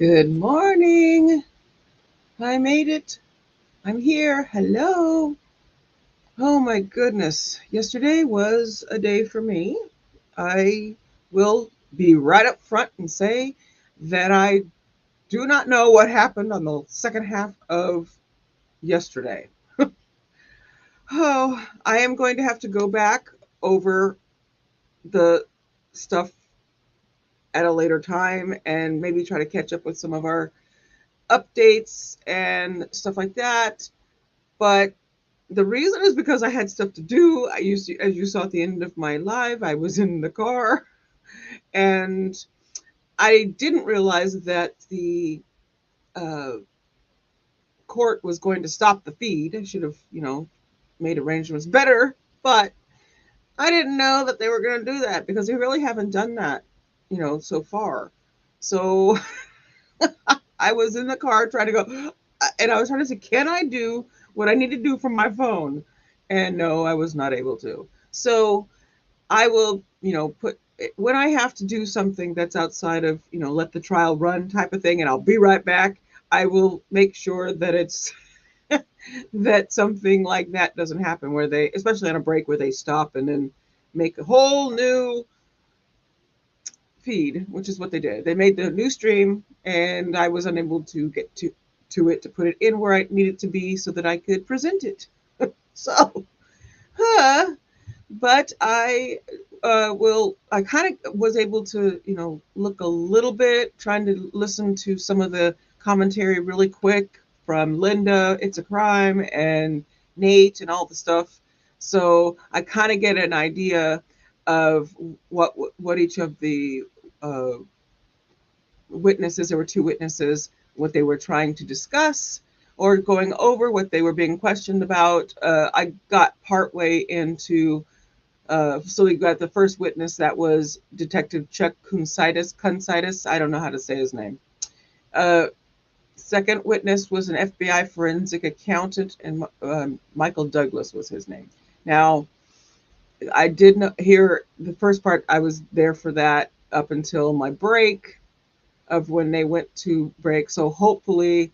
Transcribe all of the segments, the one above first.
Good morning. I made it. I'm here. Hello. Oh my goodness. Yesterday was a day for me. I will be right up front and say that I do not know what happened on the second half of yesterday. Oh, I am going to have to go back over the stuff at a later time and maybe try to catch up with some of our updates and stuff like that. But the reason is because I had stuff to do. As you saw at the end of my live, I was in the car and I didn't realize that the uh, court was going to stop the feed. I should have, made arrangements better, but I didn't know that they were going to do that because they really haven't done that, so far. So I was in the car trying to go, and I was trying to say, can I do what I need to do from my phone? And no, I was not able to. So I will, put when I have to do something that's outside of, let the trial run type of thing, and I'll be right back. I will make sure that it's that something like that doesn't happen where they, especially on a break where they stop and then make a whole new feed, which is what they did. They made the new stream and I was unable to get to it to put it in where I needed to be so that I could present it. So, but I I kind of was able to, look a little bit, trying to listen to some of the commentary really quick from Linda, It's a Crime, and Nate and all the stuff. So I kind of get an idea of what each of the uh, witnesses, there were two witnesses, what they were trying to discuss or going over, what they were being questioned about. I got partway into so we got the first witness, that was Detective Chuck Kunsitis. I don't know how to say his name. Second witness was an FBI forensic accountant, and Michael Douglas was his name. Now, I did not hear the first part. I was there for that up until my break of when they went to break. So hopefully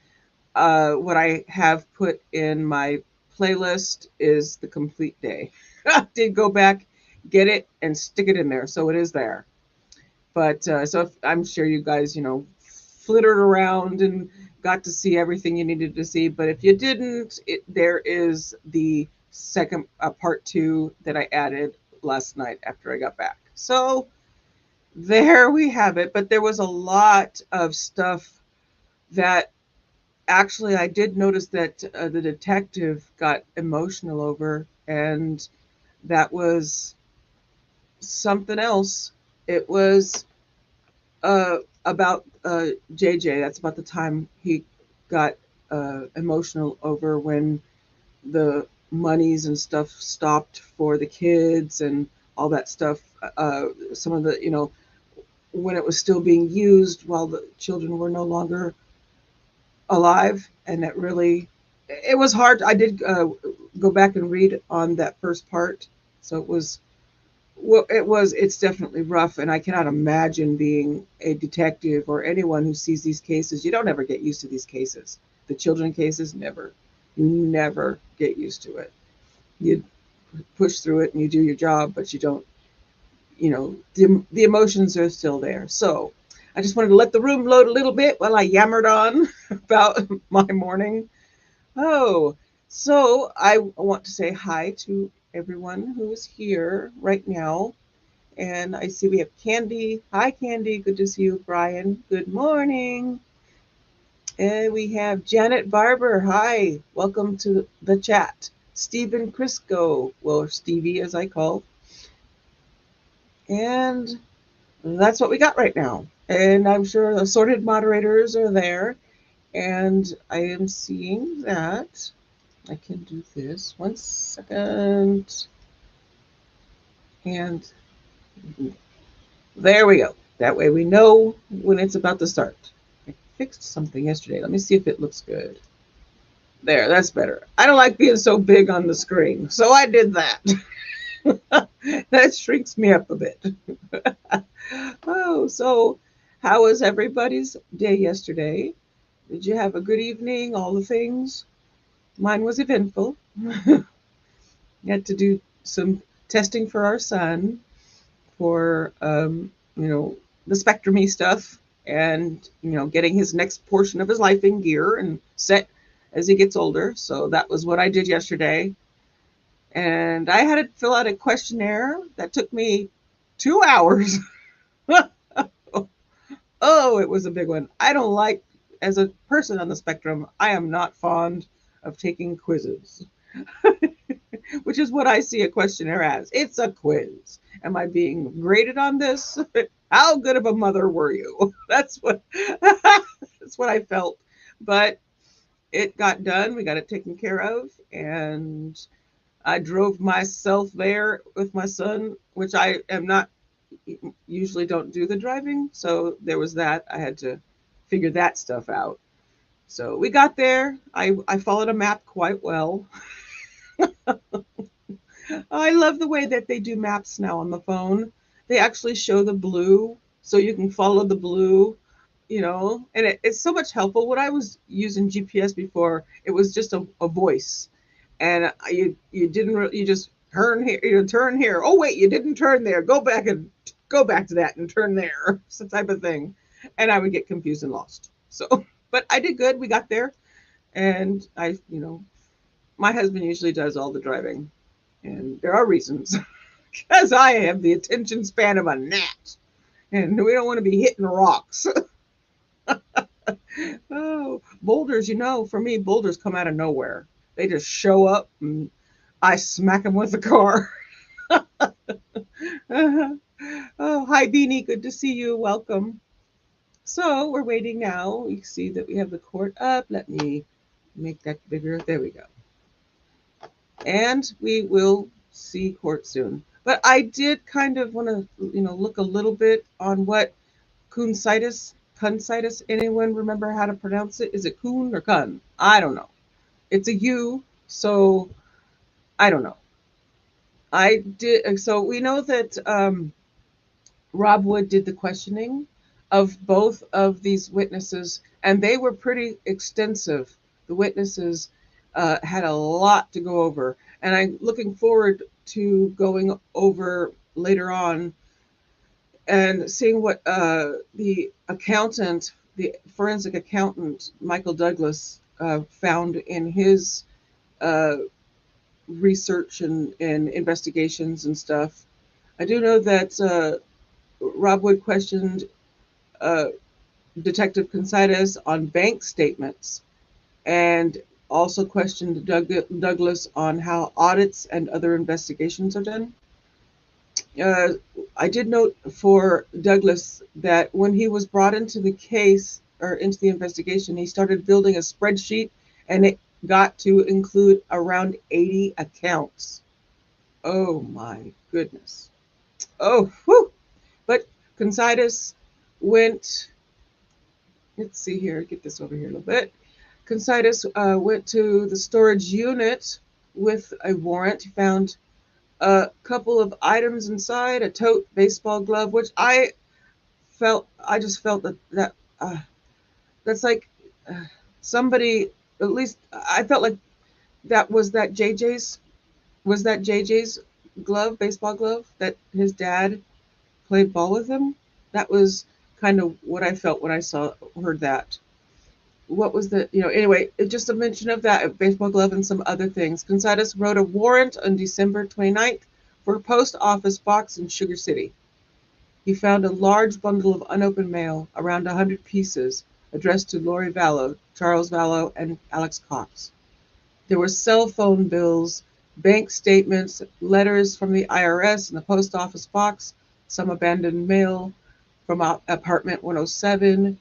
what I have put in my playlist is the complete day. I did go back, get it, and stick it in there. So it is there. But I'm sure you guys, flittered around and got to see everything you needed to see. But if you didn't, there is the second part two that I added last night after I got back. So there we have it. But there was a lot of stuff that actually I did notice that the detective got emotional over, and that was something else. It was about JJ. That's about the time he got emotional over when the monies and stuff stopped for the kids and all that stuff. Some of the, when it was still being used while the children were no longer alive, and that really, it was hard. I did go back and read on that first part, so it was, well, it's definitely rough, and I cannot imagine being a detective or anyone who sees these cases. You don't ever get used to these cases. The children cases, never. You never get used to it. You push through it and you do your job, but you don't, the emotions are still there. So I just wanted to let the room load a little bit while I yammered on about my morning. Oh, so I want to say hi to everyone who is here right now. And I see we have Candy. Hi, Candy. Good to see you, Brian. Good morning. And we have Janet Barber. Hi. Welcome to the chat. Stephen Crisco, well, Stevie as I call. And that's what we got right now. And I'm sure assorted moderators are there. And I am seeing that I can do this. 1 second. And there we go. That way we know when it's about to start. I fixed something yesterday. Let me see if it looks good. There, that's better. I don't like being so big on the screen, so I did that. That shrinks me up a bit. Oh, so how was everybody's day yesterday? Did you have a good evening? All the things? Mine was eventful. Had to do some testing for our son for the spectrumy stuff, and getting his next portion of his life in gear and set as he gets older. So that was what I did yesterday. And I had to fill out a questionnaire that took me 2 hours. Oh, it was a big one. I don't like, as a person on the spectrum, I am not fond of taking quizzes, which is what I see a questionnaire as. It's a quiz. Am I being graded on this? How good of a mother were you? That's what that's what I felt. But it got done. We got it taken care of, and I drove myself there with my son, which I am not usually don't do the driving. So there was that. I had to figure that stuff out. So we got there. I followed a map quite well. I love the way that they do maps now on the phone. They actually show the blue so you can follow the blue, and it's so much helpful. When I was using GPS before, it was just a voice, and you didn't you just turn here, turn here. Oh wait, you didn't turn there. Go back to that and turn there. It's the type of thing, and I would get confused and lost. So, but I did good. We got there, and my husband usually does all the driving, and there are reasons, because I have the attention span of a gnat, and we don't want to be hitting rocks. Oh, boulders, for me, boulders come out of nowhere. They just show up and I smack them with the car. Oh, hi, Beanie. Good to see you. Welcome. So we're waiting now. You see that we have the court up. Let me make that bigger. There we go. And we will see court soon. But I did kind of want to, look a little bit on what concitus, anyone remember how to pronounce it? Is it coon or kun? I don't know. It's a U, so I don't know. I did. So we know that Rob Wood did the questioning of both of these witnesses, and they were pretty extensive. The witnesses had a lot to go over, and I'm looking forward to going over later on and seeing what the forensic accountant, Michael Douglas, found in his research and investigations and stuff. I do know that Rob Wood questioned Detective Concitus on bank statements, and also questioned Douglas on how audits and other investigations are done. I did note for Douglas that when he was brought into the case or into the investigation, he started building a spreadsheet, and it got to include around 80 accounts. Oh my goodness. Oh, whew. But Concitus went, let's see here, get this over here a little bit. Concitus went to the storage unit with a warrant. He found a couple of items inside, a tote, baseball glove, which I just felt that that's like somebody, at least I felt like that JJ's glove, baseball glove, that his dad played ball with him. That was kind of what I felt when I heard that. What was anyway, just a mention of that, a baseball glove and some other things. Concitus wrote a warrant on December 29th for a post office box in Sugar City. He found a large bundle of unopened mail, around 100 pieces, addressed to Lori Vallow, Charles Vallow, and Alex Cox. There were cell phone bills, bank statements, letters from the IRS in the post office box, Some abandoned mail from apartment 107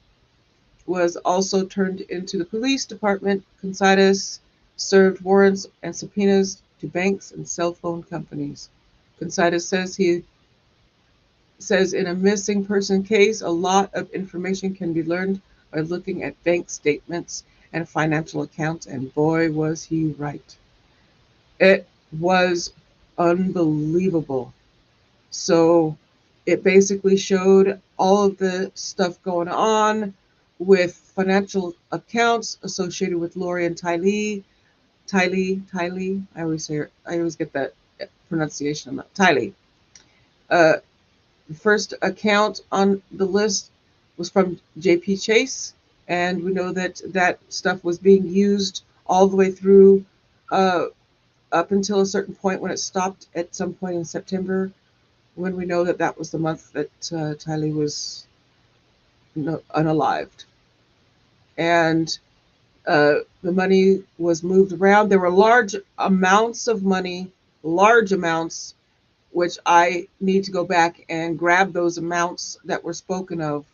was also turned into the police department. Considas served warrants and subpoenas to banks and cell phone companies. Considas says in a missing person case, a lot of information can be learned by looking at bank statements and financial accounts, and boy, was he right. It was unbelievable. So it basically showed all of the stuff going on with financial accounts associated with Lori and Tylee. I always get that pronunciation. Tylee. Uh, the first account on the list was from J.P. Chase, and we know that that stuff was being used all the way through uh, up until a certain point when it stopped at some point in September, when we know that that was the month that Tylee was unalived. And the money was moved around. There were large amounts of money, large amounts, which I need to go back and grab those amounts that were spoken of.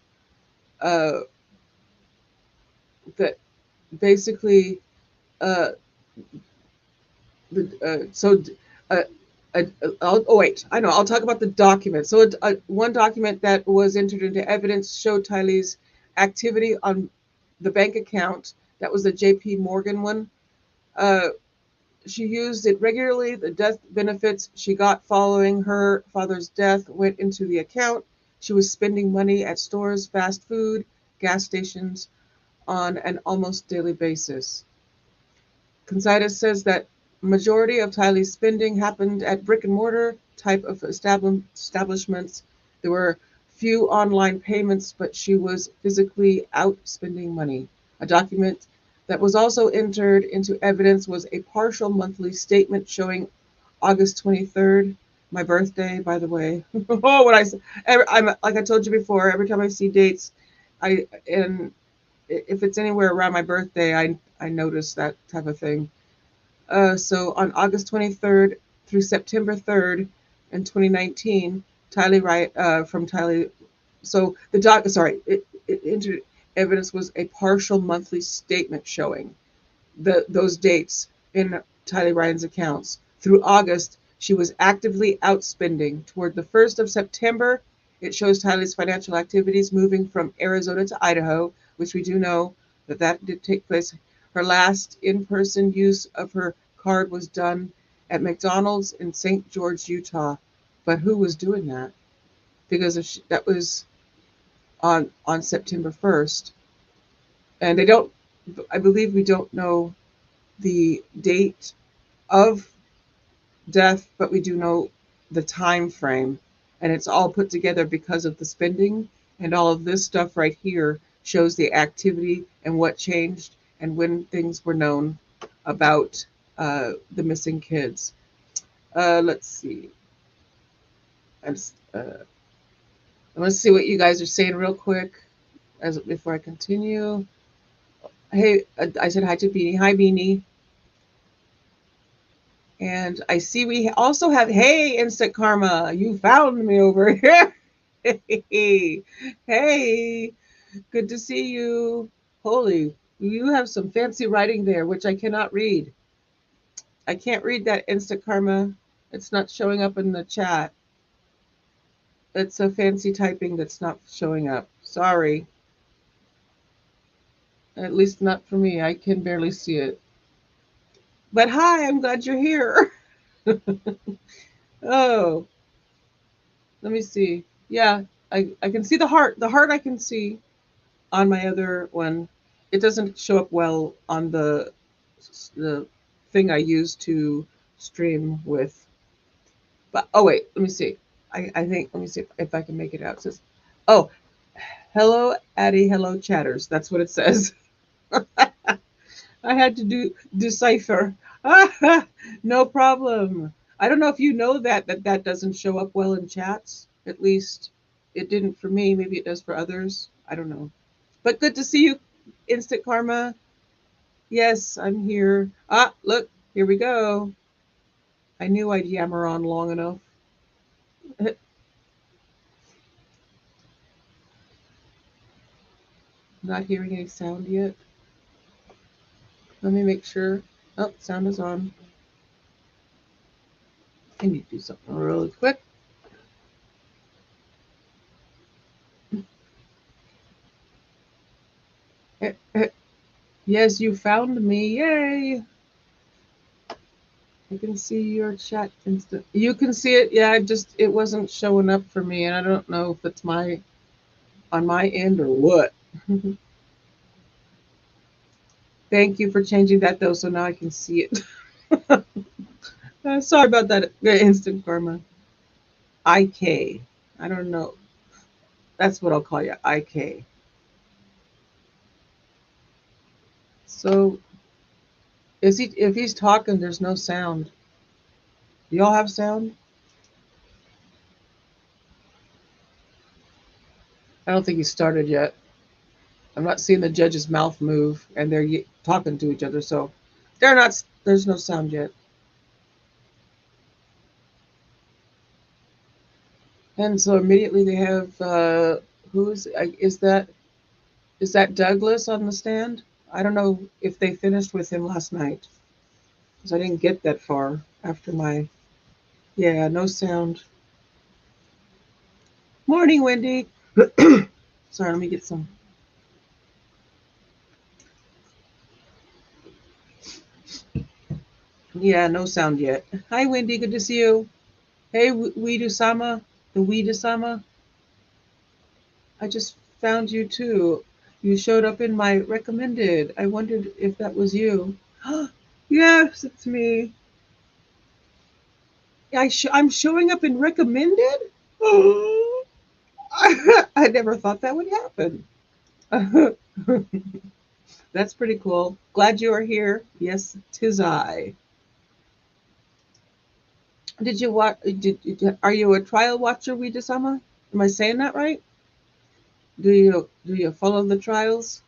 Uh, that basically, uh, so uh, oh wait, I know. I'll talk about the document. So one document that was entered into evidence showed Tylee's activity on the bank account. That was the J.P. Morgan one. Uh, she used it regularly. The death benefits she got following her father's death went into the account. She was spending money at stores, fast food, gas stations on an almost daily basis. Considas says that majority of Tylee's spending happened at brick and mortar type of establishments. There were few online payments, but she was physically out spending money. A document that was also entered into evidence was a partial monthly statement showing August 23rd, my birthday, by the way. Oh, when I'm like I told you before, every time I see dates, and if it's anywhere around my birthday, I notice that type of thing. So on August 23rd through September 3rd in 2019, from Tylee. So it entered evidence was a partial monthly statement showing those dates in Tylee Ryan's accounts. Through August, she was actively outspending. Toward the 1st of September, it shows Tylee's financial activities moving from Arizona to Idaho, which we do know that did take place. Her last in-person use of her card was done at McDonald's in St. George, Utah. But who was doing that? Because that was on September 1st. And I believe we don't know the date of death, but we do know the time frame, and it's all put together because of the spending, and all of this stuff right here shows the activity and what changed and when things were known about the missing kids. Let's see. I'm, uh, I want to see what you guys are saying real quick before I continue. Hey, I said hi to Beanie. Hi, Beanie. And I see we also have, hey, Instant Karma, you found me over here. Hey, hey, good to see you. Holy, you have some fancy writing there, which I cannot read. I can't read that Instant Karma. It's not showing up in the chat. It's a fancy typing that's not showing up. Sorry. At least not for me. I can barely see it. But hi, I'm glad you're here. Oh, let me see. Yeah, I can see the heart. The heart I can see on my other one. It doesn't show up well on the thing I use to stream with. But oh wait, let me see. I think let me see if I can make it out. It says, oh, hello Addie, hello chatters. That's what it says. I had to decipher. No problem. I don't know if you know that doesn't show up well in chats. At least it didn't for me. Maybe it does for others. I don't know. But good to see you, Instant Karma. Yes, I'm here. Ah, look, here we go. I knew I'd yammer on long enough. Not hearing any sound yet. Let me make sure. Oh, sound is on. I need to do something really quick. Yes, you found me. Yay! I can see your chat instant. You can see it. Yeah, it wasn't showing up for me, and I don't know if it's on my end or what. Thank you for changing that though, so now I can see it. Sorry about that. Instant karma. IK. I don't know. That's what I'll call you. IK. So if he's talking, there's no sound. Do y'all have sound? I don't think he started yet. I'm not seeing the judge's mouth move, and they're talking to each other, so they're not. There's no sound yet. And so immediately they have is that Douglas on the stand? I don't know if they finished with him last night because I didn't get that far after my no sound. Morning, Wendy. Sorry, let me get some. Yeah, no sound yet. Hi, Wendy. Good to see you. Hey, Weedu-sama. The Weedu-sama. I just found you too. You showed up in my recommended. I wondered if that was you. Yes, it's me. I'm showing up in recommended? I never thought that would happen. That's pretty cool. Glad you are here. Yes, tis I. Did you watch? Are you a trial watcher, Weedasama? Am I saying that right? Do you follow the trials?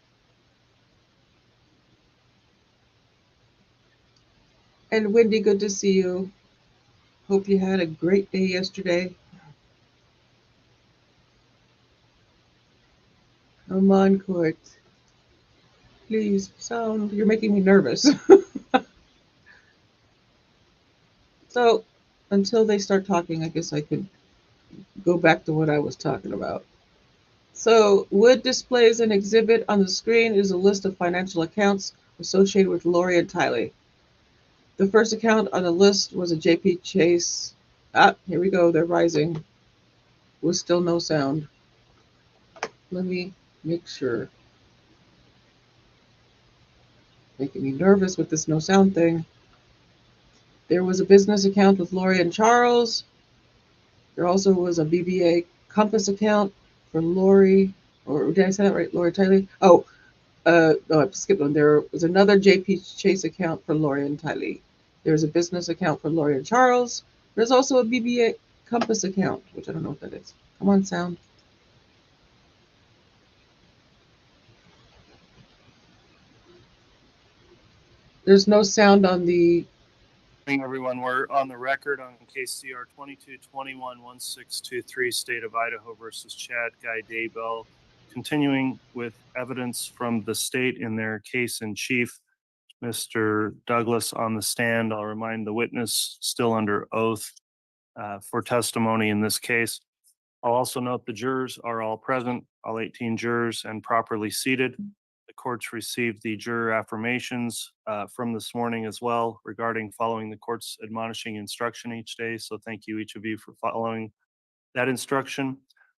And Wendy, good to see you. Hope you had a great day yesterday. Come on, Court. Please, sound. You're making me nervous. So, until they start talking, I guess I could go back to what I was talking about. So, Wood displays an exhibit on the screen is a list of financial accounts associated with Lori and Tylee. The first account on the list was a JP Chase. Here we go. They're rising. With still no sound. Let me make sure. Making me nervous with this no sound thing. There was a business account with Lori and Charles. There also was a BBA Compass account for Lori, or did I say that right? Lori Tylee? No, I skipped one. There was another JP Chase account for Lori and Tylee. There's a business account for Lori and Charles. There's also a BBA Compass account, which I don't know what that is. Come on, sound. There's no sound on the. Everyone, we're on the record on case CR 2221-1623, State of Idaho versus Chad Guy Daybell, continuing with evidence from the state in their case in chief. Mr. Douglas on the stand. I'll remind the witness still under oath for testimony in this case. I'll also note the jurors are all present, all 18 jurors, and properly seated. The court's received the juror affirmations from this morning as well regarding following the court's admonishing instruction each day. So thank you, each of you, for following that instruction.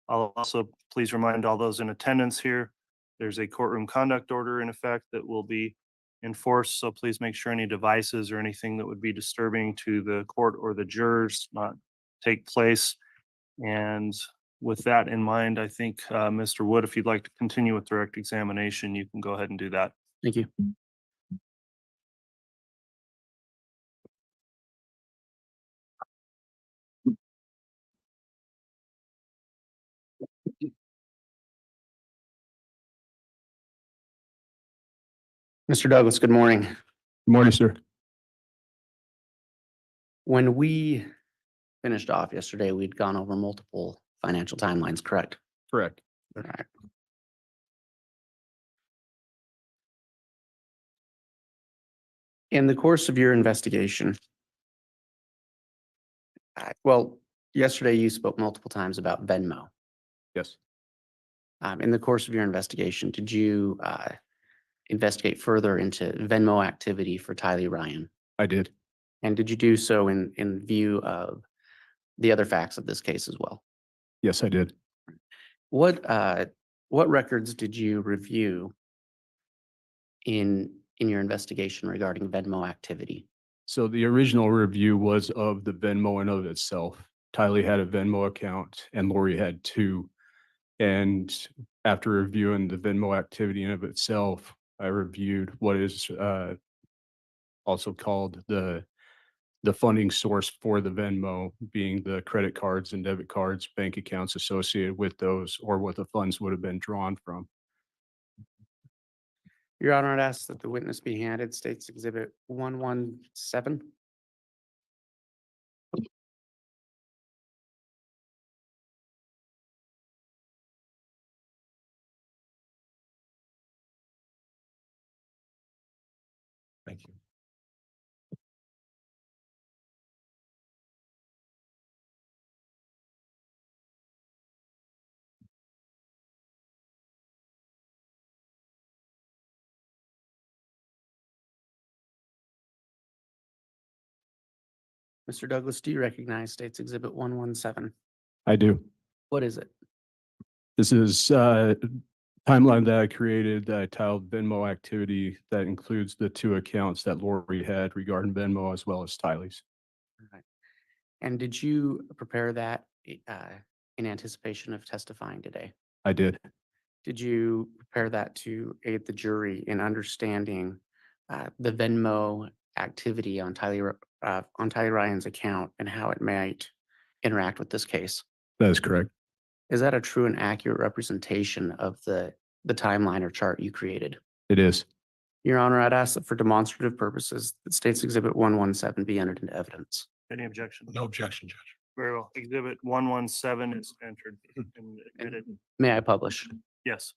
I'll also please remind all those in attendance here, there's a courtroom conduct order in effect that will be enforced. So please make sure any devices or anything that would be disturbing to the court or the jurors not take place. And with that in mind, I think, Mr. Wood, if you'd like to continue with direct examination, you can go ahead and do that. Thank you. Mr. Douglas, good morning. Good morning, sir. When we finished off yesterday, we'd gone over multiple financial timelines, correct? Correct. All right. In the course of your investigation, well, yesterday you spoke multiple times about Venmo. Yes, In the course of your investigation, did you investigate further into Venmo activity for Tylee Ryan? I did. And did you do so in view of the other facts of this case as well? Yes, I did. What records did you review in your investigation regarding Venmo activity? So the original review was of the Venmo in of itself. Tylee had a Venmo account and Lori had two. And after reviewing the Venmo activity in of itself, I reviewed what is also called the funding source for the Venmo, being the credit cards and debit cards, bank accounts associated with those, or what the funds would have been drawn from. Your Honor, I'd ask that the witness be handed State's Exhibit 117. Thank you. Mr. Douglas, do you recognize State's Exhibit 117? I do. What is it? This is timeline that I created that I titled Venmo activity that includes the two accounts that Lori had regarding Venmo as well as Tylee's. Right. And did you prepare that in anticipation of testifying today? I did. Did you prepare that to aid the jury in understanding the Venmo activity on Tylee Ryan's account and how it might interact with this case? That is correct. Is that a true and accurate representation of the timeline or chart you created? It is. Your Honor, I'd ask that for demonstrative purposes, that State's Exhibit 117 be entered into evidence. Any objection? No objection, Judge. Very well. Exhibit 117 is entered and admitted. May I publish? Yes.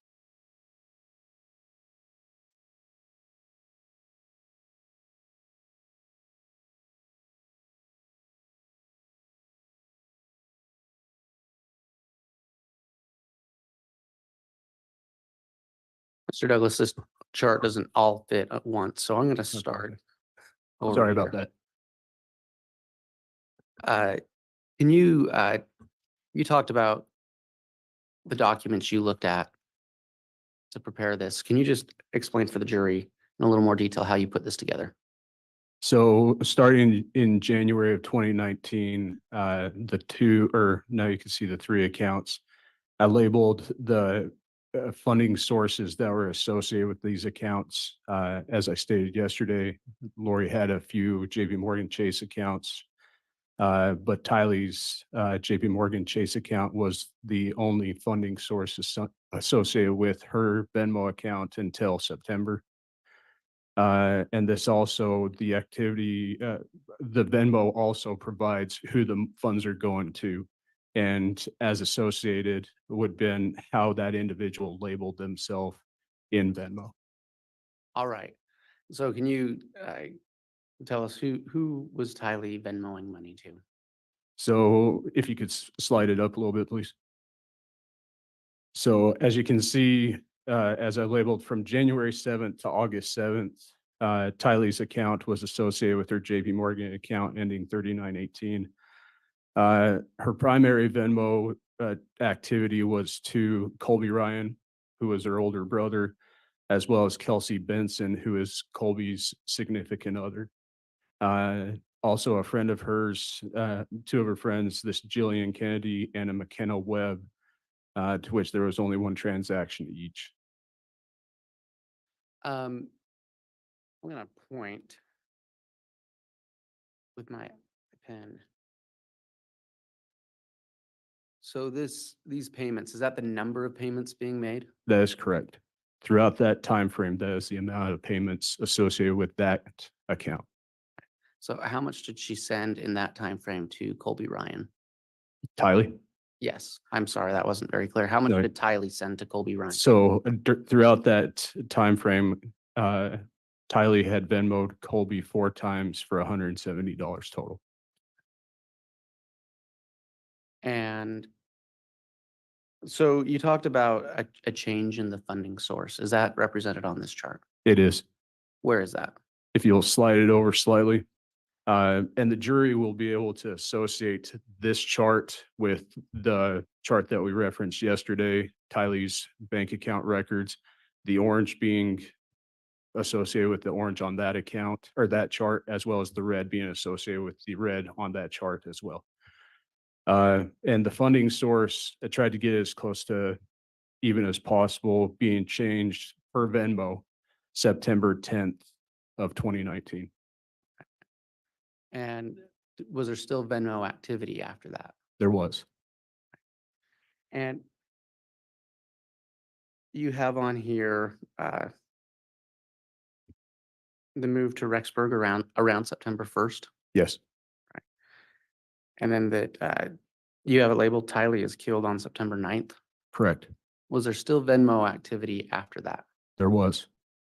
Mr. Douglas, this chart doesn't all fit at once, so I'm going to start. over Sorry about here. that. Can you, you talked about the documents you looked at to prepare this. Can you just explain for the jury in a little more detail how you put this together? So starting in January of 2019, the two, or now you can see the three accounts. I labeled the funding sources that were associated with these accounts. As I stated yesterday, Lori had a few JP Morgan Chase accounts, but Tylee's JP Morgan Chase account was the only funding source associated with her Venmo account until September. And this also, the activity, the Venmo also provides who the funds are going to. And as associated would been how that individual labeled themselves in Venmo. All right. So can you tell us who was Tylee Venmoing money to? So if you could slide it up a little bit, please. So as you can see, as I labeled from January 7th to August 7th, Tylee's account was associated with her JP Morgan account ending 3918. Her primary Venmo activity was to Colby Ryan, who was her older brother, as well as Kelsey Benson, who is Colby's significant other. Also a friend of hers, two of her friends, this Jillian Kennedy and a McKenna Webb, to which there was only one transaction each. I'm going to point with my pen. So these payments, is that the number of payments being made? That is correct. Throughout that time frame, that is the amount of payments associated with that account. So how much did she send in that time frame to Colby Ryan? Tylee? Yes, I'm sorry, that wasn't very clear. How much No. did Tylee send to Colby Ryan? So throughout that time frame, Tylee had Venmoed Colby 4 times for $170 total. And so you talked about a change in the funding source. Is that represented on this chart? It is. Where is that? If you'll slide it over slightly. And the jury will be able to associate this chart with the chart that we referenced yesterday, Tylee's bank account records, the orange being associated with the orange on that account or that chart, as well as the red being associated with the red on that chart as well. And the funding source, I tried to get as close to even as possible, being changed per Venmo September 10th of 2019. And was there still Venmo activity after that? There was. And you have on here the move to Rexburg around September 1st. Yes, And then that you have it labeled Tylee is killed on September 9th. correct. Was there still Venmo activity after that? There was.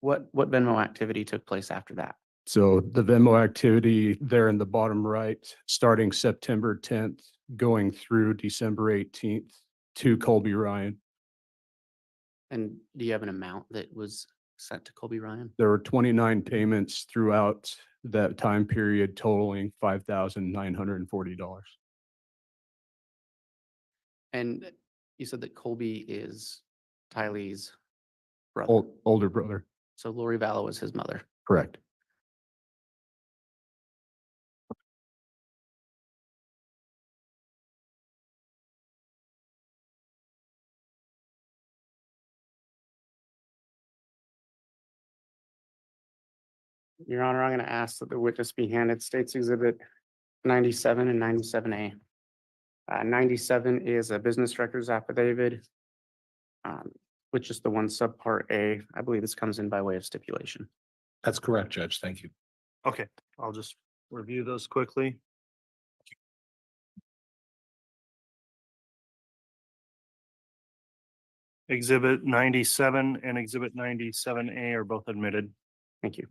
What Venmo activity took place after that? So the Venmo activity there in the bottom right, starting September 10th, going through December 18th to Colby Ryan. And do you have an amount that was sent to Colby Ryan? There were 29 payments throughout that time period totaling $5,940. And you said that Colby is Tylee's brother. Older brother, So Lori Vallow is his mother. correct. Your Honor, I'm going to ask that the witness be handed States Exhibit 97 and 97A. 97 is a business records affidavit, which is the one subpart A. I believe this comes in by way of stipulation. That's correct, Judge. Thank you. Okay, I'll just review those quickly. Exhibit 97 and Exhibit 97A are both admitted. Thank you.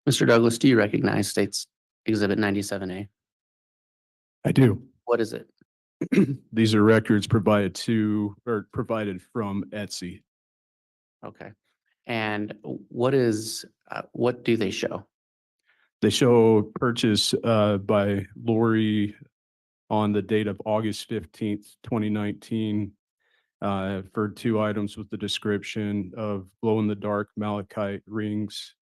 Mr. Douglas, do you recognize States Exhibit 97A? I do. What is it? These are records provided provided from Etsy. Okay. And what do they show? They show purchase by Lori on the date of August 15th, 2019 for 2 items with the description of glow-in-the-dark malachite rings,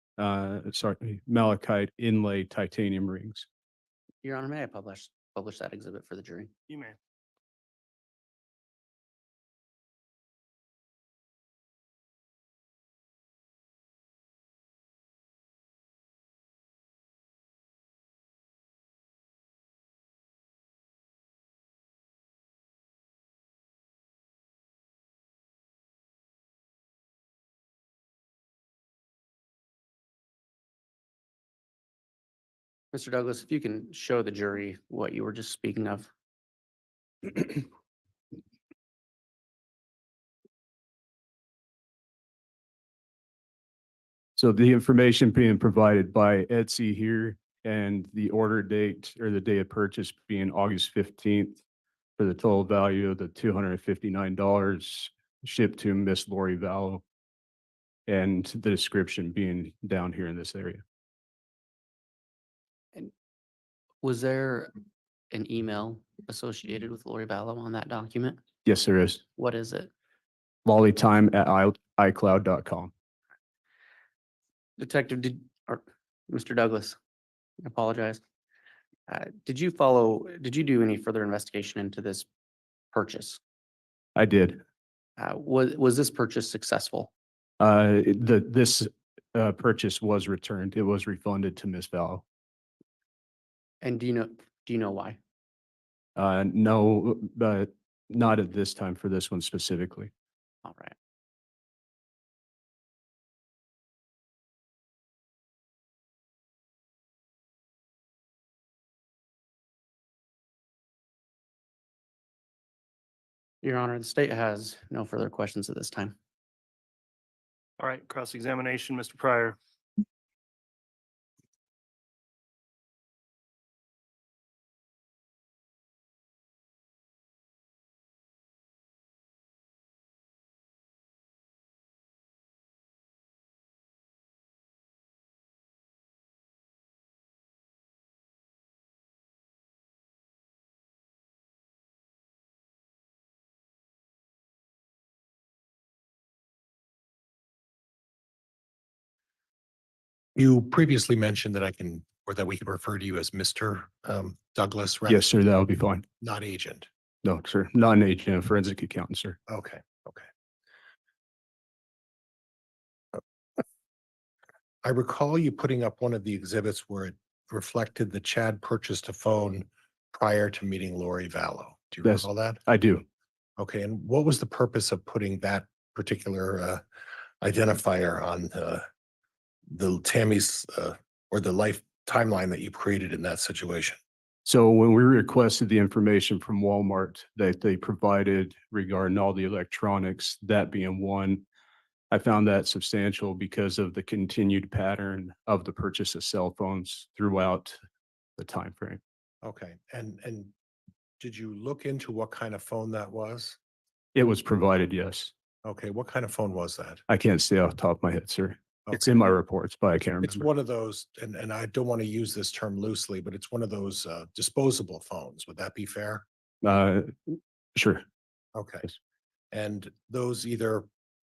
malachite inlay titanium rings. Your Honor, may I publish that exhibit for the jury? You may. Mr. Douglas, if you can show the jury what you were just speaking of. So the information being provided by Etsy here and the order date or the day of purchase being August 15th for the total value of the $259 shipped to Miss Lori Vallow, and the description being down here in this area. And was there an email associated with Lori Vallow on that document? Yes, there is. What is it? Lollytime@icloud.com. Detective, Mr. Douglas, I apologize. Did you do any further investigation into this purchase? I did. Was this purchase successful? This purchase was returned. It was refunded to Miss Vallow. And do you know why? No, but Not at this time for this one specifically. All right. Your Honor, the state has no further questions at this time. All right, cross-examination, Mr. Pryor. You previously mentioned that that we can refer to you as Mr. Douglas, right? Yes, sir, that'll be fine. Not agent. No, sir, not an agent, a forensic accountant, sir. Okay, okay. I recall you putting up one of the exhibits where it reflected that Chad purchased a phone prior to meeting Lori Vallow. Do you That's- recall that? I do. Okay, and what was the purpose of putting that particular identifier on the Tammy's or the life timeline that you created in that situation? So when we requested the information from Walmart that they provided regarding all the electronics, that being one, I found that substantial because of the continued pattern of the purchase of cell phones throughout the time frame. Okay, and did you look into what kind of phone that was? It was provided, yes. Okay, what kind of phone was that? I can't say off the top of my head, sir. It's Okay. in my reports, but I can't It's remember. one of those, and I don't want to use this term loosely, but it's one of those disposable phones. Would that be fair? Sure. Okay. Yes. And those either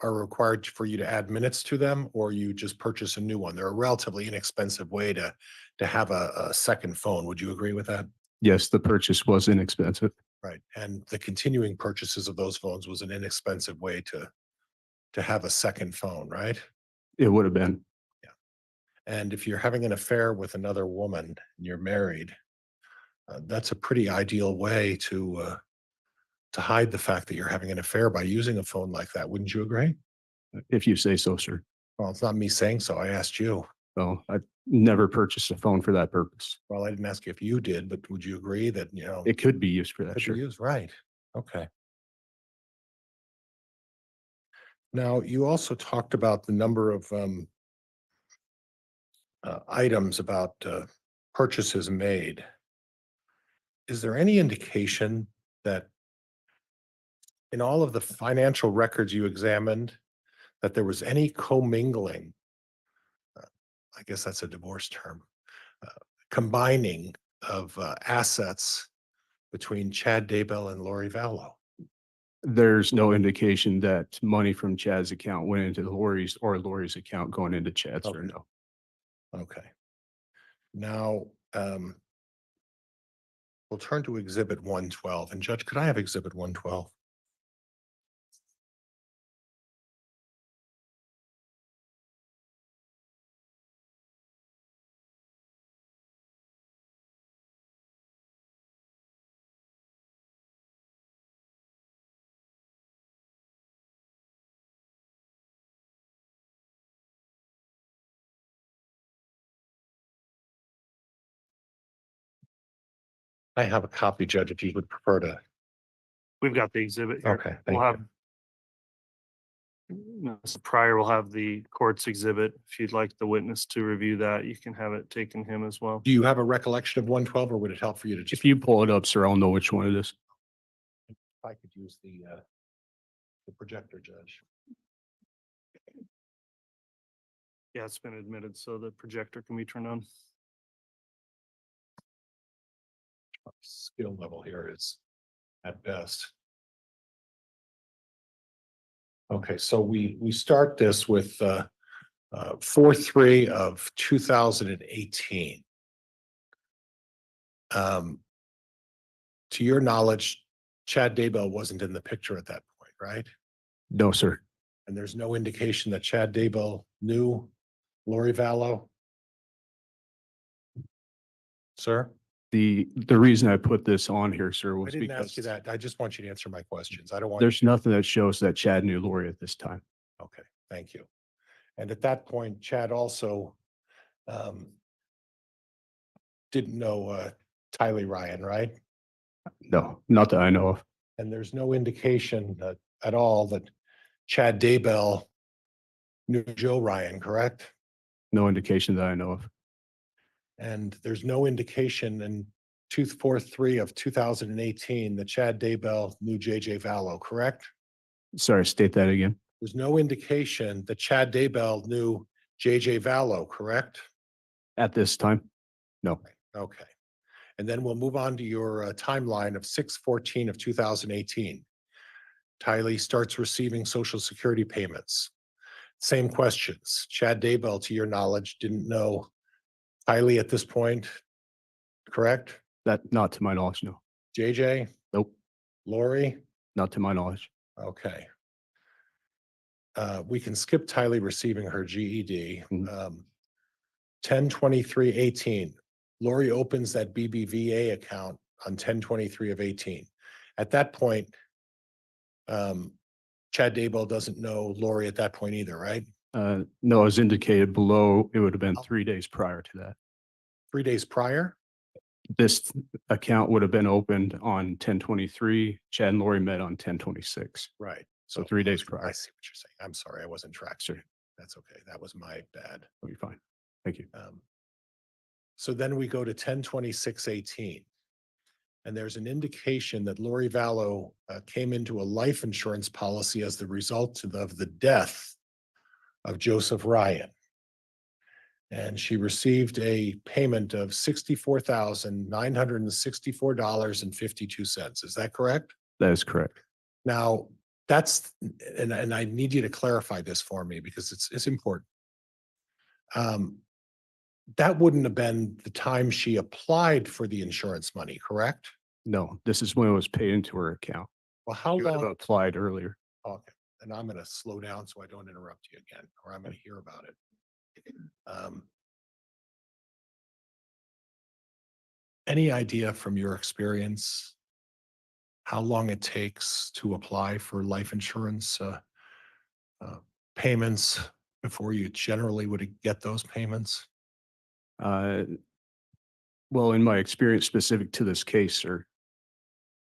are required for you to add minutes to them, or you just purchase a new one. They're a relatively inexpensive way to have a second phone. Would you agree with that? Yes, the purchase was inexpensive. Right. And the continuing purchases of those phones was an inexpensive way to have a second phone, right? It would have been. And if you're having an affair with another woman and you're married, that's a pretty ideal way to hide the fact that you're having an affair by using a phone like that. Wouldn't you agree? If you say so, sir. Well, it's not me saying so. I asked you. Well, I never purchased a phone for that purpose. Well, I didn't ask you if you did, but would you agree that, It could be used for that, could sure. be used? Right. Okay. Now, you also talked about the number of items about purchases made. Is there any indication that in all of the financial records you examined, that there was any commingling? I guess that's a divorce term. Combining of assets between Chad Daybell and Lori Vallow. There's no indication that money from Chad's account went into Lori's or Lori's account going into Chad's, or Okay. no. Okay. Now, we'll turn to Exhibit 112. And Judge, could I have Exhibit 112? I have a copy, Judge, if you would prefer to. We've got the exhibit here. Okay, We'll thank have, Mr. Pryor will have the court's exhibit. If you'd like the witness to review that, you can have it taken him as well. Do you have a recollection of 112, or would it help for you to just? If you pull it up, sir, I'll know which one it is. If I could use the projector, Judge. Yeah, it's been admitted, so the projector can be turned on. Skill level here is at best. Okay, so we start this with 4/3 of 2018. To your knowledge, Chad Daybell wasn't in the picture at that point, right? No, sir. And there's no indication that Chad Daybell knew Lori Vallow? Sir? The reason I put this on here, sir, I was didn't ask you because that. I just want you to answer my questions. I don't want. there's nothing that shows that Chad knew Lori at this time. Okay, thank you. And at that point, Chad also didn't know Tylee Ryan, right? No, not that I know of. And there's no indication at all that Chad Daybell knew Joe Ryan, correct? No indication that I know of. And there's no indication in 243 of 2018 that Chad Daybell knew JJ Vallow, correct? Sorry, state that again. There's no indication that Chad Daybell knew JJ Vallow, correct? At this time, no. Okay. And then we'll move on to your timeline of 6/14 of 2018. Tylee starts receiving Social Security payments. Same questions. Chad Daybell, to your knowledge, didn't know Tylee at this point, correct? That, not to my knowledge, no. JJ, Nope, Lori? not to my knowledge. Okay. We can skip Tylee receiving her GED. Mhm. 10/23/18. Lori opens that BBVA account on 10/23 of 18. At that point, Chad Daybell doesn't know Lori at that point either, right? No, as indicated below, it would have been 3 days prior to that. 3 days prior? This account would have been opened on 10/23. Chad and Lori met on 10/26. Right. So 3 days I prior. see what you're saying. I'm sorry, I wasn't tracking. Sure. That's okay. That was my bad. That'll be fine. Thank you. So then we go to 10/26/18. And there's an indication that Lori Vallow came into a life insurance policy as the result of the death of Joseph Ryan. And she received a payment of $64,964.52. Is that correct? That is correct. Now, that's, and I need you to clarify this for me because it's important. That wouldn't have been the time she applied for the insurance money, correct? No, this is when it was paid into her account. Well, how She would have long? applied earlier. Okay, and I'm gonna slow down so I don't interrupt you again, or I'm gonna hear about it. Any idea from your experience how long it takes to apply for life insurance payments before you generally would get those payments? Well, in my experience specific to this case, sir,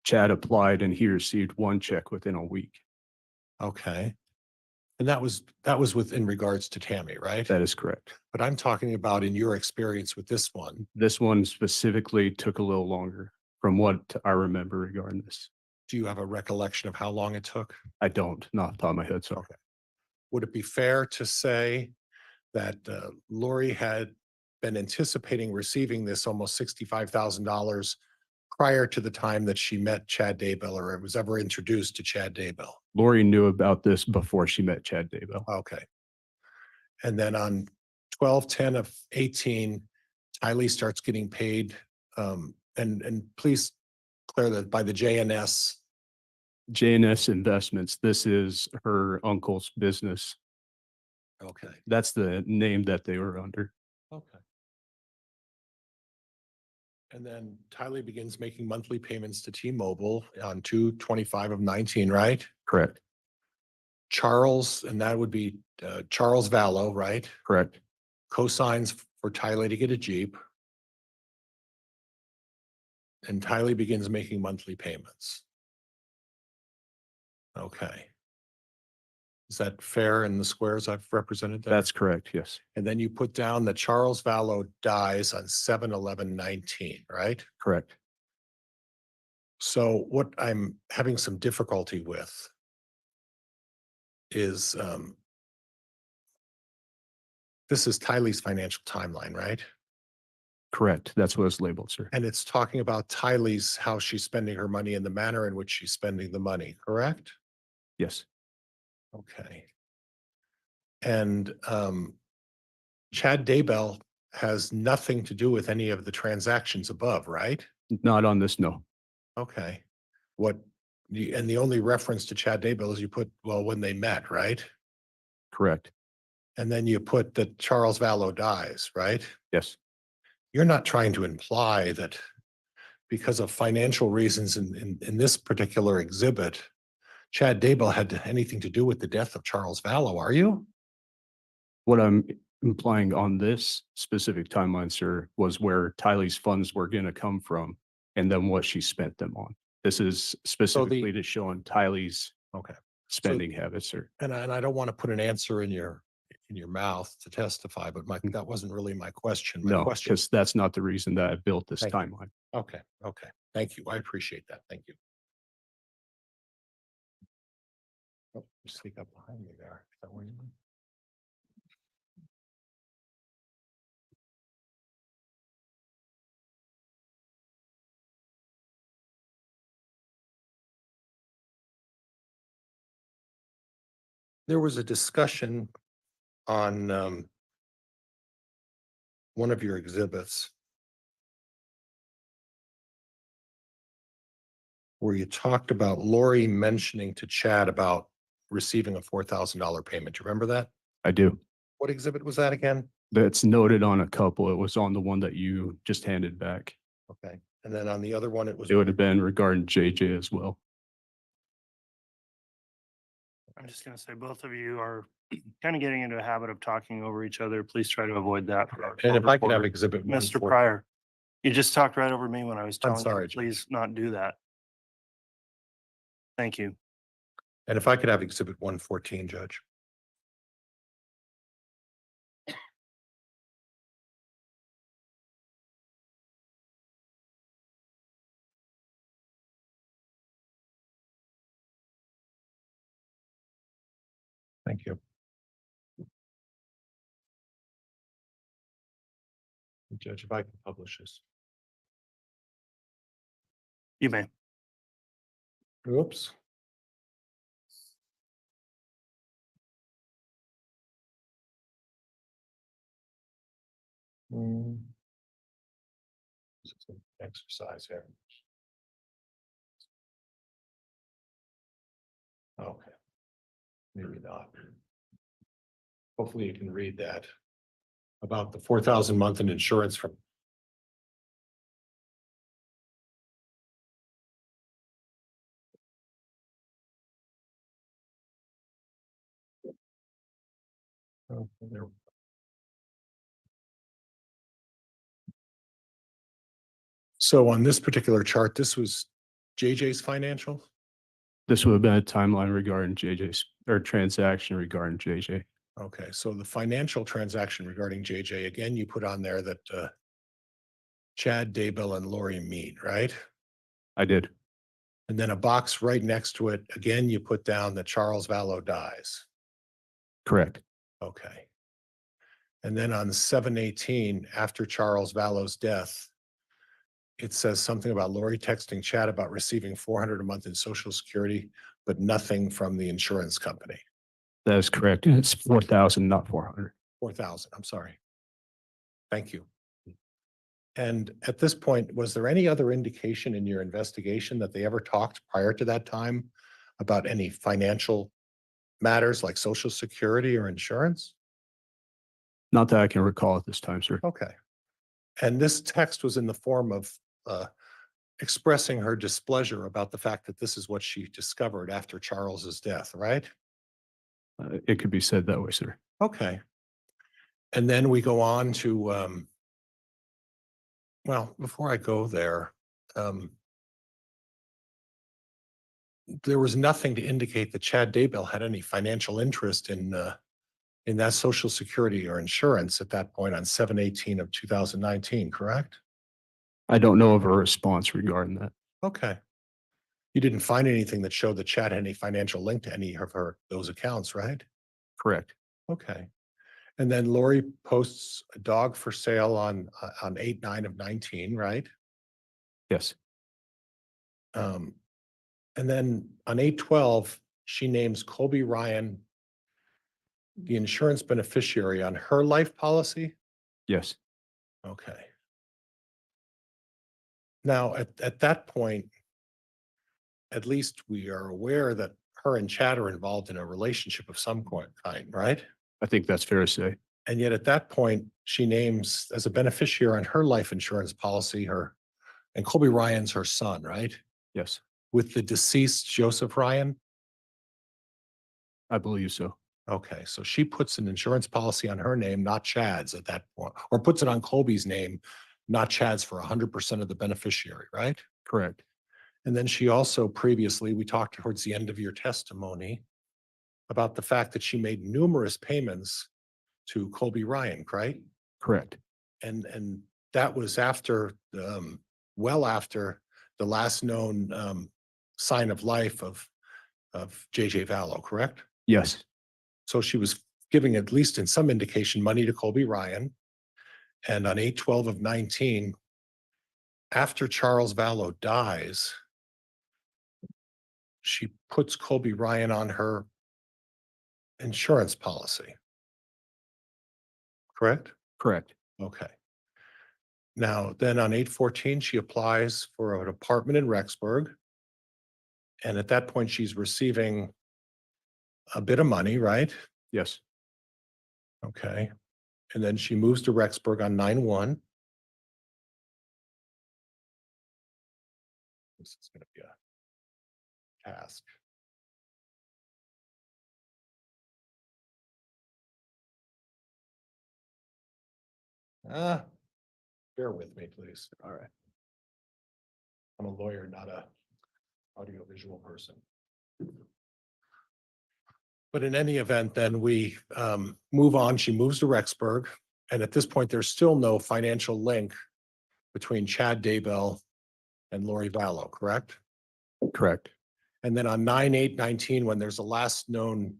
Chad applied and he received one check within a week. Okay. And that was in regards to Tammy, right? That is correct. But I'm talking about in your experience with this one. This one specifically took a little longer from what I remember regarding this. Do you have a recollection of how long it took? I don't, not off the top of my head, sorry. Okay. Would it be fair to say that Lori had been anticipating receiving this almost $65,000 prior to the time that she met Chad Daybell or was ever introduced to Chad Daybell? Lori knew about this before she met Chad Daybell. Okay. And then on 12/10 of 18, Tylee starts getting paid. And please clear that by the JNS. JNS Investments, this is her uncle's business. Okay. That's the name that they were under. Okay. And then Tylee begins making monthly payments to T-Mobile on 2/25 of 19, right? Correct, Charles, and that would be Charles Vallow, right? correct. Co-signs for Tylee to get a Jeep. And Tylee begins making monthly payments. Okay. Is that fair in the squares I've represented there? That's correct, yes, And then you put down that Charles Vallow dies on 7/11/19, right? correct. So what I'm having some difficulty with is this is Tylee's financial timeline, right? Correct. That's what it's labeled, sir. And it's talking about Tylee's, how she's spending her money and the manner in which she's spending the money, correct? Yes, Okay. And Chad Daybell has nothing to do with any of the transactions above, right? not on this, no. Okay. And the only reference to Chad Daybell is you put, well, when they met, right? Correct, And then you put that Charles Vallow dies, right? yes. You're not trying to imply that because of financial reasons in this particular exhibit, Chad Daybell had anything to do with the death of Charles Vallow, are you? What I'm implying on this specific timeline, sir, was where Tylee's funds were going to come from and then what she spent them on. This is specifically to show on Tylee's Okay. spending habits, sir. And I don't want to put an answer in your mouth to testify, but that wasn't really my question. My No, question. because that's not the reason that I built this Thank you. timeline. Okay. Okay. Thank you. I appreciate that. Thank you. Oh, you sneak up behind me there. Is that where you went? There was a discussion on one of your exhibits where you talked about Lori mentioning to Chad about receiving a $4,000 payment. Do you remember that? I do. What exhibit was that again? That's noted on a couple. It was on the one that you just handed back. Okay. And then on the other one, it was. It would have been regarding JJ as well. I'm just going to say both of you are kind of getting into a habit of talking over each other. Please try to avoid that. For our And if I could have reporter. exhibit Mr. 114. Pryor, you just talked right over me when I was I'm telling sorry, you, Judge. please not do that. Thank you. And if I could have exhibit 114, Judge. Thank you. Judge, if I can publish this. You may. Oops. This is an exercise here. Okay. Maybe not. Hopefully you can read that about the 4,000 month in insurance from. Oh, there. So on this particular chart, this was JJ's financial. This would have been a timeline regarding JJ's or transaction regarding JJ. Okay, so the financial transaction regarding JJ, again, you put on there that Chad Daybell and Lori meet, right? I did. And then a box right next to it, again, you put down that Charles Vallow dies. Correct. Okay. And then on 7/18, after Charles Vallow's death, it says something about Lori texting Chad about receiving $400 a month in Social Security, but nothing from the insurance company. That is correct. It's 4,000, not 400. 4,000, I'm sorry. Thank you. And at this point, was there any other indication in your investigation that they ever talked prior to that time about any financial matters like Social Security or insurance? Not that I can recall at this time, sir. Okay. And this text was in the form of expressing her displeasure about the fact that this is what she discovered after Charles's death, right? It could be said that way, sir. Okay. And then we go on to, well, before I go there, there was nothing to indicate that Chad Daybell had any financial interest in that Social Security or insurance at that point on 7/18 of 2019, correct? I don't know of a response regarding that. Okay. You didn't find anything that showed that Chad had any financial link to any of those accounts, right? Correct. Okay. And then Lori posts a dog for sale on 8/9 of 19, right? Yes. And then on 8/12, she names Colby Ryan the insurance beneficiary on her life policy. Yes. Okay. Now, at that point, at least we are aware that her and Chad are involved in a relationship of some kind, right? I think that's fair to say. And yet at that point, she names as a beneficiary on her life insurance policy, her And Colby Ryan's her son, right? Yes, With the deceased Joseph Ryan? I believe so. Okay, so she puts an insurance policy on her name, not Chad's at that point, or puts it on Colby's name, not Chad's, for 100% of the beneficiary, right? Correct. And then she also previously, we talked towards the end of your testimony about the fact that she made numerous payments to Colby Ryan, right? Correct. And that was after, well after the last known sign of life of JJ Vallow, correct? Yes, So she was giving, at least in some indication, money to Colby Ryan. And on 8/12 of 19, after Charles Vallow dies, she puts Colby Ryan on her insurance policy. Correct? correct. Okay. Now, then on 8/14, she applies for an apartment in Rexburg. And at that point, she's receiving a bit of money, right? Yes, Okay. And then she moves to Rexburg on 9/1. This is going to be a task. Bear with me, please. all right. I'm a lawyer, not a audiovisual person. But in any event, then we move on. She moves to Rexburg. And at this point, there's still no financial link between Chad Daybell and Lori Vallow, correct? Correct. And then on 9/8/19, when there's a last known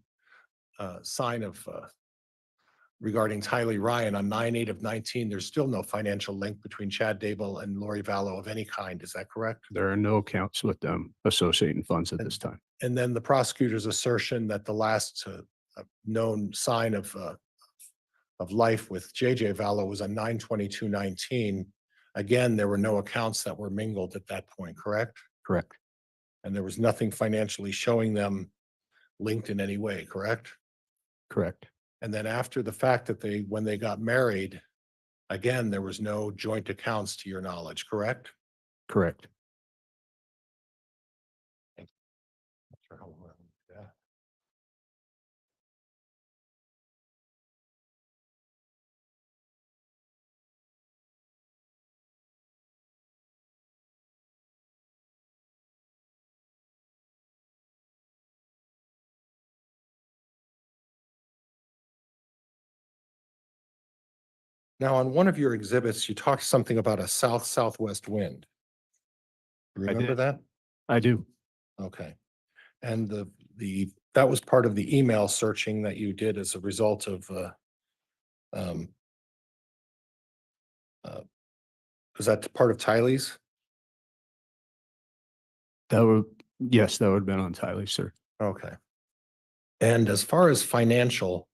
sign of regarding Tylee Ryan on 9/8 of 19, there's still no financial link between Chad Daybell and Lori Vallow of any kind. Is that correct? There are no accounts with them associating funds at this time. And then the prosecutor's assertion that the last known sign of life with JJ Vallow was on 9/22/19. Again, there were no accounts that were mingled at that point, correct? Correct. And there was nothing financially showing them linked in any way, correct? Correct. And then after the fact that when they got married, again, there was no joint accounts to your knowledge, correct? Correct. Not sure how long I can do that. Now, on one of your exhibits, you talked something about a south-southwest wind. You I remember did. that? I do. Okay. And that was part of the email searching that you did as a result of was that part of Tylee's? Yes, that would have been on Tylee, sir. Okay. And as far as financial,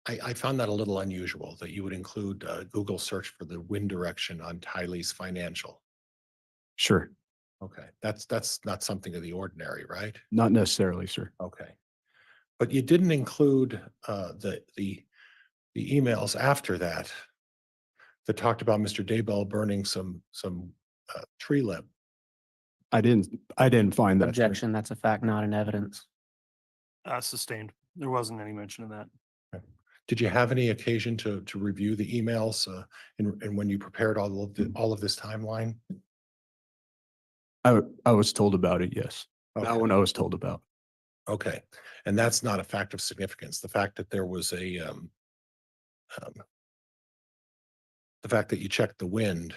I found that a little unusual that you would include a Google search for the wind direction on Tylee's financial. Sure. Okay, that's not something of the ordinary, right? Not necessarily, sir. Okay. But you didn't include the emails after that talked about Mr. Daybell burning some tree limb. I didn't find that. sir. Objection, that's a fact, not an evidence. Sustained. There wasn't any mention of that. Did you have any occasion to review the emails and when you prepared all of this timeline? I was told about it, yes. Okay. That one I was told about. Okay, and that's not a fact of significance. The fact that there was the fact that you checked the wind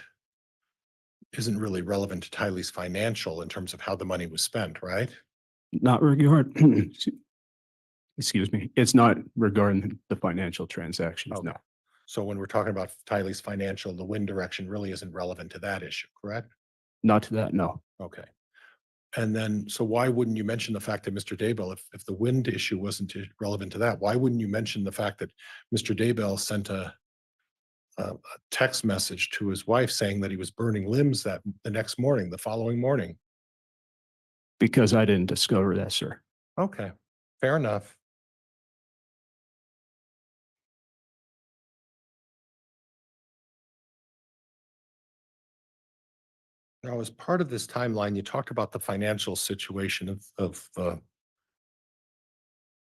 isn't really relevant to Tylee's financial in terms of how the money was spent, right? Not regard, excuse me. It's not regarding the financial transactions, no. Okay. So when we're talking about Tylee's financial, the wind direction really isn't relevant to that issue, correct? Not to that, no. Okay. And then, so why wouldn't you mention the fact that Mr. Daybell, if the wind issue wasn't relevant to that, why wouldn't you mention the fact that Mr. Daybell sent a text message to his wife saying that he was burning limbs the next morning, the following morning? Because I didn't discover that, sir. Okay, fair enough. Now, as part of this timeline, you talked about the financial situation of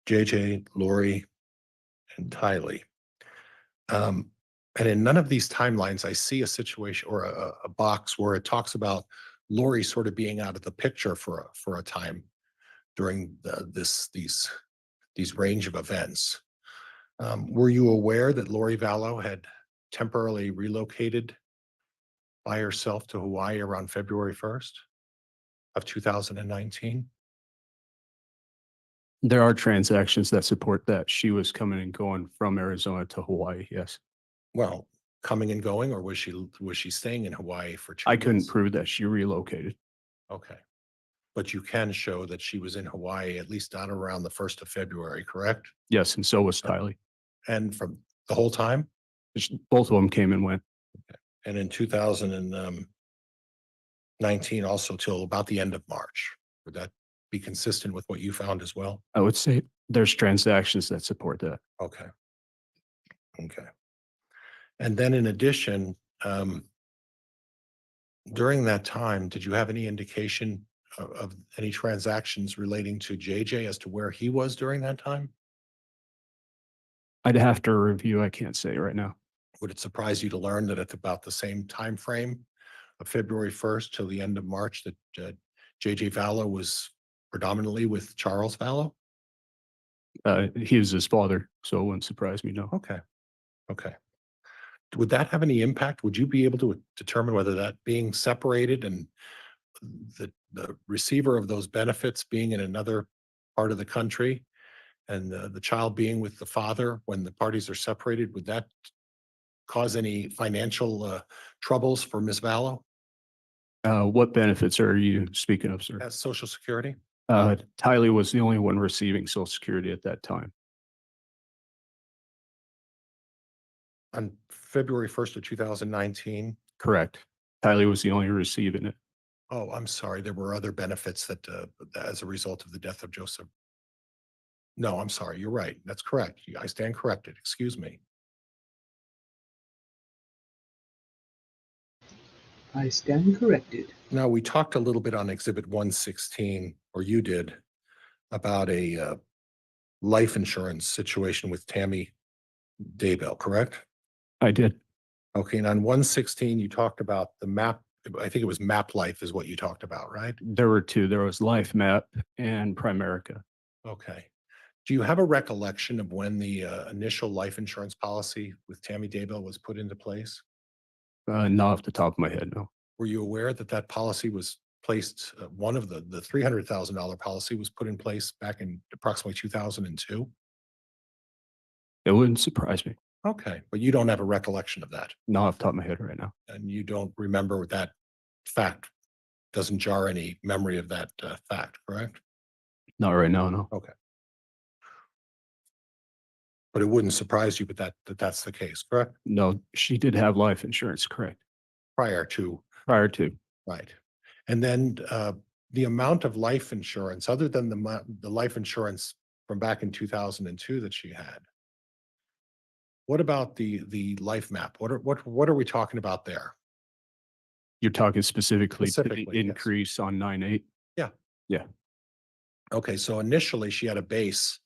JJ, Lori, and Tylee. And in none of these timelines, I see a situation or a box where it talks about Lori sort of being out of the picture for a time during these range of events. Were you aware that Lori Vallow had temporarily relocated by herself to Hawaii around February 1st of 2019? There are transactions that support that. She was coming and going from Arizona to Hawaii, yes. Well, coming and going, or was she staying in Hawaii for 2 I couldn't months? prove that she relocated. Okay. But you can show that she was in Hawaii at least on around the 1st of February, correct? Yes, and so was Tylee. And from the whole time? Both of them came and went. And in 2019 also till about the end of March. Would that be consistent with what you found as well? I would say there's transactions that support that. Okay. Okay. And then in addition, during that time, did you have any indication of any transactions relating to JJ as to where he was during that time? I'd have to review. I can't say right now. Would it surprise you to learn that at about the same time frame of February 1st till the end of March that JJ Vallow was predominantly with Charles Vallow? He was his father, so it wouldn't surprise me, no. Okay. Okay. Would that have any impact? Would you be able to determine whether that being separated and the receiver of those benefits being in another part of the country and the child being with the father when the parties are separated, would that cause any financial troubles for Ms. Vallow What benefits are you speaking of, sir? as Social Security? Tylee was the only one receiving Social Security at that time. On February 1st of 2019? Correct. Tylee was the only receiving it. Oh, I'm sorry. There were other benefits that as a result of the death of Joseph. No, I'm sorry. You're right. That's correct. I stand corrected. Excuse me. I stand corrected. Now, we talked a little bit on Exhibit 116, or you did, about a life insurance situation with Tammy Daybell, correct? I did. Okay, and on 116, you talked about the map. I think it was Map Life is what you talked about, right? There were two. There was Life Map and Primerica. Okay. Do you have a recollection of when the initial life insurance policy with Tammy Daybell was put into place? Not off the top of my head, no. Were you aware that that policy was placed, one of the $300,000 policy was put in place back in approximately 2002? It wouldn't surprise me. Okay, but you don't have a recollection of that, Not off the top of my head right now. and you don't remember that fact, doesn't jar any memory of that fact, correct? Not right now, no. Okay. But it wouldn't surprise you, but that's the case, correct? No, she did have life insurance, correct. Prior to, Prior to. right. And then the amount of life insurance, other than the life insurance from back in 2002 that she had, what about the life map? What are we talking about there? You're talking specifically to Specifically, the yes. increase on 9/8? Yeah. Yeah. Okay, so initially she had a base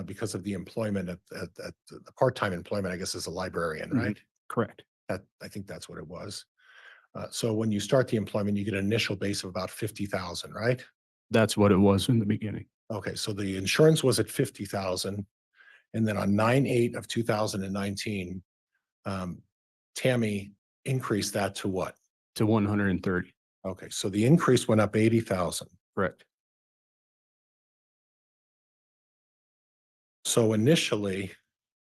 because of the employment at the part-time employment, I guess, as a librarian, Mhm. right? Correct. I think that's what it was. So when you start the employment, you get an initial base of about 50,000, right? That's what it was in the beginning. Okay, so the insurance was at 50,000, and then on 9/8 of 2019, Tammy increased that to what? To 130. Okay, so the increase went up 80,000. Correct. So initially,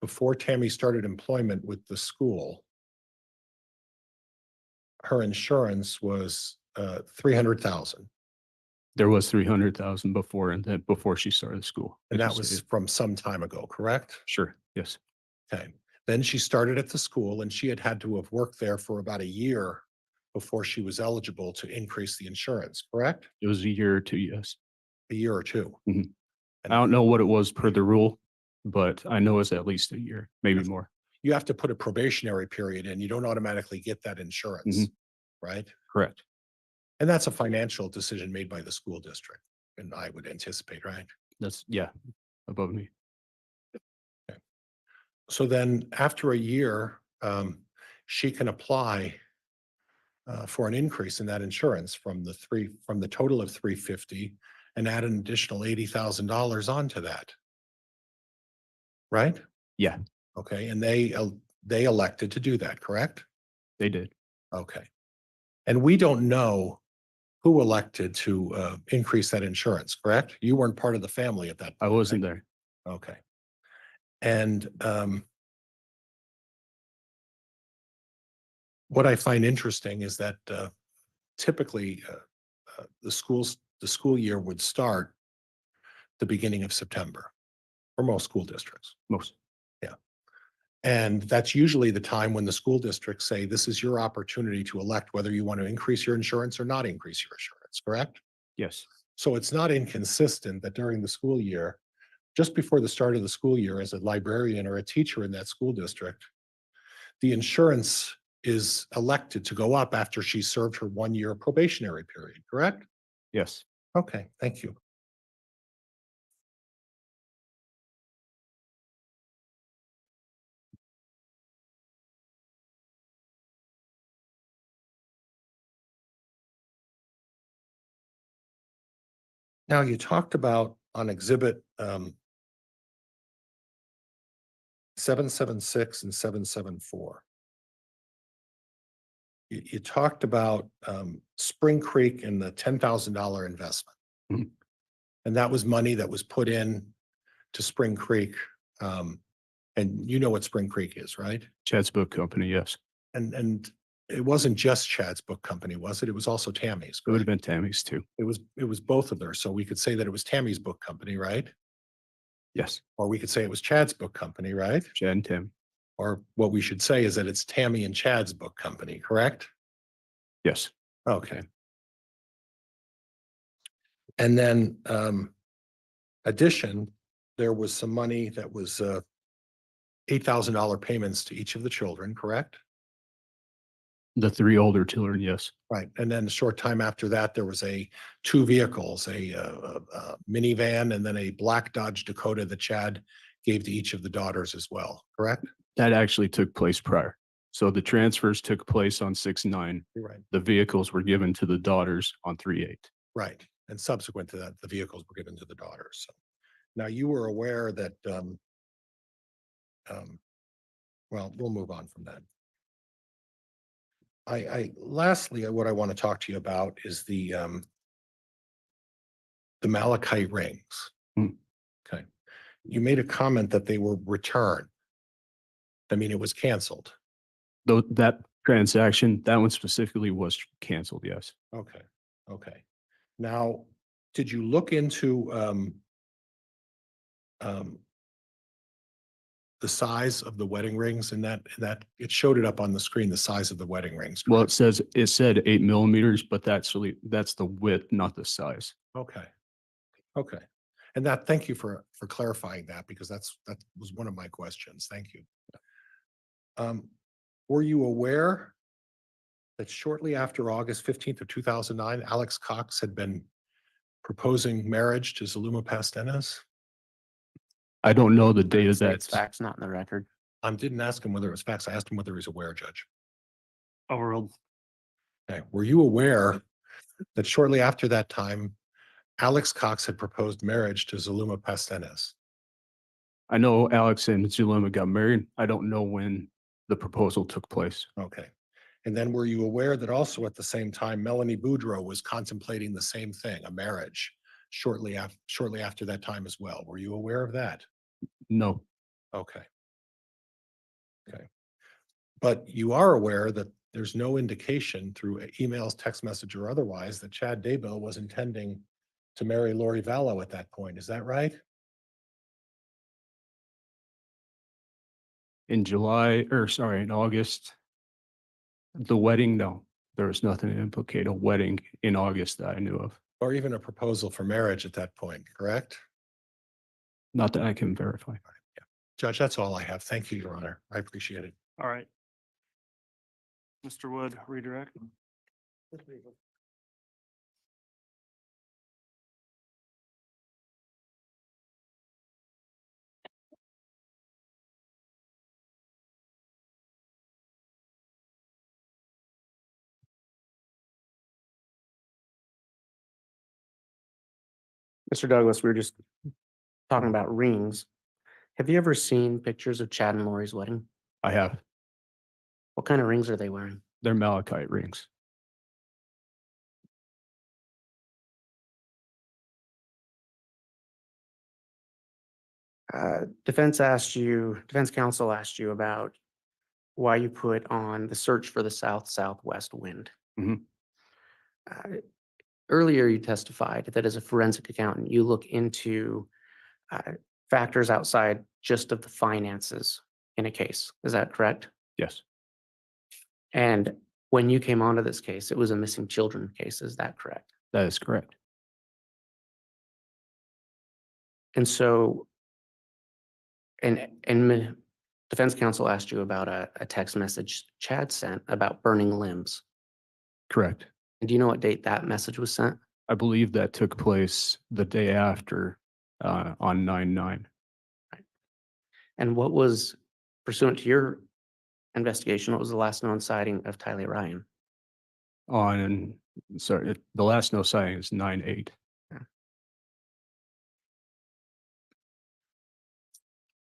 before Tammy started employment with the school, her insurance was 300,000, There was 300,000 before, and then before she started school. and Like that you was stated. from some time ago, correct? Sure. Yes. Okay. Then she started at the school, and she had to have worked there for about a year before she was eligible to increase the insurance, correct? It was a year or two. Yes. A year or two. Mhm. And I don't know what it was per the rule, but I know it's at least a year, maybe Yes. more. You have to put a probationary period in. You don't automatically get that insurance, Mhm. right? Correct. And that's a financial decision made by the school district, and I would anticipate, right? That's, yeah, above me. So then after a year, she can apply for an increase in that insurance from the total of 350 and add an additional $80,000 onto that. Right? Yeah, Okay, and they elected to do that, correct? they did. Okay. And we don't know who elected to increase that insurance, correct? You weren't part of the family at that I point. wasn't right? there. Okay. And what I find interesting is that typically the school year would start the beginning of September for most school districts. Most. Yeah. And that's usually the time when the school districts say, this is your opportunity to elect whether you want to increase your insurance or not increase your insurance, correct? Yes. So it's not inconsistent that during the school year, just before the start of the school year, as a librarian or a teacher in that school district, the insurance is elected to go up after she served her 1-year probationary period, correct? Yes. Okay, thank you. Now, you talked about on exhibit 776 and 774. You talked about Spring Creek and the $10,000 investment. Mhm. And that was money that was put in to Spring Creek. And you know what Spring Creek is, right? Chad's Book Company, yes. And it wasn't just Chad's book company, was it? It was also Tammy's. It would have correct? been Tammy's too. It was both of theirs. So we could say that it was Tammy's book company, right? Yes. Or we could say it was Chad's book company, right? Chad and Tammy. Or what we should say is that it's Tammy and Chad's book company, correct? Yes. Okay. And then addition, there was some money that was $8,000 payments to each of the children, correct? The 3 older children, yes. Right. And then a short time after that, there was 2 vehicles, a minivan and then a black Dodge Dakota that Chad gave to each of the daughters as well, correct? That actually took place prior. So the transfers took place on 6/9. You're right. The vehicles were given to the daughters on 3/8. Right. And subsequent to that, the vehicles were given to the daughters. So now you were aware that, well, we'll move on from that. Lastly, what I want to talk to you about is the malachite rings. Hmm. Okay. You made a comment that they were returned. I mean, it was canceled. Though that transaction, that one specifically was canceled, yes. Okay. Okay. Now, did you look into the size of the wedding rings and that it showed it up on the screen, the size of the wedding rings? Well, correct? it said 8 millimeters, but that's the width, not the size. Okay. Okay. And thank you for clarifying that because that was one of my questions. Thank you. Were you aware that shortly after August 15th of 2009, Alex Cox had been proposing marriage to Zuluma Pastenes? I don't know the date of It's that. facts not in the record. I didn't ask him whether it was facts. I asked him whether he's aware, Judge. Overruled. Okay. Were you aware that shortly after that time, Alex Cox had proposed marriage to Zuluma Pastenes? I know Alex and Zulema got married. I don't know when the proposal took place. Okay. And then were you aware that also at the same time, Melanie Boudreau was contemplating the same thing, a marriage, shortly after that time as well? Were you aware of that? No, Okay. Okay. But you are aware that there's no indication through emails, text message, or otherwise that Chad Daybell was intending to marry Lori Vallow at that point. Is that right? in August, the wedding, no, there was nothing to implicate a wedding in August that I knew of. Or even a proposal for marriage at that point, correct? Not that I can verify. Judge, that's all I have. Thank you, Your Honor. I appreciate it. All right. Mr. Wood, redirect. Mr. Douglas, we were just talking about rings. Have you ever seen pictures of Chad and Lori's wedding? I have. What kind of rings are they wearing? They're malachite rings. Defense counsel asked you about why you put on the search for the south-southwest wind. Mhm. Earlier, you testified that as a forensic accountant, you look into factors outside just of the finances in a case. Is that correct? Yes, And when you came onto this case, it was a missing children case. Is that correct? that is correct. And so, defense counsel asked you about a text message Chad sent about burning limbs. Correct. And do you know what date that message was sent? I believe that took place the day after on 9/9. And what was, pursuant to your investigation, what was the last known sighting of Tylee Ryan? The last no sighting is 9/8.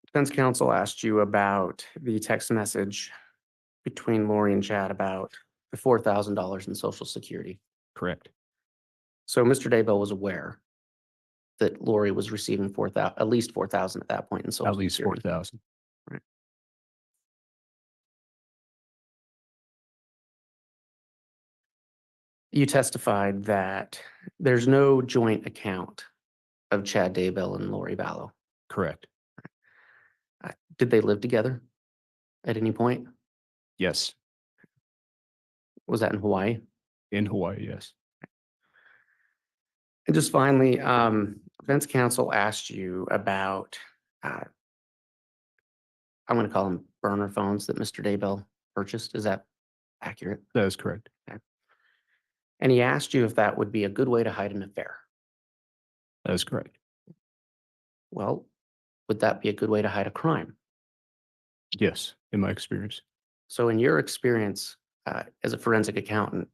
Defense counsel asked you about the text message between Lori and Chad about the $4,000 in Social Security. Correct. So Mr. Daybell was aware that Lori was receiving at least 4,000 at that point in Social At least Security. 4,000. Right. You testified that there's no joint account of Chad Daybell and Lori Vallow. Correct. Did they live together at any point? Yes. Was that in Hawaii? In Hawaii, yes. And just finally, defense counsel asked you about, I'm going to call them burner phones that Mr. Daybell purchased. Is that accurate? That is correct. And he asked you if that would be a good way to hide an affair. That is correct. Well, would that be a good way to hide a crime? Yes, in my experience. So in your experience as a forensic accountant,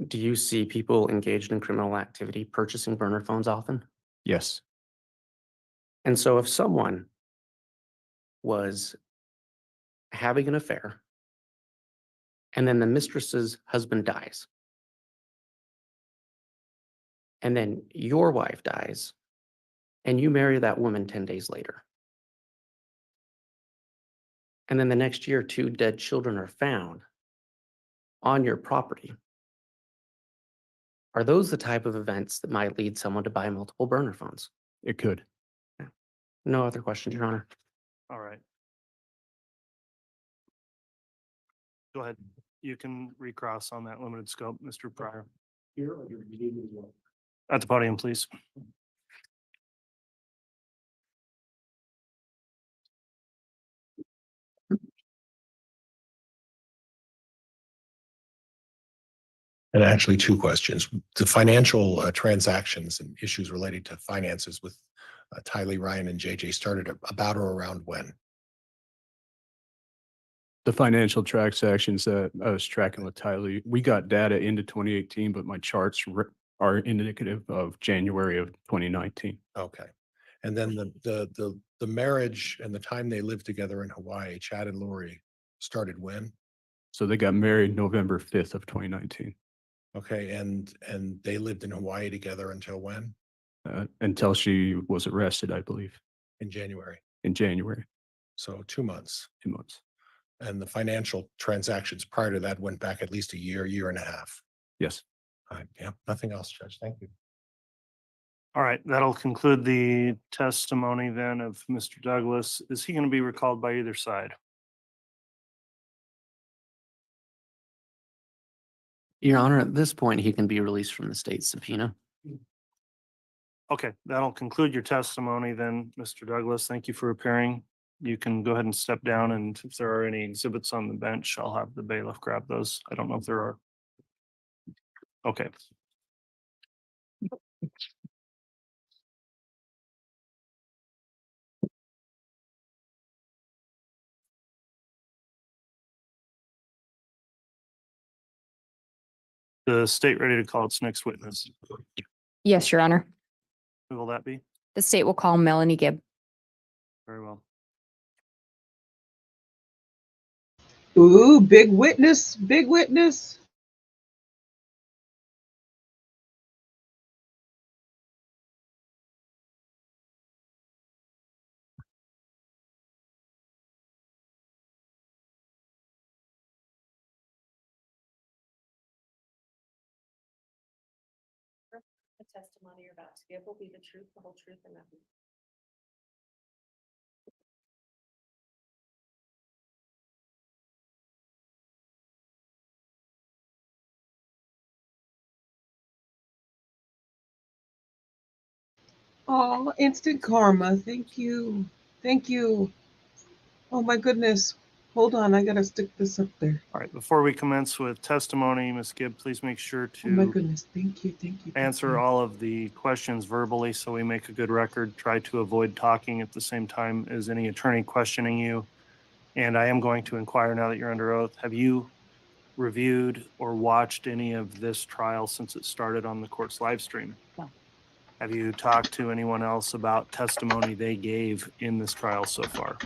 do you see people engaged in criminal activity purchasing burner phones often? Yes. And so if someone was having an affair and then the mistress's husband dies, and then your wife dies, and you marry that woman 10 days later, and then the next year 2 dead children are found on your property, are those the type of events that might lead someone to buy multiple burner phones? It could. No other questions, Your Honor. All right. Go ahead. You can recross on that limited scope, Mr. Pryor. At the podium, please. And actually 2 questions. The financial transactions and issues related to finances with Tylee Ryan and JJ started about or around when? The financial transactions that I was tracking with Tylee, we got data into 2018, but my charts are indicative of January of 2019. Okay. And then the marriage and the time they lived together in Hawaii, Chad and Lori, started when? So they got married November 5th of 2019. Okay, and they lived in Hawaii together until when? Until she was arrested, I believe, In January. in January, So 2 months. 2 months. And the financial transactions prior to that went back at least a year and a half. Yes. All right, yeah, nothing else, Judge. Thank you. All right, that'll conclude the testimony then of Mr. Douglas. Is he going to be recalled by either side? Your Honor, at this point, he can be released from the state subpoena. Okay, that'll conclude your testimony then, Mr. Douglas. Thank you for appearing. You can go ahead and step down, and if there are any exhibits on the bench, I'll have the bailiff grab those. I don't know if there are. Okay. The state ready to call its next witness. Yes, Your Honor. Who will that be? The state will call Melanie Gibb. Very well. Ooh, big witness, big witness. The testimony you're about to give will be the truth, the whole truth, and nothing. Oh, instant karma. Thank you. Thank you. Oh my goodness. Hold on, I gotta stick this up there. All right, before we commence with testimony, Ms. Gibb, please make sure Oh my to goodness. Thank you. Thank you. thank answer you. all of the questions verbally so we make a good record. Try to avoid talking at the same time as any attorney questioning you. And I am going to inquire now that you're under oath. Have you reviewed or watched any of this trial since it started on the court's live stream? No. Have you talked to anyone else about testimony they gave in this trial so far?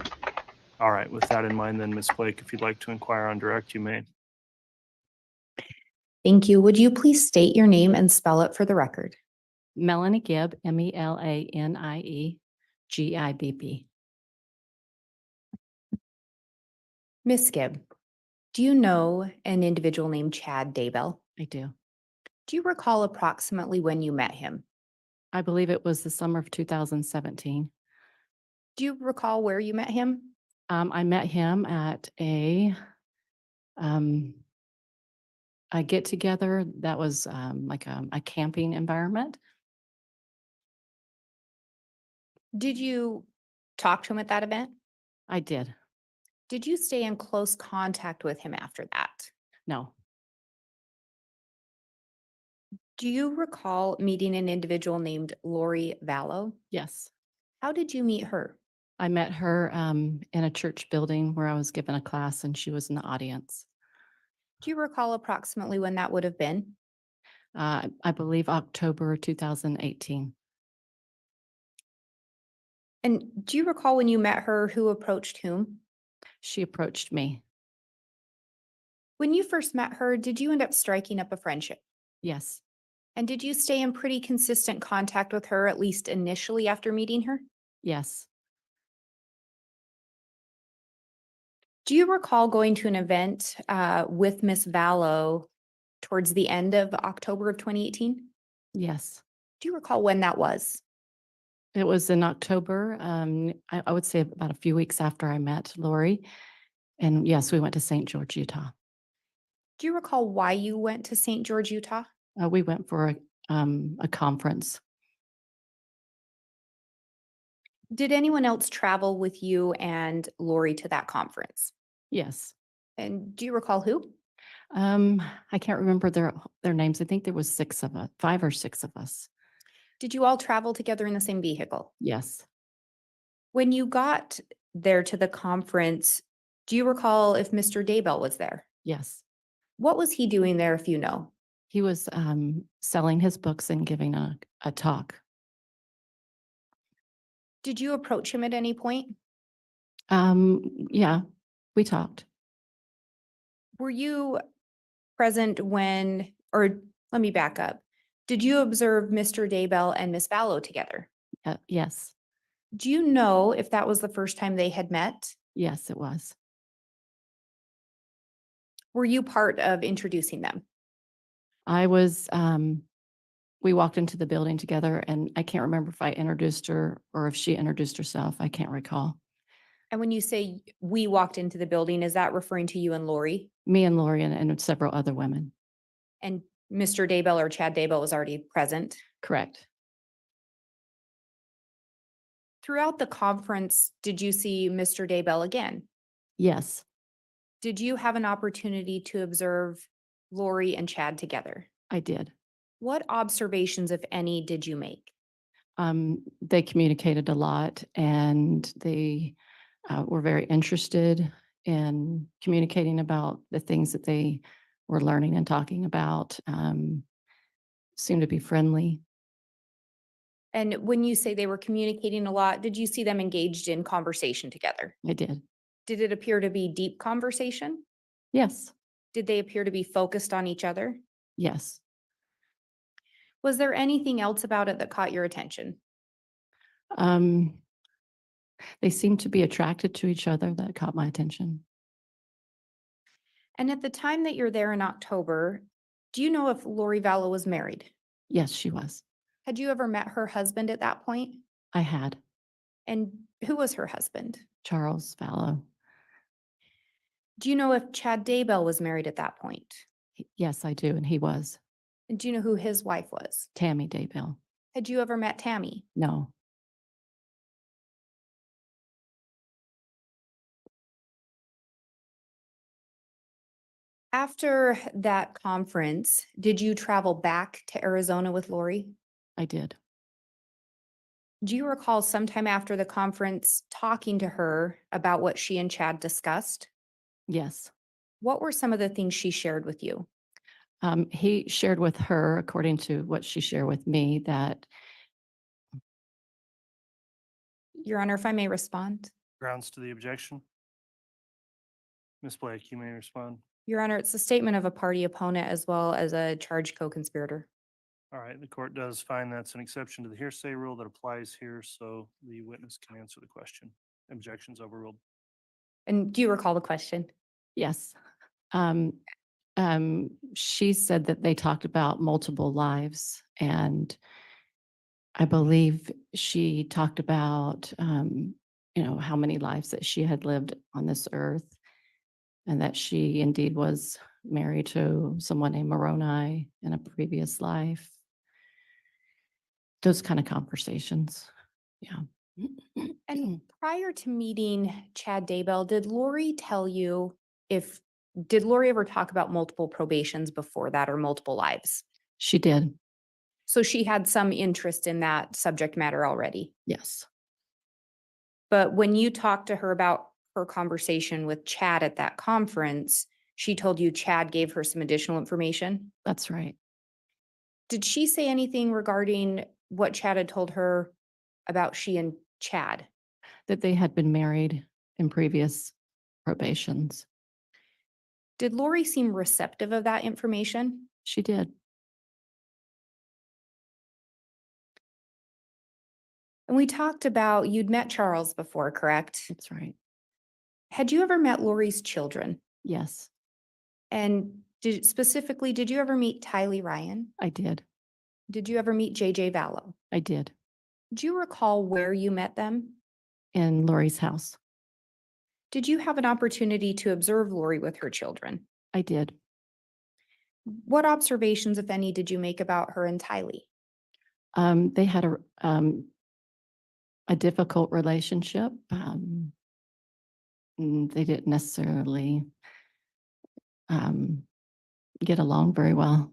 All right, with that in mind, then, Ms. Blake, if you'd like to inquire on direct, you may. Thank you. Would you please state your name and spell it for the record? Melanie Gibb, Melanie Gibb. Miss Gibb, do you know an individual named Chad Daybell? I do. Do you recall approximately when you met him? I believe it was the summer of 2017. Do you recall where you met him? I met him at a get together that was like a camping environment. Did you talk to him at that event? I did. Did you stay in close contact with him after that? No, Do you recall meeting an individual named Lori Vallow? yes. How did you meet her? I met her in a church building where I was given a class and she was in the audience. Do you recall approximately when that would have been? I believe October 2018. And do you recall when you met her, who approached whom? She approached me. When you first met her, did you end up striking up a friendship? Yes, And did you stay in pretty consistent contact with her, at least initially after meeting her? yes, Do you recall going to an event with Miss Vallow towards the end of October of 2018? yes. Do you recall when that was? It was in October. I would say about a few weeks after I met Lori. And yes, we went to St. George, Utah. Do you recall why you went to St. George, Utah? We went for a conference. Did anyone else travel with you and Lori to that conference? Yes. And do you recall who? I can't remember their names. I think there was 6 of us, 5 or 6 of us. Did you all travel together in the same vehicle? Yes. When you got there to the conference, do you recall if Mr. Daybell was there? Yes. What was he doing there, if you know? He was selling his books and giving a talk. Did you approach him at any point? Yeah, we talked. Were you present when, or let me back up. Did you observe Mr. Daybell and Miss Vallow together? Yes. Do you know if that was the first time they had met? Yes, it was. Were you part of introducing them? I was, we walked into the building together and I can't remember if I introduced her or if she introduced herself. I can't recall. And when you say we walked into the building, is that referring to you and Lori? Me and Lori and several other women. And Mr. Daybell or Chad Daybell was already present? Correct. Throughout the conference, did you see Mr. Daybell again? Yes. Did you have an opportunity to observe Lori and Chad together? I did. What observations, if any, did you make? They communicated a lot and they were very interested in communicating about the things that they were learning and talking about. Seemed to be friendly. And when you say they were communicating a lot, did you see them engaged in conversation together? I did. Did it appear to be deep conversation? Yes, Did they appear to be focused on each other? yes. Was there anything else about it that caught your attention? Um, they seemed to be attracted to each other. That caught my attention. And at the time that you're there in October, do you know if Lori Vallow was married? Yes, she was. Had you ever met her husband at that point? I had And who was her husband? Charles Vallow. Do you know if Chad Daybell was married at that point? Yes, I do. And he was. And do you know who his wife was? Tammy Daybell. Had you ever met Tammy? No, After that conference, did you travel back to Arizona with Lori? I did. Do you recall sometime after the conference talking to her about what she and Chad discussed? Yes. What were some of the things she shared with you? He shared with her, according to what she shared with me, that Your Honor, if I may respond. Grounds to the objection? Ms. Blake, you may respond. Your Honor, it's a statement of a party opponent as well as a charged co-conspirator. All right, the court does find that's an exception to the hearsay rule that applies here, so the witness can answer the question. Objections overruled. And do you recall the question? yes. She said that they talked about multiple lives, and I believe she talked about, how many lives that she had lived on this earth, and that she indeed was married to someone named Moroni in a previous life. Those kind of conversations. Yeah. And prior to meeting Chad Daybell, did Lori tell you did Lori ever talk about multiple probations before that or multiple lives? She did. So she had some interest in that subject matter already. Yes. But when you talked to her about her conversation with Chad at that conference, she told you Chad gave her some additional information. That's right. Did she say anything regarding what Chad had told her about she and Chad? That they had been married in previous probations. Did Lori seem receptive of that information? She did. And we talked about you'd met Charles before, correct? That's right. Had you ever met Lori's children? Yes, And specifically, did you ever meet Tylee Ryan? I did. Did you ever meet JJ Vallow? I did. Do you recall where you met them? In Lori's house. Did you have an opportunity to observe Lori with her children? I did. What observations, if any, did you make about her and Tylee? They had a difficult relationship. They didn't necessarily get along very well.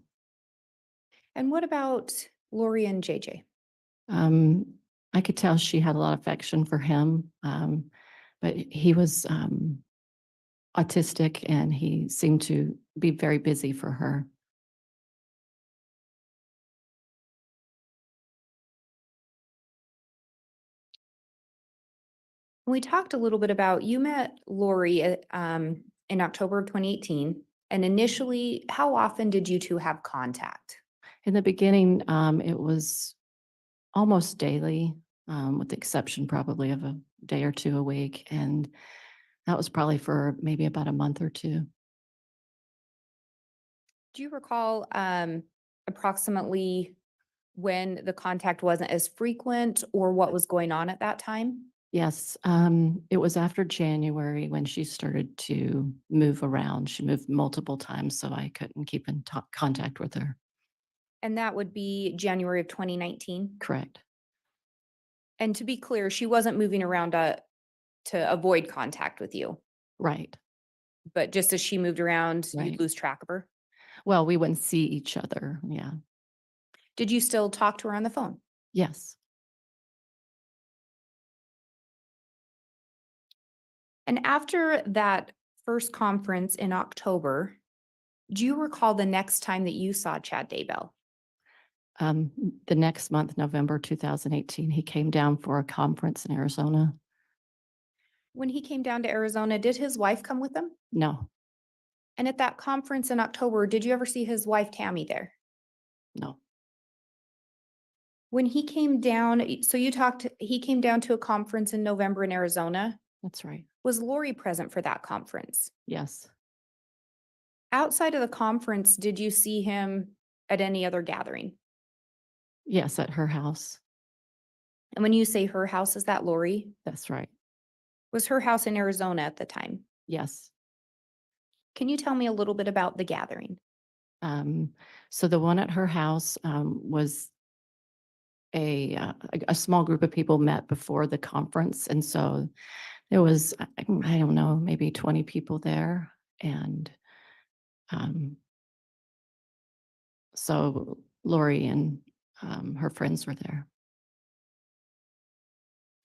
And what about Lori and JJ? I could tell she had a lot of affection for him, but he was autistic and he seemed to be very busy for her. We talked a little bit about you met Lori in October of 2018. And initially, how often did you two have contact? In the beginning, it was almost daily, with the exception probably of a day or two a week. And that was probably for maybe about a month or two. Do you recall approximately when the contact wasn't as frequent or what was going on at that time? Yes, it was after January when she started to move around. She moved multiple times, so I couldn't keep in contact with her. And that would be January of 2019. Correct. And to be clear, she wasn't moving around to avoid contact with you, Right. but just as she moved around, Right. you'd lose track of her. Well, we wouldn't see each other. Yeah. Did you still talk to her on the phone? Yes. And after that first conference in October, do you recall the next time that you saw Chad Daybell? The next month, November 2018, he came down for a conference in Arizona. When he came down to Arizona, did his wife come with him? No, And at that conference in October, did you ever see his wife Tammy there? no, When he came down, so he came down to a conference in November in Arizona. that's right. Was Lori present for that conference? Yes, Outside of the conference, did you see him at any other gathering? yes, at her house. And when you say her house, is that Lori? That's right. Was her house in Arizona at the time? Yes. Can you tell me a little bit about the gathering? So the one at her house was a small group of people met before the conference. And so there was, I don't know, maybe 20 people there. And so Lori and her friends were there.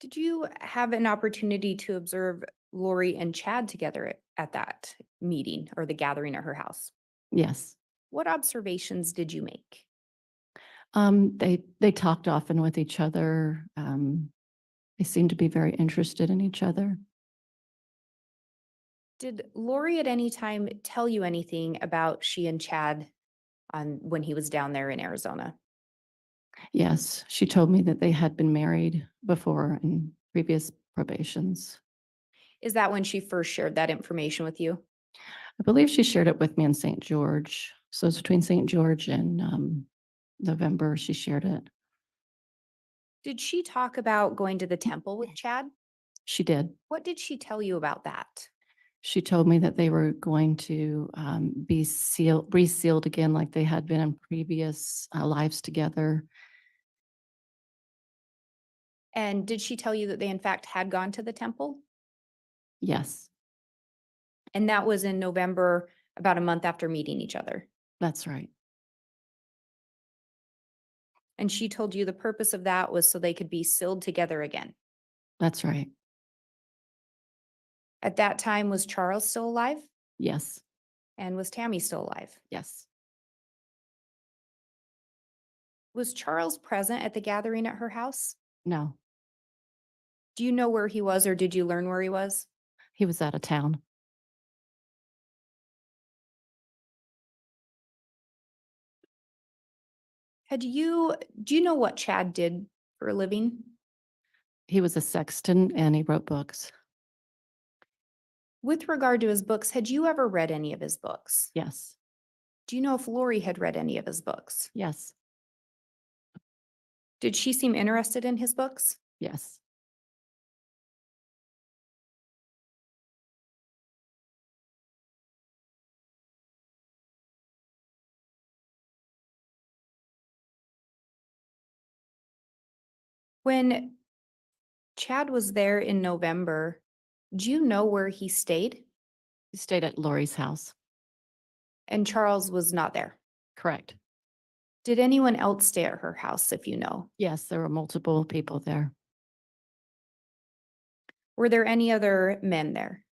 Did you have an opportunity to observe Lori and Chad together at that meeting or the gathering at her house? Yes. What observations did you make? They talked often with each other. They seemed to be very interested in each other. Did Lori at any time tell you anything about she and Chad when he was down there in Arizona? Yes, she told me that they had been married before in previous probations. Is that when she first shared that information with you? I believe she shared it with me in St. George. So it's between St. George and November, she shared it. Did she talk about going to the temple with Chad? She did. What did she tell you about that? She told me that they were going to be resealed again like they had been in previous lives together. And did she tell you that they in fact had gone to the temple? Yes, And that was in November, about a month after meeting each other. that's right. And she told you the purpose of that was so they could be sealed together again. That's right. At that time, was Charles still alive? Yes, And was Tammy still alive? yes. Was Charles present at the gathering at her house? No, Do you know where he was, or did you learn where he was? he was out of town. Do you know what Chad did for a living? He was a sexton and he wrote books. With regard to his books, had you ever read any of his books? Yes, Do you know if Lori had read any of his books? yes, Did she seem interested in his books? yes. When Chad was there in November, do you know where he stayed? He stayed at Lori's house. And Charles was not there. Correct. Did anyone else stay at her house, if you know? Yes, there were multiple people there. Were there any other men there?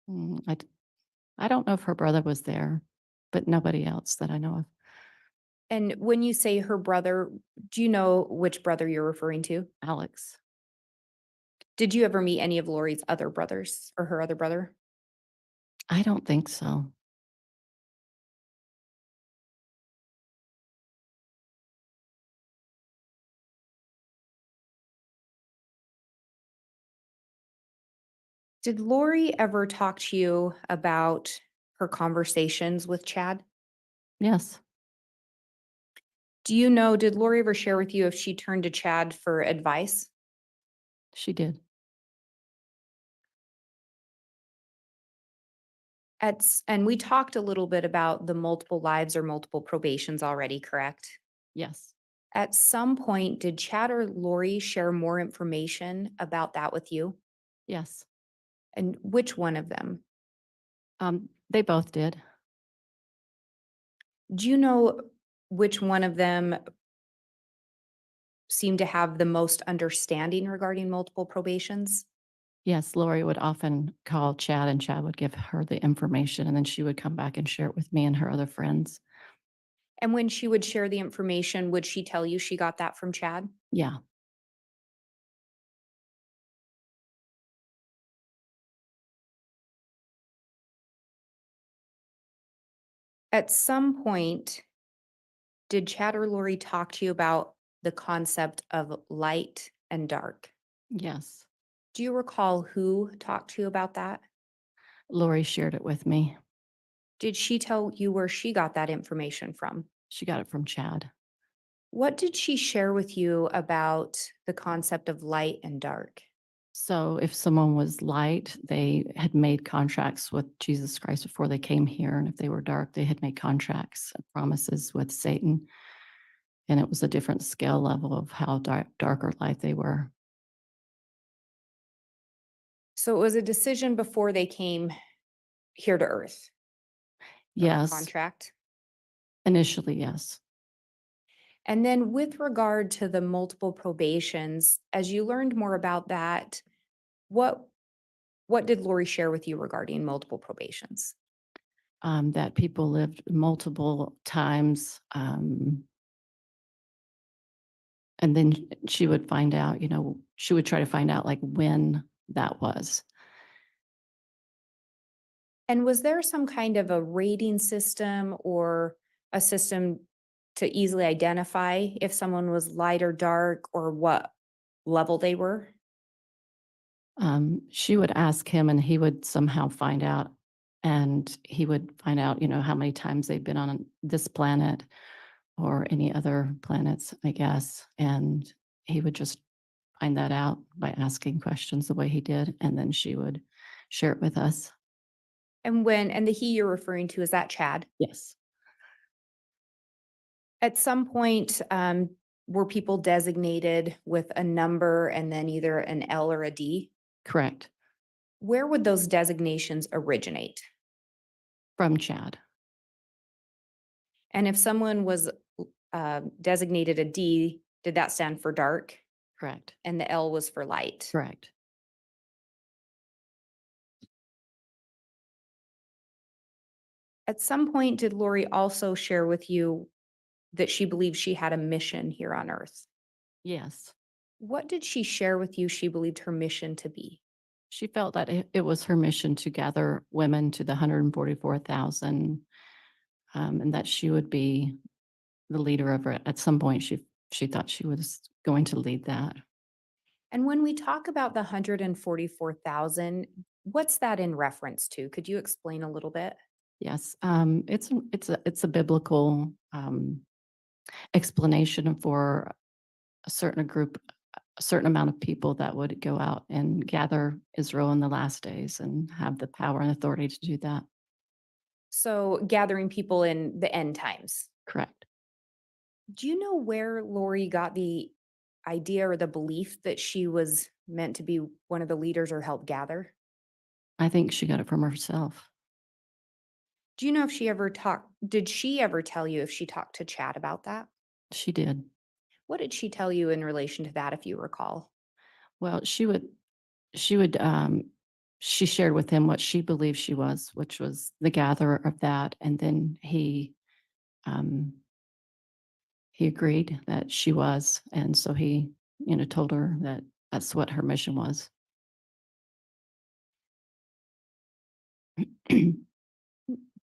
I don't know if her brother was there, but nobody else that I know of. And when you say her brother, do you know which brother you're referring to? Alex. Did you ever meet any of Lori's other brothers or her other brother? I don't think so. Did Lori ever talk to you about her conversations with Chad? Yes, Do you know, did Lori ever share with you if she turned to Chad for advice? she did. And we talked a little bit about the multiple lives or multiple probations already, correct? Yes. At some point, did Chad or Lori share more information about that with you? Yes. And which one of them? They both did. Do you know which one of them seemed to have the most understanding regarding multiple probations? Yes, Lori would often call Chad and Chad would give her the information and then she would come back and share it with me and her other friends. And when she would share the information, would she tell you she got that from Chad? Yeah. At some point, did Chad or Lori talk to you about the concept of light and dark? Yes. Do you recall who talked to you about that? Lori shared it with me. Did she tell you where she got that information from? She got it from Chad. What did she share with you about the concept of light and dark? So if someone was light, they had made contracts with Jesus Christ before they came here. And if they were dark, they had made contracts and promises with Satan. And it was a different scale level of how dark or light they were. So it was a decision before they came here to Earth. of a Yes, Contract. initially, yes. And then with regard to the multiple probations, as you learned more about that, what did Lori share with you regarding multiple probations? That people lived multiple times. And then she would find out, she would try to find out like when that was. And was there some kind of a rating system or a system to easily identify if someone was light or dark or what level they were? She would ask him and he would somehow find out. And he would find out, how many times they've been on this planet or any other planets, I guess. And he would just find that out by asking questions the way he did. And then she would share it with us. And the he you're referring to, is that Chad? Yes. At some point, were people designated with a number and then either an L or a D? Correct. Where would those designations originate? From Chad. And if someone was designated a D, did that stand for dark? Correct. And the L was for light? Correct. At some point, did Lori also share with you that she believed she had a mission here on Earth? Yes. What did she share with you she believed her mission to be? She felt that it was her mission to gather women to the 144,000, and that she would be the leader of it. At some point, she thought she was going to lead that. And when we talk about the 144,000, what's that in reference to? Could you explain a little bit? Yes, it's a biblical explanation for a certain amount of people that would go out and gather Israel in the last days and have the power and authority to do that. So gathering people in the end times. Correct. Do you know where Lori got the idea or the belief that she was meant to be one of the leaders or help gather? I think she got it from herself. Do you know if did she ever tell you if she talked to Chad about that? She did. What did she tell you in relation to that, if you recall? Well, she shared with him what she believed she was, which was the gatherer of that. And then he agreed that she was. And so he, told her that that's what her mission was.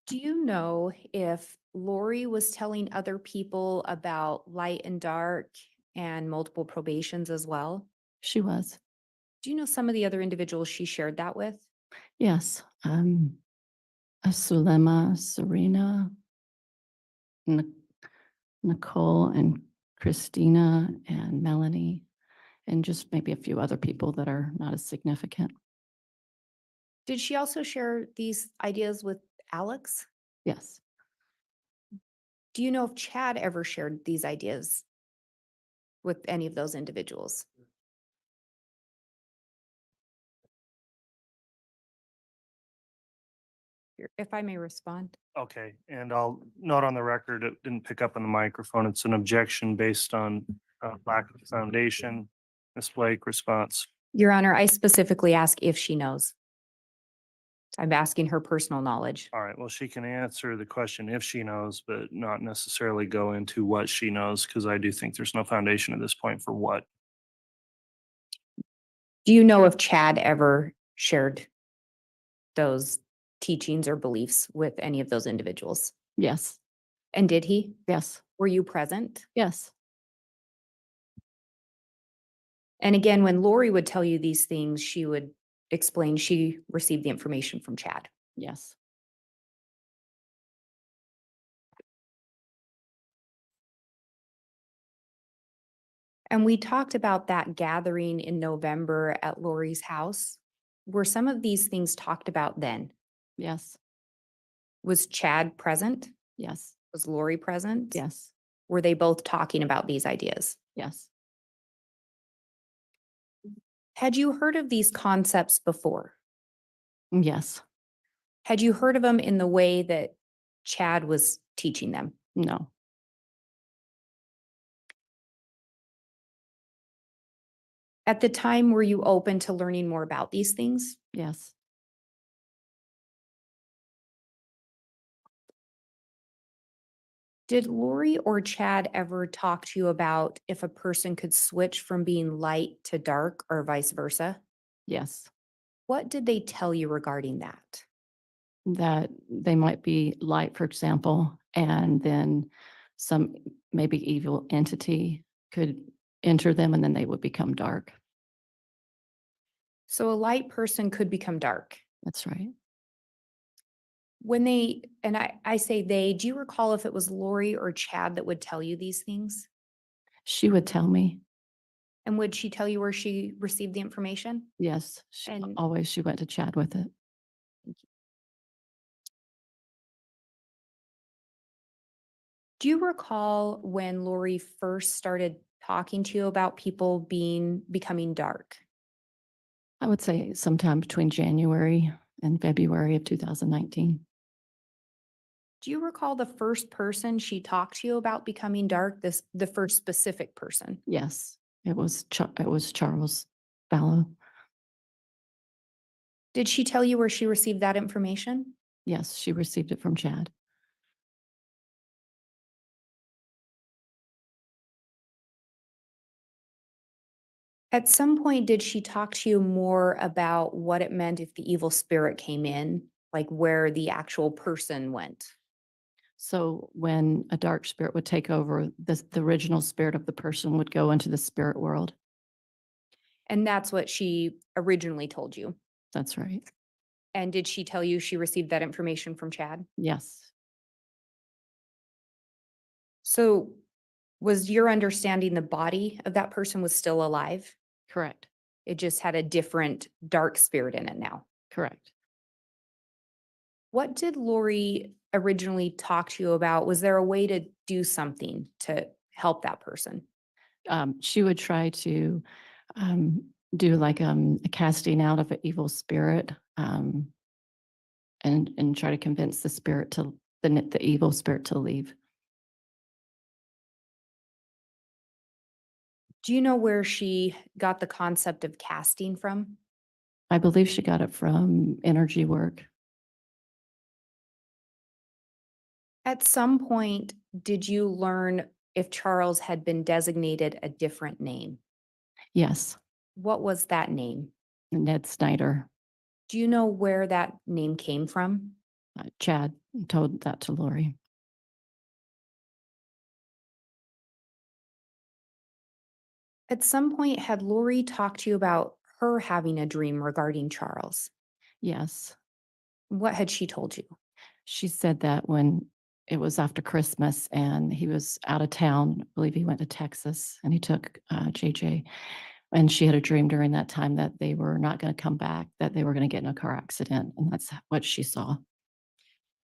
Do you know if Lori was telling other people about light and dark and multiple probations as well? She was. Do you know some of the other individuals she shared that with? Yes. Sulema, Serena, Nicole, and Christina, and Melanie, and just maybe a few other people that are not as significant. Did she also share these ideas with Alex? Yes. Do you know if Chad ever shared these ideas with any of those individuals? If I may respond. Okay, and I'll note on the record, it didn't pick up on the microphone. It's an objection based on lack of foundation. Ms. Blake, response. Your Honor, I specifically ask if she knows. I'm asking her personal knowledge. All right, well, she can answer the question if she knows, but not necessarily go into what she knows, because I do think there's no foundation at this point for what. Do you know if Chad ever shared those teachings or beliefs with any of those individuals? Yes, And did he? yes, Were you present? yes, And again, when Lori would tell you these things, she would explain she received the information from Chad. yes. And we talked about that gathering in November at Lori's house. Were some of these things talked about then? Yes, Was Chad present? yes, Was Lori present? yes, Were they both talking about these ideas? yes. Had you heard of these concepts before? Yes, Had you heard of them in the way that Chad was teaching them? no, At the time, were you open to learning more about these things? yes. Did Lori or Chad ever talk to you about if a person could switch from being light to dark or vice versa? Yes, What did they tell you regarding that? that they might be light, for example, and then some maybe evil entity could enter them and then they would become dark. So a light person could become dark. That's right. When they, and I say they, do you recall if it was Lori or Chad that would tell you these things? She would tell me, And would she tell you where she received the information? yes, And- always she went to Chad with it. Do you recall when Lori first started talking to you about people becoming dark? I would say sometime between January and February of 2019. Do you recall the first person she talked to you about becoming dark? The first specific person? Yes, it was Charles Vallow. Did she tell you where she received that information? Yes, she received it from Chad. At some point, did she talk to you more about what it meant if the evil spirit came in, like where the actual person went? So when a dark spirit would take over, the original spirit of the person would go into the spirit world. And that's what she originally told you. That's right. And did she tell you she received that information from Chad? Yes, So was your understanding the body of that person was still alive? correct, It just had a different dark spirit in it now. correct. What did Lori originally talk to you about? Was there a way to do something to help that person? She would try to do like a casting out of an evil spirit, and try to convince the spirit to the evil spirit to leave. Do you know where she got the concept of casting from? I believe she got it from energy work. At some point, did you learn if Charles had been designated a different name? Yes, What was that name? Ned Snyder. Do you know where that name came from? Chad told that to Lori. At some point, had Lori talked to you about her having a dream regarding Charles? Yes, What had she told you? she said that when it was after Christmas and he was out of town, I believe he went to Texas and he took JJ. And she had a dream during that time that they were not going to come back, that they were going to get in a car accident. And that's what she saw.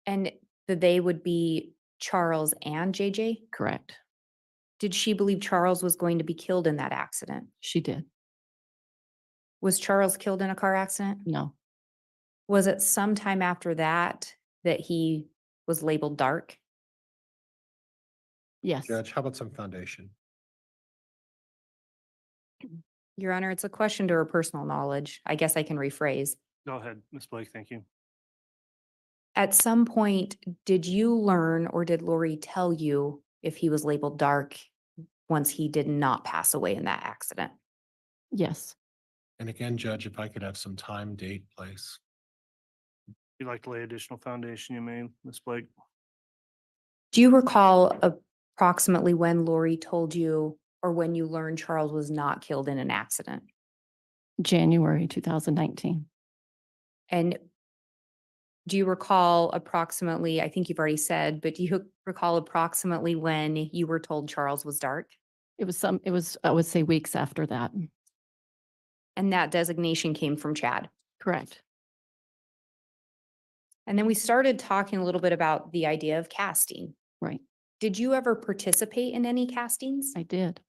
And that they would be Charles and JJ? Correct. Did she believe Charles was going to be killed in that accident? She did. Was Charles killed in a car accident? No. Was it sometime after that that he was labeled dark? Yes. Judge, how about some foundation? Your Honor, it's a question to her personal knowledge. I guess I can rephrase. Go ahead, Ms. Blake, thank you. At some point, did you learn or did Lori tell you if he was labeled dark once he did not pass away in that accident? Yes. And again, Judge, if I could have some time, date, place. If you'd like to lay additional foundation, you may, Ms. Blake. Do you recall approximately when Lori told you or when you learned Charles was not killed in an accident? January 2019. And do you recall approximately, I think you've already said, but do you recall approximately when you were told Charles was dark? It was, I would say, weeks after that. And that designation came from Chad. Correct. And then we started talking a little bit about the idea of casting. Right. Did you ever participate in any castings? I did.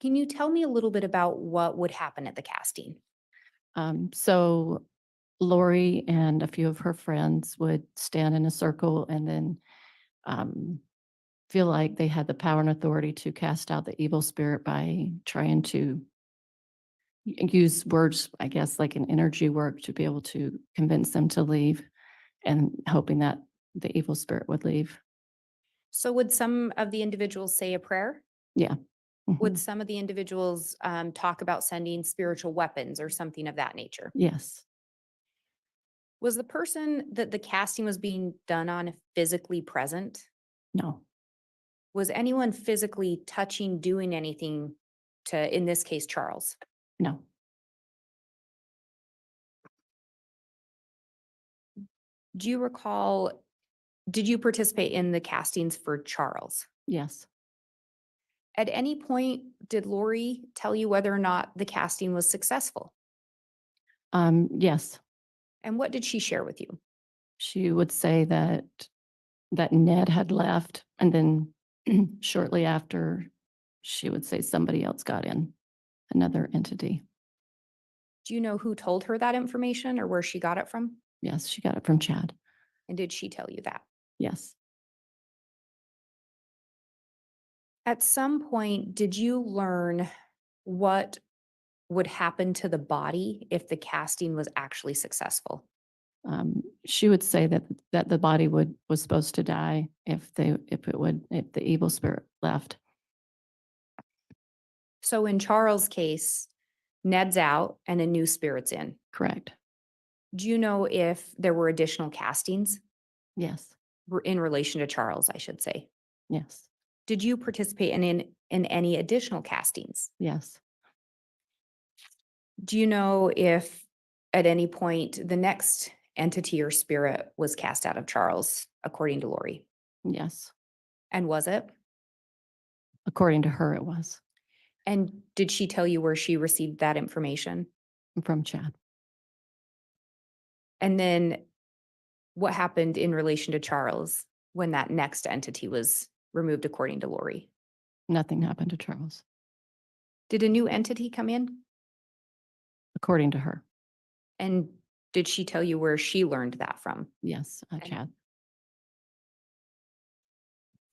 Can you tell me a little bit about what would happen at the casting? So Lori and a few of her friends would stand in a circle and then feel like they had the power and authority to cast out the evil spirit by trying to use words, I guess, like an energy work to be able to convince them to leave and hoping that the evil spirit would leave. So would some of the individuals say a prayer? Yeah. Would Mhm. some of the individuals talk about sending spiritual weapons or something of that nature? Yes. Was the person that the casting was being done on physically present? No. Was anyone physically touching, doing anything to, in this case, Charles? No. Do you recall, did you participate in the castings for Charles? Yes. At any point, did Lori tell you whether or not the casting was successful? Yes. And what did she share with you? She would say that Ned had left, and then shortly after, she would say somebody else got in, another entity. Do you know who told her that information or where she got it from? Yes, she got it from Chad. And did she tell you that? Yes. At some point, did you learn what would happen to the body if the casting was actually successful? She would say that the body was supposed to die if the evil spirit left. So in Charles' case, Ned's out and a new spirit's in. Correct. Do you know if there were additional castings Yes. in relation to Charles, I should say? Yes. Did you participate in any additional castings? Yes. Do you know if at any point the next entity or spirit was cast out of Charles, according to Lori? Yes. And was it? According to her, it was And did she tell you where she received that information? from Chad. And then what happened in relation to Charles when that next entity was removed, according to Lori? Nothing happened to Charles, Did a new entity come in? according to her. And did she tell you where she learned that from? Yes, Chad.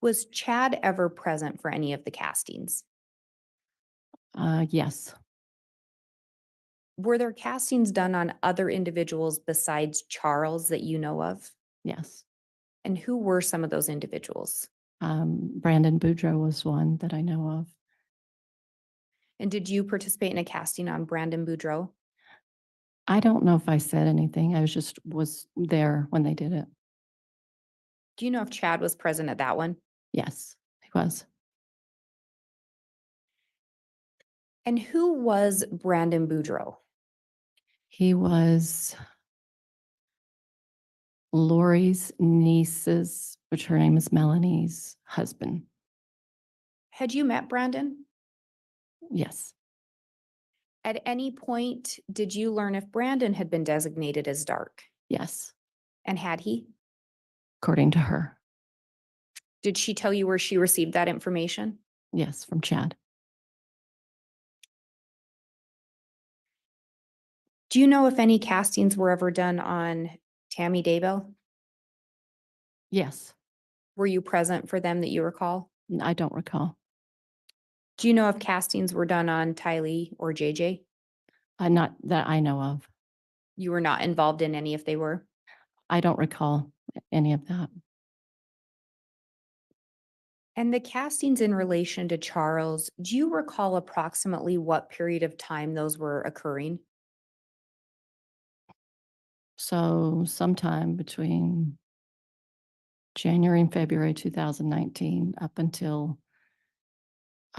Was Chad ever present for any of the castings? Yes. Were there castings done on other individuals besides Charles that you know of? Yes. And who were some of those individuals? Brandon Boudreaux was one that I know of. And did you participate in a casting on Brandon Boudreaux? I don't know if I said anything. I was there when they did it. Do you know if Chad was present at that one? Yes, he was. And who was Brandon Boudreaux? He was Lori's niece's, which her name is Melanie's husband. Had you met Brandon? Yes. At any point, did you learn if Brandon had been designated as dark? Yes, And had he? according to her. Did she tell you where she received that information? Yes, from Chad. Do you know if any castings were ever done on Tammy Daybell? Yes. Were you present for them that you recall? I don't recall. Do you know if castings were done on Tylee or JJ? Not that I know of. You were not involved in any if they were? I don't recall any of that. And the castings in relation to Charles, do you recall approximately what period of time those were occurring? So sometime between January and February 2019 up until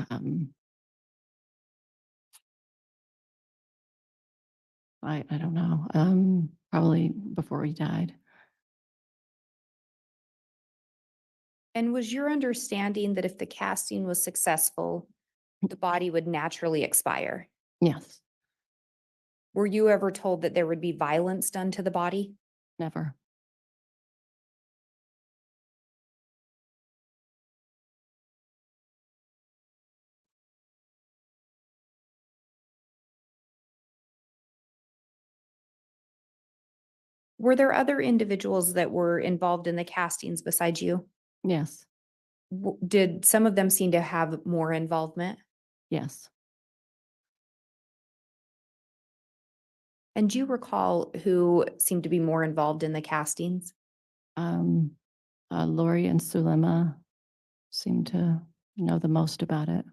um, I don't know, probably before he died. And was your understanding that if the casting was successful, the body would naturally expire? Yes, Were you ever told that there would be violence done to the body? never. Were there other individuals that were involved in the castings besides you? Yes, Did some of them seem to have more involvement? yes. And do you recall who seemed to be more involved in the castings? Um, Lori and Sulema seem to know the most about it.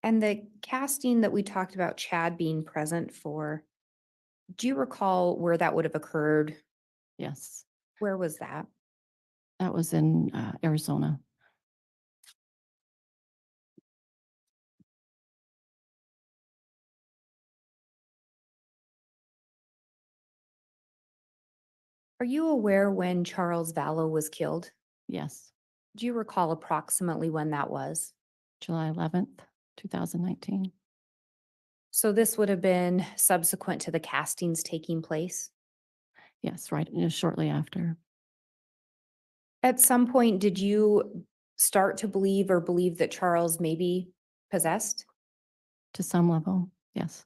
And the casting that we talked about Chad being present for, do you recall where that would have occurred? Yes, Where was that? that was in Arizona. Are you aware when Charles Vallow was killed? Yes, Do you recall approximately when that was? July 11th, 2019. So this would have been subsequent to the castings taking place? Yes, right, shortly after. At some point, did you start to believe or believe that Charles may be possessed? To some level, yes.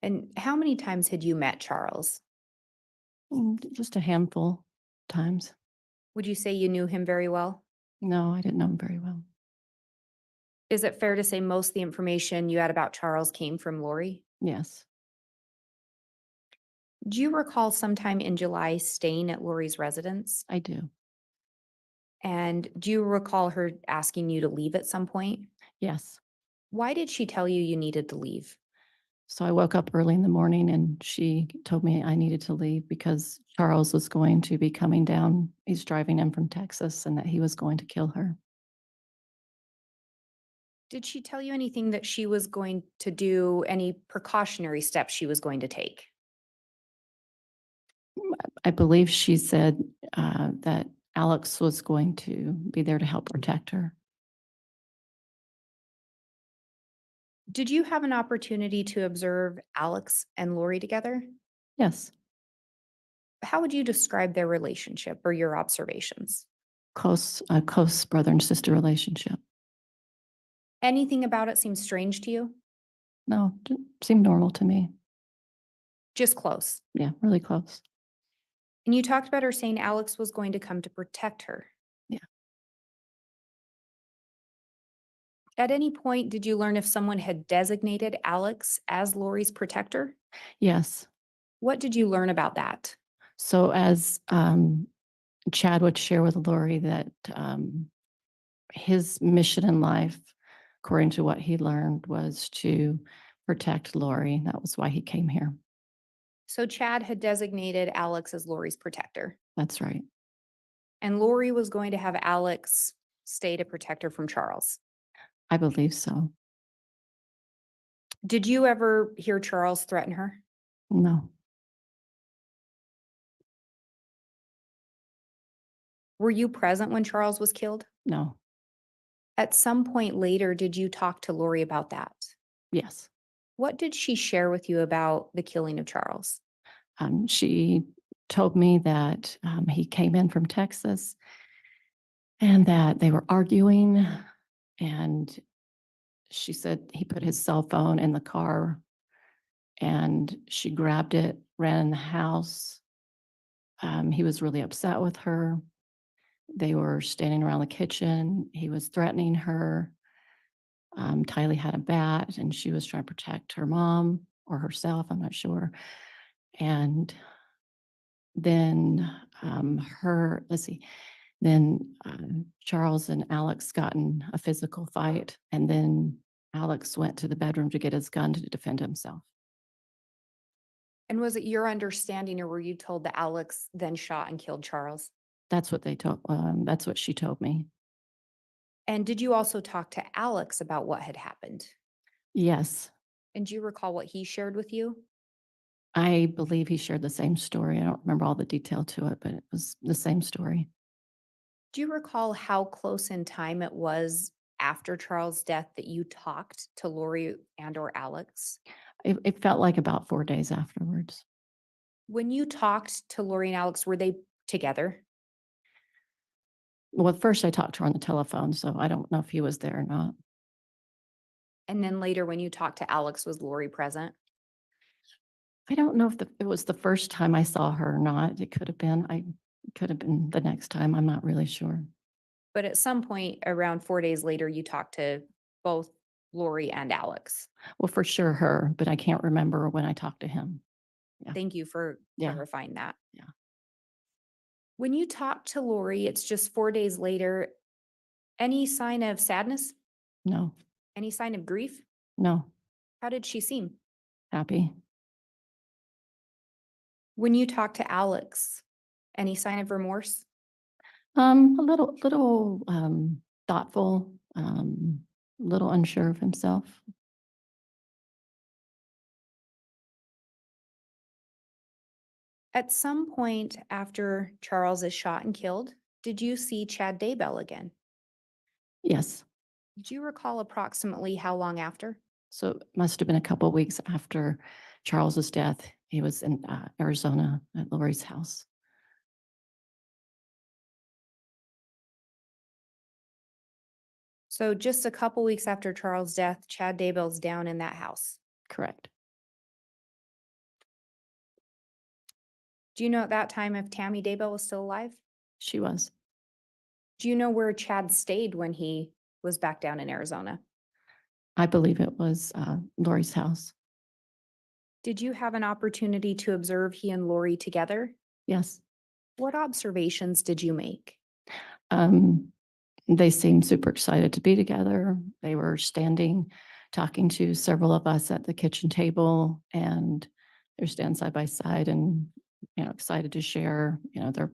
And how many times had you met Charles? Just a handful times. Would you say you knew him very well? No, I didn't know him very well. Is it fair to say most of the information you had about Charles came from Lori? Yes, Do you recall sometime in July staying at Lori's residence? I do. And do you recall her asking you to leave at some point? Yes. Why did she tell you you needed to leave? So I woke up early in the morning and she told me I needed to leave because Charles was going to be coming down. He's driving in from Texas and that he was going to kill her. Did she tell you anything that she was going to do, any precautionary steps she was going to take? I believe she said that Alex was going to be there to help protect her. Did you have an opportunity to observe Alex and Lori together? Yes, How would you describe their relationship or your observations? close brother and sister relationship. Anything about it seems strange to you? No, seemed normal to me. Just close. Yeah, really close. And you talked about her saying Alex was going to come to protect her. Yeah. At any point, did you learn if someone had designated Alex as Lori's protector? Yes. What did you learn about that? So as Chad would share with Lori that his mission in life, according to what he learned, was to protect Lori. That was why he came here. So Chad had designated Alex as Lori's protector, That's right. and Lori was going to have Alex stay to protect her from Charles. I believe so. Did you ever hear Charles threaten her? No, Were you present when Charles was killed? no, At some point later, did you talk to Lori about that? yes. What did she share with you about the killing of Charles? She told me that he came in from Texas and that they were arguing. And she said he put his cell phone in the car and she grabbed it, ran in the house. He was really upset with her. They were standing around the kitchen. He was threatening her. Tylee had a bat and she was trying to protect her mom or herself, I'm not sure. And then Charles and Alex got in a physical fight, and then Alex went to the bedroom to get his gun to defend himself. And was it your understanding, or were you told that Alex then shot and killed Charles? That's what that's what she told me. And did you also talk to Alex about what had happened? Yes, And do you recall what he shared with you? I believe he shared the same story. I don't remember all the detail to it, but it was the same story. Do you recall how close in time it was after Charles' death that you talked to Lori and or Alex? It felt like about 4 days afterwards. When you talked to Lori and Alex, were they together? Well, at first I talked to her on the telephone, so I don't know if he was there or not. And then later when you talked to Alex, was Lori present? I don't know if it was the first time I saw her or not. It could have been. Could have been the next time. I'm not really sure. But at some point around 4 days later, you talked to both Lori and Alex. Well, for sure her, but I can't remember when I talked to him. Yeah. Thank you for Yeah. clarifying that. Yeah. When you talked to Lori, it's just 4 days later, any sign of sadness? No, Any sign of grief? no, How did she seem? happy. When you talked to Alex, any sign of remorse? A little thoughtful, a little unsure of himself. At some point after Charles is shot and killed, did you see Chad Daybell again? Yes. Do you recall approximately how long after? So it must have been a couple weeks after Charles's death. He was in Arizona at Lori's house. So just a couple weeks after Charles' death, Chad Daybell's down in that house. Correct. Do you know at that time if Tammy Daybell was still alive? She was. Do you know where Chad stayed when he was back down in Arizona? I believe it was Lori's house. Did you have an opportunity to observe he and Lori together? Yes. What observations did you make? They seemed super excited to be together. They were standing, talking to several of us at the kitchen table, and they're standing side by side and, excited to share,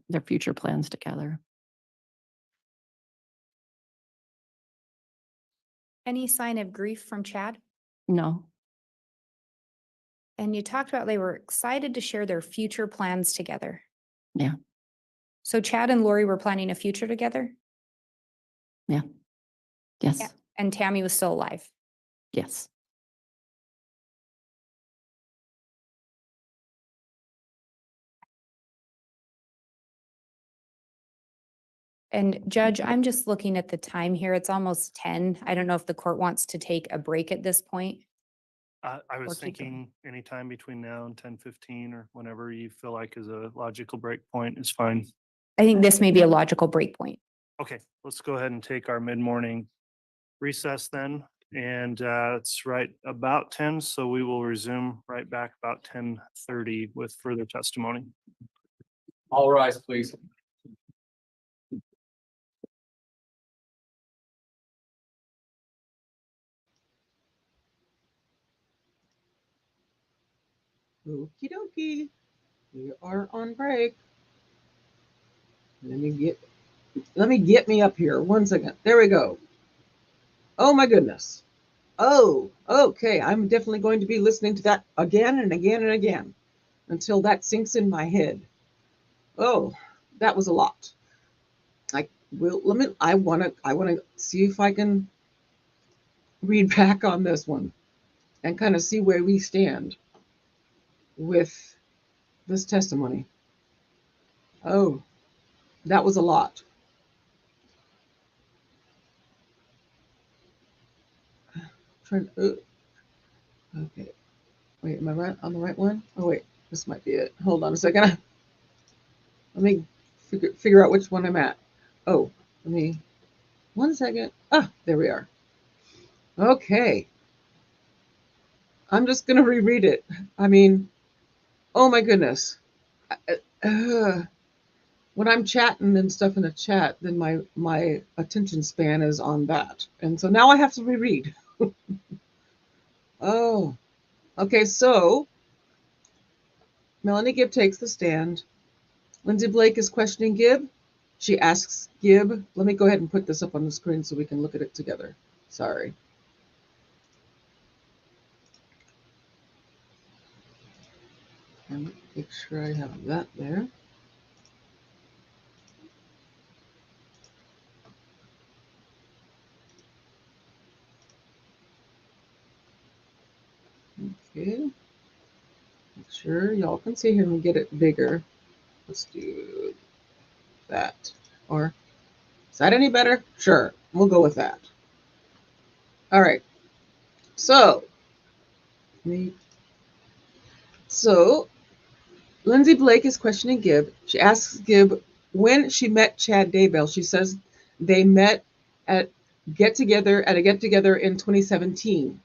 their future plans together. Any sign of grief from Chad? No, And you talked about they were excited to share their future plans together. Yeah. So Chad and Lori were planning a future together? yes, Yeah. And Tammy was still alive? yes. And Judge, I'm just looking at the time here. It's almost 10. I don't know if the court wants to take a break at this point. I Or was keep going. thinking anytime between now and 10:15 or whenever you feel like is a logical break point is fine. I think this may be a logical break point. Okay, let's go ahead and take our mid-morning recess then. And it's right about 10, so we will resume right back about 10:30 with further testimony. All rise, please. Okie dokie. We are on break. Let me get me up here. 1 second. There we go. Oh my goodness. Oh, okay. I'm definitely going to be listening to that again and again and again until that sinks in my head. Oh, that was a lot. I want to see if I can read back on this one and kind of see where we stand with this testimony. Oh, that was a lot. Okay. Wait, am I right on the right one? Oh wait, this might be it. Hold on a second. Let me figure out which one I'm at. Oh, let me, 1 second. Ah, there we are. Okay. I'm just going to reread it. I mean, oh my goodness. When I'm chatting and stuff in the chat, then my attention span is on that. And so now I have to reread. Oh, okay. So Melanie Gibb takes the stand. Lindsay Blake is questioning Gibb. She asks Gibb, let me go ahead and put this up on the screen so we can look at it together. Sorry. And make sure I have that there. Okay. Make sure y'all can see here and get it bigger. Let's do that. Or is that any better? Sure, we'll go with that. All right. So, Lindsay Blake is questioning Gibb. She asks Gibb when she met Chad Daybell. She says they met at a get-together in 2017.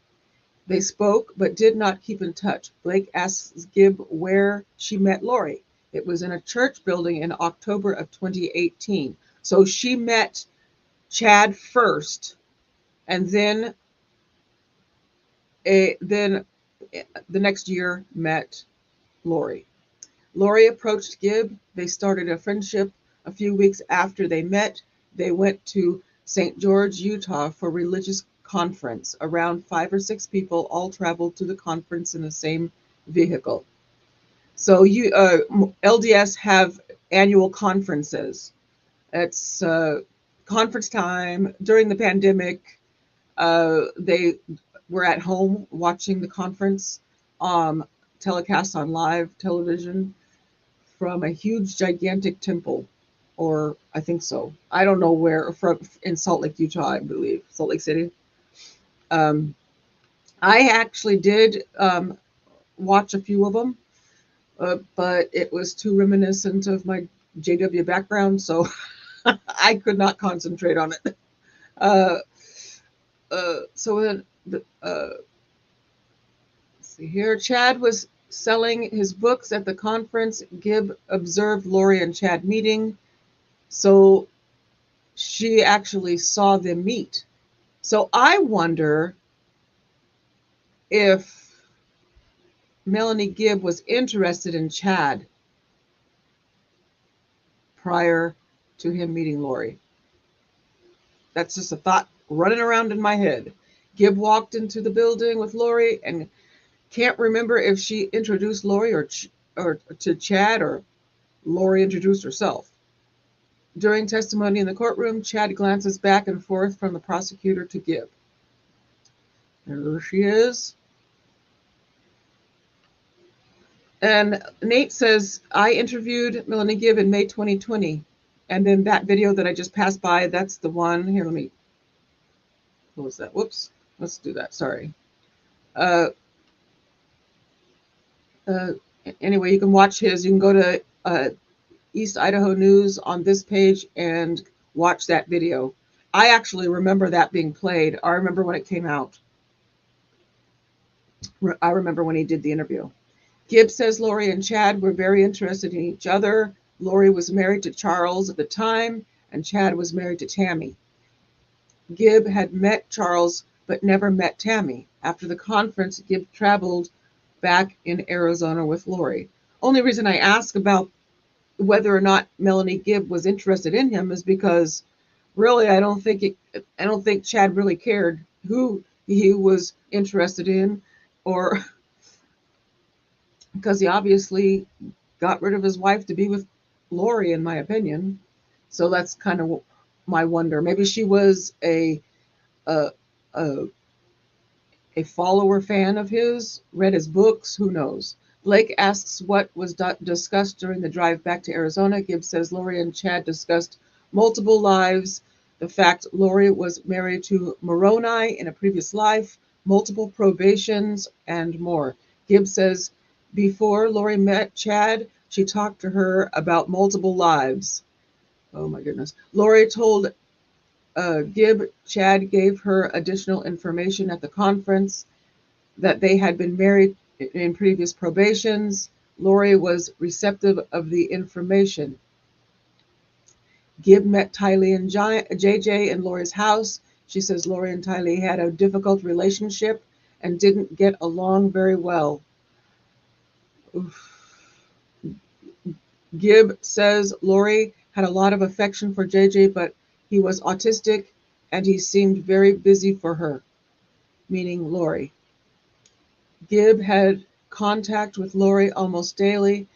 They spoke but did not keep in touch. Blake asks Gibb where she met Lori. It was in a church building in October of 2018. So she met Chad first, and then the next year met Lori. Lori approached Gibb. They started a friendship. A few weeks after they met, they went to St. George, Utah for a religious conference. Around 5 or 6 people all traveled to the conference in the same vehicle. So LDS have annual conferences. It's conference time. During the pandemic, they were at home watching the conference telecast on live television from a huge, gigantic temple, or I think so. I don't know where, in Salt Lake, Utah, I believe, Salt Lake City. I actually did watch a few of them, but it was too reminiscent of my JW background, so I could not concentrate on it. So then, let's see here. Chad was selling his books at the conference. Gibb observed Lori and Chad meeting, so she actually saw them meet. So I wonder if Melanie Gibb was interested in Chad prior to him meeting Lori. That's just a thought running around in my head. Gibb walked into the building with Lori and can't remember if she introduced Lori or to Chad, or Lori introduced herself. During testimony in the courtroom, Chad glances back and forth from the prosecutor to Gibb. There she is. And Nate says, I interviewed Melanie Gibb in May 2020. And then that video that I just passed by, that's the one. Here, let me close that. Whoops. Let's do that. Sorry. Anyway, you can watch his. You can go to East Idaho News on this page and watch that video. I actually remember that being played. I remember when it came out. I remember when he did the interview. Gibb says Lori and Chad were very interested in each other. Lori was married to Charles at the time, and Chad was married to Tammy. Gibb had met Charles, but never met Tammy. After the conference, Gibb traveled back in Arizona with Lori. Only reason I ask about whether or not Melanie Gibb was interested in him is because really I don't think Chad really cared who he was interested in, or because he obviously got rid of his wife to be with Lori, in my opinion. So that's kind of my wonder. Maybe she was a follower fan of his, read his books, who knows. Blake asks what was discussed during the drive back to Arizona. Gibbs says Lori and Chad discussed multiple lives, the fact Lori was married to Moroni in a previous life, multiple probations, and more. Gibbs says before Lori met Chad, she talked to her about multiple lives. Oh my goodness. Lori told Chad gave her additional information at the conference that they had been married in previous probations. Lori was receptive of the information. Gib met Tylee and JJ in Lori's house. She says Lori and Tylee had a difficult relationship and didn't get along very well. Oof. Gib says Lori had a lot of affection for JJ, but he was autistic and he seemed very busy for her, meaning Lori. Gib had contact with Lori almost daily.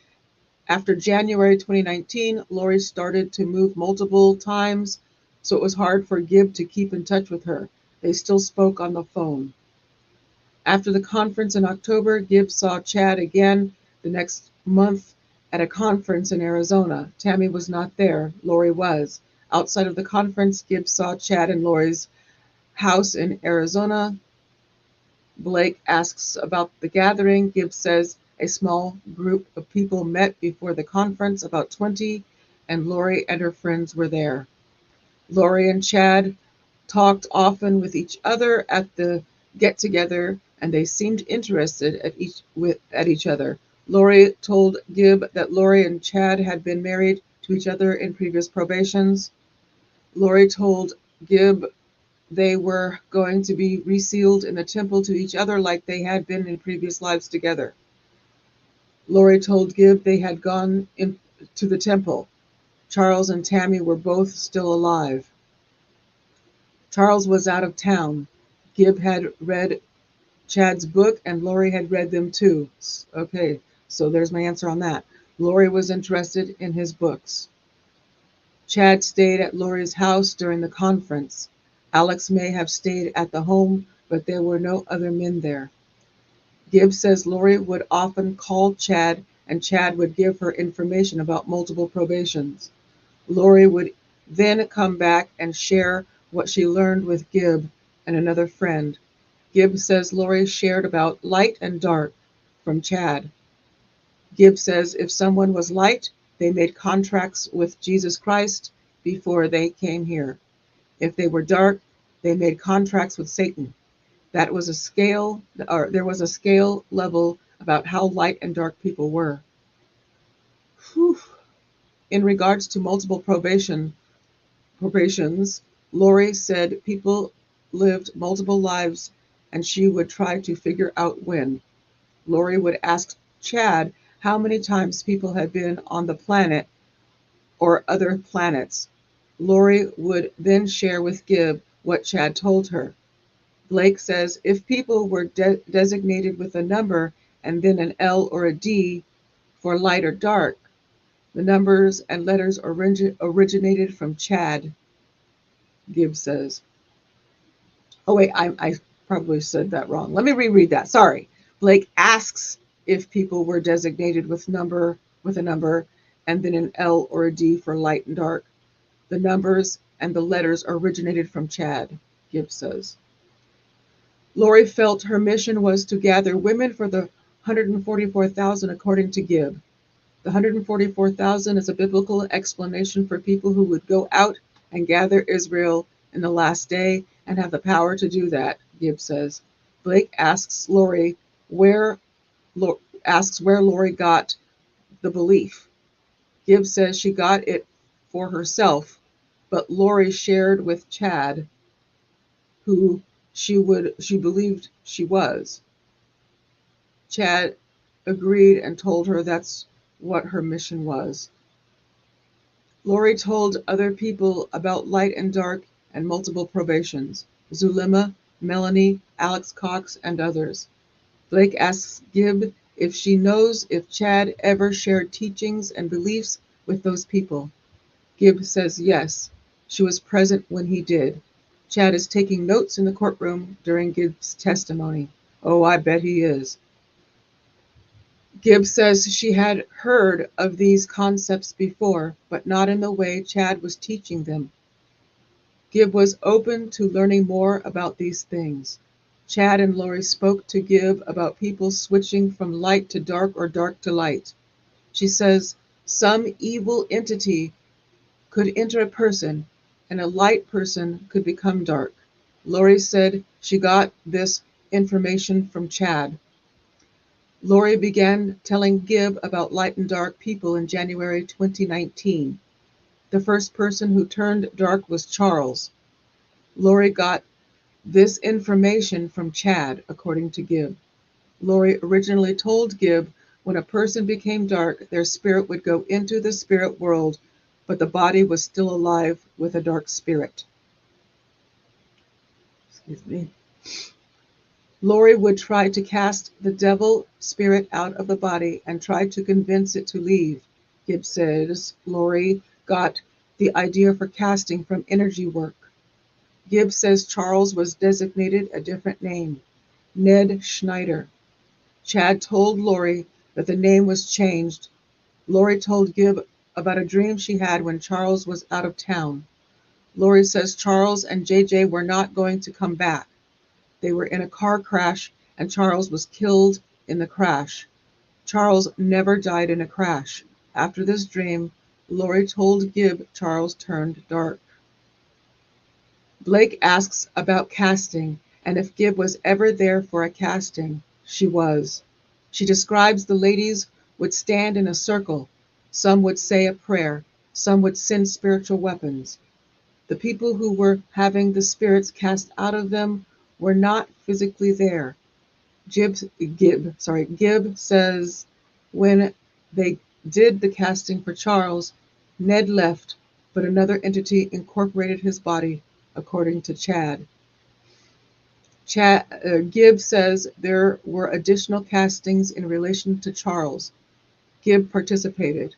After January 2019, Lori started to move multiple times, so it was hard for Gib to keep in touch with her. They still spoke on the phone. After the conference in October, Gib saw Chad again the next month at a conference in Arizona. Tammy was not there. Lori was. Outside of the conference, Gib saw Chad in Lori's house in Arizona. Blake asks about the gathering. Gibbs says a small group of people met before the conference, about 20, and Lori and her friends were there. Lori and Chad talked often with each other at the get-together, and they seemed interested at each other. Lori told Gib that Lori and Chad had been married to each other in previous probations. Lori told Gib they were going to be resealed in the temple to each other like they had been in previous lives together. Lori told Gib they had gone into the temple. Charles and Tammy were both still alive. Charles was out of town. Gib had read Chad's book and Lori had read them too. Okay, so there's my answer on that. Lori was interested in his books. Chad stayed at Lori's house during the conference. Alex may have stayed at the home, but there were no other men there. Gibbs says Lori would often call Chad, and Chad would give her information about multiple probations. Lori would then come back and share what she learned with Gibb and another friend. Gibbs says Lori shared about light and dark from Chad. Gibbs says if someone was light, they made contracts with Jesus Christ before they came here. If they were dark, they made contracts with Satan. That was a scale, or there was a scale level about how light and dark people were. Whew. In regards to multiple probations, Lori said people lived multiple lives and she would try to figure out when. Lori would ask Chad how many times people had been on the planet or other planets. Lori would then share with Gib what Chad told her. Blake says if people were designated with a number and then an L or a D for light or dark, the numbers and letters originated from Chad, Gibbs says. Oh wait, I probably said that wrong. Let me reread that. Sorry. Blake asks if people were designated with a number and then an L or a D for light and dark. The numbers and the letters originated from Chad, Gibbs says. Lori felt her mission was to gather women for the 144,000 according to Gibb. The 144,000 is a biblical explanation for people who would go out and gather Israel in the last day and have the power to do that, Gibb says. Blake asks Lori where Lori got the belief. Gibb says she got it for herself, but Lori shared with Chad who she believed she was. Chad agreed and told her that's what her mission was. Lori told other people about light and dark and multiple probations. Zulema, Melanie, Alex Cox, and others. Blake asks Gibb if she knows if Chad ever shared teachings and beliefs with those people. Gibb says yes, she was present when he did. Chad is taking notes in the courtroom during Gibbs' testimony. Oh, I bet he is. Gibbs says she had heard of these concepts before, but not in the way Chad was teaching them. Gibb was open to learning more about these things. Chad and Lori spoke to Gibb about people switching from light to dark or dark to light. She says some evil entity could enter a person, and a light person could become dark. Lori said she got this information from Chad. Lori began telling Gibb about light and dark people in January 2019. The first person who turned dark was Charles. Lori got this information from Chad, according to Gibb. Lori originally told Gibb when a person became dark, their spirit would go into the spirit world, but the body was still alive with a dark spirit. Excuse me. Lori would try to cast the devil spirit out of the body and try to convince it to leave. Gibb says Lori got the idea for casting from energy work. Gibb says Charles was designated a different name, Ned Schneider. Chad told Lori that the name was changed. Lori told Gibb about a dream she had when Charles was out of town. Lori says Charles and JJ were not going to come back. They were in a car crash and Charles was killed in the crash. Charles never died in a crash. After this dream, Lori told Gibb Charles turned dark. Blake asks about casting and if Gibb was ever there for a casting. She was. She describes the ladies would stand in a circle. Some would say a prayer. Some would send spiritual weapons. The people who were having the spirits cast out of them were not physically there. Gibb says when they did the casting for Charles, Ned left, but another entity incorporated his body, according to Chad. Gibb says there were additional castings in relation to Charles. Gibb participated.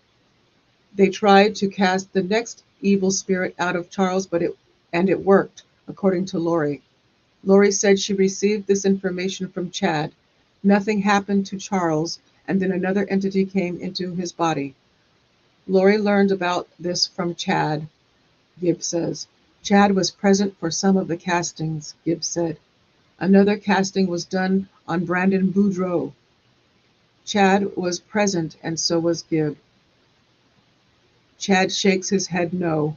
They tried to cast the next evil spirit out of Charles, but it worked, according to Lori. Lori said she received this information from Chad. Nothing happened to Charles, and then another entity came into his body. Lori learned about this from Chad, Gibb says. Chad was present for some of the castings, Gibb said. Another casting was done on Brandon Boudreaux. Chad was present, and so was Gibb. Chad shakes his head no.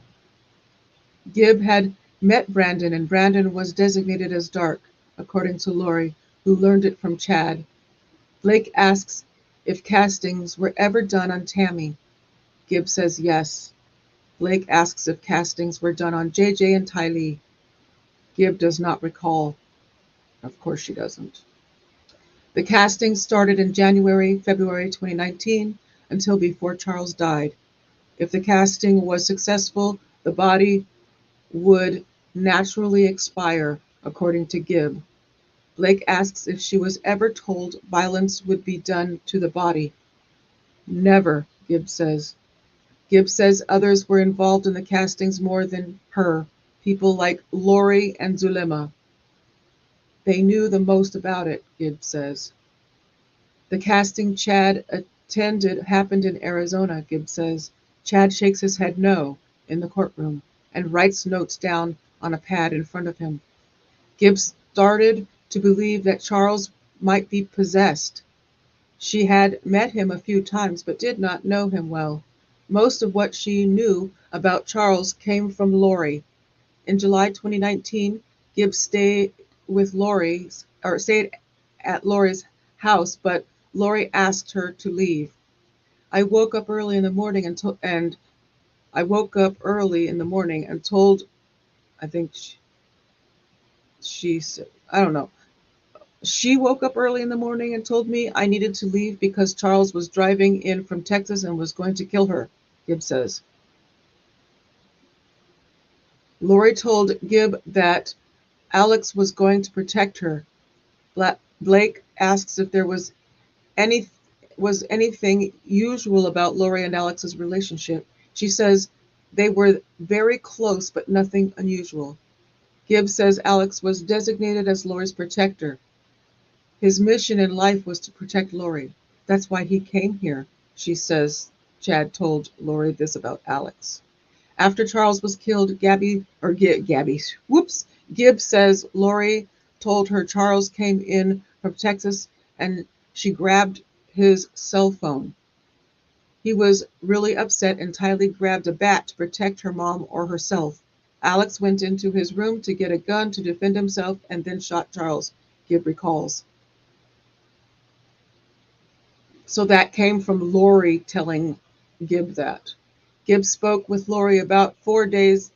Gibb had met Brandon, and Brandon was designated as dark, according to Lori, who learned it from Chad. Blake asks if castings were ever done on Tammy. Gibb says yes. Blake asks if castings were done on JJ and Tylee. Gibb does not recall. Of course she doesn't. The casting started in February 2019 until before Charles died. If the casting was successful, the body would naturally expire, according to Gibb. Blake asks if she was ever told violence would be done to the body. Never, Gibb says. Gibb says others were involved in the castings more than her, people like Lori and Zulema. They knew the most about it, Gibb says. The casting Chad attended happened in Arizona, Gibb says. Chad shakes his head no in the courtroom and writes notes down on a pad in front of him. Gibb started to believe that Charles might be possessed. She had met him a few times but did not know him well. Most of what she knew about Charles came from Lori. In July 2019, Gibb stayed at Lori's house, but Lori asked her to leave. I woke up early in the morning and told, I think she said, I don't know. She woke up early in the morning and told me I needed to leave because Charles was driving in from Texas and was going to kill her, Gibb says. Lori told Gibb that Alex was going to protect her. Blake asks if there was anything usual about Lori and Alex's relationship. She says they were very close, but nothing unusual. Gibb says Alex was designated as Lori's protector. His mission in life was to protect Lori. That's why he came here, she says. Chad told Lori this about Alex. After Charles was killed, Gibb says Lori told her Charles came in from Texas and she grabbed his cell phone. He was really upset and Tylee grabbed a bat to protect her mom or herself. Alex went into his room to get a gun to defend himself and then shot Charles, Gibb recalls. So that came from Lori telling Gibb that. Gibb spoke with Lori about 4 days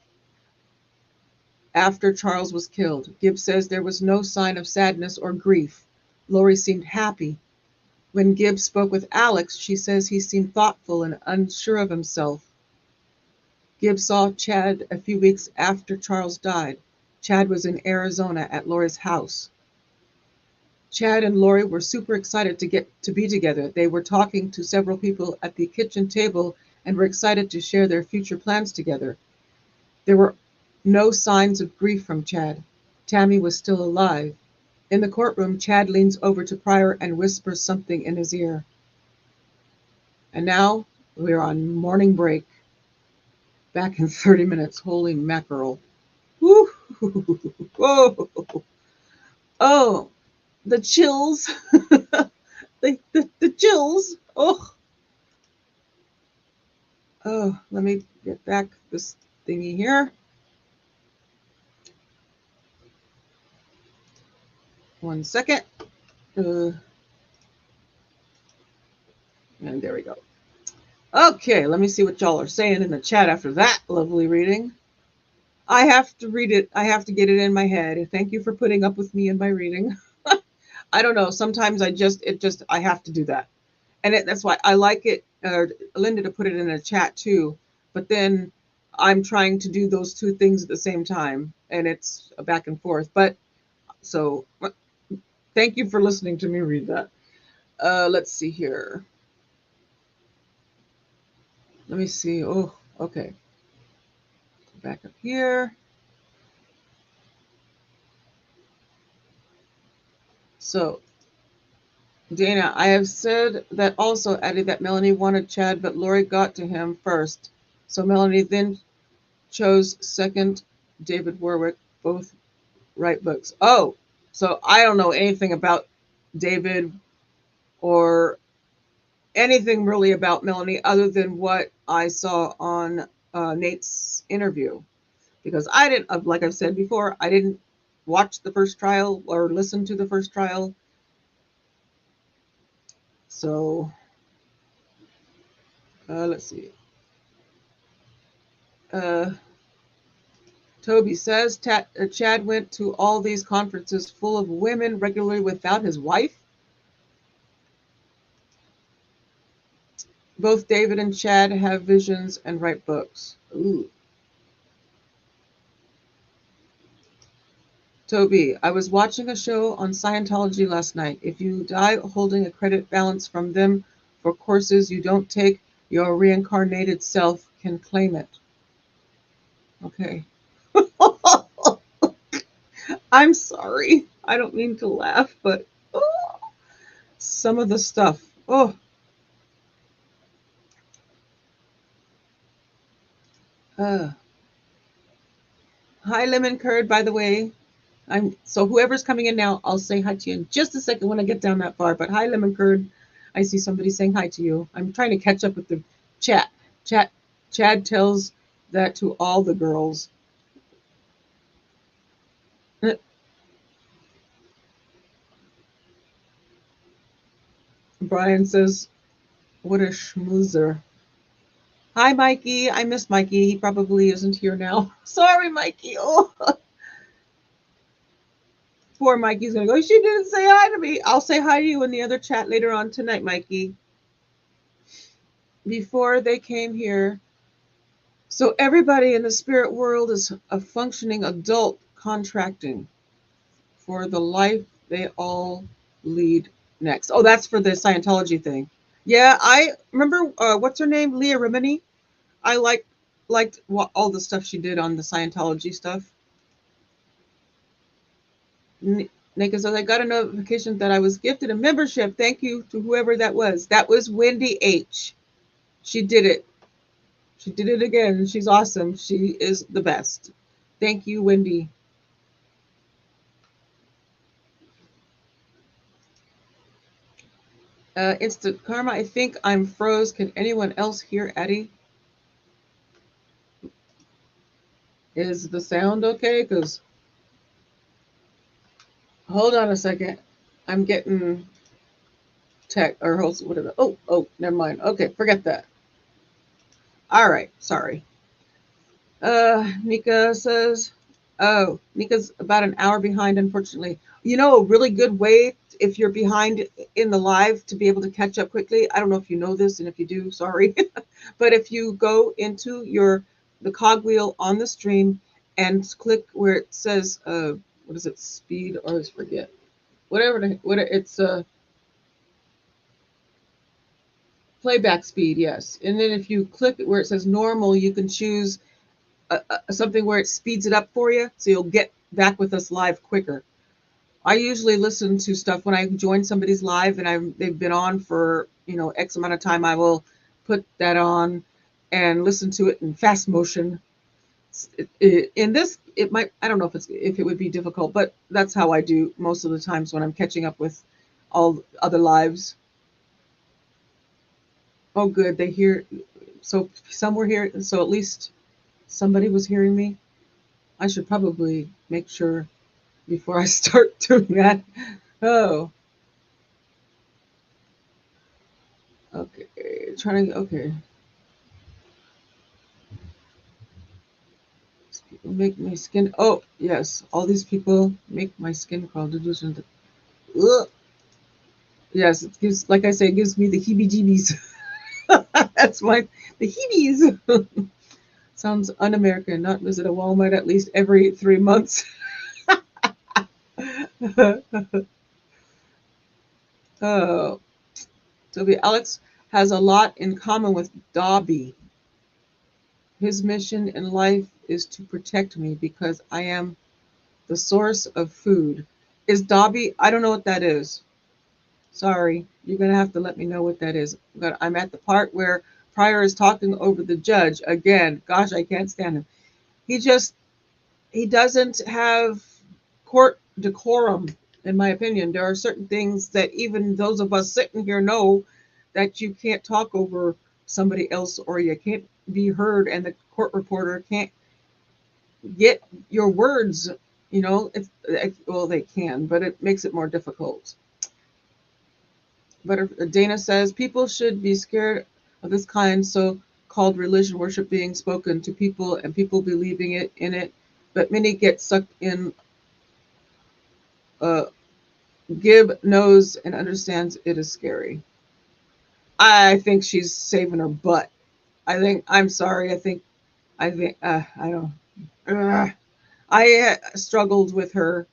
after Charles was killed. Gibb says there was no sign of sadness or grief. Lori seemed happy. When Gibb spoke with Alex, she says he seemed thoughtful and unsure of himself. Gibb saw Chad a few weeks after Charles died. Chad was in Arizona at Lori's house. Chad and Lori were super excited to be together. They were talking to several people at the kitchen table and were excited to share their future plans together. There were no signs of grief from Chad. Tammy was still alive. In the courtroom, Chad leans over to Pryor and whispers something in his ear. And now we're on morning break. Back in 30 minutes. Holy mackerel. Woo! Whoa! Oh, the chills. the chills. Oh. Oh, let me get back this thingy here. One second. And there we go. Okay, let me see what y'all are saying in the chat after that lovely reading. I have to read it. I have to get it in my head. Thank you for putting up with me in my reading. I don't know. Sometimes I have to do that. And that's why I like it, Linda, to put it in a chat too. But then I'm trying to do those two things at the same time. And it's a back and forth. But so thank you for listening to me read that. Let's see here. Let me see. Oh, okay. Back up here. So, Dana, I have said that also added that Melanie wanted Chad, but Lori got to him first. So Melanie then chose second David Warwick, both write books. Oh, so I don't know anything about David or anything really about Melanie other than what I saw on Nate's interview. Because I didn't, like I've said before, I didn't watch the first trial or listen to the first trial. So, let's see. Toby says Chad went to all these conferences full of women regularly without his wife. Both David and Chad have visions and write books. Ooh. Toby, I was watching a show on Scientology last night. If you die holding a credit balance from them for courses you don't take, your reincarnated self can claim it. Okay. I'm sorry. I don't mean to laugh, but some of the stuff. Oh. Hi, Lemon Curd, by the way. So whoever's coming in now, I'll say hi to you in just a second when I get down that far. But hi, Lemon Curd. I see somebody saying hi to you. I'm trying to catch up with the chat. Chad tells that to all the girls. Brian says, what a schmoozer. Hi, Mikey. I miss Mikey. He probably isn't here now. Sorry, Mikey. Oh. Poor Mikey's going to go, she didn't say hi to me. I'll say hi to you in the other chat later on tonight, Mikey. Before they came here, so everybody in the spirit world is a functioning adult contracting for the life they all lead next. Oh, that's for the Scientology thing. Yeah, I remember, what's her name? Leah Remini. I liked all the stuff she did on the Scientology stuff. Nika says, I got a notification that I was gifted a membership. Thank you to whoever that was. That was Wendy H. She did it. She did it again. She's awesome. She is the best. Thank you, Wendy. Instant Karma, I think I'm froze. Can anyone else hear Eddie? Is the sound okay? Because, hold on a second. I'm getting tech or host, whatever. Oh, never mind. Okay, forget that. All right, sorry. Nika says, oh, Nika's about an hour behind, unfortunately. You know, a really good way if you're behind in the live to be able to catch up quickly. I don't know if you know this, and if you do, sorry. But if you go into the cogwheel on the stream and click where it says, what is it, speed? I always forget. It's playback speed, yes. And then if you click where it says normal, you can choose something where it speeds it up for you, so you'll get back with us live quicker. I usually listen to stuff when I join somebody's live and they've been on for X amount of time. I will put that on and listen to it in fast motion. In this, it might, I don't know if it would be difficult, but that's how I do most of the times when I'm catching up with all other lives. Oh, good, they hear. So some were here, so at least somebody was hearing me. I should probably make sure before I start doing that. Oh, okay. Okay. These people make my skin. Oh, yes. All these people make my skin crawl. Ugh. Yes, it gives, like I say, it gives me the heebie-jeebies. That's the heebies. Sounds un-American. Not visit a Walmart at least every 3 months. Oh, Sylvia, Alex has a lot in common with Dobby. His mission in life is to protect me because I am the source of food. Is Dobby? I don't know what that is. Sorry, you're going to have to let me know what that is. I'm at the part where Pryor is talking over the judge again. Gosh, I can't stand him. He doesn't have court decorum, in my opinion. There are certain things that even those of us sitting here know that you can't talk over somebody else, or you can't be heard, and the court reporter can't get your words. Well, they can, but it makes it more difficult. But Dana says people should be scared of this kind so-called religion worship being spoken to people and people believing in it, but many get sucked in. Gib knows and understands it is scary. I think she's saving her butt. I'm sorry. I don't. I struggled with her.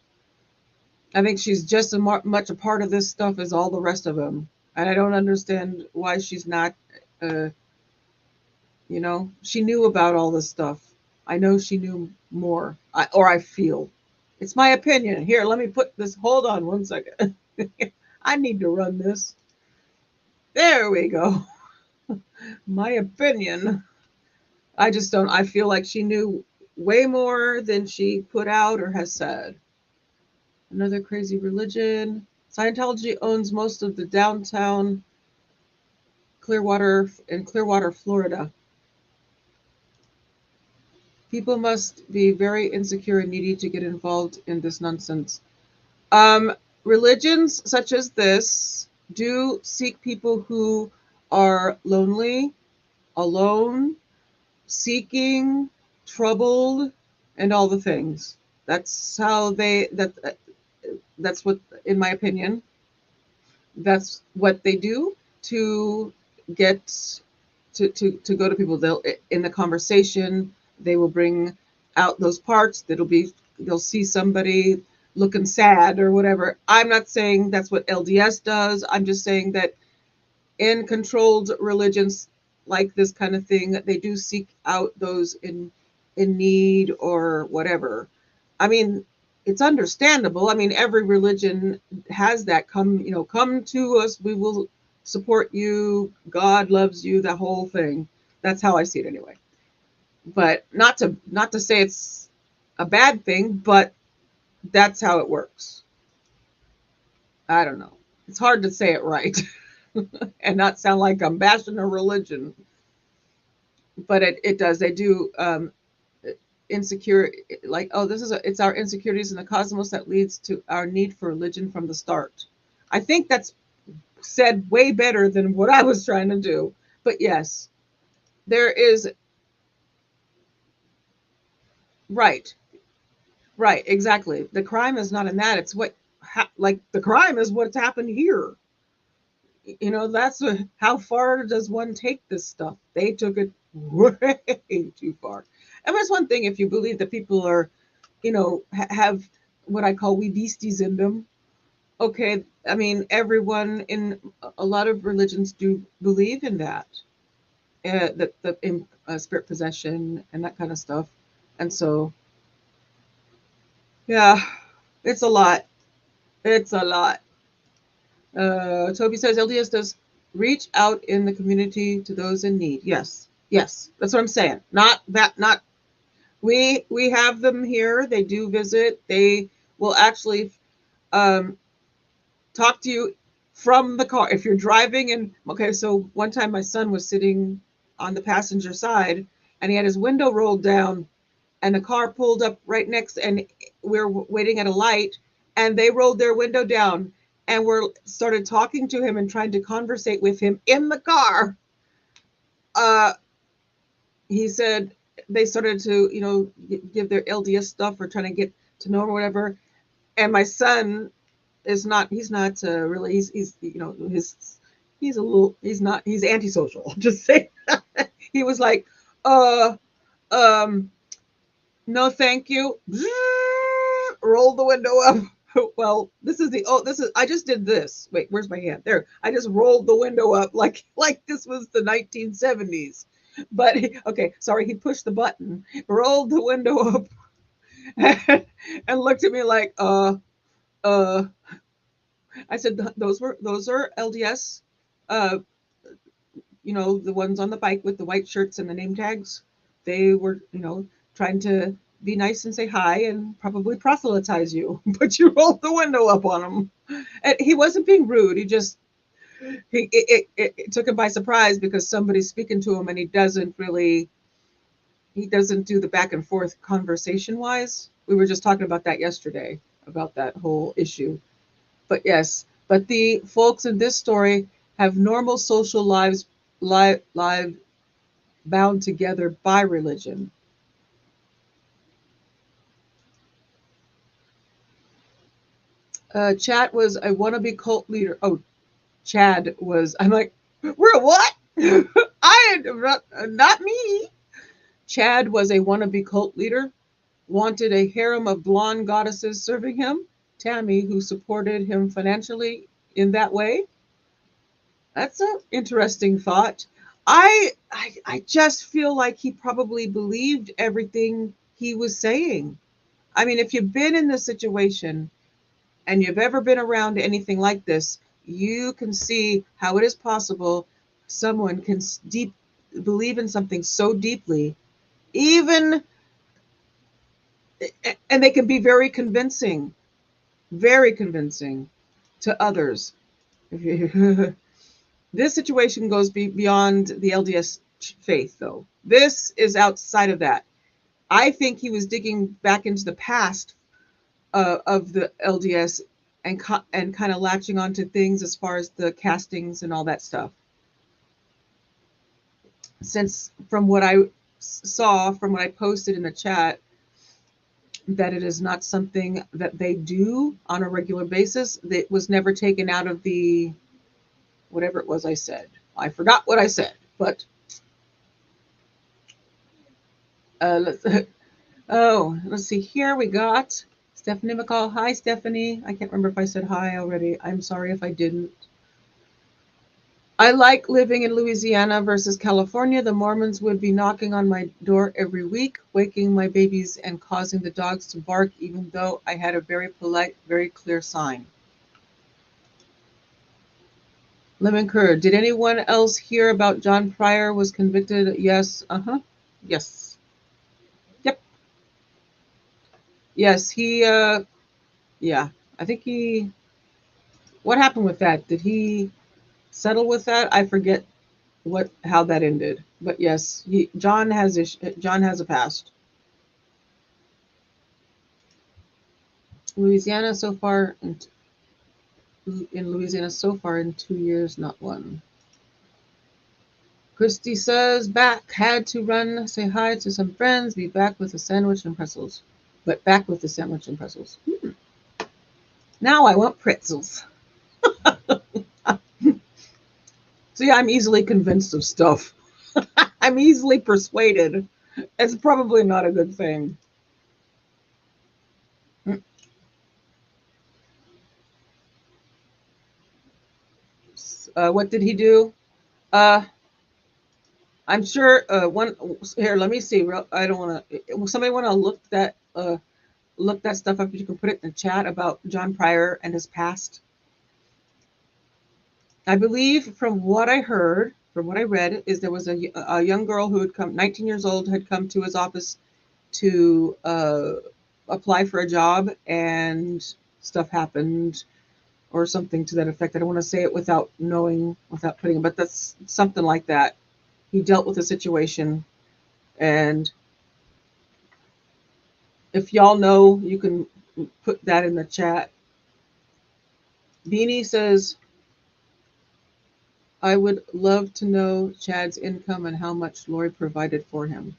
I think she's just as much a part of this stuff as all the rest of them, and I don't understand why she's not. Uh, she knew about all this stuff. I know she knew more, or I feel. It's my opinion. Here, let me put this. Hold on 1 second. I need to run this. There we go. My opinion. I just don't. I feel like she knew way more than she put out or has said. Another crazy religion. Scientology owns most of the downtown Clearwater, Florida. People must be very insecure and needy to get involved in this nonsense. Religions such as this do seek people who are lonely, alone, seeking, troubled, and all the things. That's how that's what, in my opinion, that's what they do to get to go to people. They'll, in the conversation, they will bring out those parts. They'll see somebody looking sad or whatever. I'm not saying that's what LDS does. I'm just saying that in controlled religions like this kind of thing, they do seek out those in need or whatever. I mean, it's understandable. I mean, every religion has that. Come to us. We will support you. God loves you. The whole thing. That's how I see it anyway. But not to say it's a bad thing, but that's how it works. I don't know. It's hard to say it right. and not sound like I'm bashing a religion. But it does. They do insecure, like, oh, it's our insecurities in the cosmos that leads to our need for religion from the start. I think that's said way better than what I was trying to do. But yes, there is, right, right, exactly. The crime is not in that. It's like the crime is what's happened here. That's how far does one take this stuff? They took it way too far. And that's one thing, if you believe that people are, have what I call wee beasties in them. Okay, I mean, everyone in a lot of religions do believe in that, in spirit possession and that kind of stuff. And so, yeah, it's a lot. It's a lot. Toby says LDS does reach out in the community to those in need. Yes, yes, that's what I'm saying. Not that, not we have them here. They do visit. They will actually um, talk to you from the car if you're driving. And okay, so one time my son was sitting on the passenger side and he had his window rolled down, and the car pulled up right next, and we're waiting at a light, and they rolled their window down and started talking to him and trying to conversate with him in the car. He said they started to, give their LDS stuff or trying to get to know him or whatever. And my son he's not really, he's antisocial. Just say he was like, um, no, thank you. Roll the window up. Well, I just did this. Wait, where's my hand? There. I just rolled the window up like this was the 1970s. But okay, sorry, he pushed the button, rolled the window up, and looked at me like, I said, those are LDS, the ones on the bike with the white shirts and the name tags. They were, trying to be nice and say hi and probably proselytize you, but you rolled the window up on him. And he wasn't being rude. He just, it took him by surprise because somebody's speaking to him and he doesn't do the back and forth conversation wise. We were just talking about that yesterday, about that whole issue. But yes, but the folks in this story have normal social lives, live bound together by religion. Chad was a wannabe cult leader. Oh, Chad was. I'm like, we're a what? I not me. Chad was a wannabe cult leader, wanted a harem of blonde goddesses serving him. Tammy, who supported him financially in that way. That's an interesting thought. I just feel like he probably believed everything he was saying. I mean, if you've been in this situation and you've ever been around anything like this, you can see how it is possible someone can believe in something so deeply, even, and they can be very convincing to others. This situation goes beyond the LDS faith, though. This is outside of that. I think he was digging back into the past of the LDS and kind of latching onto things as far as the castings and all that stuff. Since from what I saw, from what I posted in the chat, that it is not something that they do on a regular basis. It was never taken out of the, whatever it was I said. I forgot what I said, but let's see here. We got Stephanie McCall. Hi, Stephanie. I can't remember if I said hi already. I'm sorry if I didn't. I like living in Louisiana versus California. The Mormons would be knocking on my door every week, waking my babies and causing the dogs to bark, even though I had a very polite, very clear sign. Lemon Curd. Did anyone else hear about John Pryor was convicted? Yes. Yes. Yep. Yes, he, yeah. I think what happened with that? Did he settle with that. I forget how that ended, but yes, John has a past. Louisiana so far, in Louisiana so far in 2 years, not one. Christy says, back, had to run, say hi to some friends, be back with a sandwich and pretzels. But back with the sandwich and pretzels. Now I want pretzels. See, I'm easily convinced of stuff. I'm easily persuaded. It's probably not a good thing. What did he do? I'm sure one here. Let me see. I don't want to. Somebody want to look that stuff up? You can put it in the chat about John Pryor and his past. I believe, from what I heard, from what I read, is there was a young girl who had come, 19 years old, had come to his office to apply for a job, and stuff happened, or something to that effect. I don't want to say it without putting it, but that's something like that. He dealt with the situation, and if y'all know, you can put that in the chat. Beanie says, I would love to know Chad's income and how much Lori provided for him.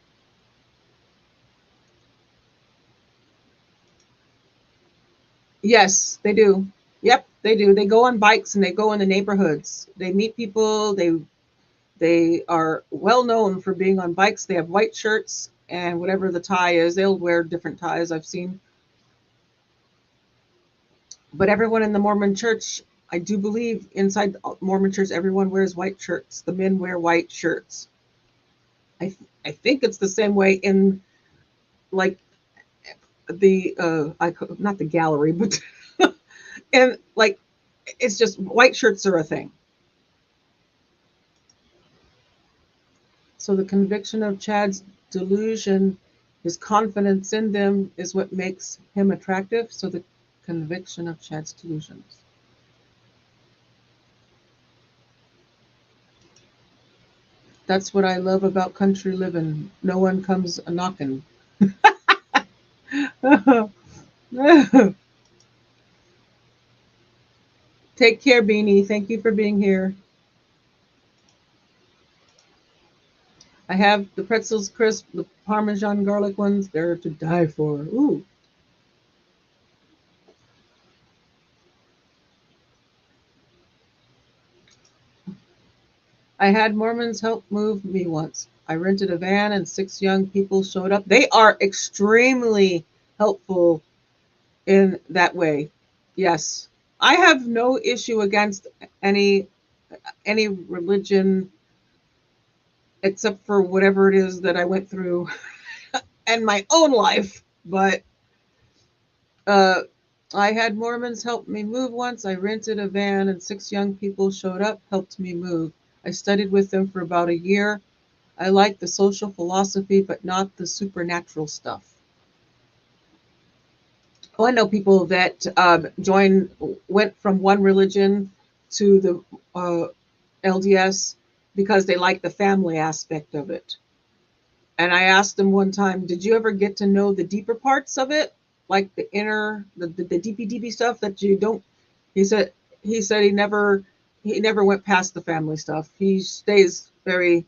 Yes, they do. Yep, they do. They go on bikes and they go in the neighborhoods. They meet people. They are well known for being on bikes. They have white shirts, and whatever the tie is, they'll wear different ties, I've seen. But everyone in the Mormon church, I do believe inside the Mormon church, everyone wears white shirts. The men wear white shirts. I think it's the same way in, like, the not the gallery, but and like, it's just white shirts are a thing. So the conviction of Chad's delusion, his confidence in them, is what makes him attractive. So the conviction of Chad's delusions. That's what I love about country living. No one comes a knocking. Take care, Beanie. Thank you for being here. I have the pretzels crisp, the Parmesan garlic ones. They're to die for. Ooh. I had Mormons help move me once. I rented a van and 6 young people showed up. They are extremely helpful in that way. Yes. I have no issue against any religion except for whatever it is that I went through in my own life. But I had Mormons help me move once. I rented a van and 6 young people showed up, helped me move. I studied with them for about a year. I like the social philosophy, but not the supernatural stuff. Oh, I know people that went from one religion to the LDS because they like the family aspect of it. And I asked them one time, did you ever get to know the deeper parts of it? Like the inner, the deepy stuff that you don't, he said he never went past the family stuff. He stays very,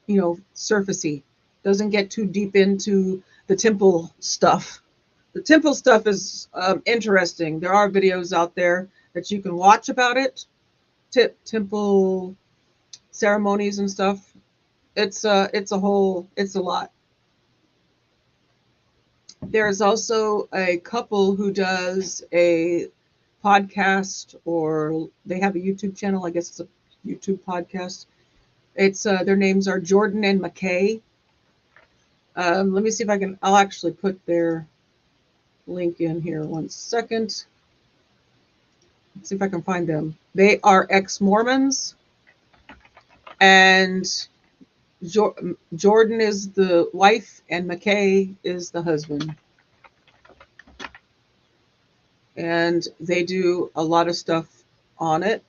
surfacey, doesn't get too deep into the temple stuff. The temple stuff is interesting. There are videos out there that you can watch about it, temple ceremonies and stuff. It's a lot. There's also a couple who does a podcast, or they have a YouTube channel. I guess it's a YouTube podcast. It's their names are Jordan and McKay. Let me see if I can. I'll actually put their link in here. 1 second. Let's see if I can find them. They are ex-Mormons, and Jordan is the wife and McKay is the husband. And they do a lot of stuff on it.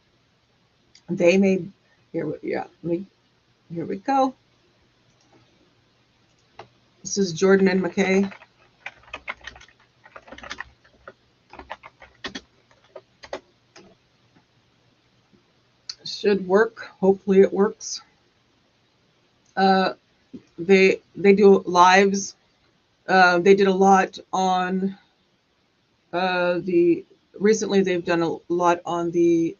They may, here we go. This is Jordan and McKay. Should work. Hopefully it works. They do lives. They did a lot on recently they've done a lot on the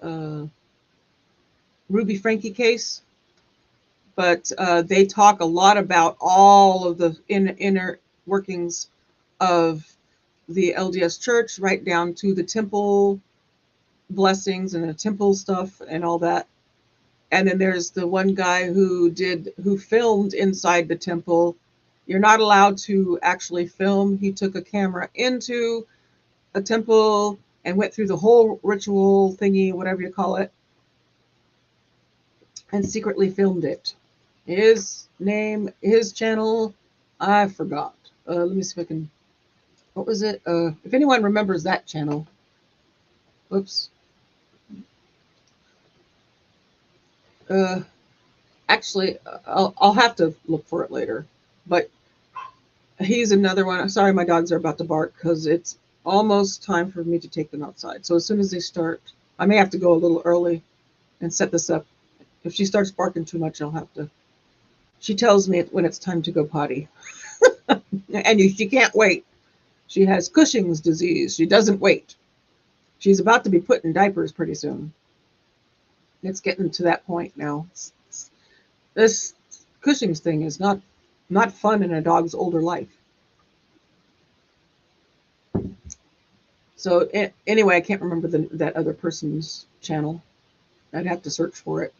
Ruby Frankie case, but they talk a lot about all of the inner workings of the LDS Church, right down to the temple blessings and the temple stuff and all that. And then there's the one guy who filmed inside the temple. You're not allowed to actually film. He took a camera into a temple and went through the whole ritual thingy, whatever you call it, and secretly filmed it. His name, his channel, I forgot. Let me see if I can, what was it? If anyone remembers that channel. Whoops. Actually, I'll have to look for it later. But he's another one. I'm sorry, my dogs are about to bark because it's almost time for me to take them outside. So as soon as they start, I may have to go a little early and set this up. If she starts barking too much, I'll have to. She tells me when it's time to go potty. And she can't wait. She has Cushing's disease. She doesn't wait. She's about to be put in diapers pretty soon. It's getting to that point now. This Cushing's thing is not fun in a dog's older life. So anyway, I can't remember that other person's channel. I'd have to search for it.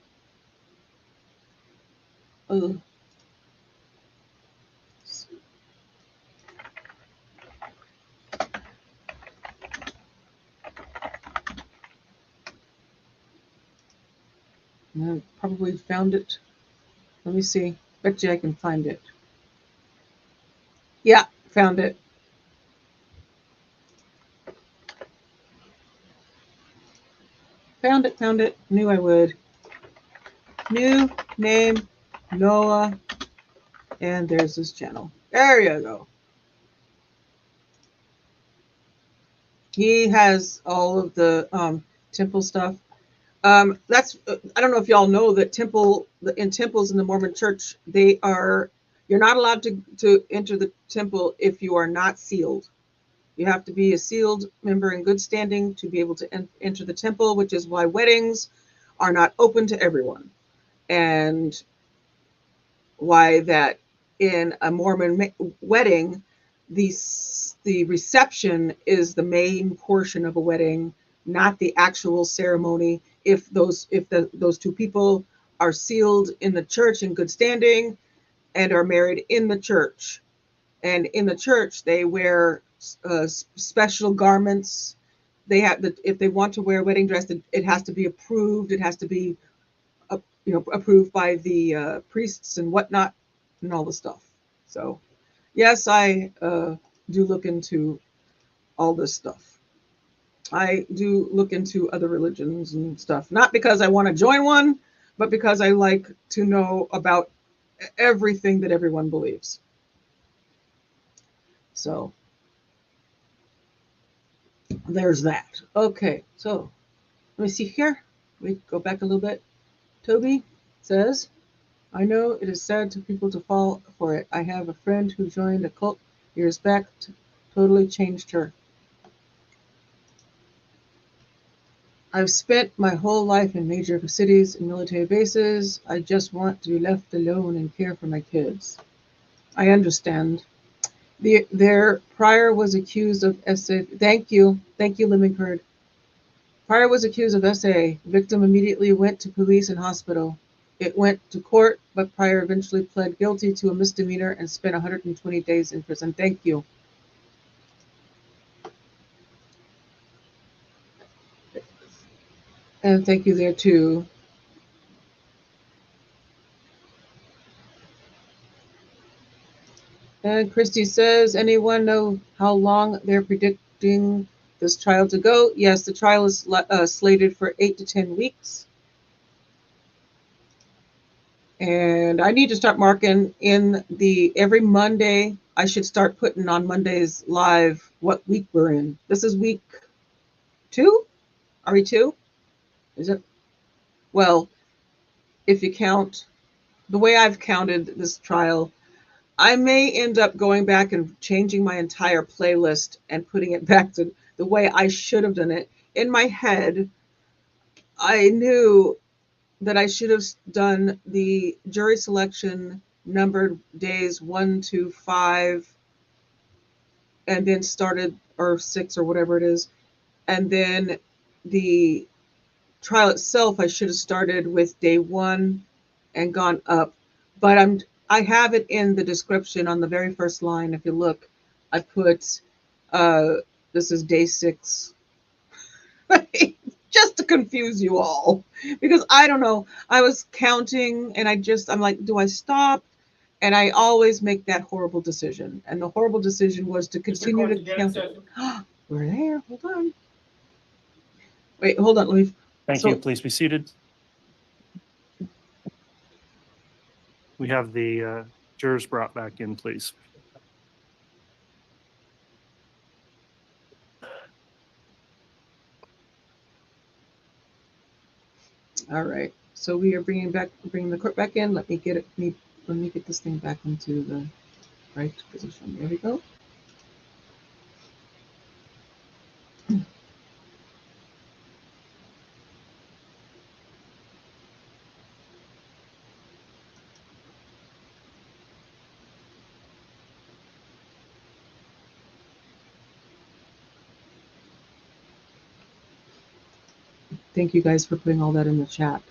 I probably found it. Let me see. Bet you I can find it. Yeah, found it. Found it. Knew I would. New name, Noah. And there's his channel. There you go. He has all of the temple stuff. That's I don't know if y'all know that in temples in the Mormon Church, you're not allowed to enter the temple if you are not sealed. You have to be a sealed member in good standing to be able to enter the temple, which is why weddings are not open to everyone, and why that in a Mormon wedding, the reception is the main portion of a wedding, not the actual ceremony. If those two people are sealed in the church in good standing and are married in the church, and in the church they wear special garments. They have if they want to wear a wedding dress, it has to be approved. It has to be approved by the priests and whatnot and all the stuff. So yes, I do look into all this stuff. I do look into other religions and stuff, not because I want to join one, but because I like to know about everything that everyone believes. So there's that. Okay, so let me see here. We go back a little bit. Toby says, I know it is sad to people to fall for it. I have a friend who joined a cult years back, totally changed her. I've spent my whole life in major cities and military bases. I just want to be left alone and care for my kids. I understand. Their prior was accused of SA. Thank you, Lemingford. Prior was accused of SA. Victim immediately went to police and hospital. It went to court, but Prior eventually pled guilty to a misdemeanor and spent 120 days in prison. Thank you. And thank you there too. And Christy says, anyone know how long they're predicting this trial to go? Yes, the trial is slated for 8 to 10 weeks. And I need to start marking in every Monday. I should start putting on Mondays live what week we're in. This is week 2. Are we 2? Is it? Well, if you count the way I've counted this trial, I may end up going back and changing my entire playlist and putting it back to the way I should have done it. In my head, I knew that I should have done the jury selection numbered days 1 to 5 and then started, or 6 or whatever it is. And then the trial itself, I should have started with day 1 and gone up. But I have it in the description on the very first line. If you look, I put this is day 6. Just to confuse you all, because I don't know. I was counting and I'm like, do I stop? And I always make that horrible decision. And the horrible decision was to continue to count. We're there. Hold on. Wait, hold on. Let me. Thank you. Please be seated. We have the jurors brought back in, please. All right. So we are bringing the court back in. Let me get this thing back into the right position. There we go. Thank you guys for putting all that in the chat.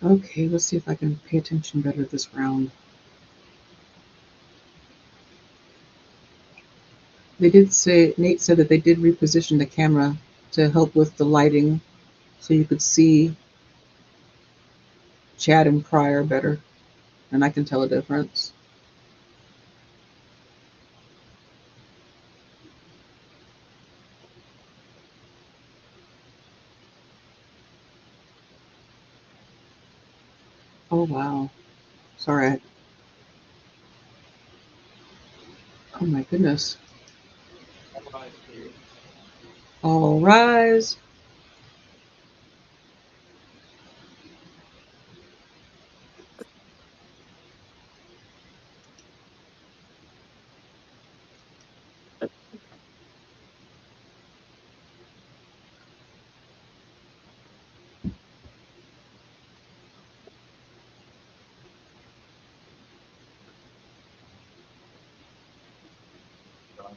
Okay, let's see if I can pay attention better this round. Nate said that they did reposition the camera to help with the lighting so you could see Chad and Pryor better, and I can tell a difference. Oh, wow. Sorry. Oh, my goodness. All rise.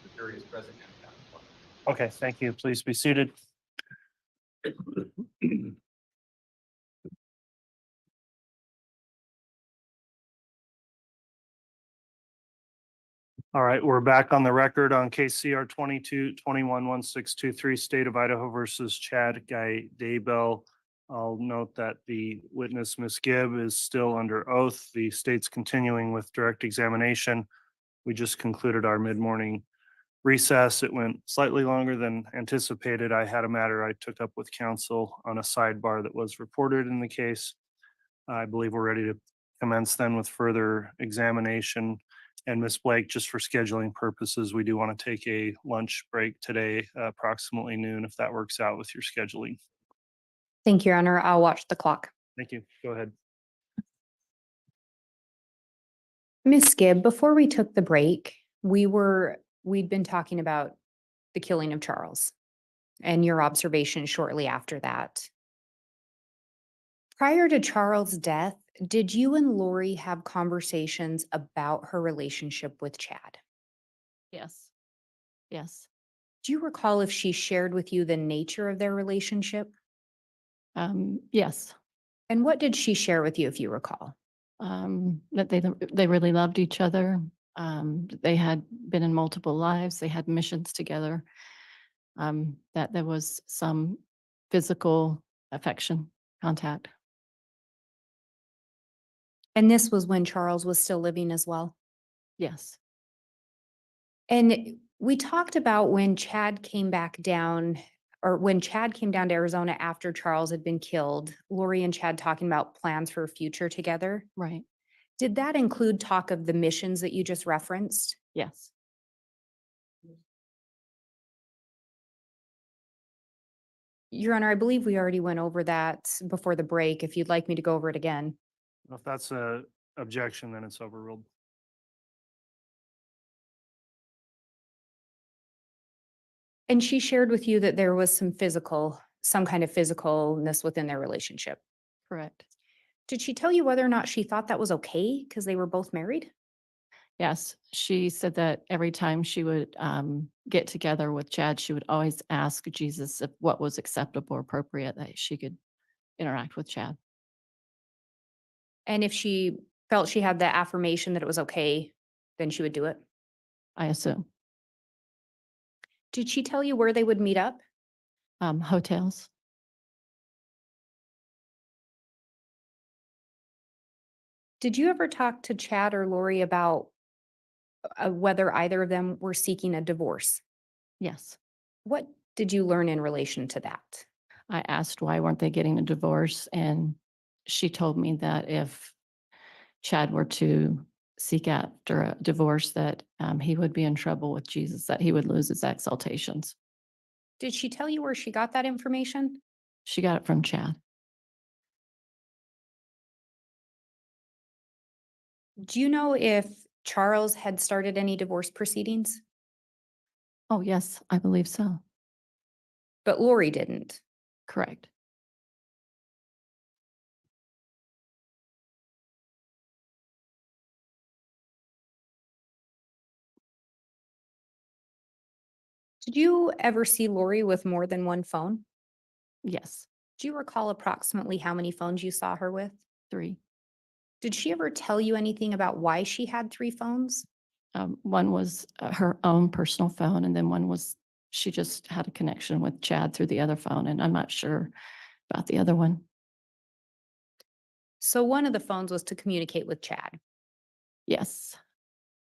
The jury is present. Okay, thank you. Please be seated. All right, we're back on the record on case CR 22-21-1623, State of Idaho versus Chad Guy Daybell. I'll note that the witness, Ms. Gibb, is still under oath. The state's continuing with direct examination. We just concluded our mid-morning recess. It went slightly longer than anticipated. I had a matter I took up with counsel on a sidebar that was reported in the case. I believe we're ready to commence then with further examination. And Ms. Blake, just for scheduling purposes, we do want to take a lunch break today, approximately noon, if that works out with your scheduling. Thank you, Your Honor. I'll watch the clock. Thank you. Go ahead. Ms. Gibb, before we took the break, we'd been talking about the killing of Charles and your observation shortly after that. Prior to Charles' death, did you and Lori have conversations about her relationship with Chad? Yes. Yes. Do you recall if she shared with you the nature of their relationship? Yes, And what did she share with you, if you recall? that they really loved each other. They had been in multiple lives. They had missions together. That there was some physical affection, contact. And this was when Charles was still living as well. Yes, And we talked about when Chad came back down, or when Chad came down to Arizona after Charles had been killed, Lori and Chad talking about plans for a future together. right. Did that include talk of the missions that you just referenced? Yes. Your Honor, I believe we already went over that before the break. If you'd like me to go over it again. If that's a objection, then it's overruled. And she shared with you that there was some kind of physicalness within their relationship. Correct. Did she tell you whether or not she thought that was okay because they were both married? Yes, she said that every time she would get together with Chad, she would always ask Jesus if what was acceptable or appropriate that she could interact with Chad. And if she felt she had the affirmation that it was okay, then she would do it. I assume. Did she tell you where they would meet up? Hotels. Did you ever talk to Chad or Lori about whether either of them were seeking a divorce? Yes. What did you learn in relation to that? I asked why weren't they getting a divorce, and she told me that if Chad were to seek after a divorce, that he would be in trouble with Jesus, that he would lose his exaltations. Did she tell you where she got that information? She got it from Chad. Do you know if Charles had started any divorce proceedings? Oh, yes, I believe so. But Lori didn't. Correct. Did you ever see Lori with more than one phone? Yes. Do you recall approximately how many phones you saw her with? 3. Did she ever tell you anything about why she had 3 phones? One was her own personal phone, and then one was she just had a connection with Chad through the other phone, and I'm not sure about the other one. So one of the phones was to communicate with Chad. Yes.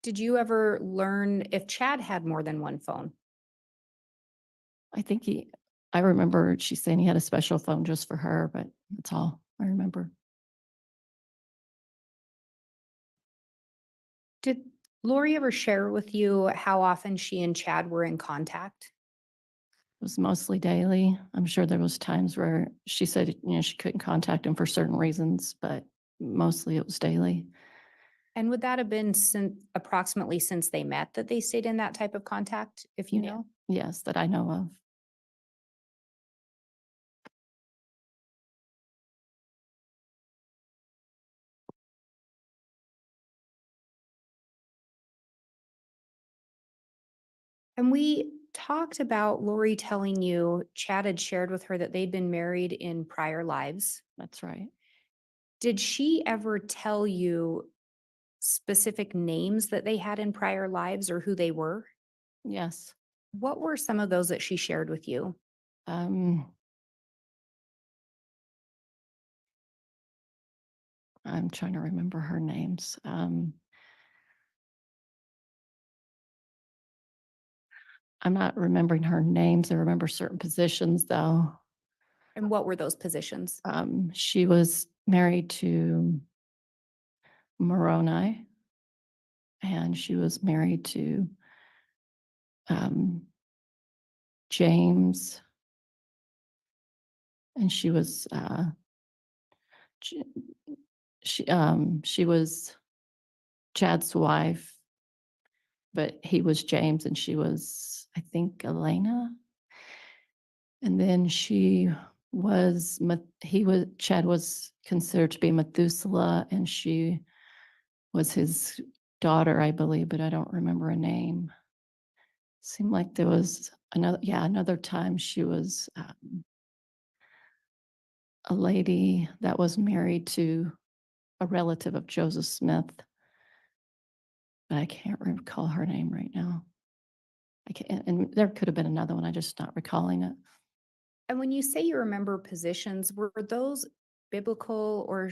Did you ever learn if Chad had more than one phone? I remember she saying he had a special phone just for her, but that's all I remember. Did Lori ever share with you how often she and Chad were in contact? It was mostly daily. I'm sure there was times where she said, she couldn't contact him for certain reasons, but mostly it was daily. And would that have been approximately since they met that they stayed in that type of contact, if you Yeah. know? Yes, that I know of. And we talked about Lori telling you Chad had shared with her that they'd been married in prior lives. That's right. Did she ever tell you specific names that they had in prior lives or who they were? Yes. What were some of those that she shared with you? I'm trying to remember her names. I'm not remembering her names. I remember certain positions though. And what were those positions? She was married to Moroni, and she was married to James, and she was J- she was Chad's wife, but he was James, and she was, I think, Elena. And then Chad was considered to be Methuselah, and she was his daughter, I believe, but I don't remember a name. Seemed like there was another time she was a lady that was married to a relative of Joseph Smith. But I can't recall her name right now. I can't, and there could have been another one. I just not recalling it. And when you say you remember positions, were those biblical or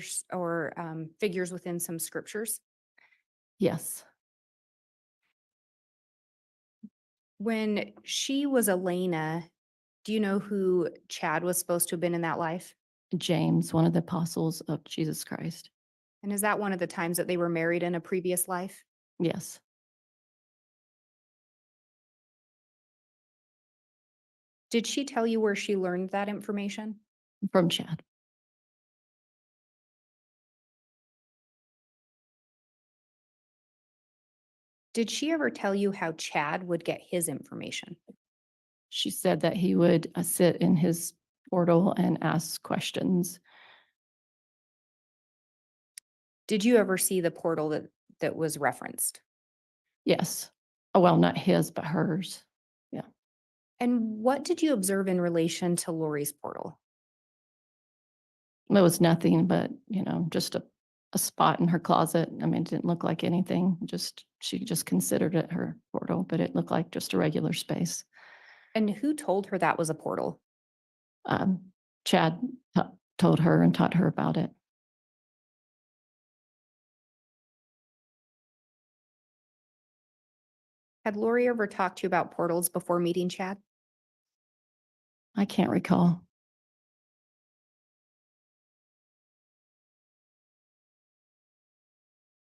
figures within some scriptures? Yes, When she was Elena, do you know who Chad was supposed to have been in that life? James, one of the apostles of Jesus Christ. And is that one of the times that they were married in a previous life? Yes, Did she tell you where she learned that information? from Chad. Did she ever tell you how Chad would get his information? She said that he would sit in his portal and ask questions. Did you ever see the portal that was referenced? Yes. Oh, well, not his, but hers. Yeah. And what did you observe in relation to Lori's portal? It was nothing but, just a spot in her closet. I mean, it didn't look like anything. She just considered it her portal, but it looked like just a regular space. And who told her that was a portal? Chad told her and taught her about it. Had Lori ever talked to you about portals before meeting Chad? I can't recall.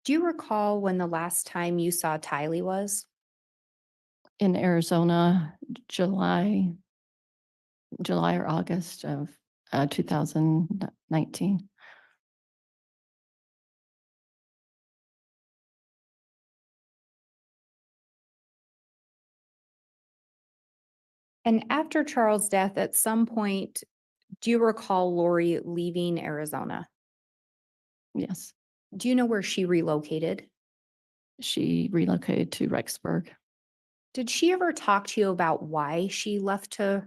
Do you recall when the last time you saw Tylee was? In Arizona, July or August of 2019. And after Charles' death, at some point, do you recall Lori leaving Arizona? Yes, Do you know where she relocated? she relocated to Rexburg. Did she ever talk to you about why she left to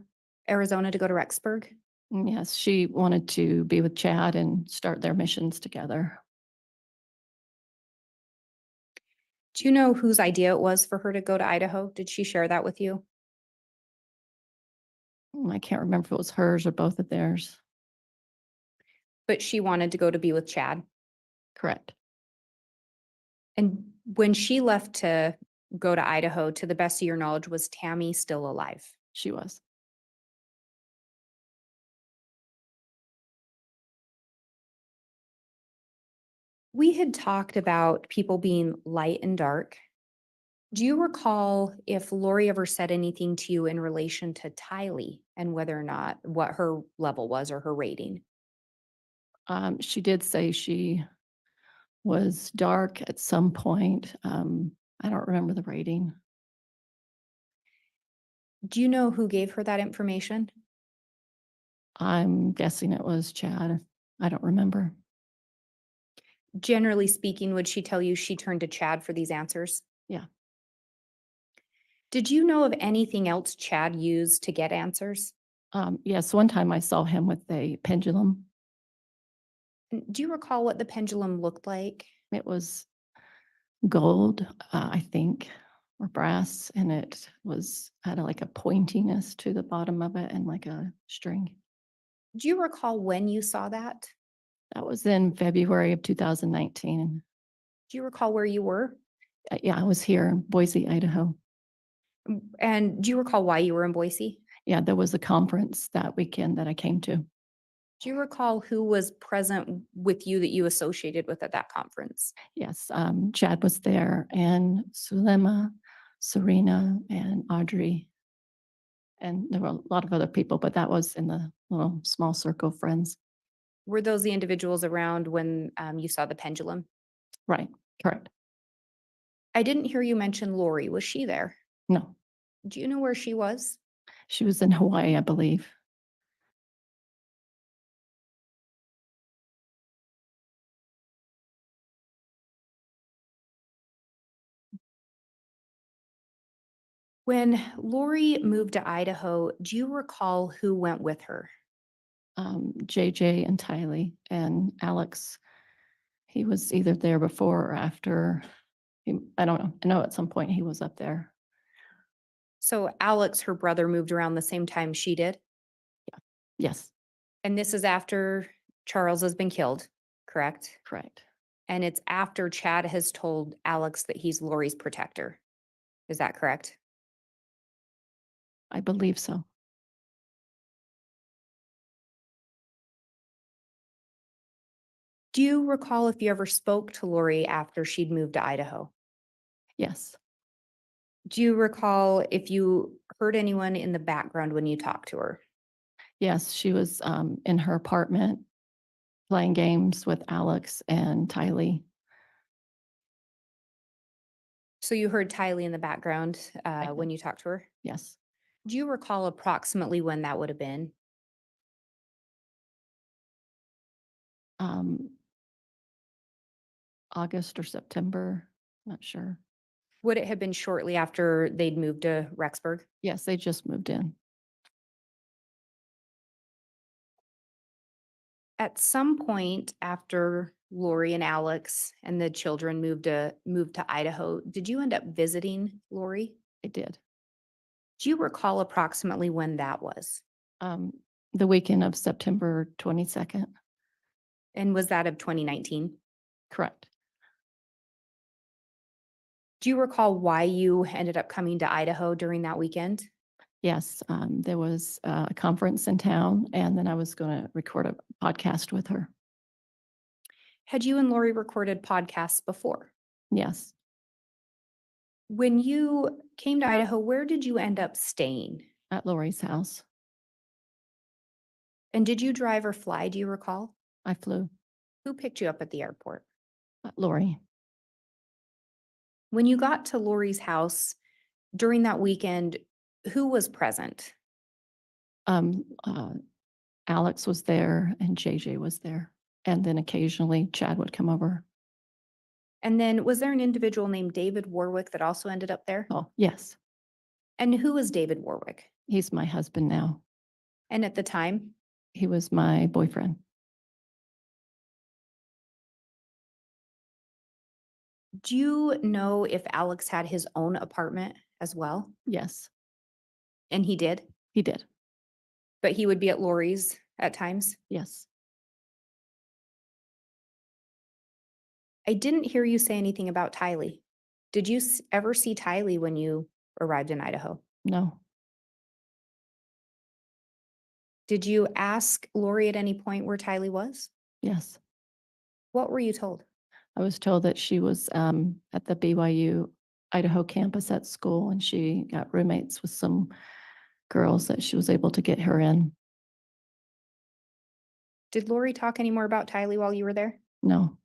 Arizona to go to Rexburg? Yes, she wanted to be with Chad and start their missions together. Do you know whose idea it was for her to go to Idaho? Did she share that with you? I can't remember if it was hers or both of theirs. But she wanted to go to be with Chad. Correct. And when she left to go to Idaho, to the best of your knowledge, was Tammy still alive? She was. We had talked about people being light and dark. Do you recall if Lori ever said anything to you in relation to Tylee and whether or not what her level was or her rating? She did say she was dark at some point. I don't remember the rating. Do you know who gave her that information? I'm guessing it was Chad. I don't remember. Generally speaking, would she tell you she turned to Chad for these answers? Yeah. Did you know of anything else Chad used to get answers? Yes, one time I saw him with a pendulum. And do you recall what the pendulum looked like? It was gold, I think, or brass, and it had like a pointiness to the bottom of it and like a string. Do you recall when you saw that? That was in February of 2019. Do you recall where you were? Yeah, I was here in Boise, Idaho. And do you recall why you were in Boise? Yeah, there was a conference that weekend that I came to. Do you recall who was present with you that you associated with at that conference? Yes, Chad was there, and Sulema, Serena, and Audrey. And there were a lot of other people, but that was in the little small circle of friends. Were those the individuals around when you saw the pendulum? Right, correct. I didn't hear you mention Lori. Was she there? No, Do you know where she was? she was in Hawaii, I believe. When Lori moved to Idaho, do you recall who went with her? JJ and Tylee and Alex. He was either there before or after. I don't know. I know at some point he was up there. So Alex, her brother, moved around the same time she did? Yes, And this is after Charles has been killed, correct? correct. And it's after Chad has told Alex that he's Lori's protector. Is that correct? I believe so. Do you recall if you ever spoke to Lori after she'd moved to Idaho? Yes, Do you recall if you heard anyone in the background when you talked to her? yes, she was in her apartment playing games with Alex and Tylee. So you heard Tylee in the background did. when you talked to her? Yes, Do you recall approximately when that would have been? August or September, not sure. Would it have been shortly after they'd moved to Rexburg? Yes, they just moved in. At some point after Lori and Alex and the children moved to Idaho, did you end up visiting Lori? They did. Do you recall approximately when that was? The weekend of September 22nd, And was that of 2019? correct. Do you recall why you ended up coming to Idaho during that weekend? Yes, there was a conference in town and then I was going to record a podcast with her. Had you and Lori recorded podcasts before? Yes, When you came to Idaho, where did you end up staying? at Lori's house. And did you drive or fly? Do you recall? I flew. Who picked you up at the airport? Lori. When you got to Lori's house during that weekend, who was present? Alex was there and JJ was there. And then occasionally Chad would come over. And then was there an individual named David Warwick that also ended up there? Oh, yes, And who was David Warwick? he's my husband now. And at the time? He was my boyfriend. Do you know if Alex had his own apartment as well? Yes, And he did, he did. but he would be at Lori's at times? Yes. I didn't hear you say anything about Tylee. Did you ever see Tylee when you arrived in Idaho? No, Did you ask Lori at any point where Tylee was? yes. What were you told? I was told that she was at the BYU Idaho campus at school and she got roommates with some girls that she was able to get her in. Did Lori talk any more about Tylee while you were there? No,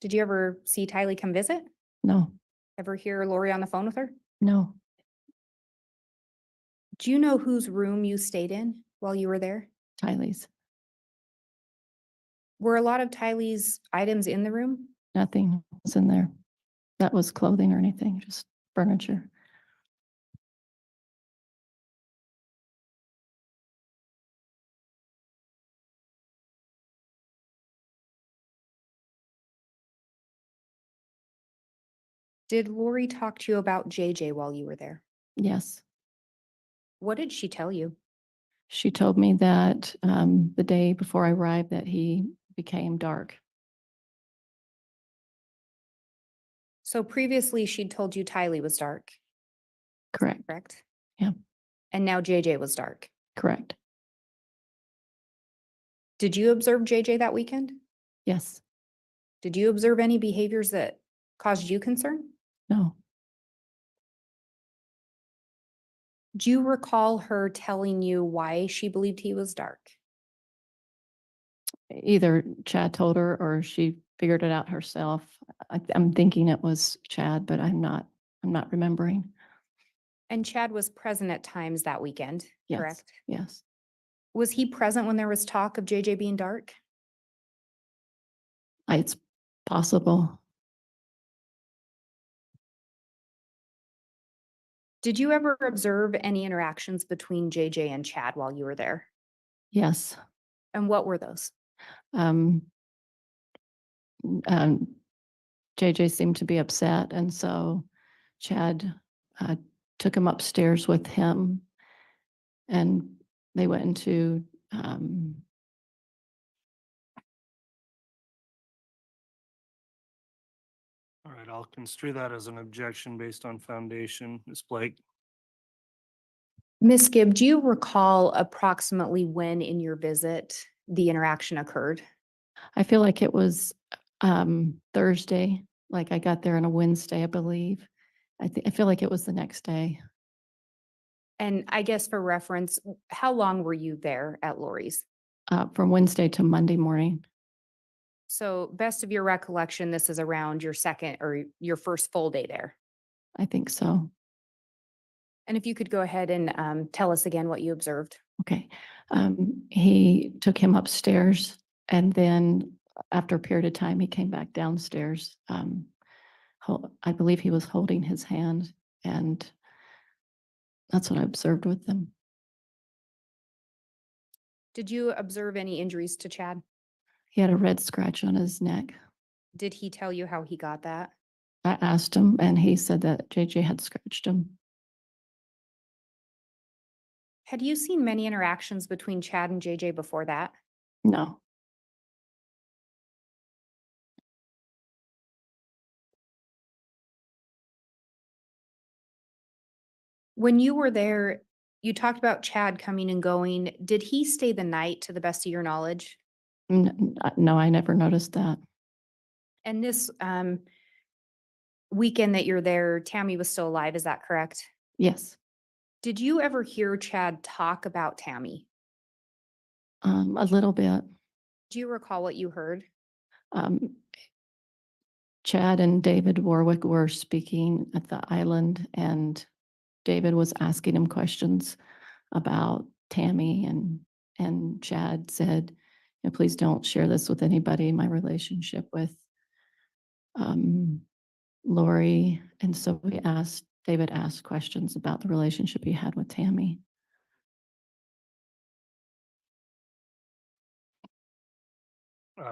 Did you ever see Tylee come visit? no, Ever hear Lori on the phone with her? no. Do you know whose room you stayed in while you were there? Tylee's. Were a lot of Tylee's items in the room? Nothing was in there. That was clothing or anything, just furniture. Did Lori talk to you about JJ while you were there? Yes. What did she tell you? She told me that the day before I arrived that he became dark. So previously she'd told you Tylee was dark, Correct, correct? Yeah. And now JJ was dark. correct. Did you observe JJ that weekend? Yes, Did you observe any behaviors that caused you concern? no, Do you recall her telling you why she believed he was dark? either Chad told her or she figured it out herself. I'm thinking it was Chad, but I'm not remembering. And Chad was present at times that weekend, Yes, correct? yes. Was he present when there was talk of JJ being dark? It's possible. Did you ever observe any interactions between JJ and Chad while you were there? Yes. And what were those? Um, JJ seemed to be upset, and so Chad took him upstairs with him, and they went into All right, I'll construe that as an objection based on foundation. Ms. Blake? Miss Gibb, do you recall approximately when in your visit the interaction occurred? I feel like it was Thursday, like I got there on a Wednesday, I believe. I feel like it was the next day. And I guess for reference, how long were you there at Lori's? From Wednesday to Monday morning. So best of your recollection, this is around your second or your first full day there. I think so. And if you could go ahead and tell us again what you observed. Okay. He took him upstairs, and then after a period of time, he came back downstairs. I believe he was holding his hand, and that's what I observed with them. Did you observe any injuries to Chad? He had a red scratch on his neck. Did he tell you how he got that? I asked him, and he said that JJ had scratched him. Had you seen many interactions between Chad and JJ before that? No. When you were there, you talked about Chad coming and going. Did he stay the night to the best of your knowledge? No, I never noticed that. And this weekend that you're there, Tammy was still alive, is that correct? Yes. Did you ever hear Chad talk about Tammy? A little bit. Do you recall what you heard? Chad and David Warwick were speaking at the island, and David was asking him questions about Tammy, and Chad said, "You know, please don't share this with anybody, my relationship with Lori." And so David asked questions about the relationship he had with Tammy.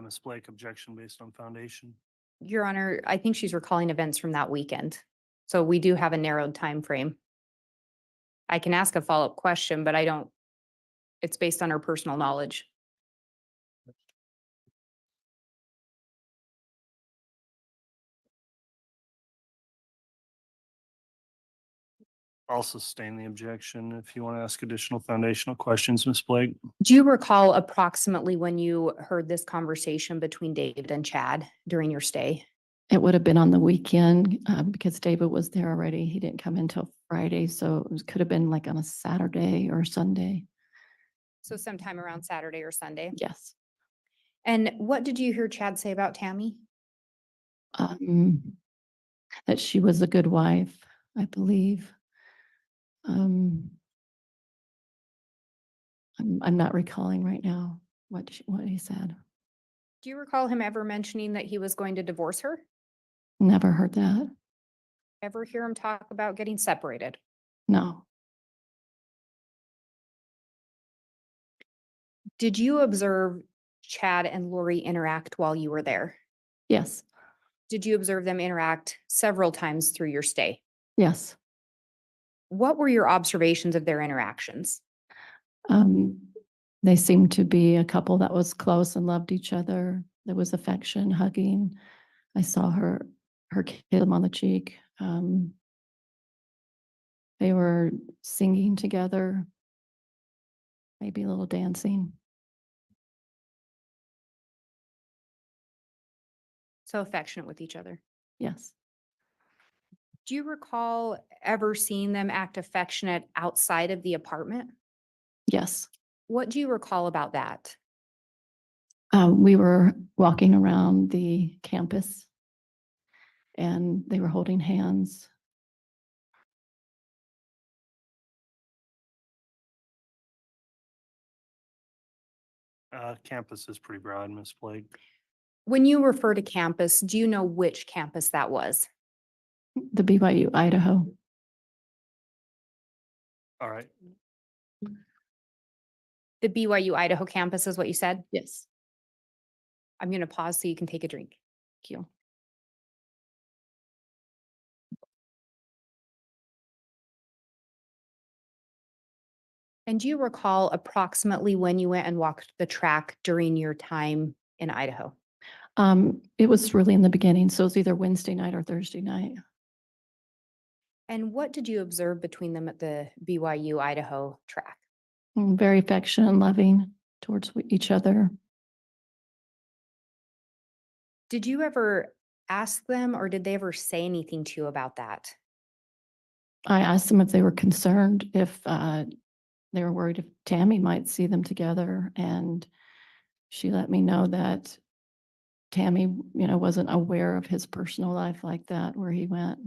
Ms. Blake, objection based on foundation. Your Honor, I think she's recalling events from that weekend. So we do have a narrowed time frame. I can ask a follow-up question, but it's based on her personal knowledge. I'll sustain the objection if you want to ask additional foundational questions, Ms. Blake. Do you recall approximately when you heard this conversation between David and Chad during your stay? It would have been on the weekend because David was there already. He didn't come in until Friday, so it could have been like on a Saturday or Sunday. So sometime around Saturday or Sunday? Yes. And what did you hear Chad say about Tammy? That she was a good wife, I believe. I'm not recalling right now what he said. Do you recall him ever mentioning that he was going to divorce her? Never heard that. Ever hear him talk about getting separated? No. Did you observe Chad and Lori interact while you were there? Yes. Did you observe them interact several times through your stay? Yes. What were your observations of their interactions? They seemed to be a couple that was close and loved each other. There was affection, hugging. I saw her kiss him on the cheek. They were singing together, maybe a little dancing. So affectionate with each other. Yes. Do you recall ever seeing them act affectionate outside of the apartment? Yes. What do you recall about that? We were walking around the campus, and they were holding hands. Campus is pretty broad, Ms. Blake. When you refer to campus, do you know which campus that was? The BYU Idaho. All right. The BYU Idaho campus is what you said? Yes. I'm going to pause so you can take a drink. Thank you. And do you recall approximately when you went and walked the track during your time in Idaho? It was really in the beginning, so it was either Wednesday night or Thursday night. And what did you observe between them at the BYU Idaho track? Very affectionate and loving towards each other. Did you ever ask them or did they ever say anything to you about that? I asked them if they were concerned, if they were worried if Tammy might see them together, and she let me know that Tammy, wasn't aware of his personal life like that, where he went.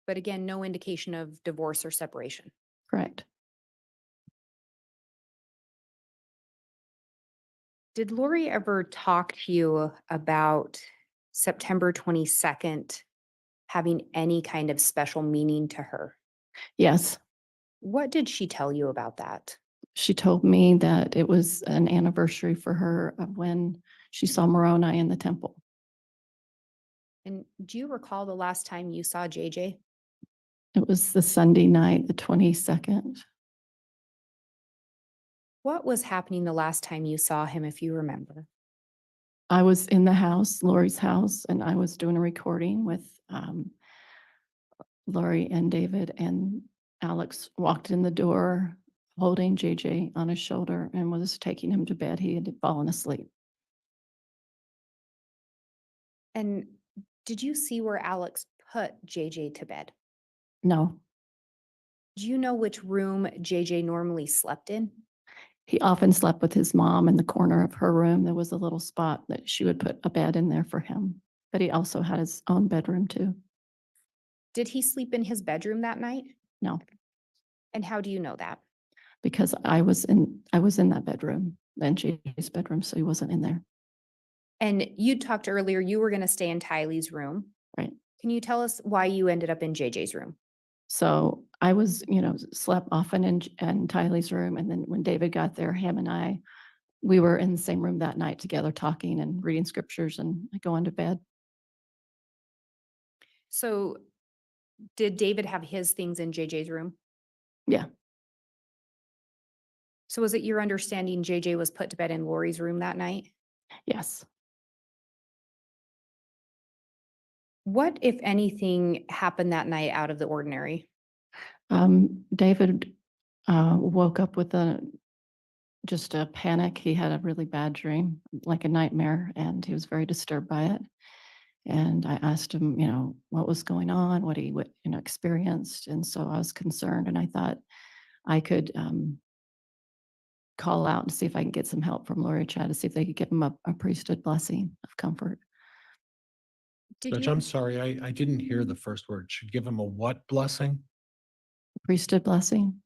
But again, no indication of divorce or separation. Correct. Did Lori ever talk to you about September 22nd having any kind of special meaning to her? Yes. What did she tell you about that? She told me that it was an anniversary for her of when she saw Moroni in the temple. And do you recall the last time you saw JJ? It was the Sunday night, the 22nd. What was happening the last time you saw him, if you remember? I was in the house, Lori's house, and I was doing a recording with Lori and David, and Alex walked in the door holding JJ on his shoulder and was taking him to bed. He had fallen asleep. And did you see where Alex put JJ to bed? No, Do you know which room JJ normally slept in? he often slept with his mom in the corner of her room. There was a little spot that she would put a bed in there for him, but he also had his own bedroom too. Did he sleep in his bedroom that night? No, And how do you know that? because I was in that bedroom, then JJ's bedroom, so he wasn't in there. And you talked earlier, you were going to stay in Tylee's room. Right. Can you tell us why you ended up in JJ's room? So I was, slept often in Tylee's room. And then when David got there, him and we were in the same room that night together, talking and reading scriptures and going to bed. So did David have his things in JJ's room? Yeah. So was it your understanding JJ was put to bed in Lori's room that night? Yes. What, if anything, happened that night out of the ordinary? David woke up with just a panic. He had a really bad dream, like a nightmare, and he was very disturbed by it. And I asked him, what was going on, what he experienced. And so I was concerned, and I thought I could call out and see if I can get some help from Lori Chad to see if they could give him a priesthood blessing of comfort. Judge, I'm sorry, I didn't hear the first word. Should give him a what blessing? Priesthood blessing.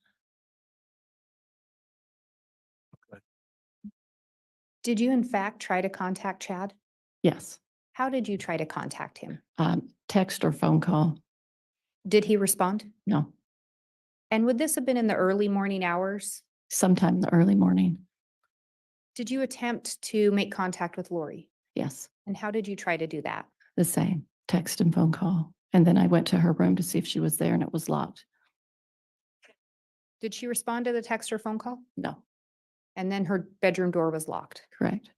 Did you in fact try to contact Chad? Yes. How did you try to contact him? Text or phone call. Did he respond? No. And would this have been in the early morning hours? Sometime in the early morning. Did you attempt to make contact with Lori? Yes. And how did you try to do that? The same, text and phone call. And then I went to her room to see if she was there, and it was locked. Did she respond to the text or phone call? No. And then her bedroom door was locked. Correct.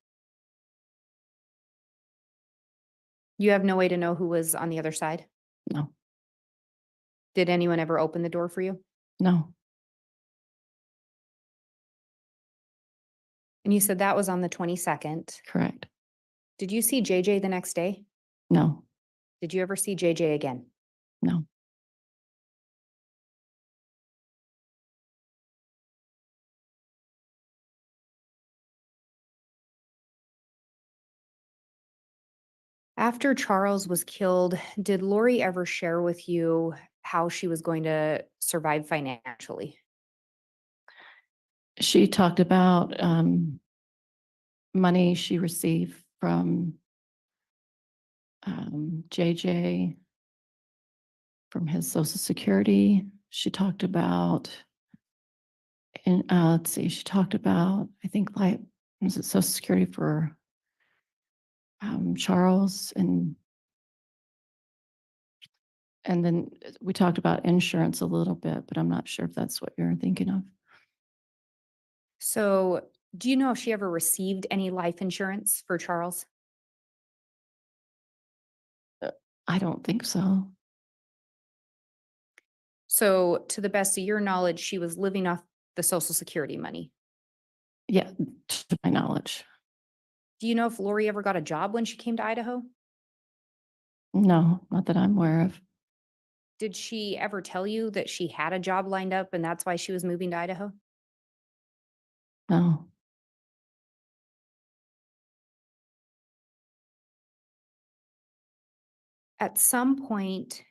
You have no way to know who was on the other side? No. Did anyone ever open the door for you? No. And you said that was on the 22nd. Correct. Did you see JJ the next day? No. Did you ever see JJ again? No. After Charles was killed, did Lori ever share with you how she was going to survive financially? She talked about money she received from JJ from his Social Security. She talked about, and let's see, she talked about, I think, like, was it Social Security for Charles, and then we talked about insurance a little bit, but I'm not sure if that's what you're thinking of. So do you know if she ever received any life insurance for Charles? I don't think so. So to the best of your knowledge, she was living off the Social Security money. Yeah, to my knowledge. Do you know if Lori ever got a job when she came to Idaho? No, not that I'm aware of. Did she ever tell you that she had a job lined up and that's why she was moving to Idaho? No. At some point,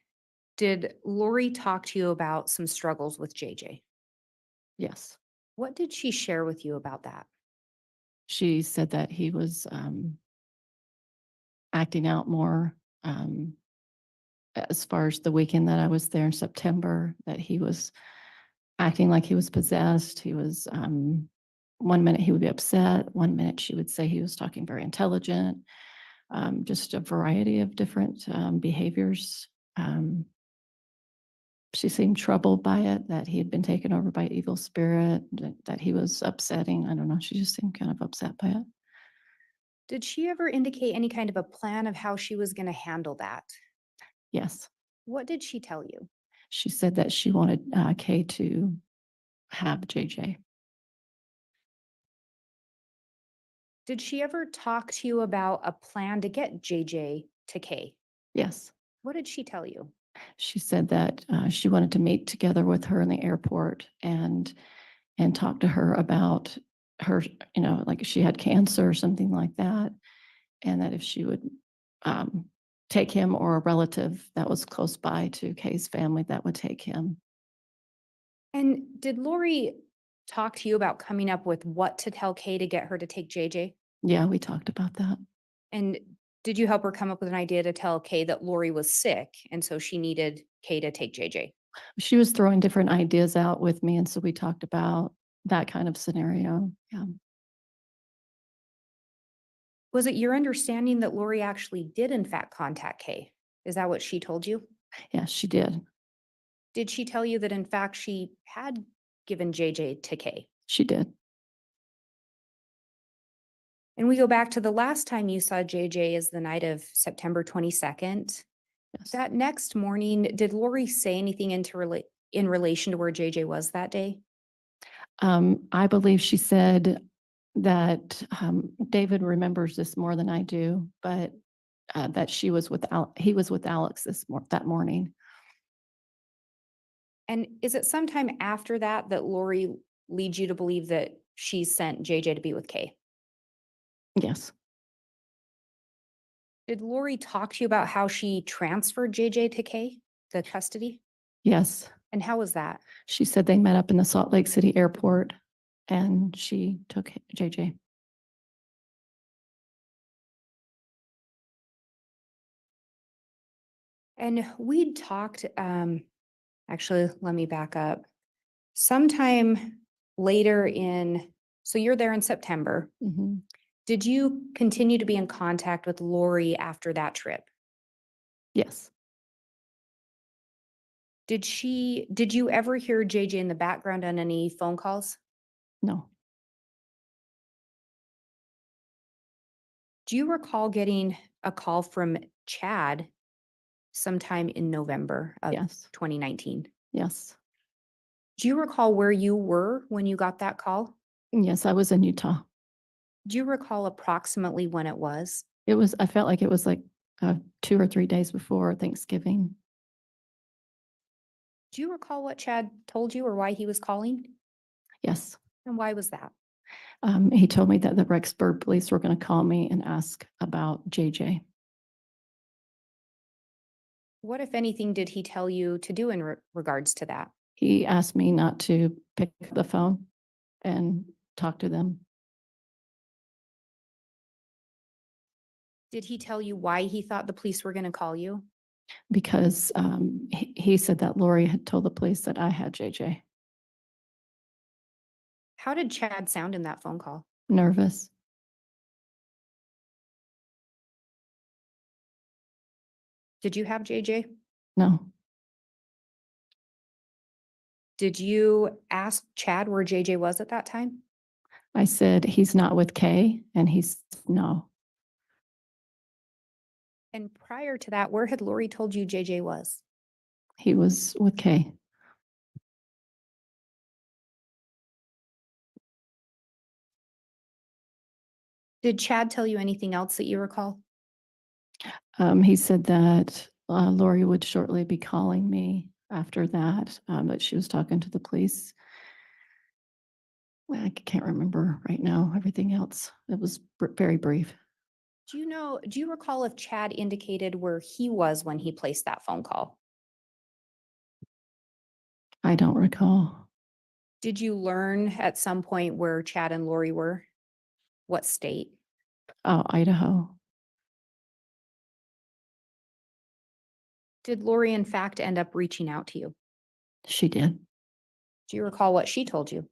did Lori talk to you about some struggles with JJ? Yes. What did she share with you about that? She said that he was acting out more as far as the weekend that I was there in September, that he was acting like he was possessed. He was, 1 minute he would be upset, 1 minute she would say he was talking very intelligent, just a variety of different behaviors. She seemed troubled by it, that he had been taken over by evil spirit, that he was upsetting. I don't know. She just seemed kind of upset by it. Did she ever indicate any kind of a plan of how she was going to handle that? Yes. What did she tell you? She said that she wanted Kay to have JJ. Did she ever talk to you about a plan to get JJ to Kay? Yes. What did she tell you? She said that she wanted to meet together with her in the airport and talk to her about her, like she had cancer or something like that. And that if she would take him, or a relative that was close by to Kay's family that would take him. And did Lori talk to you about coming up with what to tell Kay to get her to take JJ? Yeah, we talked about that. And did you help her come up with an idea to tell Kay that Lori was sick and so she needed Kay to take JJ? She was throwing different ideas out with me, and so we talked about that kind of scenario. Yeah. Was it your understanding that Lori actually did in fact contact Kay? Is that what she told you? Yeah, she did. Did she tell you that in fact she had given JJ to Kay? She did. And we go back to the last time you saw JJ is the night of September 22nd. Yes. That next morning, did Lori say anything in relation to where JJ was that day? I believe she said that David remembers this more than I do, but that he was with Alex that morning. And is it sometime after that that Lori leads you to believe that she sent JJ to be with Kay? Yes. Did Lori talk to you about how she transferred JJ to Kay, the custody? Yes. And how was that? She said they met up in the Salt Lake City airport and she took JJ. And we'd talked, actually, let me back up. Sometime later so you're there in September. Mm-hmm. Did you continue to be in contact with Lori after that trip? Yes. Did you ever hear JJ in the background on any phone calls? No. Do you recall getting a call from Chad sometime in November of Yes. 2019? Yes. Do you recall where you were when you got that call? Yes, I was in Utah. Do you recall approximately when it was? I felt like it was like 2 or 3 days before Thanksgiving. Do you recall what Chad told you or why he was calling? Yes. And why was that? He told me that the Rexburg police were going to call me and ask about JJ. What, if anything, did he tell you to do in regards to that? He asked me not to pick up the phone and talk to them. Did he tell you why he thought the police were going to call you? because he said that Lori had told the police that I had JJ. How did Chad sound in that phone call? Nervous. Did you have JJ? No, Did you ask Chad where JJ was at that time? I said he's not with Kay, and he's no. And prior to that, where had Lori told you JJ was? He was with Kay. Did Chad tell you anything else that you recall? He said that Lori would shortly be calling me after that, but she was talking to the police. I can't remember right now everything else. It was very brief. Do you recall if Chad indicated where he was when he placed that phone call? I don't recall. Did you learn at some point where Chad and Lori were? What state? Oh, Idaho. Did Lori in fact end up reaching out to you? She did. Do you recall what she told you?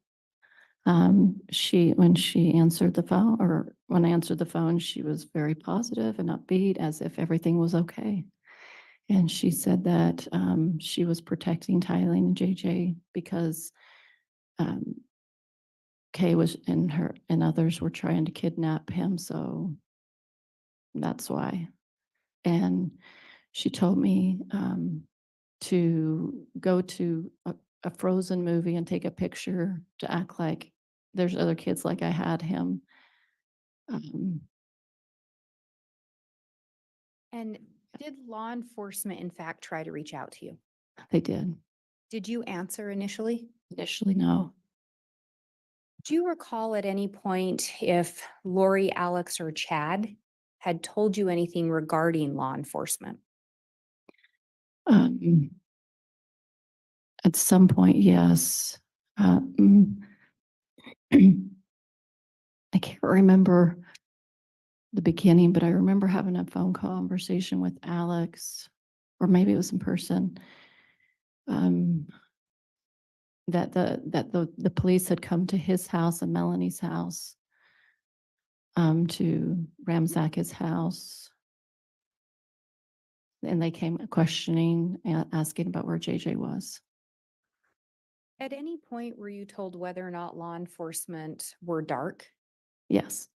When she answered the phone, or when I answered the phone, she was very positive and upbeat as if everything was okay. And she said that she was protecting Tyler and JJ because Kay was and others were trying to kidnap him. So that's why. And she told me to go to a Frozen movie and take a picture to act like there's other kids like I had him. And did law enforcement in fact try to reach out to you? They did. Did you answer initially? Initially, no. Do you recall at any point if Lori, Alex, or Chad had told you anything regarding law enforcement? At some point, yes. I can't remember the beginning, but I remember having a phone conversation with Alex, or maybe it was in person, that the police had come to his house and Melanie's house to ransack his house. And they came questioning, asking about where JJ was. At any point were you told whether or not law enforcement were dark? Yes.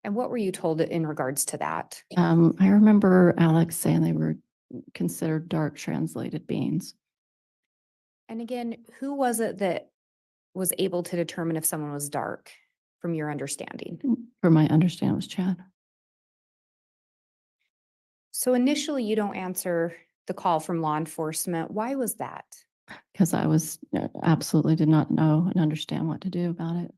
And what were you told in regards to that? I remember Alex saying they were considered dark translated beings. And again, who was it that was able to determine if someone was dark from your understanding? From my understanding, it was Chad. So initially you don't answer the call from law enforcement. Why was that? Because I was absolutely did not know and understand what to do about it.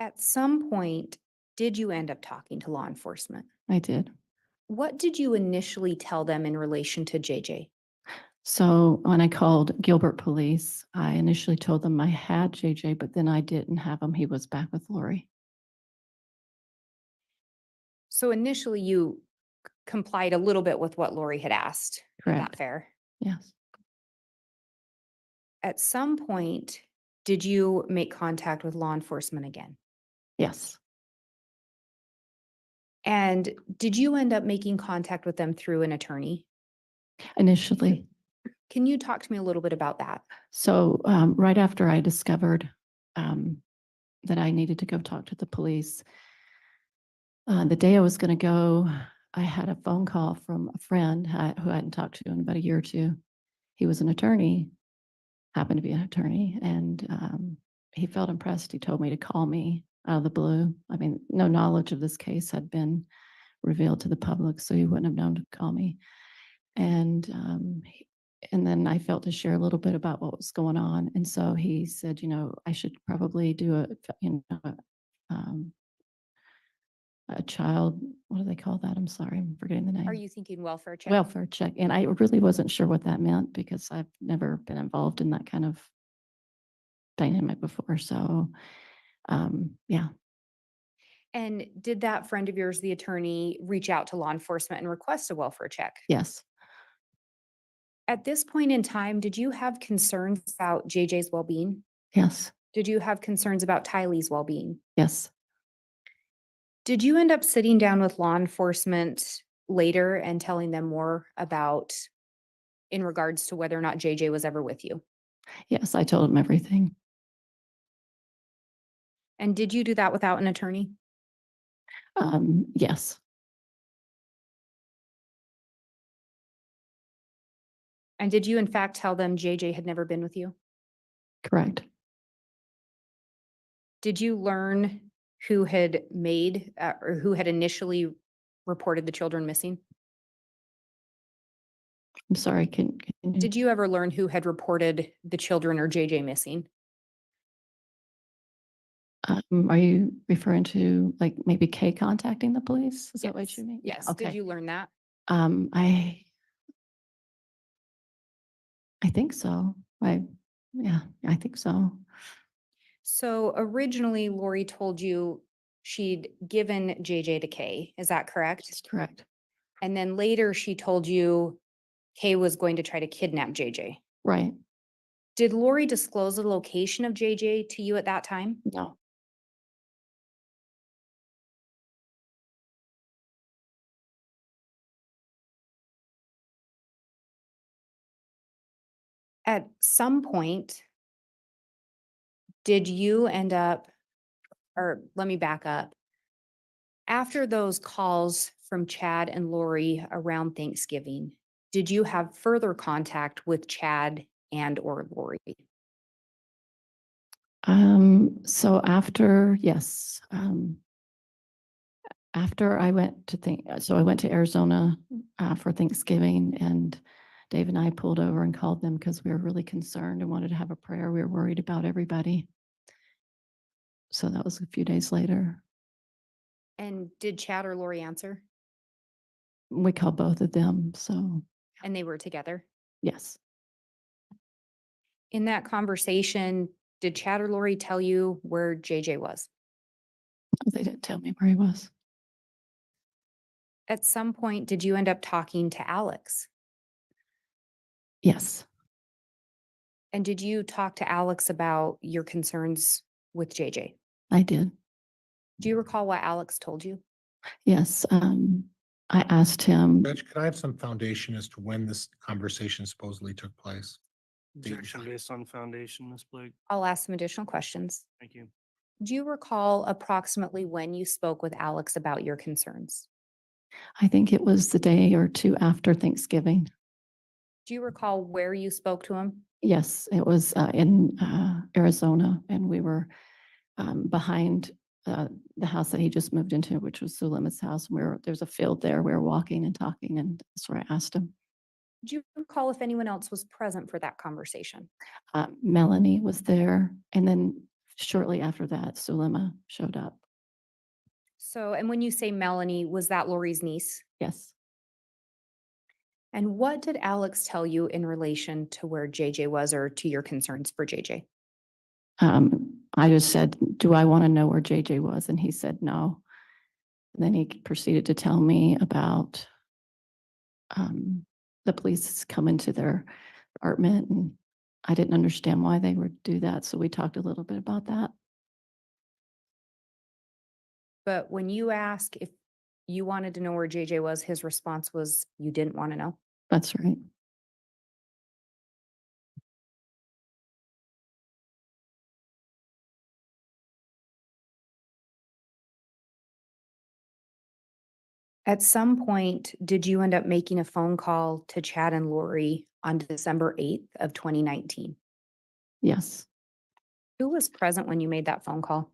At some point, did you end up talking to law enforcement? I did. What did you initially tell them in relation to JJ? So when I called Gilbert Police, I initially told them I had JJ, but then I didn't have him. He was back with Lori. So initially you complied a little bit with what Lori had asked. Is that Correct. fair? Yes. At some point, did you make contact with law enforcement again? Yes. And did you end up making contact with them through an attorney? Initially. Can you talk to me a little bit about that? So right after I discovered that I needed to go talk to the police, the day I was going to go, I had a phone call from a friend who I hadn't talked to in about a year or two. He was an attorney, happened to be an attorney, and he felt impressed. He told me to call me out of the blue. I mean, no knowledge of this case had been revealed to the public, so he wouldn't have known to call me. And then I felt to share a little bit about what was going on. And so he said, I should probably do a child, what do they call that? I'm sorry, I'm forgetting the name. Are you thinking welfare check? Welfare check. And I really wasn't sure what that meant because I've never been involved in that kind of dynamic before. So, yeah. And did that friend of yours, the attorney, reach out to law enforcement and request a welfare check? Yes, At this point in time, did you have concerns about JJ's well-being? yes, Did you have concerns about Tylee's well-being? yes. Did you end up sitting down with law enforcement later and telling them more about in regards to whether or not JJ was ever with you? Yes, I told him everything. And did you do that without an attorney? Yes, And did you in fact tell them JJ had never been with you? correct. Did you learn who had made or who had initially reported the children missing? I'm sorry, can you? Did you ever learn who had reported the children or JJ missing? Are you referring to like maybe Kay contacting the police? Is that what Yes. you mean? Yeah, Yes. okay. Did you learn that? I think so. Yeah, I think so. So originally Lori told you she'd given JJ to Kay. Is that correct? That's correct. And then later she told you Kay was going to try to kidnap JJ. Right. Did Lori disclose the location of JJ to you at that time? No, At some point, did you end up, or let me back up. After those calls from Chad and Lori around Thanksgiving, did you have further contact with Chad and or Lori? so after, yes, after I went to I went to Arizona for Thanksgiving, and Dave and I pulled over and called them because we were really concerned and wanted to have a prayer. We were worried about everybody. So that was a few days later. And did Chad or Lori answer? We called both of them. So And they were together? yes, In that conversation, did Chad or Lori tell you where JJ was? they didn't tell me where he was. At some point, did you end up talking to Alex? Yes, And did you talk to Alex about your concerns with JJ? I did. Do you recall what Alex told you? Yes, I asked him. Reg, can I have some foundation as to when this conversation supposedly took place? Objection based on foundation, Ms. Blake. I'll ask some additional questions. Thank you. Do you recall approximately when you spoke with Alex about your concerns? I think it was the day or two after Thanksgiving. Do you recall where you spoke to him? Yes, it was in Arizona, and we were behind the house that he just moved into, which was Suleiman's house. There's a field there. We were walking and talking, and that's where I asked him. Do you recall if anyone else was present for that conversation? Melanie was there, and then shortly after that, Sulema showed up. So, and when you say Melanie, was that Lori's niece? Yes. And what did Alex tell you in relation to where JJ was or to your concerns for JJ? I just said, do I want to know where JJ was? And he said no. And then he proceeded to tell me about the police coming to their apartment, and I didn't understand why they would do that. So we talked a little bit about that. But when you asked if you wanted to know where JJ was, his response was you didn't want to know. That's right. At some point, did you end up making a phone call to Chad and Lori on December 8th of 2019? Yes. Who was present when you made that phone call?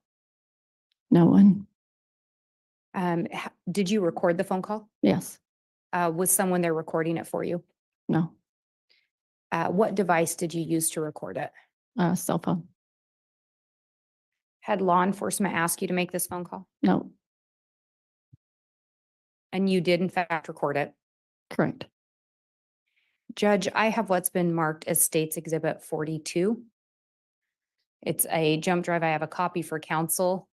No one. Did you record the phone call? Yes. Was someone there recording it for you? No. What device did you use to record it? Cell phone. Had law enforcement asked you to make this phone call? No. And you did in fact record it? Correct. Judge, I have what's been marked as State's Exhibit 42. It's a jump drive. I have a copy for counsel.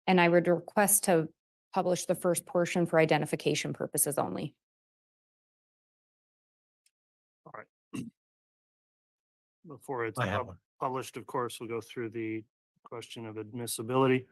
And I would request to publish the first portion for identification purposes only. All right. Before it's I have one. published, of course, we'll go through the question of admissibility.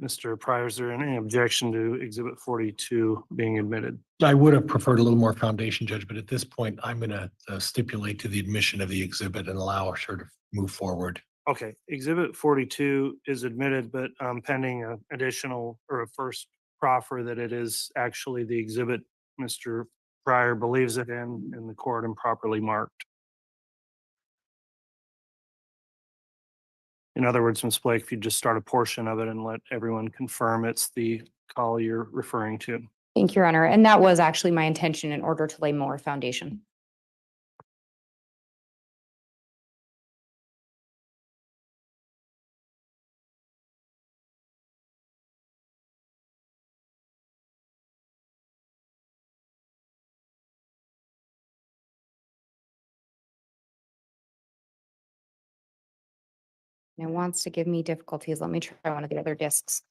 Mr. Pryor, is there any objection to Exhibit 42 being admitted? I would have preferred a little more foundation, Judge, but at this point, I'm gonna stipulate to the admission of the exhibit and allow her to move forward. Okay, Exhibit 42 is admitted, but pending an additional or a first proffer that it is actually the exhibit Mr. Pryor believes it in the court improperly marked. In other words, Ms. Blake, if you just start a portion of it and let everyone confirm it's the call you're referring to. Thank you, Your Honor. And that was actually my intention in order to lay more foundation. And it wants to give me difficulties. Let me try one of the other discs.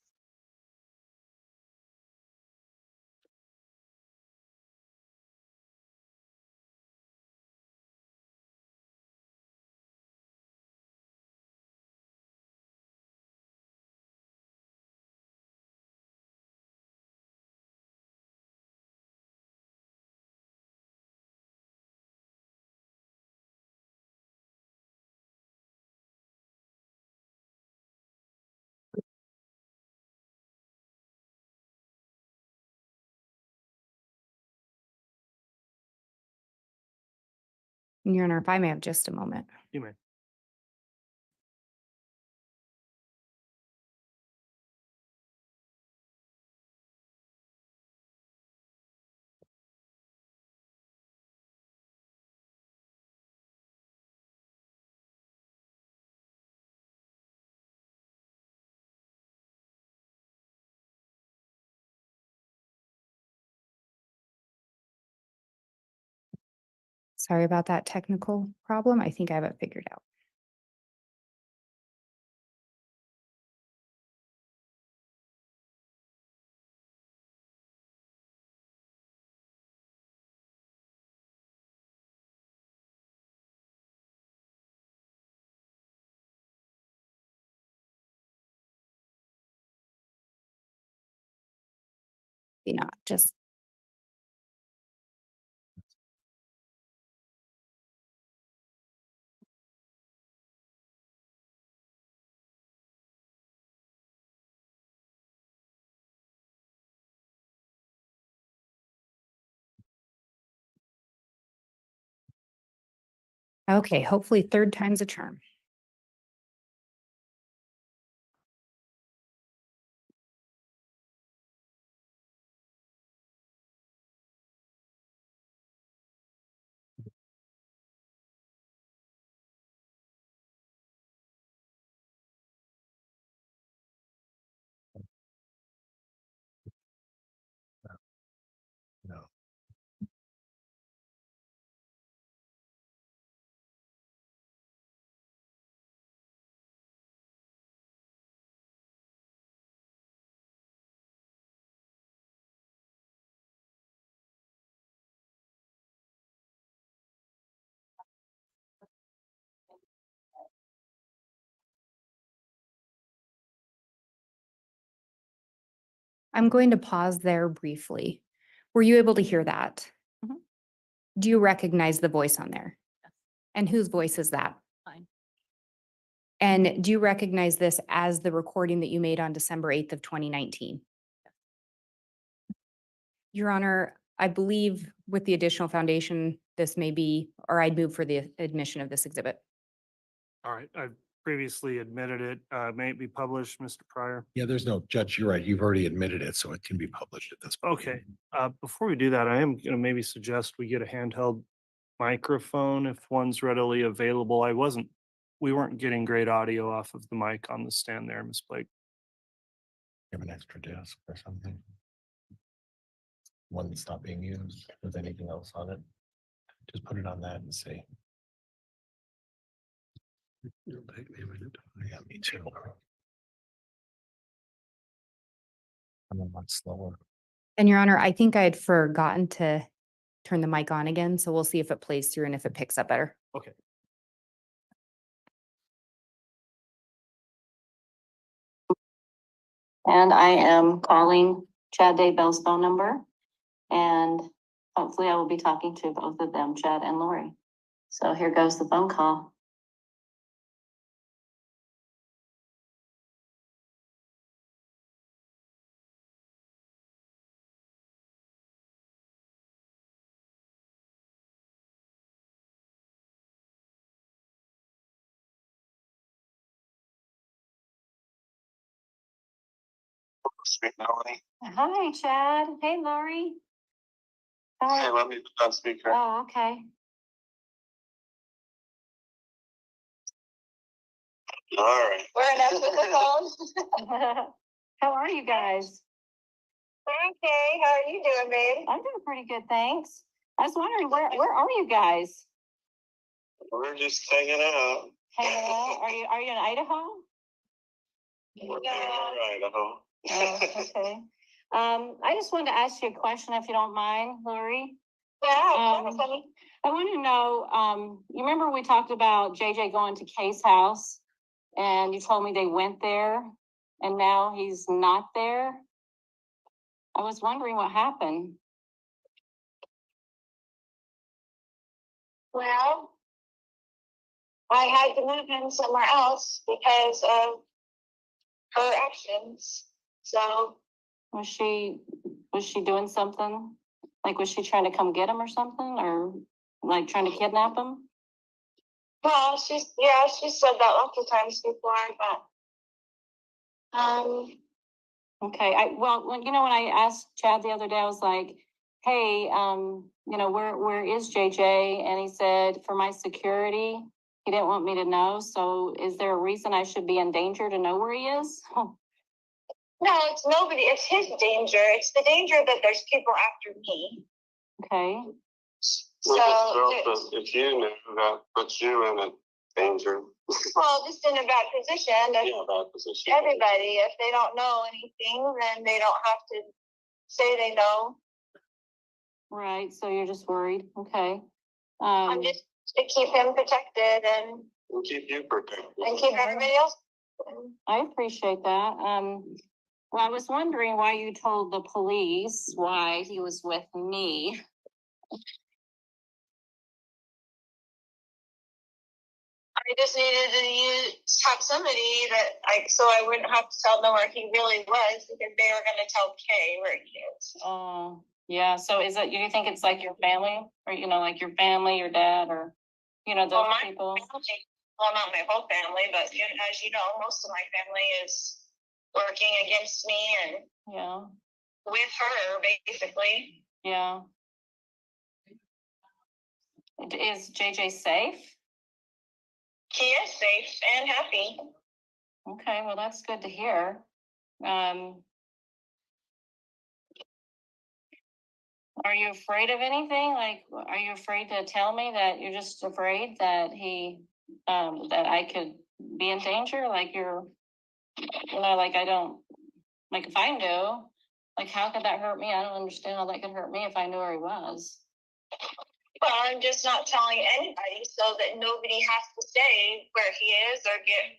Your Honor, if I may have just a moment. You may. Sorry about that technical problem. I think I have it figured out. You know, just okay. Hopefully third time's a charm. No. I'm going to pause there briefly. Were you able to hear that? Mhm. Do you recognize the voice on there? And whose voice is that? Fine. And do you recognize this as the recording that you made on December 8th of 2019? Your Honor, I believe with the additional foundation, this may be, or I'd move for the admission of this exhibit. All right, I've previously admitted it. May it be published, Mr. Pryor? Yeah, there's no, Judge, you're right. You've already admitted it, so it can be published at this point. Okay, before we do that, I am gonna maybe suggest we get a handheld microphone if one's readily available. We weren't getting great audio off of the mic on the stand there, Ms. Blake. You have an extra desk or something? One that's not being used with anything else on it? Just put it on that and see. It'll take me a minute. Yeah, me too. lot slower. And Your Honor, I think I had forgotten to turn the mic on again, so we'll see if it plays through and if it picks up better. Okay. And I am calling Chad Daybell's phone number, and hopefully I will be talking to both of them, Chad and Lori. So here goes the phone call. Sweet Melanie. Hi, Chad. Hey, Lori. Hi. Hey, let me put on speaker. Oh, okay. All right. We're enough with the phone. How are you guys? Okay, how are you doing, babe? I'm doing pretty good, thanks. I was wondering, where are you guys? We're just hanging out. Hanging out? Are you in Idaho? We're in Idaho. Oh, okay. I just wanted to ask you a question, if you don't mind, Lori. Yeah, I want to know, you remember we talked about JJ going to Kay's house, and you told me they went there, and now he's not there? I was wondering what happened. well, I had to move him somewhere else because of her actions. So, Was she doing something? Like, was she trying to come get him or something, or like trying to kidnap him? well, she said that lots of times before, but Okay, when I asked Chad the other day, I was like, hey, where is JJ? And he said, for my security, he didn't want me to know. So is there a reason I should be in danger to know where he is? no, it's nobody. It's his danger. It's the danger that there's people after me. Okay. So, if you knew, that puts you in a danger. well, just in a bad position. Yeah, bad position. Everybody, if they don't know anything, then they don't have to say they know. Right, so you're just worried. Okay. I'm just to keep him protected and keep you protected. and keep everybody else. I appreciate that. Well, I was wondering why you told the police why he was with me. I just needed to have somebody that so I wouldn't have to tell them where he really was, because they were going to tell Kay where he is. Oh, yeah. So do you think it's like your family, or, like your family, your dad, or, those people? Family, well, not my whole family, but as you know, most of my family is working against me and Yeah. with her, basically. Yeah. Is JJ safe? He is safe and happy. Okay, well, that's good to hear. Are you afraid of anything? Like, are you afraid to tell me that you're just afraid that that I could be in danger? Like like I don't, like if I knew, like how could that hurt me? I don't understand how that could hurt me if I knew where he was. Well, I'm just not telling anybody so that nobody has to say where he is or get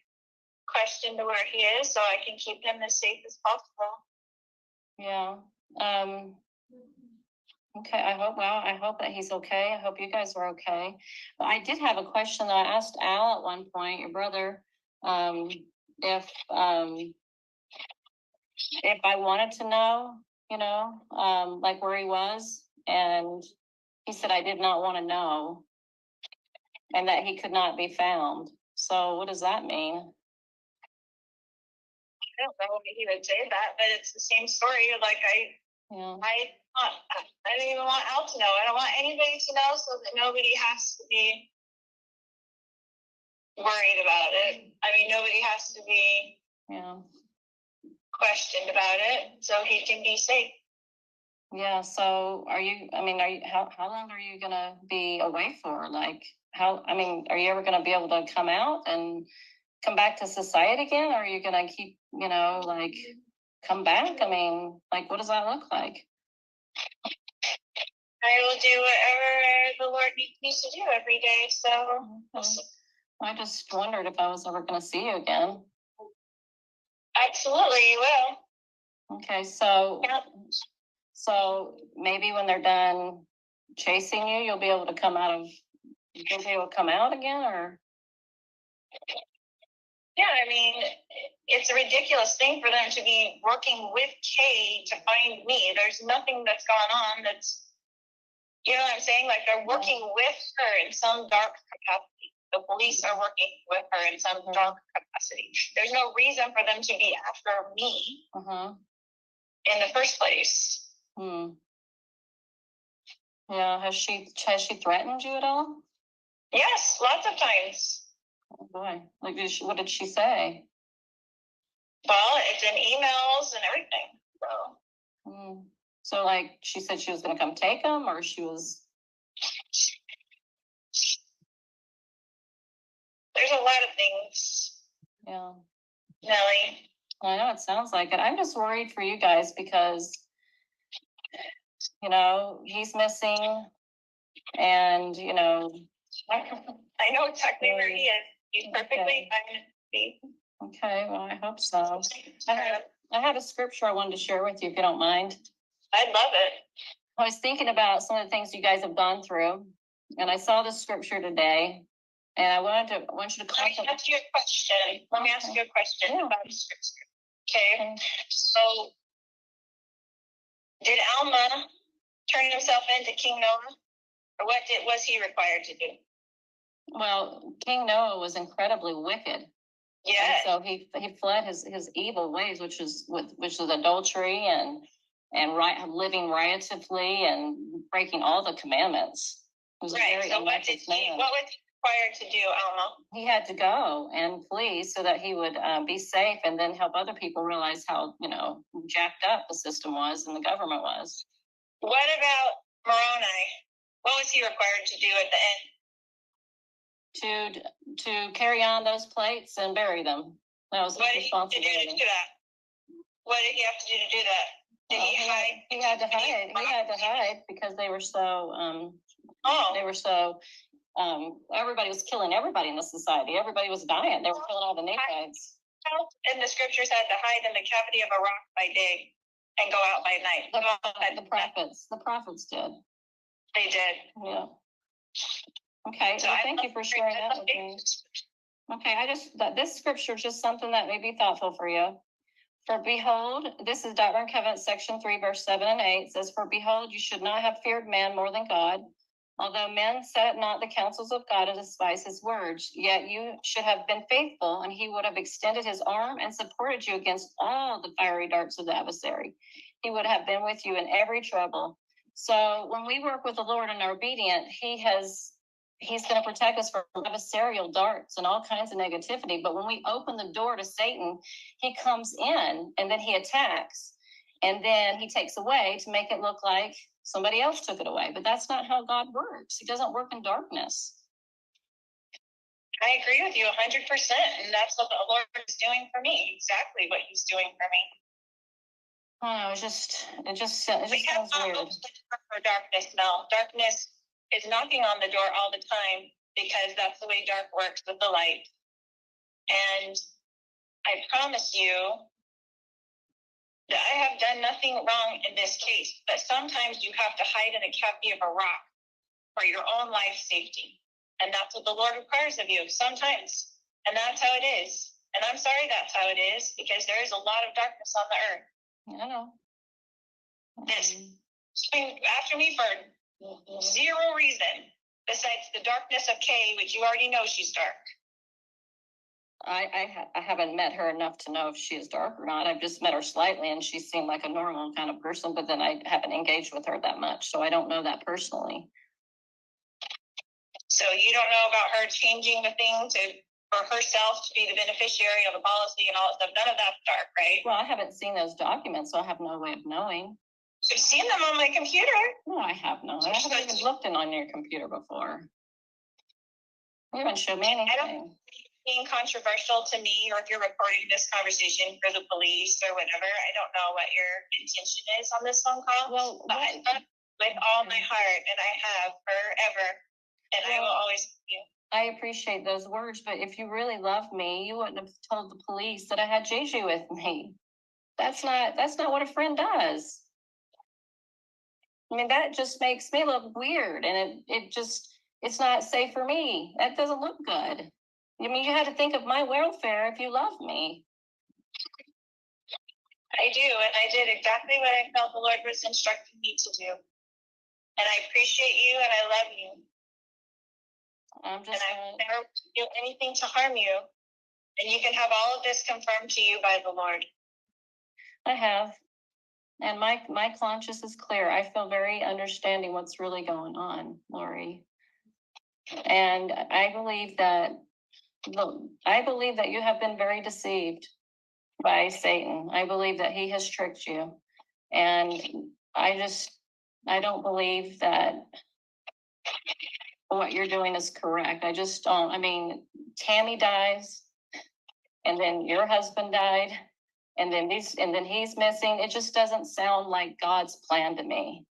questioned to where he is, so I can keep him as safe as possible. Yeah. Okay, I hope that he's okay. I hope you guys are okay. But I did have a question that I asked Al at one point, your brother, if I wanted to know, like where he was, and he said I did not want to know, and that he could not be found. So what does that mean? I don't know if he would say that, but it's the same story. Like I don't even want Al to know. I don't want anybody to know, so that nobody has to be worried about it. I mean, nobody has to be questioned about it, so he can be safe. Yeah. So how long are you gonna be away for? Like are you ever gonna be able to come out and come back to society again? Or are you gonna keep, come back? I mean, like, what does that look like? I will do whatever the Lord needs me to do every day. So we'll see. I just wondered if I was ever going to see you again. Absolutely, you will. Okay, so Yeah. so maybe when they're done chasing you, you'll be able to come out again, or? Yeah, I mean, it's a ridiculous thing for them to be working with Kay to find me. There's nothing that's gone on that's, you know what I'm saying? Like, they're working with her in some dark capacity. The police are working with her in some dark capacity. There's no reason for them to be after me in the first place. Yeah, has she threatened you at all? Yes, lots of times. Oh boy, like what did she say? Well, it's in emails and everything. So. So like she said she was going to come take them, or she was. There's a lot of things. Yeah. Nellie. I know it sounds like it. I'm just worried for you guys because, you know, he's missing, and you know. I know exactly where he is. He's perfectly fine. Okay, well, I hope so. I had a scripture I wanted to share with you, if you don't mind. I'd love it. I was thinking about some of the things you guys have gone through, and I saw this scripture today, and I want you to Let me ask you a question. About the scripture. Okay. So, did Alma turn himself into King Noah, or what was he required to do? Well, King Noah was incredibly wicked. Yeah. So he fled his evil ways, which is adultery and living riotously and breaking all the commandments. He was right. A very so what was he required to do, Alma? He had to go and flee so that he would be safe, and then help other people realize how, you know, jacked up the system was and the government was. What about Moroni? What was he required to do at the end? To carry on those plates and bury them. That was his responsibility. What did he have to do to do that? Did he hide? He had to hide. He had to hide because they were so everybody was killing everybody in the society. Everybody was dying. They were killing all the Nephites. And the scriptures had to hide in the cavity of a rock by day and go out by night. The prophets did. They did. Yeah. Okay, so thank you for sharing that with me. Okay, this scripture is just something that may be thoughtful for you. For behold, this is Doctrine and Covenants, section 3, verse 7 and 8. It says, for behold, you should not have feared man more than God. Although men set not the counsels of God and despise his words, yet you should have been faithful, and he would have extended his arm and supported you against all the fiery darts of the adversary. He would have been with you in every trouble. So when we work with the Lord and are obedient, He's going to protect us from adversarial darts and all kinds of negativity. But when we open the door to Satan, he comes in and then he attacks. And then he takes away to make it look like somebody else took it away. But that's not how God works. He doesn't work in darkness. I agree with you 100%. And that's what the Lord is doing for me. Exactly what he's doing for me. Oh, it just sounds weird. For darkness, Mel. Darkness is knocking on the door all the time because that's the way dark works with the light. And I promise you that I have done nothing wrong in this case, but sometimes you have to hide in the cavity of a rock for your own life safety. And that's what the Lord requires of you sometimes. And that's how it is. And I'm sorry that's how it is, because there is a lot of darkness on the earth. I know. It's been after me for zero reason besides the darkness of Kay, which you already know she's dark. I haven't met her enough to know if she is dark or not. I've just met her slightly, and she seemed like a normal kind of person, but then I haven't engaged with her that much, so I don't know that personally. So you don't know about her changing the thing for herself to be the beneficiary of a policy and all that stuff. None of that's dark, right? Well, I haven't seen those documents, so I have no way of knowing. You've seen them on my computer. No, I have not. I haven't even looked in on your computer before. You haven't showed me anything. being controversial to me, or if you're recording this conversation for the police or whatever, I don't know what your intention is on this phone call. Well, but I love you with all my heart, and I have forever, and I will Well, always love you. I appreciate those words, but if you really love me, you wouldn't have told the police that I had Jeju with me. That's not what a friend does. I mean, that just makes me look weird, and it's not safe for me. That doesn't look good. I mean, you had to think of my welfare if you love me. I do, and I did exactly what I felt the Lord was instructing me to do. And I appreciate you, and I love you. I'm just and I never do anything to harm you. And you can have all of this confirmed to you by the Lord. I have. And my conscience is clear. I feel very understanding what's really going on, Lori. And I believe that you have been very deceived by Satan. I believe that he has tricked you. And I don't believe that what you're doing is correct. I just don't. I mean, Tammy dies, and then your husband died, and then he's missing. It just doesn't sound like God's plan to me.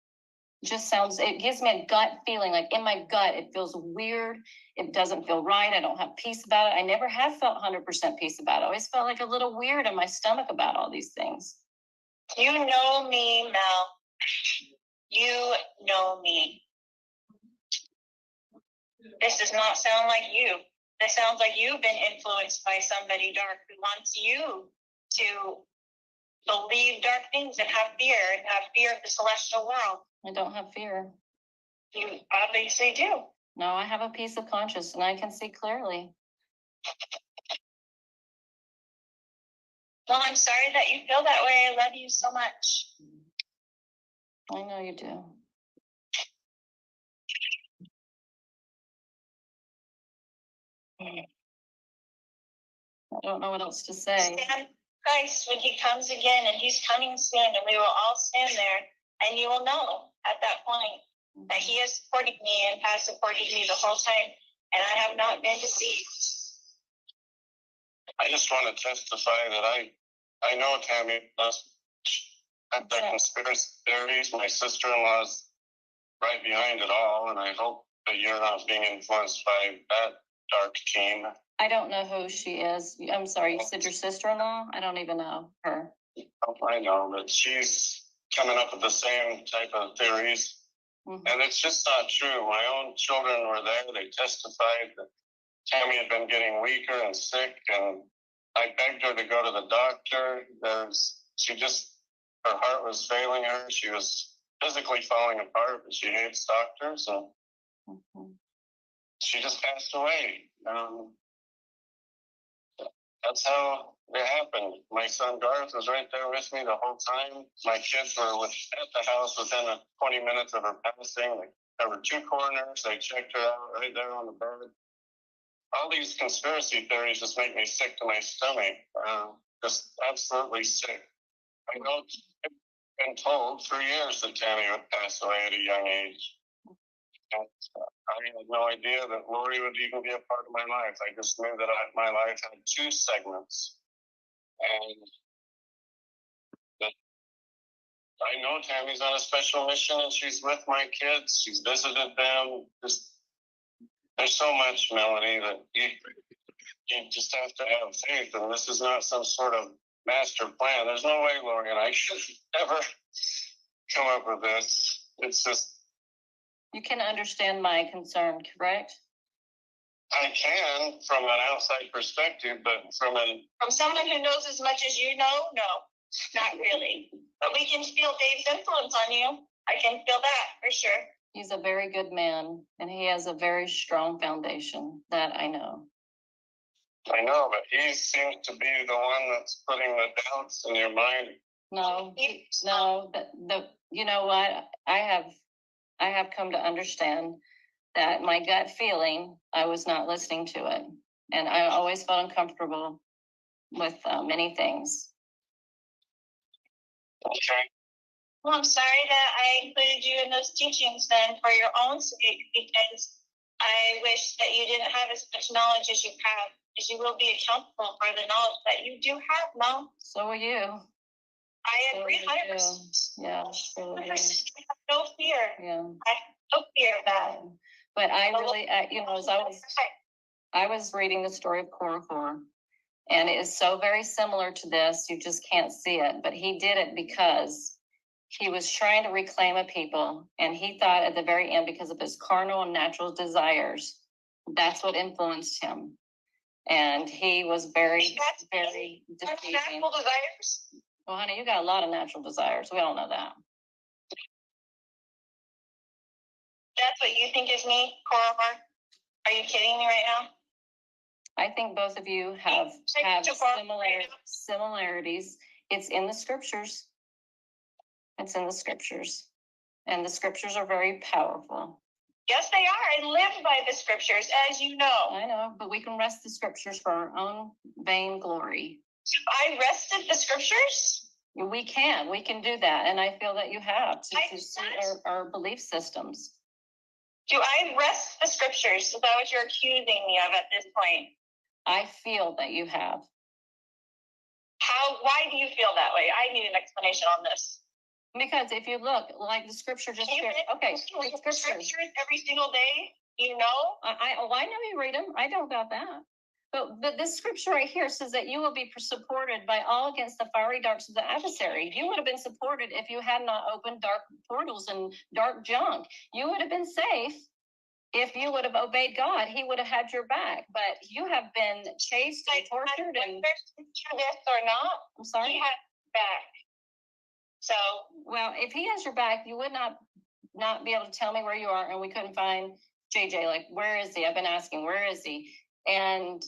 It gives me a gut feeling, like in my gut, it feels weird. It doesn't feel right. I don't have peace about it. I never have felt 100% peace about it. I always felt like a little weird in my stomach about all these things. You know me, Mel. You know me. This does not sound like you. This sounds like you've been influenced by somebody dark who wants you to believe dark things and have fear of the celestial world. I don't have fear. You obviously do. No, I have a peace of conscience, and I can see clearly. Well, I'm sorry that you feel that way. I love you so much. I know you do. I don't know what else to say. Stand Christ when he comes again, and he's coming soon, and we will all stand there, and you will know at that point that he is supporting me and has supported me the whole time, and I have not been deceived. I just want to testify that I know Tammy does have the conspiracy theories. My sister-in-law's right behind it all, and I hope that you're not being influenced by that dark team. I don't know who she is. I'm sorry, you said your sister-in-law? I don't even know her. Oh, I know, but she's coming up with the same type of theories. Mm-hmm. And it's just not true. My own children were there. They testified that Tammy had been getting weaker and sick, and I begged her to go to the doctor. Her heart was failing her. She was physically falling apart, but she hates doctors, and she just passed away. That's how it happened. My son Garth was right there with me the whole time. My kids were at the house within 20 minutes of her passing. There were 2 coroners. They checked her out right there on the bed. All these conspiracy theories just make me sick to my stomach. Just absolutely sick. I know I've been told for years that Tammy would pass away at a young age. And I had no idea that Lori would even be a part of my life. I just knew that my life had 2 segments. And that I know Tammy's on a special mission, and she's with my kids. She's visited them. There's so much, Melanie, that you just have to have faith. And this is not some sort of master plan. There's no way Lori and I should ever come up with this. It's just... You can understand my concern, correct? I can from an outside perspective, but from someone who knows as much as you know, no, not really. But we can feel Dave's influence on you. I can feel that for sure. He's a very good man, and he has a very strong foundation, that I know. I know, but he seems to be the one that's putting the doubts in your mind. No, you know what? I have come to understand that my gut feeling, I was not listening to it. And I always felt uncomfortable with many things. Okay. Well, I'm sorry that I included you in those teachings then for your own sake, because I wish that you didn't have as much knowledge as you have. is you will be accountable for the knowledge that you do have, Mom. So are you. I agree, So are you. 100%. Yeah, so are you. 100%. I have no fear. Yeah. I have no fear of that. But I The really, Lord- you know, as I was reading the story of Korihor, and it is so very similar to this. You just can't see it, but he did it because he was trying to reclaim a people, and he thought at the very end, because of his carnal and natural desires, that's what influenced him. And he was very, very That's deceiving. natural desires. Well, honey, you got a lot of natural desires. We all know that. That's what you think is me, Korihor? Are you kidding me right now? I think both of you have Too far. similarities. It's in the scriptures. It's in the scriptures. And the scriptures are very powerful. Yes, they are. I live by the scriptures, as you know. I know, but we can rest the scriptures for our own vain glory. I rested the scriptures. We can do that. And I feel that you have I to see can't. our belief systems. Do I rest the scriptures? Is that what you're accusing me of at this point? I feel that you have. Why do you feel that way? I need an explanation on this. Because if you look, like the scripture just here, okay, the scriptures every single day, you know? I know you read them. I don't doubt that. But this scripture right here says that you will be supported by all against the fiery darts of the adversary. You would have been supported if you had not opened dark portals and dark junk. You would have been safe if you would have obeyed God. He would have had your back. But you have been chased and tortured and this or not, I'm sorry. he had back. So well, if he has your back, you would not be able to tell me where you are, and we couldn't find JJ. Like, where is he? I've been asking, where is he? And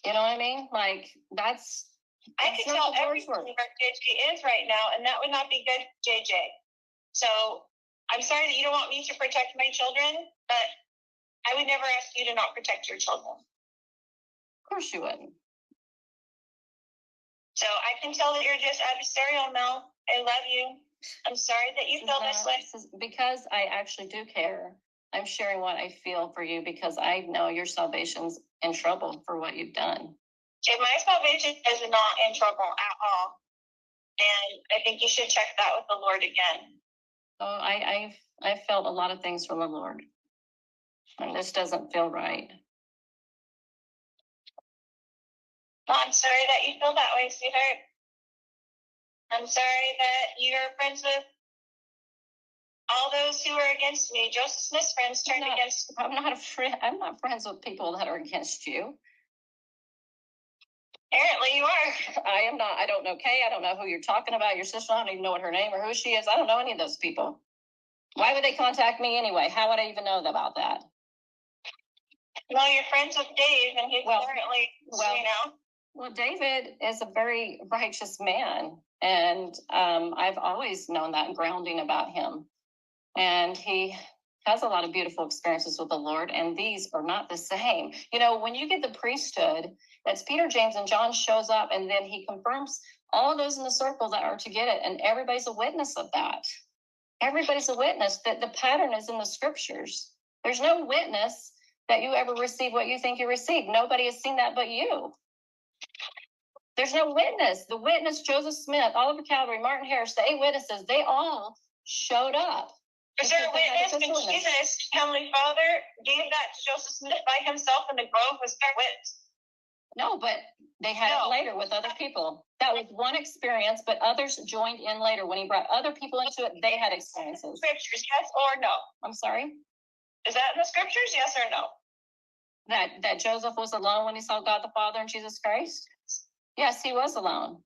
you know what I mean? Like, that's I could tell everything where JJ is right now, and that would not be good, JJ. So I'm sorry that you don't want me to protect my children, but I would never ask you to not protect your children. Of course you wouldn't. So I can tell that you're just adversarial, Mel. I love you. I'm sorry that you feel this way. Because I actually do care. I'm sharing what I feel for you because I know your salvation's in trouble for what you've done. Okay, my salvation is not in trouble at all. And I think you should check that with the Lord again. So I felt a lot of things from the Lord. And this doesn't feel right. Well, I'm sorry that you feel that way, sweetheart. I'm sorry that you're friends with all those who are against me. Joseph Smith's friends turned against me. I'm not a friend. I'm not friends with people that are against you. Apparently you are. I am not. I don't know Kay. I don't know who you're talking about. Your sister. I don't even know what her name or who she is. I don't know any of those people. Why would they contact me anyway? How would I even know about that? Well, you're friends with Dave, and he's currently, you know. Well, David is a very righteous man, and I've always known that grounding about him. And he has a lot of beautiful experiences with the Lord, and these are not the same. You know, when you get the priesthood, that's Peter, James, and John shows up, and then he confirms all of those in the circle that are to get it, and everybody's a witness of that. Everybody's a witness that the pattern is in the scriptures. There's no witness that you ever receive what you think you received. Nobody has seen that but you. There's no witness. The witness, Joseph Smith, Oliver Cowdery, Martin Harris, the 8 witnesses, they all showed up. Is there a witness when Jesus, Heavenly Father, gave that to Joseph Smith by himself in the grove? Was there witness? No, but they had it later with other people. That was one experience, but others joined in later. When he brought other people into it, they had experiences. Scriptures, yes or no? I'm sorry? Is that in the scriptures, yes or no? That Joseph was alone when he saw God the Father and Jesus Christ? Yes, he was alone.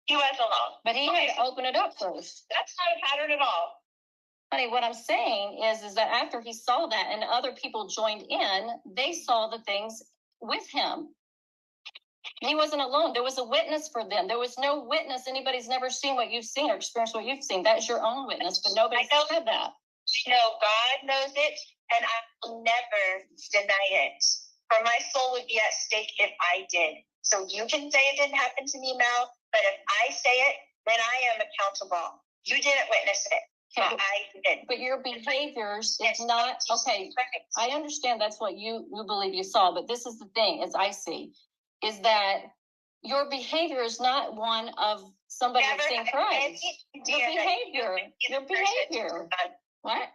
He was alone. But he had to open it up first. That's not a pattern at all. Honey, what I'm saying is that after he saw that and other people joined in, they saw the things with him. He wasn't alone. There was a witness for them. There was no witness. Anybody's never seen what you've seen or experienced what you've seen. That's your own witness, but nobody said that. No, God knows it, and I will never deny it. For my soul would be at stake if I did. So you can say it didn't happen to me, Mel, but if I say it, then I am accountable. You didn't witness it. Okay, I did. but your behaviors Yes, is not, Jesus okay, Christ. I understand that's what you believe you saw, but this is the thing, as I see, is that your behavior is not one of somebody Never that's in had Christ. any Your idea that you behavior, would be your the person to behavior. God. What?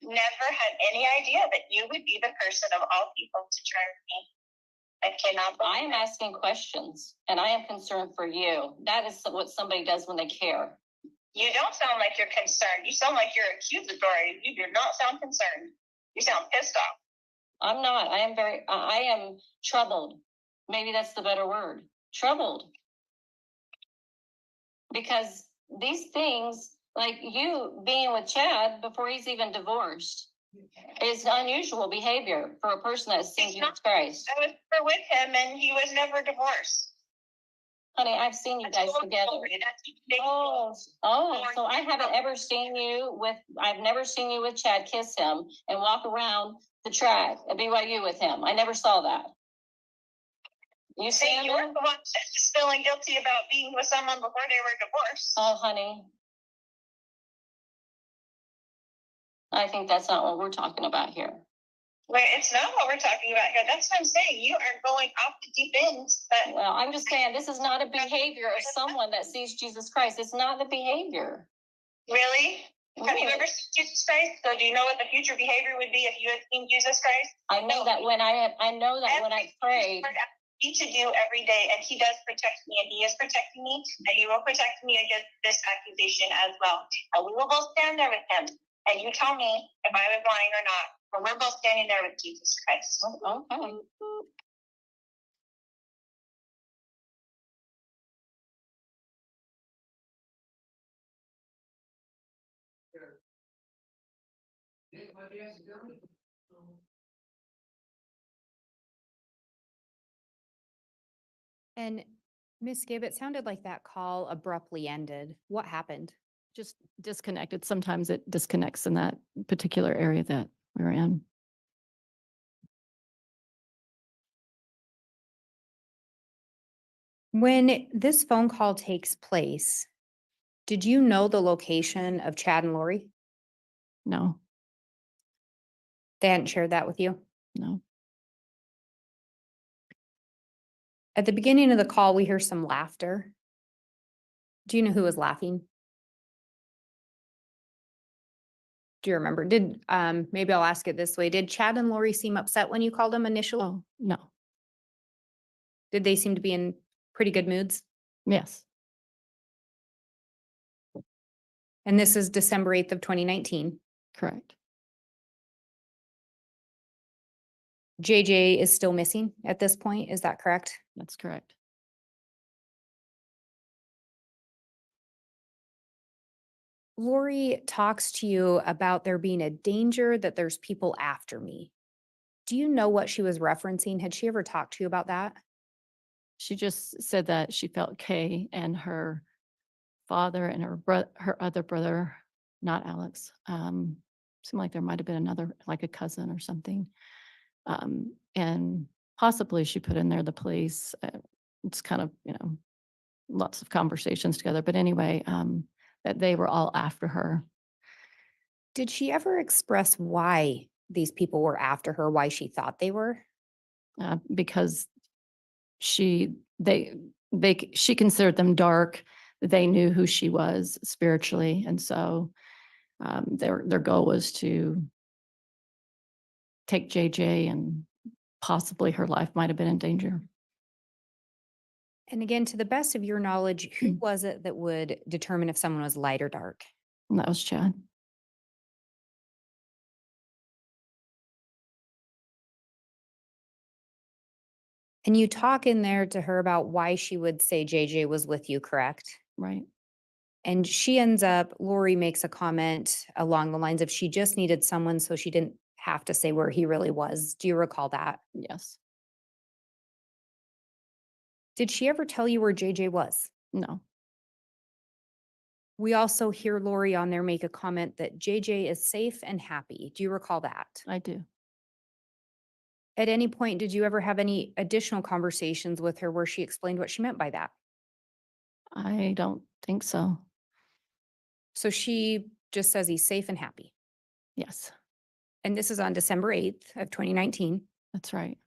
Never had any idea that you would be the person of all people to turn me. I cannot I believe am it. asking questions and I am concerned for you. That is what somebody does when they care. You don't sound like you're concerned. You sound like you're accusatory. You do not sound concerned. You sound pissed off. I'm not. I am troubled. Maybe that's the better word. Troubled. Because these things, like you being with Chad before he's even divorced, is unusual behavior for a person that's seen It's Jesus not. Christ. I was never with him and he was never divorced. Honey, I've seen you guys together. Oh, so I haven't ever seen you with, I've never seen you with Chad kiss him and walk around the track at BYU with him. I never saw that. You see, See, you're the one that's feeling guilty about being with someone before they were divorced. Oh, honey. I think that's not what we're talking about here. Wait, it's not what we're talking about here. That's what I'm saying. You are going off the deep end. But Well, I'm just saying, this is not a behavior of someone that sees Jesus Christ. It's not the behavior. really? Have you Really? ever seen Jesus Christ? So do you know what the future behavior would be if you had seen Jesus Christ? I know that when I prayed, He to do every day, and he does protect me, and he is protecting me, and he will protect me against this accusation as well. And we will both stand there with him, and you tell me if I was lying or not. But we're both standing there with Jesus Christ. okay. And Miss Gibb, it sounded like that call abruptly ended. What happened? Just disconnected. Sometimes it disconnects in that particular area that we're in. When this phone call takes place, did you know the location of Chad and Lori? No, They hadn't shared that with you? no. At the beginning of the call, we hear some laughter. Do you know who was laughing? Do you remember? Maybe I'll ask it this way. Did Chad and Lori seem upset when you called them initially? Oh, no. Did they seem to be in pretty good moods? Yes, And this is December 8th of 2019. correct. JJ is still missing at this point. Is that correct? That's correct. Lori talks to you about there being a danger that there's people after me. Do you know what she was referencing? Had she ever talked to you about that? She just said that she felt Kay and her father and her other brother, not Alex, seemed like there might have been another, like a cousin or something. And possibly she put in there the police. It's kind of, lots of conversations together. But anyway, that they were all after her. Did she ever express why these people were after her, why she thought they were? Because she considered them dark. They knew who she was spiritually, and so their goal was to take JJ, and possibly her life might have been in danger. And again, to the best of your knowledge, who was it that would determine if someone was light or dark? And that was Chad. And you talk in there to her about why she would say JJ was with you, correct? Right. And Lori makes a comment along the lines of she just needed someone so she didn't have to say where he really was. Do you recall that? Yes. Did she ever tell you where JJ was? No. We also hear Lori on there make a comment that JJ is safe and happy. Do you recall that? I do. At any point, did you ever have any additional conversations with her where she explained what she meant by that? I don't think so. So she just says he's safe and happy. Yes, And this is on December 8th of 2019. that's right.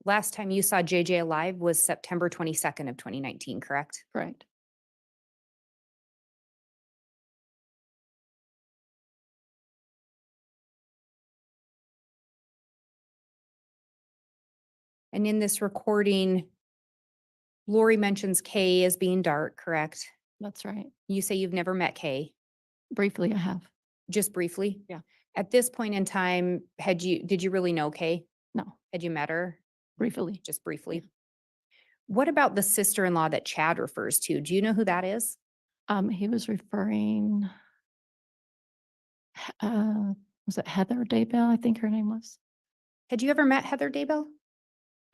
Last time you saw JJ alive was September 22nd of 2019, correct? Correct. And in this recording, Lori mentions Kay as being dark, correct? That's right. You say you've never met Kay, Briefly, I have. just briefly? Yeah. At this point in time, did you really know Kay? No, Had you met her? briefly. Just briefly? What about the sister-in-law that Chad refers to? Do you know who that is? He was referring, was it Heather Daybell? I think her name was. Had you ever met Heather Daybell?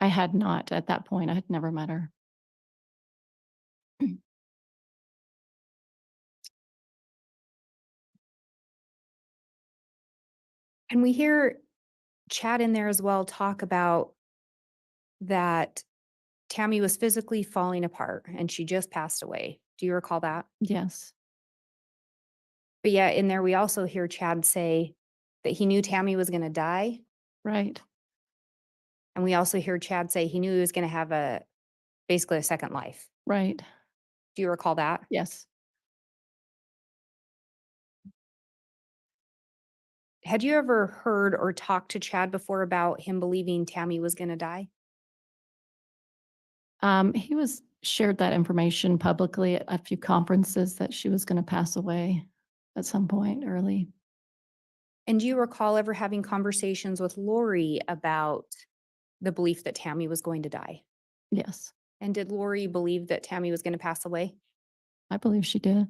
I had not at that point. I had never met her. And we hear Chad in there as well talk about that Tammy was physically falling apart and she just passed away. Do you recall that? Yes, But yeah, in there we also hear Chad say that he knew Tammy was going to die. right. And we also hear Chad say he knew he was going to have basically a second life. Right. Do you recall that? Yes. Had you ever heard or talked to Chad before about him believing Tammy was going to die? He was shared that information publicly at a few conferences that she was going to pass away at some point early. And do you recall ever having conversations with Lori about the belief that Tammy was going to die? Yes, And did Lori believe that Tammy was going to pass away? I believe she did,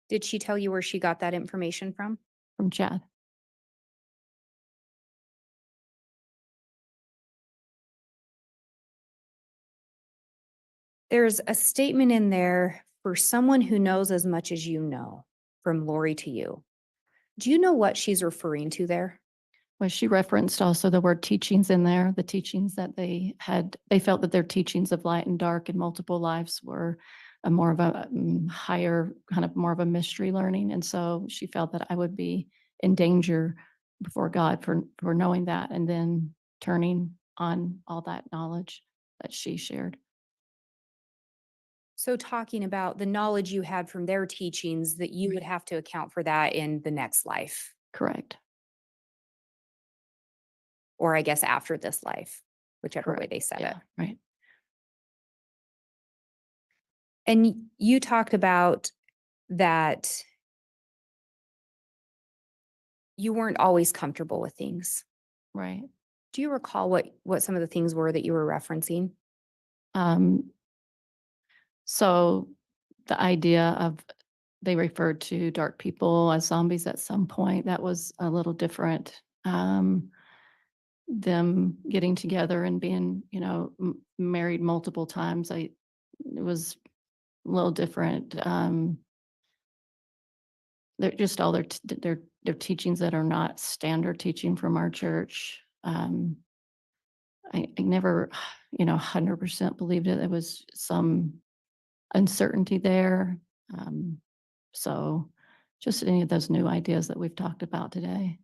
Did she tell you where she got that information from? from Chad. There's a statement in there for someone who knows as much as you know, from Lori to you. Do you know what she's referring to there? Well, she referenced also the word teachings in there, the teachings that they had. They felt that their teachings of light and dark and multiple lives were a more of a higher, kind of more of a mystery learning. And so she felt that I would be in danger before God for knowing that and then turning on all that knowledge that she shared. So talking about the knowledge you had from their teachings, that you would have to account for that in the next life, Correct. or I guess after this life, whichever way Correct. they said it. Yeah, right. And you talked about that you weren't always comfortable with things. Right. Do you recall what some of the things were that you were referencing? So the idea of they referred to dark people as zombies at some point, that was a little different. Them getting together and being, married multiple times, it was a little different. They're just all their teachings that are not standard teaching from our church. I never, 100% believed it. There was some uncertainty there. So just any of those new ideas that we've talked about today.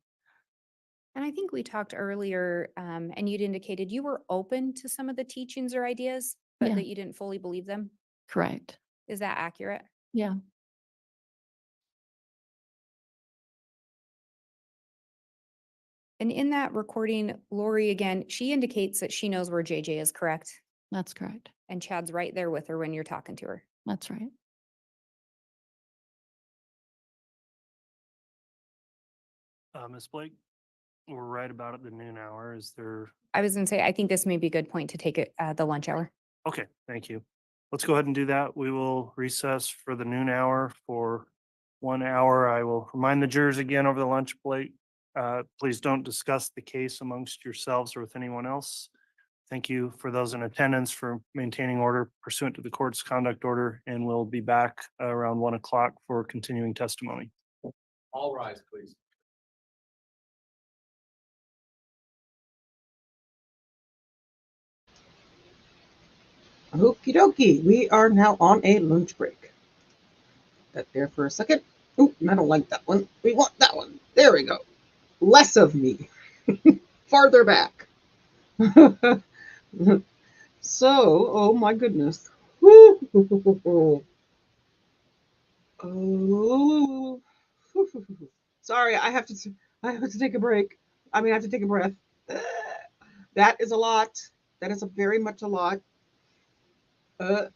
And I think we talked earlier, and you'd indicated you were open to some of the teachings or ideas, but Yeah. that you didn't fully believe them. Correct. Is that accurate? Yeah. And in that recording, Lori, again, she indicates that she knows where JJ is, correct? That's correct. And Chad's right there with her when you're talking to her. That's right. Ms. Blake, we're right about at the noon hour. Is there? I was gonna say, I think this may be a good point to take it, the lunch hour. Okay, thank you. Let's go ahead and do that. We will recess for the noon hour for 1 hour. I will remind the jurors again over the lunch break. Please don't discuss the case amongst yourselves or with anyone else. Thank you for those in attendance for maintaining order pursuant to the court's conduct order, and we'll be back around 1 o'clock for continuing testimony. All rise, please. Okie dokie, we are now on a lunch break. That there for a second. Oh, I don't like that one. We want that one. There we go. Less of me. Farther back. So, oh my goodness. Oh, sorry, I have to take a break. I mean, I have to take a breath. That is a lot. That is a very much a lot. Uh,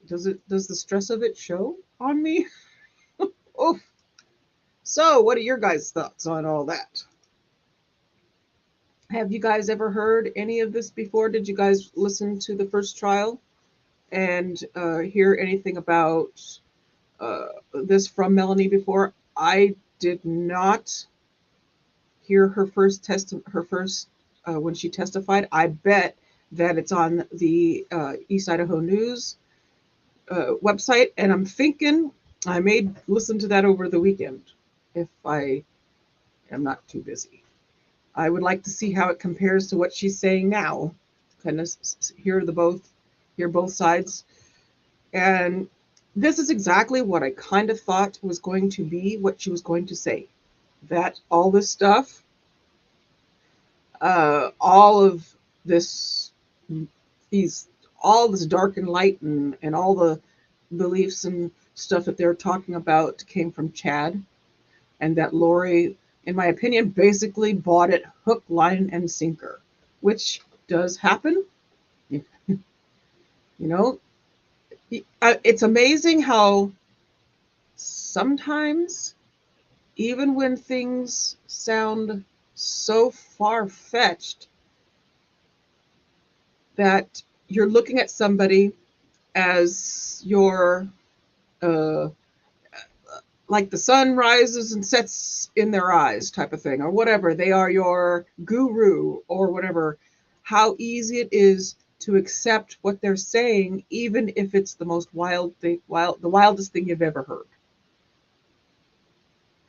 does the stress of it show on me? Oh, so what are your guys' thoughts on all that? Have you guys ever heard any of this before? Did you guys listen to the first trial and hear anything about this from Melanie before? I did not hear her first when she testified. I bet that it's on the East Idaho News website, and I'm thinking I may listen to that over the weekend if I am not too busy. I would like to see how it compares to what she's saying now. Kind of hear both sides. And this is exactly what I kind of thought was going to be what she was going to say. That all this stuff, all of this, all this dark and light and all the beliefs and stuff that they're talking about came from Chad, and that Lori, in my opinion, basically bought it hook, line, and sinker, which does happen. You know, it's amazing how sometimes, even when things sound so far-fetched, that you're looking at somebody as your uh, like the sun rises and sets in their eyes type of thing, or whatever. They are your guru or whatever. How easy it is to accept what they're saying, even if it's the most the wildest thing you've ever heard.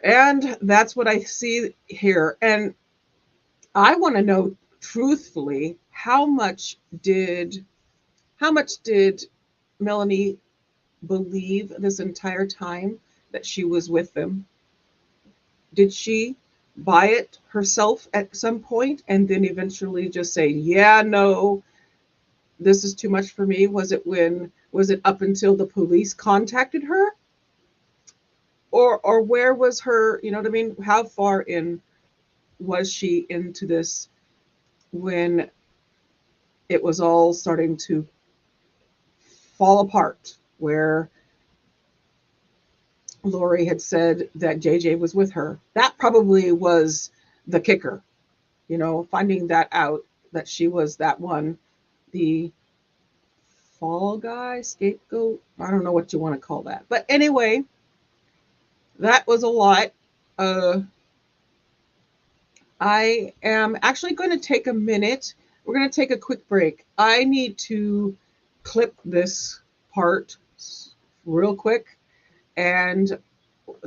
And that's what I see here. And I want to know truthfully, how much did Melanie believe this entire time that she was with them? Did she buy it herself at some point and then eventually just say, yeah, no, this is too much for me? Was it up until the police contacted her? Or where was her, you know what I mean? How far in was she into this when it was all starting to fall apart, where Lori had said that JJ was with her? That probably was the kicker, finding that out, that she was that one, the fall guy, scapegoat. I don't know what you want to call that. But anyway, that was a lot. I am actually going to take a minute. We're going to take a quick break. I need to clip this part real quick and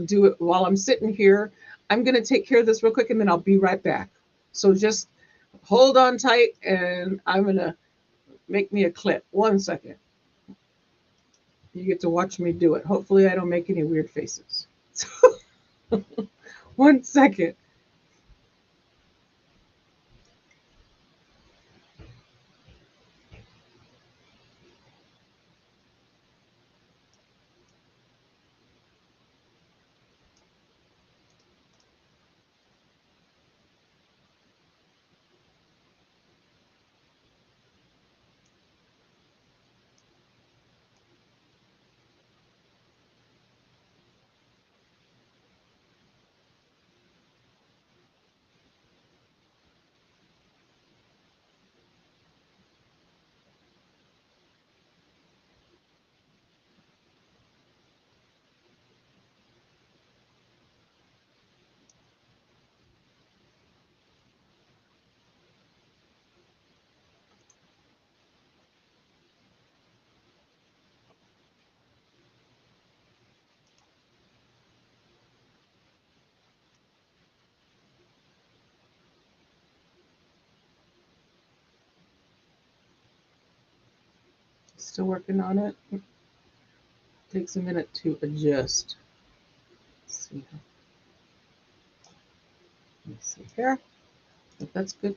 do it while I'm sitting here. I'm going to take care of this real quick and then I'll be right back. So just hold on tight and I'm going to make me a clip. 1 second. You get to watch me do it. Hopefully I don't make any weird faces. 1 second. Still working on it. Takes a minute to adjust. see. Let's see here. If that's good.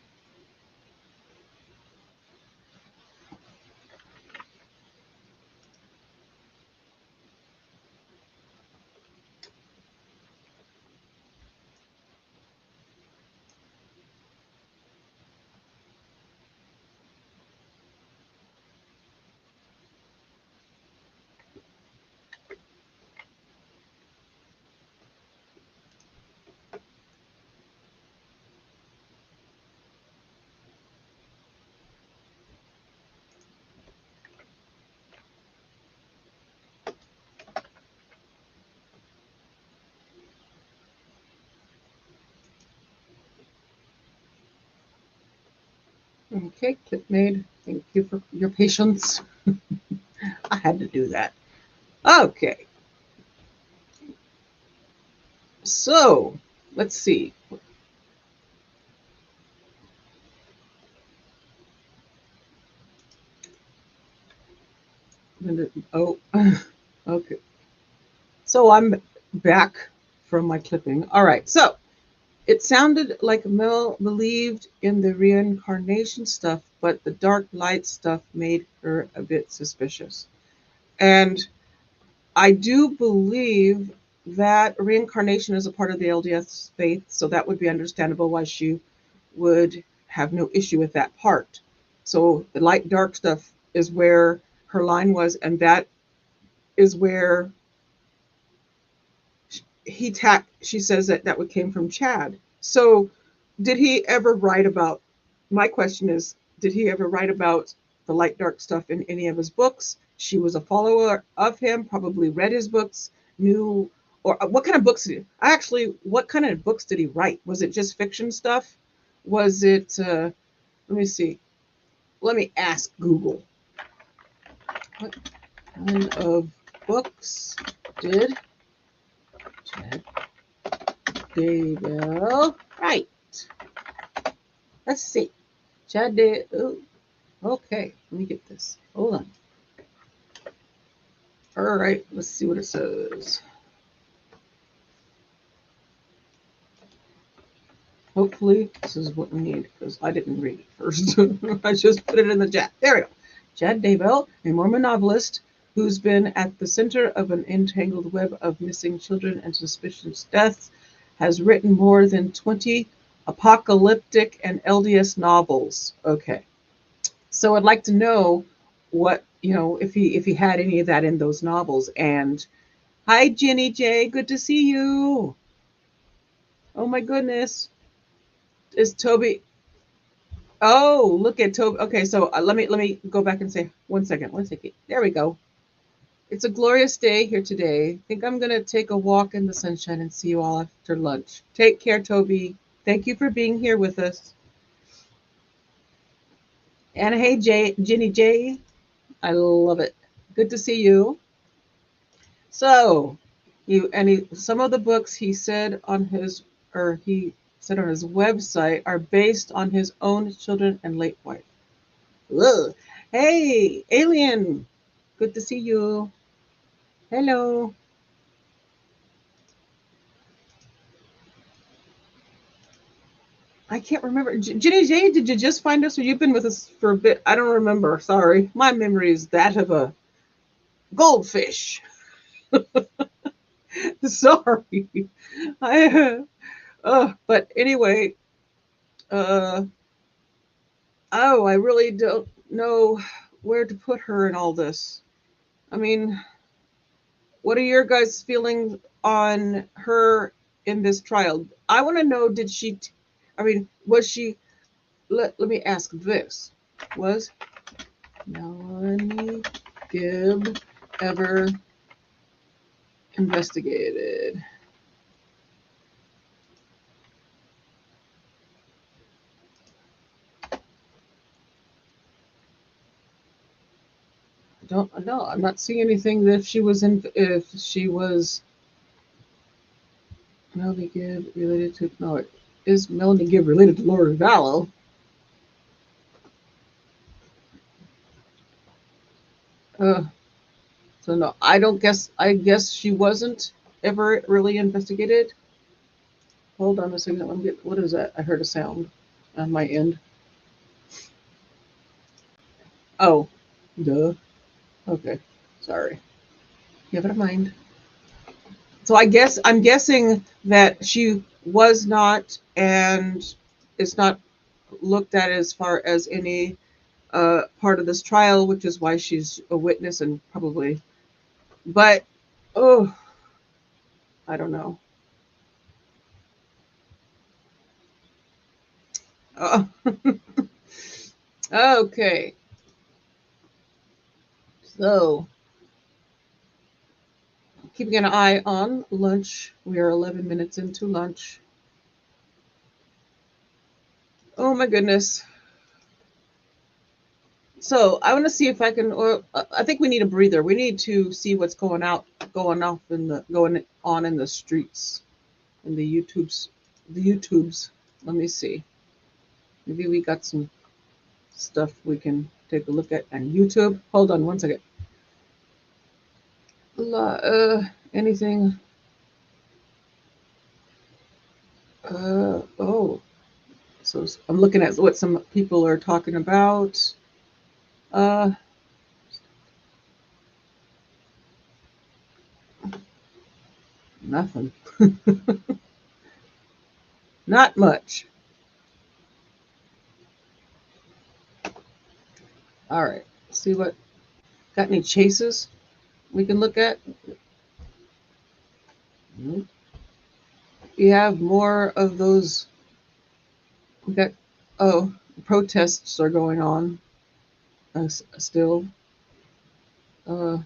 Okay, clip made. Thank you for your patience. I had to do that. Okay. So, let's see. Oh, okay. So I'm back from my clipping. All right. So it sounded like Mel believed in the reincarnation stuff, but the dark light stuff made her a bit suspicious. And I do believe that reincarnation is a part of the LDS faith, so that would be understandable why she would have no issue with that part. So the light dark stuff is where her line was, and that is where she says that came from Chad. So did he ever write about, my question is, did he ever write about the light dark stuff in any of his books? She was a follower of him, probably read his books, knew, or what kind of books did he, what kind of books did he write? Was it just fiction stuff? Was it, let me see, let me ask Google. What kind of books did Chad Daybell write? Let's see. Chad Daybell. Okay, let me get this. Hold on. All right, let's see what it says. Hopefully, this is what we need because I didn't read it first. I just put it in the chat. There we go. Chad Daybell, a Mormon novelist who's been at the center of an entangled web of missing children and suspicious deaths, has written more than 20 apocalyptic and LDS novels. Okay. So I'd like to know what, if he had any of that in those novels. And hi, Jenny J. Good to see you. Oh my goodness. Is Toby? Oh, look at Toby. Okay, so let me go back and say one second. There we go. It's a glorious day here today. I think I'm gonna take a walk in the sunshine and see you all after lunch. Take care, Toby. Thank you for being here with us. And hey, Jenny J. I love it. Good to see you. So, some of the books he said on his website are based on his own children and late wife. Ugh. Hey, Alien. Good to see you. Hello. I can't remember. Jenny J, did you just find us or you've been with us for a bit? I don't remember. Sorry. My memory is that of a goldfish. Sorry. But anyway, I really don't know where to put her in all this. I mean, what are your guys' feelings on her in this trial? I want to know, was she, let me ask this. Was Melanie Gibb ever investigated? Don't know. I'm not seeing anything that if she was Melanie Gibb related to, no, is Melanie Gibb related to Lori Vallow? So no, I guess she wasn't. ever really investigated? Hold on a second. Let me get, what is that? I heard a sound on my end. Oh, duh. Okay, sorry. Never mind. So I'm guessing that she was not, and it's not looked at as far as any part of this trial, which is why she's a witness and probably. But oh, I don't know. Oh. Okay. So, keeping an eye on lunch. We are 11 minutes into lunch. Oh my goodness. So I want to see if I can, or I think we need a breather. We need to see what's going on in the streets, in the YouTubes. Let me see. Maybe we got some stuff we can take a look at on YouTube. Hold on one second. Anything? Oh, so I'm looking at what some people are talking about. Nothing. Not much. All right. See what got any chases we can look at? Nope. You have more of those. We got, oh, protests are going on still. Uh,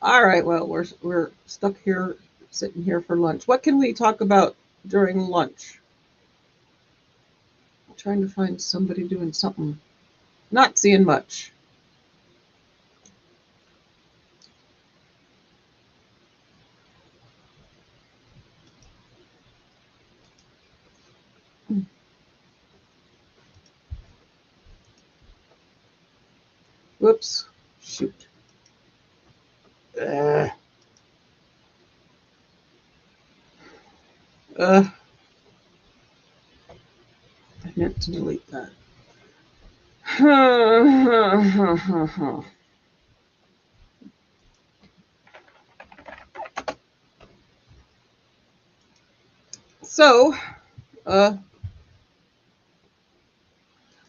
all right. Well, we're stuck here, sitting here for lunch. What can we talk about during lunch? I'm trying to find somebody doing something. Not seeing much. Whoops. Shoot. I meant to delete that. So,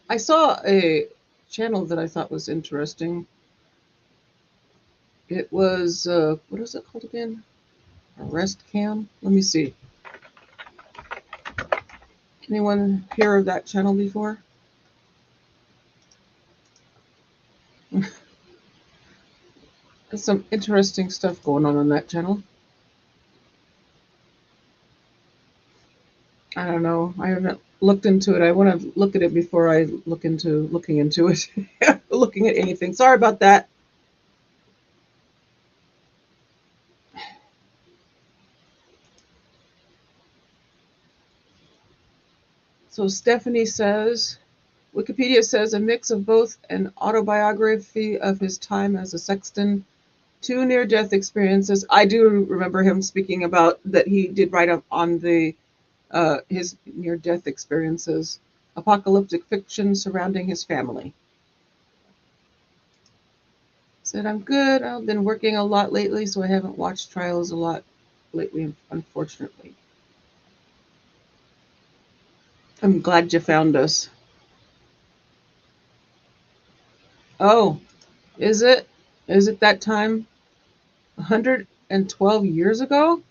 I saw a channel that I thought was interesting. It was, what is it called again? Arrest Cam? Let me see. Anyone hear of that channel before? There's some interesting stuff going on that channel. I don't know. I haven't looked into it. I want to look at it before I look into looking into it. Looking at anything. Sorry about that. So Stephanie says, Wikipedia says a mix of both an autobiography of his time as a sexton, two near-death experiences. I do remember him speaking about that he did write up on the his near-death experiences, apocalyptic fiction surrounding his family. Said, I'm good. I've been working a lot lately, so I haven't watched trials a lot lately, unfortunately. I'm glad you found us. Oh, is it? Is it that time? 112 years ago?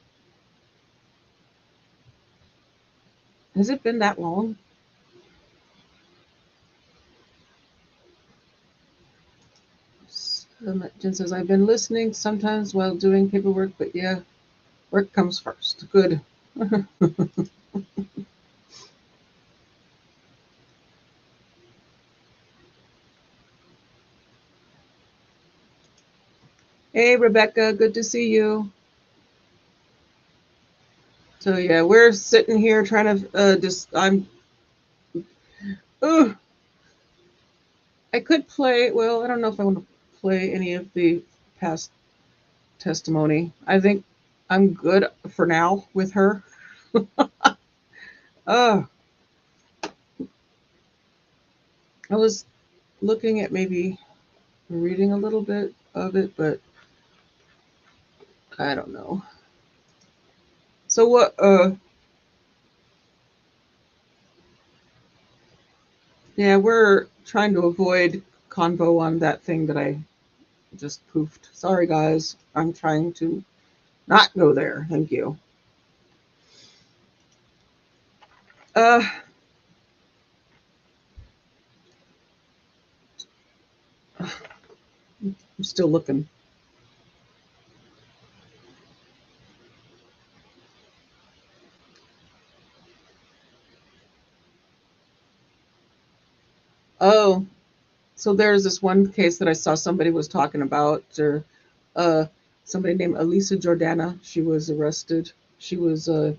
Has it been that long? Jen says, I've been listening sometimes while doing paperwork, but yeah, work comes first. Good. Hey, Rebecca, good to see you. So yeah, we're sitting here trying to I could play, well, I don't know if I want to play any of the past testimony. I think I'm good for now with her. I was looking at maybe reading a little bit of it, but I don't know. So what, yeah, we're trying to avoid convo on that thing that I just poofed. Sorry, guys. I'm trying to not go there. Thank you. I'm still looking. Oh, so there's this one case that I saw somebody was talking about, or somebody named Elisa Jordana. She was arrested. She was a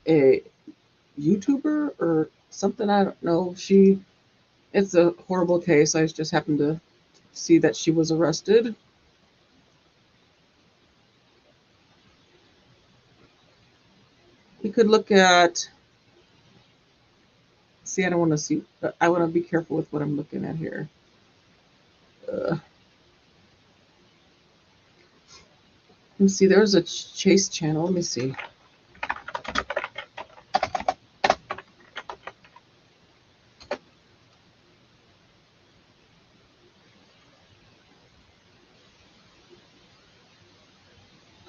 YouTuber or something. I don't know. It's a horrible case. I just happened to see that she was arrested. We could look at, see, I don't want to see, I want to be careful with what I'm looking at here. Let me see, there's a chase channel. Let me see.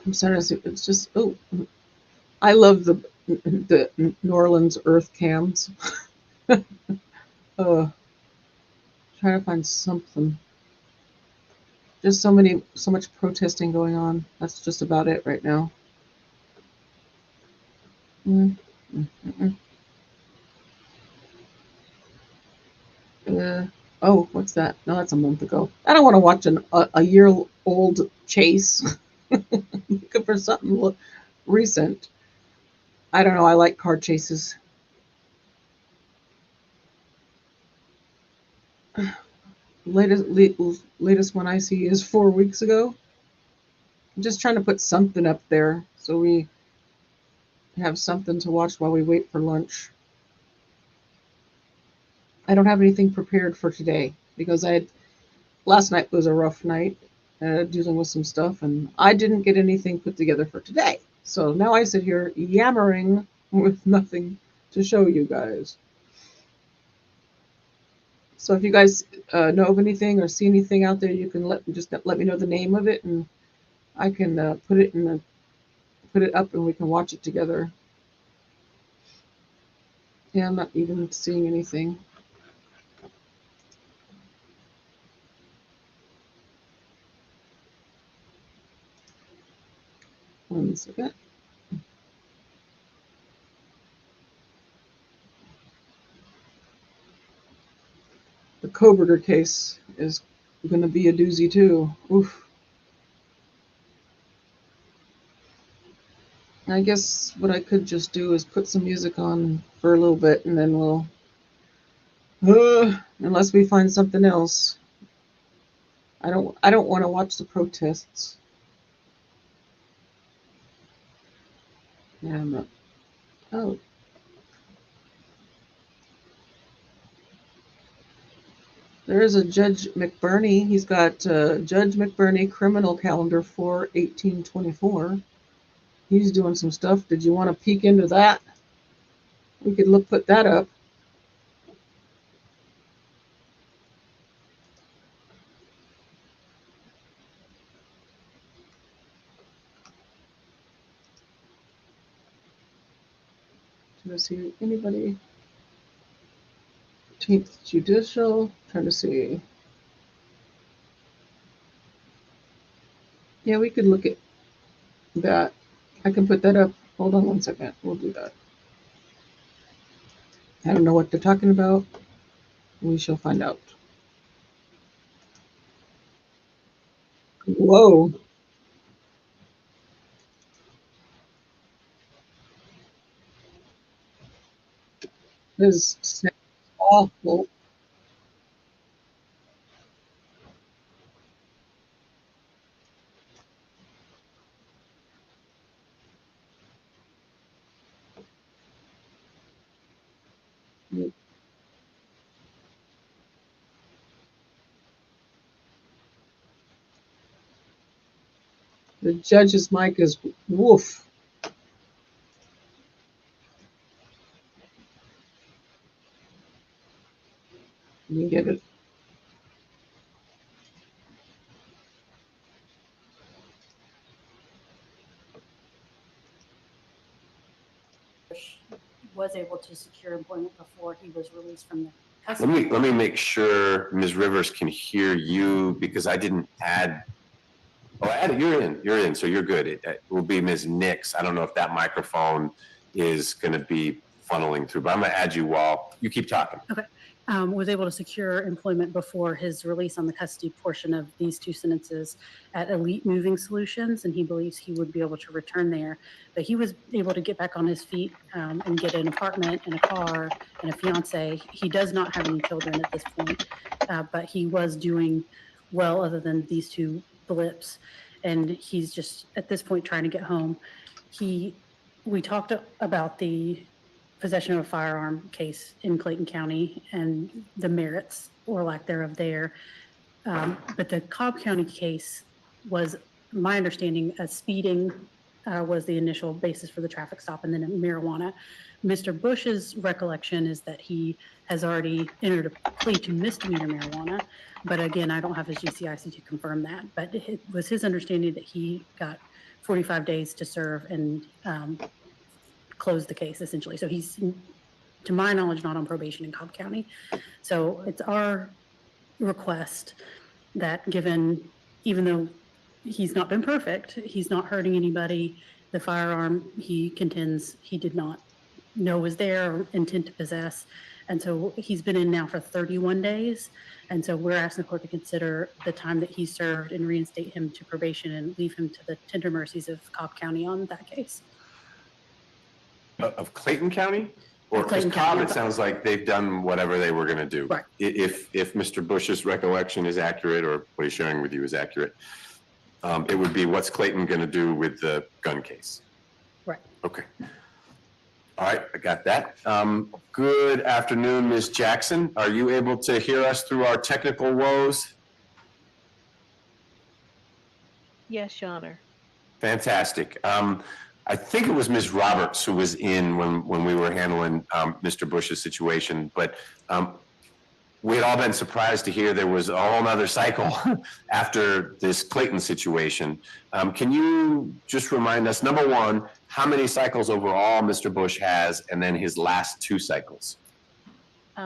I'm sorry, it's just, oh, I love the New Orleans earth cams. Trying to find something. Just so much protesting going on. That's just about it right now. Oh, what's that? No, that's a month ago. I don't want to watch a year-old chase. Looking for something recent. I don't know. I like car chases. Latest one I see is 4 weeks ago. I'm just trying to put something up there so we have something to watch while we wait for lunch. I don't have anything prepared for today because last night was a rough night dealing with some stuff, and I didn't get anything put together for today. So now I sit here yammering with nothing to show you guys. So if you guys know of anything or see anything out there, you can let me know the name of it, and I can put it up, and we can watch it together. Yeah, I'm not even seeing anything. One second. The Coburger case is going to be a doozy too. Oof. I guess what I could just do is put some music on for a little bit, and then we'll, unless we find something else. I don't want to watch the protests. Yeah, I'm not. Oh. There is a Judge McBurney. He's got Judge McBurney criminal calendar for 1824. He's doing some stuff. Did you want to peek into that? We could put that up. Trying to see anybody. 15th Judicial. Trying to see. Yeah, we could look at that. I can put that up. Hold on one second. We'll do that. I don't know what they're talking about. We shall find out. Whoa. This is awful. The judge's mic is woof. You get it. Was able to secure employment before he was released from the Let custody. me make sure Ms. Rivers can hear you because I didn't add. Oh, I added. You're in. So you're good. It will be Ms. Nix. I don't know if that microphone is going to be funneling through, but I'm going to add you while you keep talking. Okay. Was able to secure employment before his release on the custody portion of these two sentences at Elite Moving Solutions, and he believes he would be able to return there. But he was able to get back on his feet and get an apartment and a car and a fiance. He does not have any children at this point, but he was doing well other than these two blips. And he's just at this point trying to get home. We talked about the possession of a firearm case in Clayton County and the merits or lack thereof there. But the Cobb County case was, my understanding, speeding was the initial basis for the traffic stop, and then marijuana. Mr. Bush's recollection is that he has already entered a plea to misdemeanor marijuana, but again, I don't have his GCIC to confirm that. But it was his understanding that he got 45 days to serve and close the case essentially. So he's, to my knowledge, not on probation in Cobb County. So it's our request that given, even though he's not been perfect, he's not hurting anybody, the firearm he contends he did not know was there or intent to possess. And so he's been in now for 31 days. And so we're asking the court to consider the time that he served and reinstate him to probation and leave him to the tender mercies of Cobb County on that case. Of Clayton County? Or because Clayton Cobb, County. it sounds like they've done whatever they were going to do. Right. If Mr. Bush's recollection is accurate or what he's sharing with you is accurate, it would be what's Clayton going to do with the gun case? Right. Okay. All right, I got that. Good afternoon, Ms. Jackson. Are you able to hear us through our technical woes? Yes, Your Honor. Fantastic. I think it was Ms. Roberts who was in when we were handling Mr. Bush's situation, but we had all been surprised to hear there was a whole nother cycle after this Clayton situation. Can you just remind us, number one, how many cycles overall Mr. Bush has, and then his last two cycles?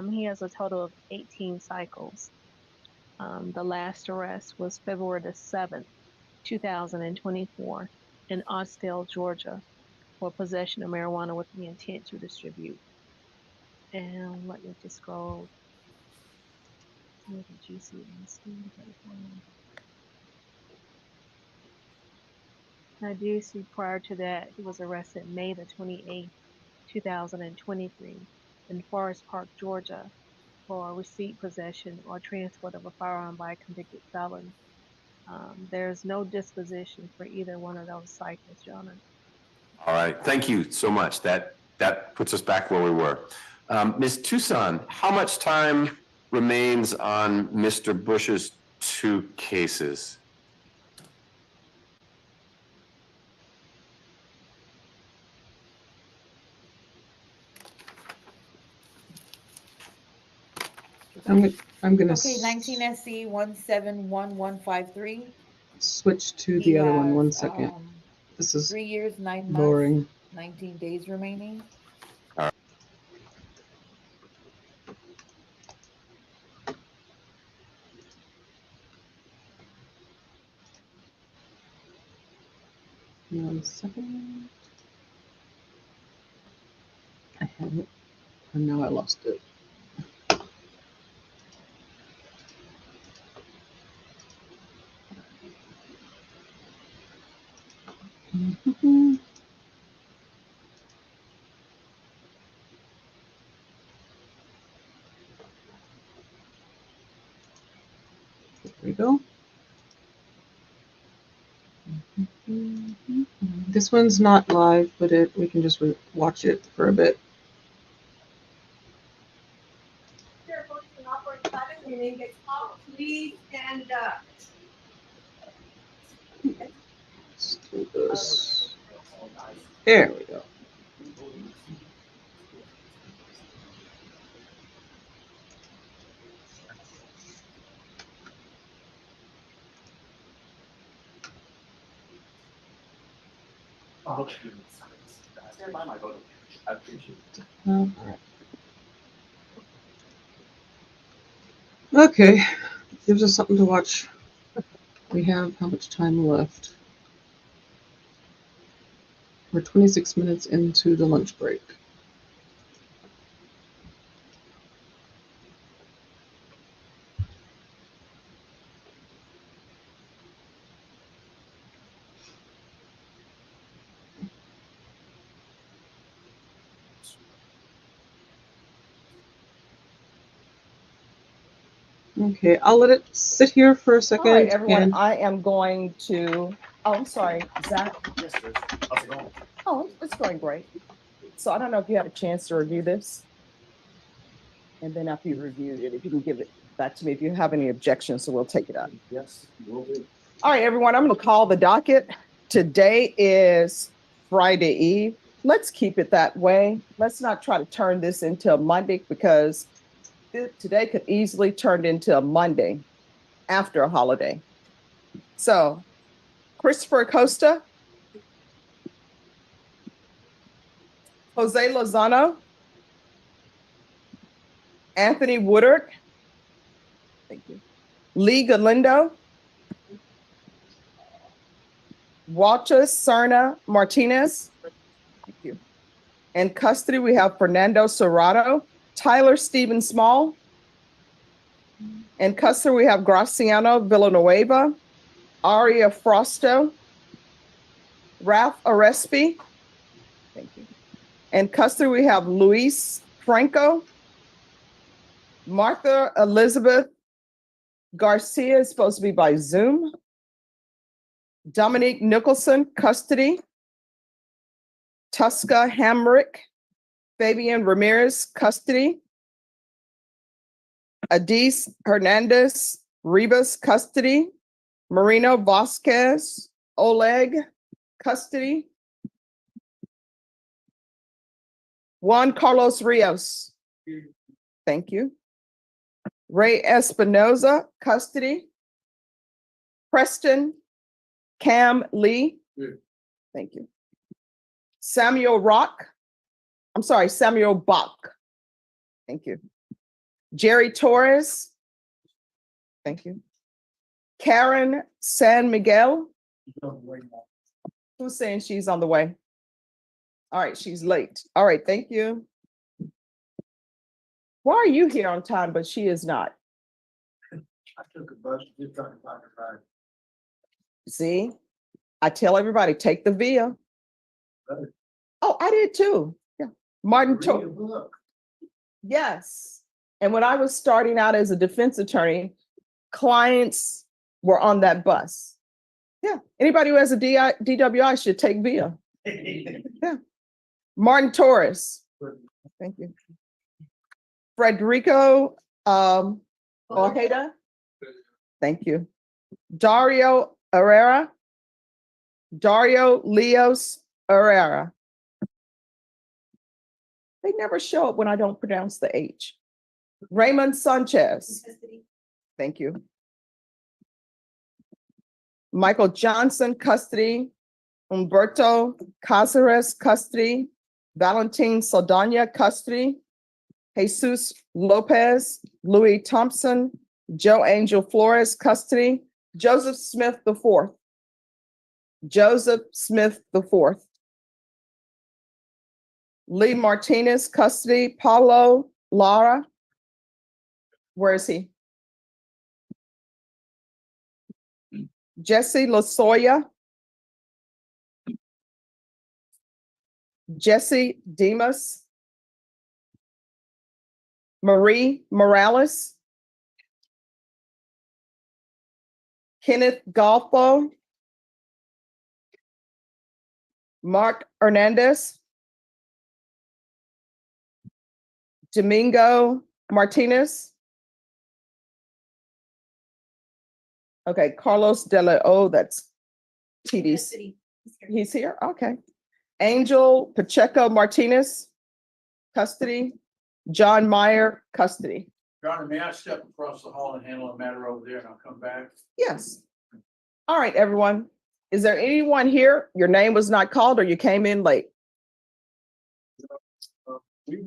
He has a total of 18 cycles. The last arrest was February the 7th, 2024 in Austell, Georgia, for possession of marijuana with the intent to distribute. And let me just scroll. I do see prior to that, he was arrested May the 28th, 2023 in Forest Park, Georgia for receipt, possession, or transport of a firearm by a convicted felon. There's no disposition for either one of those cycles, Your Honor. All right, thank you so much. That puts us back where we were. Ms. Tucson, how much time remains on Mr. Bush's two cases? I'm gonna Okay, 19 SC 171153. switch to He the other one. has, 1 second. This is 3 years, 9 months, boring. 19 days remaining. All right. One second. I have it, and now I lost it. There we go. This one's not live, but we can just watch it for a bit. Your name gets called, please stand up. do this. There we go. Okay, gives us something to watch. We have how much time left? We're 26 minutes into the lunch break. Okay, I'll let it sit here for a second. All right, everyone, and I am going to, oh, I'm sorry, Zach. Yes, sir. How's it going? Oh, it's going great. So I don't know if you had a chance to review this. And then after you reviewed it, if you can give it back to me if you have any objections, so we'll take it up. Yes, will do. All right, everyone, I'm going to call the docket. Today is Friday Eve. Let's keep it that way. Let's not try to turn this into a Monday because today could easily turn into a Monday after a holiday. So, Christopher Acosta, Jose Lozano, Anthony Woodard, thank you, Lee Galindo, Walter Serna Martinez, thank you. In custody, we have Fernando Serrato, Tyler Stephen Small. In custody, we have Graciano Villanueva, Aria Frosto, Ralph Arespi. Thank you. In custody, we have Luis Franco, Martha Elizabeth Garcia is supposed to be by Zoom, Dominique Nicholson, custody, Tusca Hamrick, Fabian Ramirez, custody, Adis Hernandez Rivas, custody, Marino Vasquez, Oleg, custody, Juan Carlos Rios, thank you, Ray Espinoza, custody, Preston Cam Lee, thank you, Samuel Bach, thank you, Jerry Torres, thank you, Karen San Miguel, who's saying she's on the way? All right, she's late. All right, thank you. Why are you here on time, but she is not? I took a bus, just trying to find a ride. See, I tell everybody, take the via. Right. Oh, I did too. Yeah. Martin Read a told, book. yes. And when I was starting out as a defense attorney, clients were on that bus. Yeah. Anybody who has a DWI should take via. Yeah. Martin Torres. Thank you. Frederico Ojeda. Thank you. Dario Herrera. Dario Leos Herrera. They never show up when I don't pronounce the H. Raymond Sanchez. Thank you. Michael Johnson, custody. Humberto Cáceres, custody. Valentin Saldana, custody. Jesus Lopez, Louis Thompson, Joe Angel Flores, custody. Joseph Smith IV. Joseph Smith IV. Lee Martinez, custody. Paulo Lara. Where is he? Jesse Lasoya. Jesse Demas. Marie Morales. Kenneth Golfo. Mark Hernandez. Domingo Martinez. Okay, Carlos De La O, that's TDC. He's here, okay. Angel Pacheco Martinez, custody. John Meyer, custody. Your Honor, may I step across the hall and handle a matter over there and I'll come back? Yes. All right, everyone. Is there anyone here? Your name was not called or you came in late? We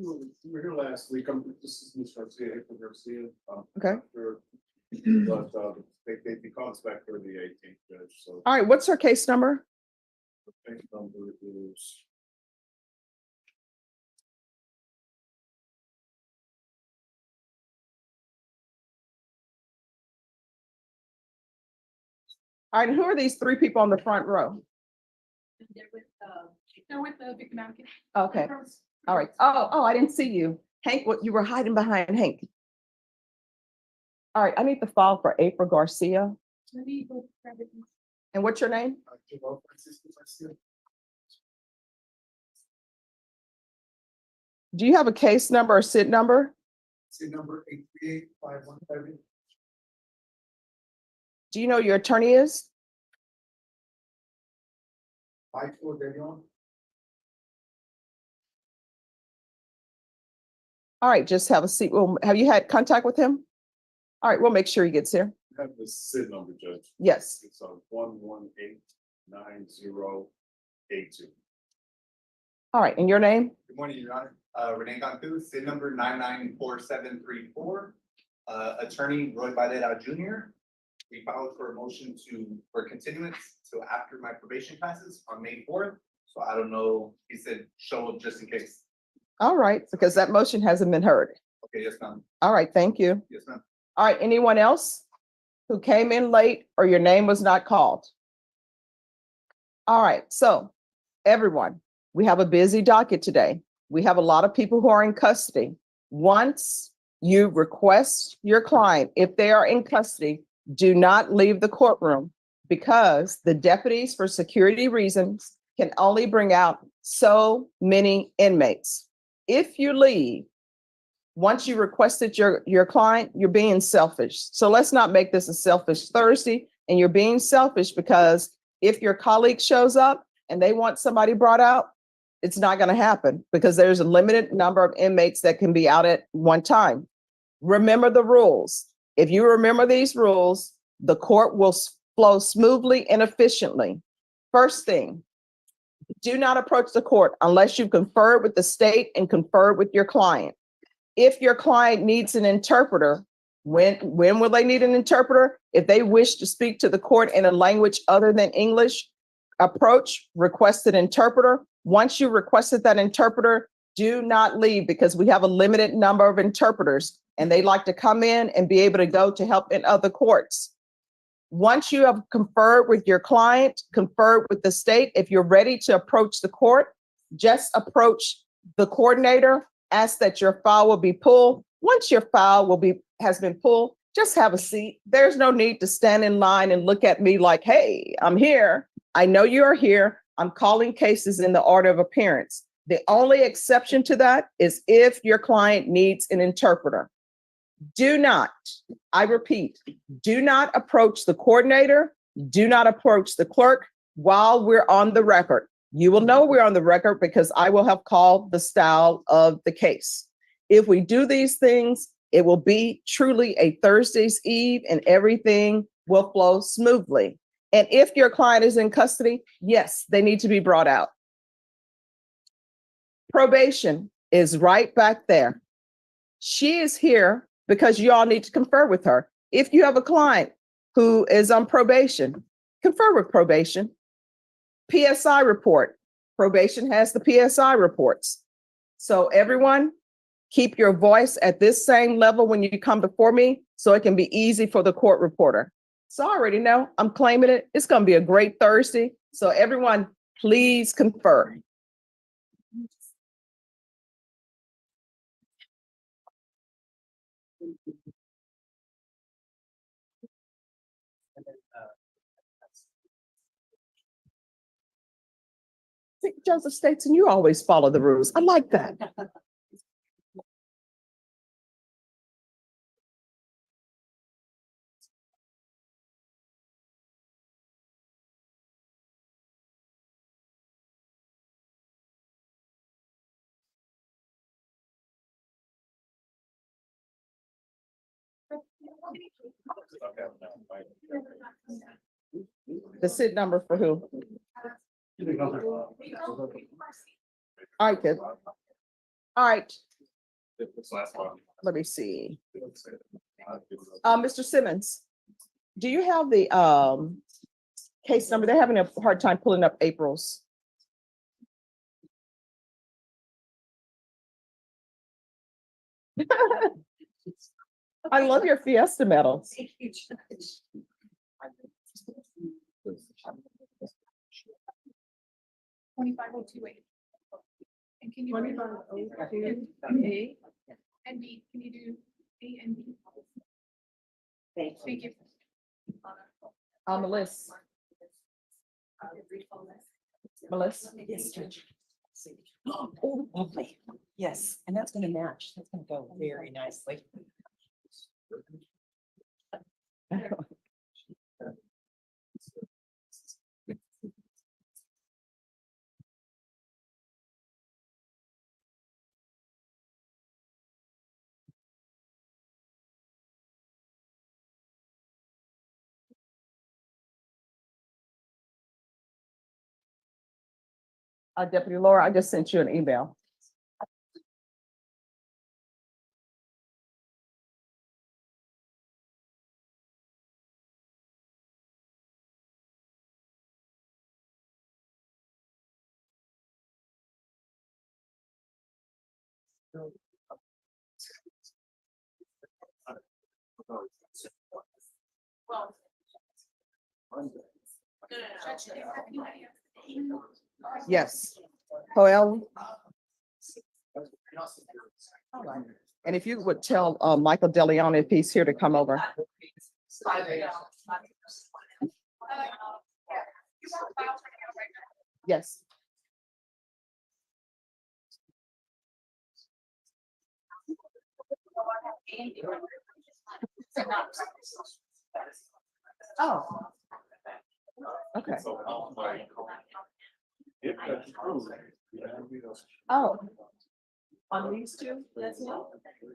were here last week. This is Ms. Garcia, April Garcia. Okay. But they called us back for the 18th, Judge. So All right, what's her case number? the case number is All right, who are these three people on the front row? They're with the Big Mountain. Okay. All right. Oh, I didn't see you. Hank, what you were hiding behind Hank. All right, I need the file for April Garcia. Let me go grab it. And what's your name? Do you have a case number or SID number? See number 838-5130. Do you know who your attorney is? Michael Daybell. All right, just have a seat. Well, have you had contact with him? All right, we'll make sure he gets here. I have the SID number, Judge. Yes. It's 1189082. All right, and your name? Good morning, Your Honor. Renee Cantu, SID number 994734. Attorney Roy Valera Jr. We filed for a motion for continuance till after my probation passes on May 4th. So I don't know, he said show up just in case. All right, because that motion hasn't been heard. Okay, yes, ma'am. All right, thank you. Yes, ma'am. All right, anyone else who came in late or your name was not called? All right, so everyone, we have a busy docket today. We have a lot of people who are in custody. Once you request your client, if they are in custody, do not leave the courtroom because the deputies, for security reasons, can only bring out so many inmates. If you leave, once you requested your client, you're being selfish. So let's not make this a selfish Thursday. And you're being selfish because if your colleague shows up and they want somebody brought out, it's not going to happen because there's a limited number of inmates that can be out at one time. Remember the rules. If you remember these rules, the court will flow smoothly and efficiently. First thing, do not approach the court unless you've conferred with the state and conferred with your client. If your client needs an interpreter, when will they need an interpreter? If they wish to speak to the court in a language other than English, approach, request an interpreter. Once you requested that interpreter, do not leave because we have a limited number of interpreters and they like to come in and be able to go to help in other courts. Once you have conferred with your client, conferred with the state, if you're ready to approach the court, just approach the coordinator, ask that your file will be pulled. Once your file has been pulled, just have a seat. There's no need to stand in line and look at me like, hey, I'm here. I know you are here. I'm calling cases in the order of appearance. The only exception to that is if your client needs an interpreter. Do not, I repeat, do not approach the coordinator. Do not approach the clerk while we're on the record. You will know we're on the record because I will have called the style of the case. If we do these things, it will be truly a Thursday's Eve and everything will flow smoothly. And if your client is in custody, yes, they need to be brought out. Probation is right back there. She is here because you all need to confer with her. If you have a client who is on probation, confer with probation. PSI report. Probation has the PSI reports. So everyone, keep your voice at this same level when you come before me so it can be easy for the court reporter. So I already know I'm claiming it. It's going to be a great Thursday. So everyone, please confer. Joseph States, and you always follow the rules. I like that. The SID number for who? All right, good. All right, let me see. Mr. Simmons, do you have the case number? They're having a hard time pulling up April's. I love your Fiesta medals. 25028. And can you? 25028. A and B, can you do A and B? Thank you. Melissa. Melissa? Yes, Judge. Oh, lovely. Yes, and that's gonna match. That's gonna go very nicely. Deputy Laura, I just sent you an email. Yes. Joel. And if you would tell Michael DeLeon if he's here to come over. Yes. Oh. Okay. Oh. On these two, the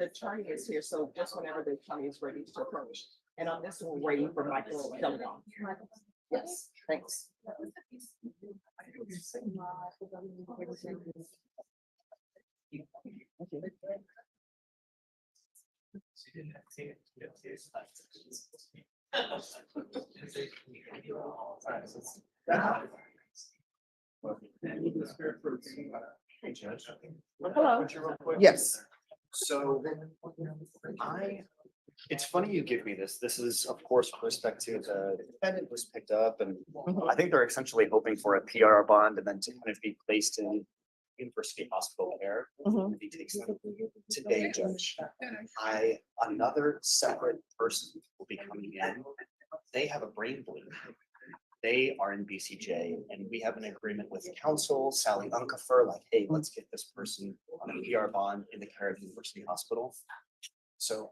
attorney is here, so just whenever the attorney is ready to approach. And on this one, we're waiting for Michael DeLeon. Yes, thanks. Hey, Judge. Hello. Real quick. Yes. So it's funny you give me this. This is, of course, with respect to the defendant was picked up, and I think they're essentially hoping for a PR bond and then to kind of be placed in university hospital care. If he takes them today, Judge, another separate person will be coming in. They have a brain bleed. They are in BCJ, and we have an agreement with counsel, Sally Unkefer, like, hey, let's get this person on a PR bond in the care of University Hospital. So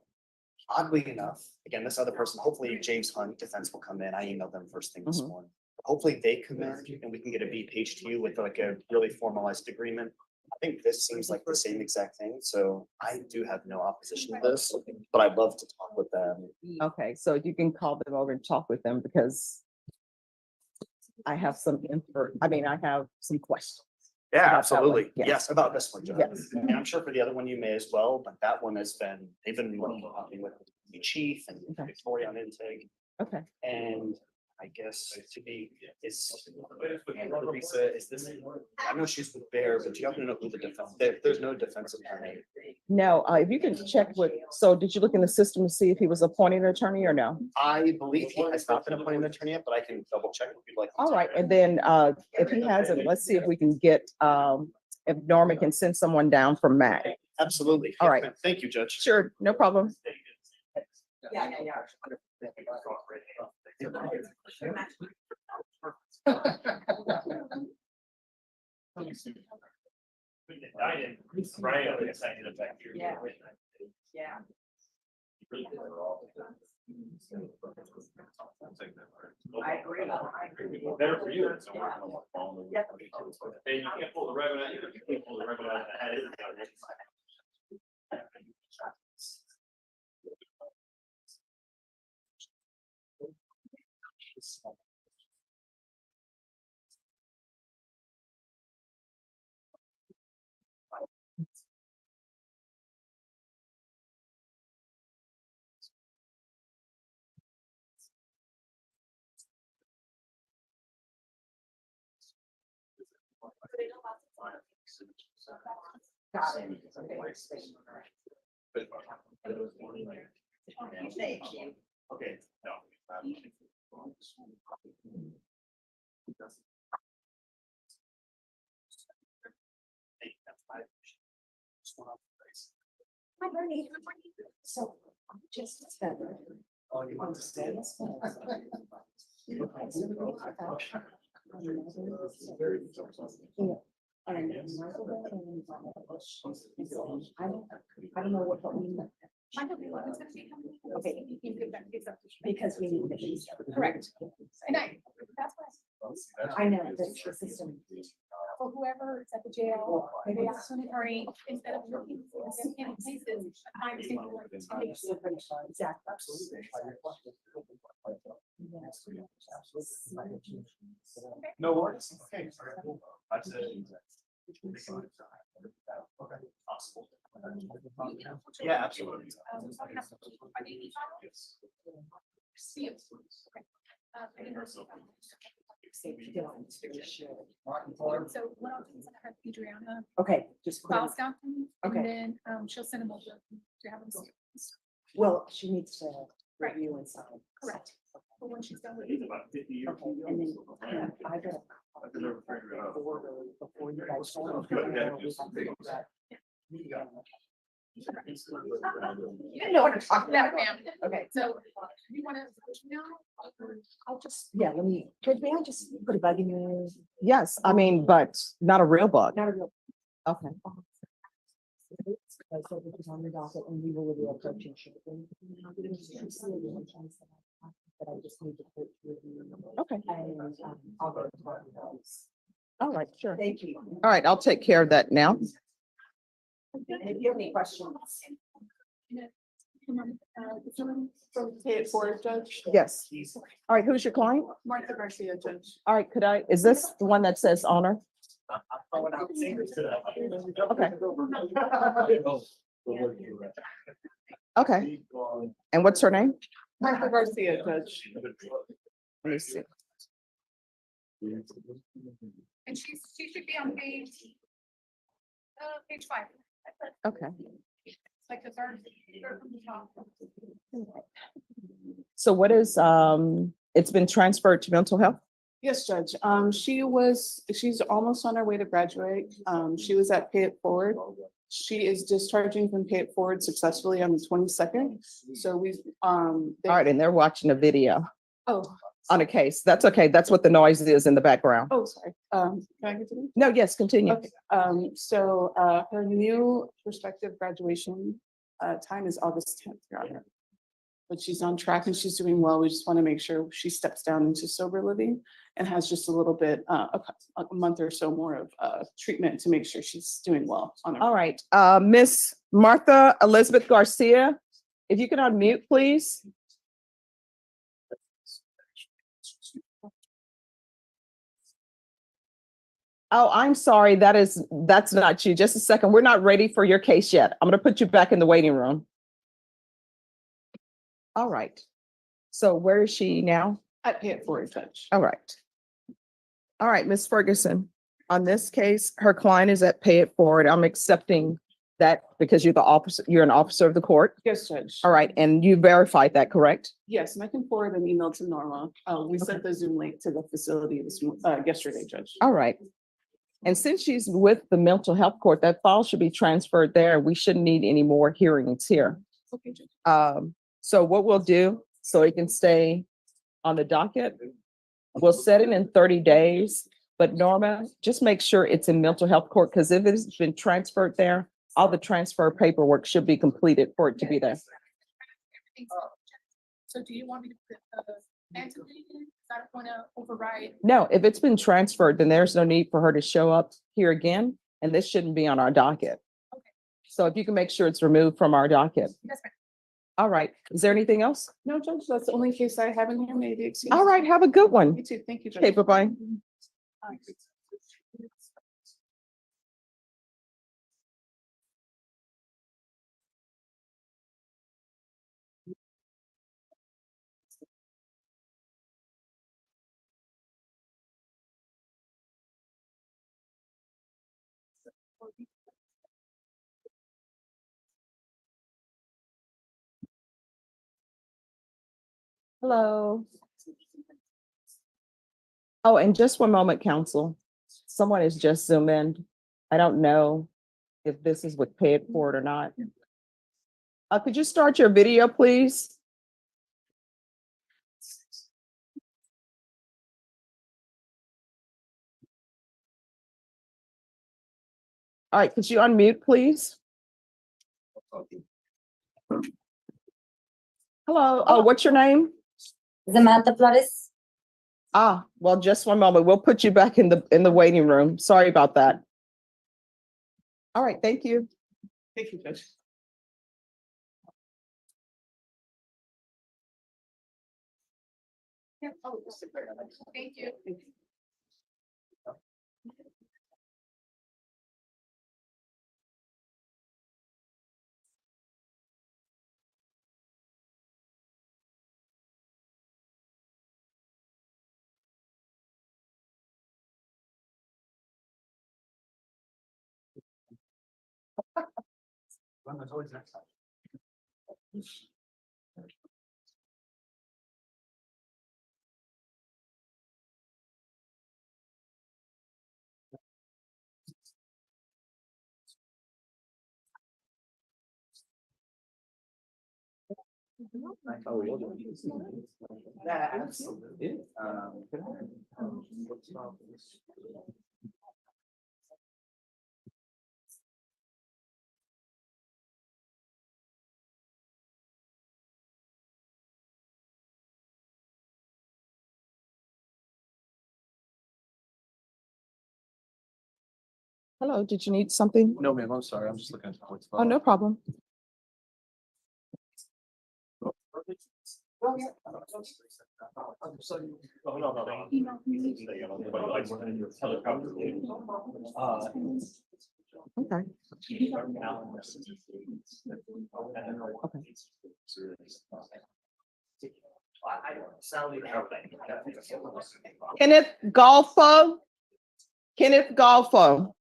oddly enough, again, this other person, hopefully James Hunt Defense will come in. I emailed them first thing this morning. Hopefully they come in and we can get a B page to you with like a really formalized agreement. I think this seems like the same exact thing. So I do have no opposition to this, but I'd love to talk with them. Okay, so you can call them over and talk with them because I have some I have some questions. Yeah, about that absolutely. one. Yes. Yes, about this one, Judge. Yes. And I'm sure for the other one you may as well, but that one has been, they've been working with the chief and Victoria on intake. Okay. And I guess Teresa, is this, I know she's with Bear, but you have to know who the defense, there's no defense attorney. No, if you can check so did you look in the system to see if he was appointed attorney or no? I believe he has not been appointed an attorney yet, but I can double check if you'd like. All right, and then if he hasn't, let's see if we can get, if Norman can send someone down from Mac. Absolutely. All right. Thank you, Judge. Sure, no problem. Yeah. I agree. Better for you. Hey, you can't pull the revenue out, you can't pull the revenue out. Thank you. Okay, no. Hi, Bernie. So, just Oh, you want to stay? I don't know what we mean. Okay. Because we need these. Correct. And that's what. I know, that's the system. For whoever is at the jail, maybe ask them, or instead of looking for in places, I'm taking like. Exactly. No worries. Okay. That's it. Possible. Yeah, absolutely. See it. So what I'll do is I have Adriana Okay, just. put it- file staff them, Okay. and then she'll send them over to have them. Well, she needs to Right. review and sign. Correct. But when she's done with it. About 50 years. Okay, and then I got. Before you guys. You didn't know what to talk about, ma'am. Okay. So you want to, now, I'll just, yeah, may I just put a bug in your ear? Yes, I mean, but not a real bug. Not a real. Okay. I said it was on the docket and we were really approaching. But I just need to put. Okay. And I'll go. All right, sure. Thank you. All right, I'll take care of that now. And if you have any questions. Pay it forward, Judge. Yes. All right, who's your client? Martha Garcia, Judge. All right, is this the one that says owner? Okay. Okay. And what's her name? Martha Garcia, Judge. Let me see. and she should be on page 5. Okay. Like the third from the top. So what is, it's been transferred to mental health? Yes, Judge. She's almost on her way to graduate. She was at Pay It Forward. She is discharging from Pay It Forward successfully on the 22nd. So All right, and they're watching a video oh, on a case. That's okay. That's what the noise is in the background. oh, sorry. Can I continue? No, yes, continue. Okay, so her new prospective graduation time is August 10th, Your Honor. But she's on track and she's doing well. We just want to make sure she steps down into sober living and has just a little bit, a month or so more of treatment to make sure she's doing well on her. All right, Miss Martha Elizabeth Garcia, if you can unmute, please. Oh, I'm sorry. That's not you. Just a second. We're not ready for your case yet. I'm going to put you back in the waiting room. All right. So where is she now? At Pay It Forward, Judge. All right. All right, Miss Ferguson. On this case, her client is at Pay It Forward. I'm accepting that because you're an officer of the court. Yes, Judge. All right, and you verified that, correct? Yes, and I can forward an email to Norma. We sent the Zoom link to the facility yesterday, Judge. All right. And since she's with the mental health court, that file should be transferred there. We shouldn't need any more hearings here. Okay, Judge. So what we'll do, so it can stay on the docket, we'll set it in 30 days. But Norma, just make sure it's in mental health court, because if it's been transferred there, all the transfer paperwork should be completed for it to be there. So do you want me to put entity in? I don't want to override. No, if it's been transferred, then there's no need for her to show up here again, and this shouldn't be on our docket. Okay. So if you can make sure it's removed from our docket. That's fine. All right. Is there anything else? No, Judge, that's the only case I have in here, maybe. Excuse All me. right. Have a good one. You too. Thank you, Judge. Okay, bye-bye. Hello. Oh, and just one moment, council. Someone has just zoomed in. I don't know if this is with paid for it or not. Could you start your video, please? All right, could you unmute, please? Hello, what's your name? Samantha Flores. Ah, well, just one moment. We'll put you back in the waiting room. Sorry about that. All right, thank you. Thank you, Judge. Yeah, oh, thank you. There's always next time. Oh, you'll do it. Yeah, absolutely. What's wrong with this? Hello, did you need something? No, ma'am, I'm sorry. I'm just looking at the points. Oh, no problem. Okay. Kenneth Golfo? Kenneth Golfo.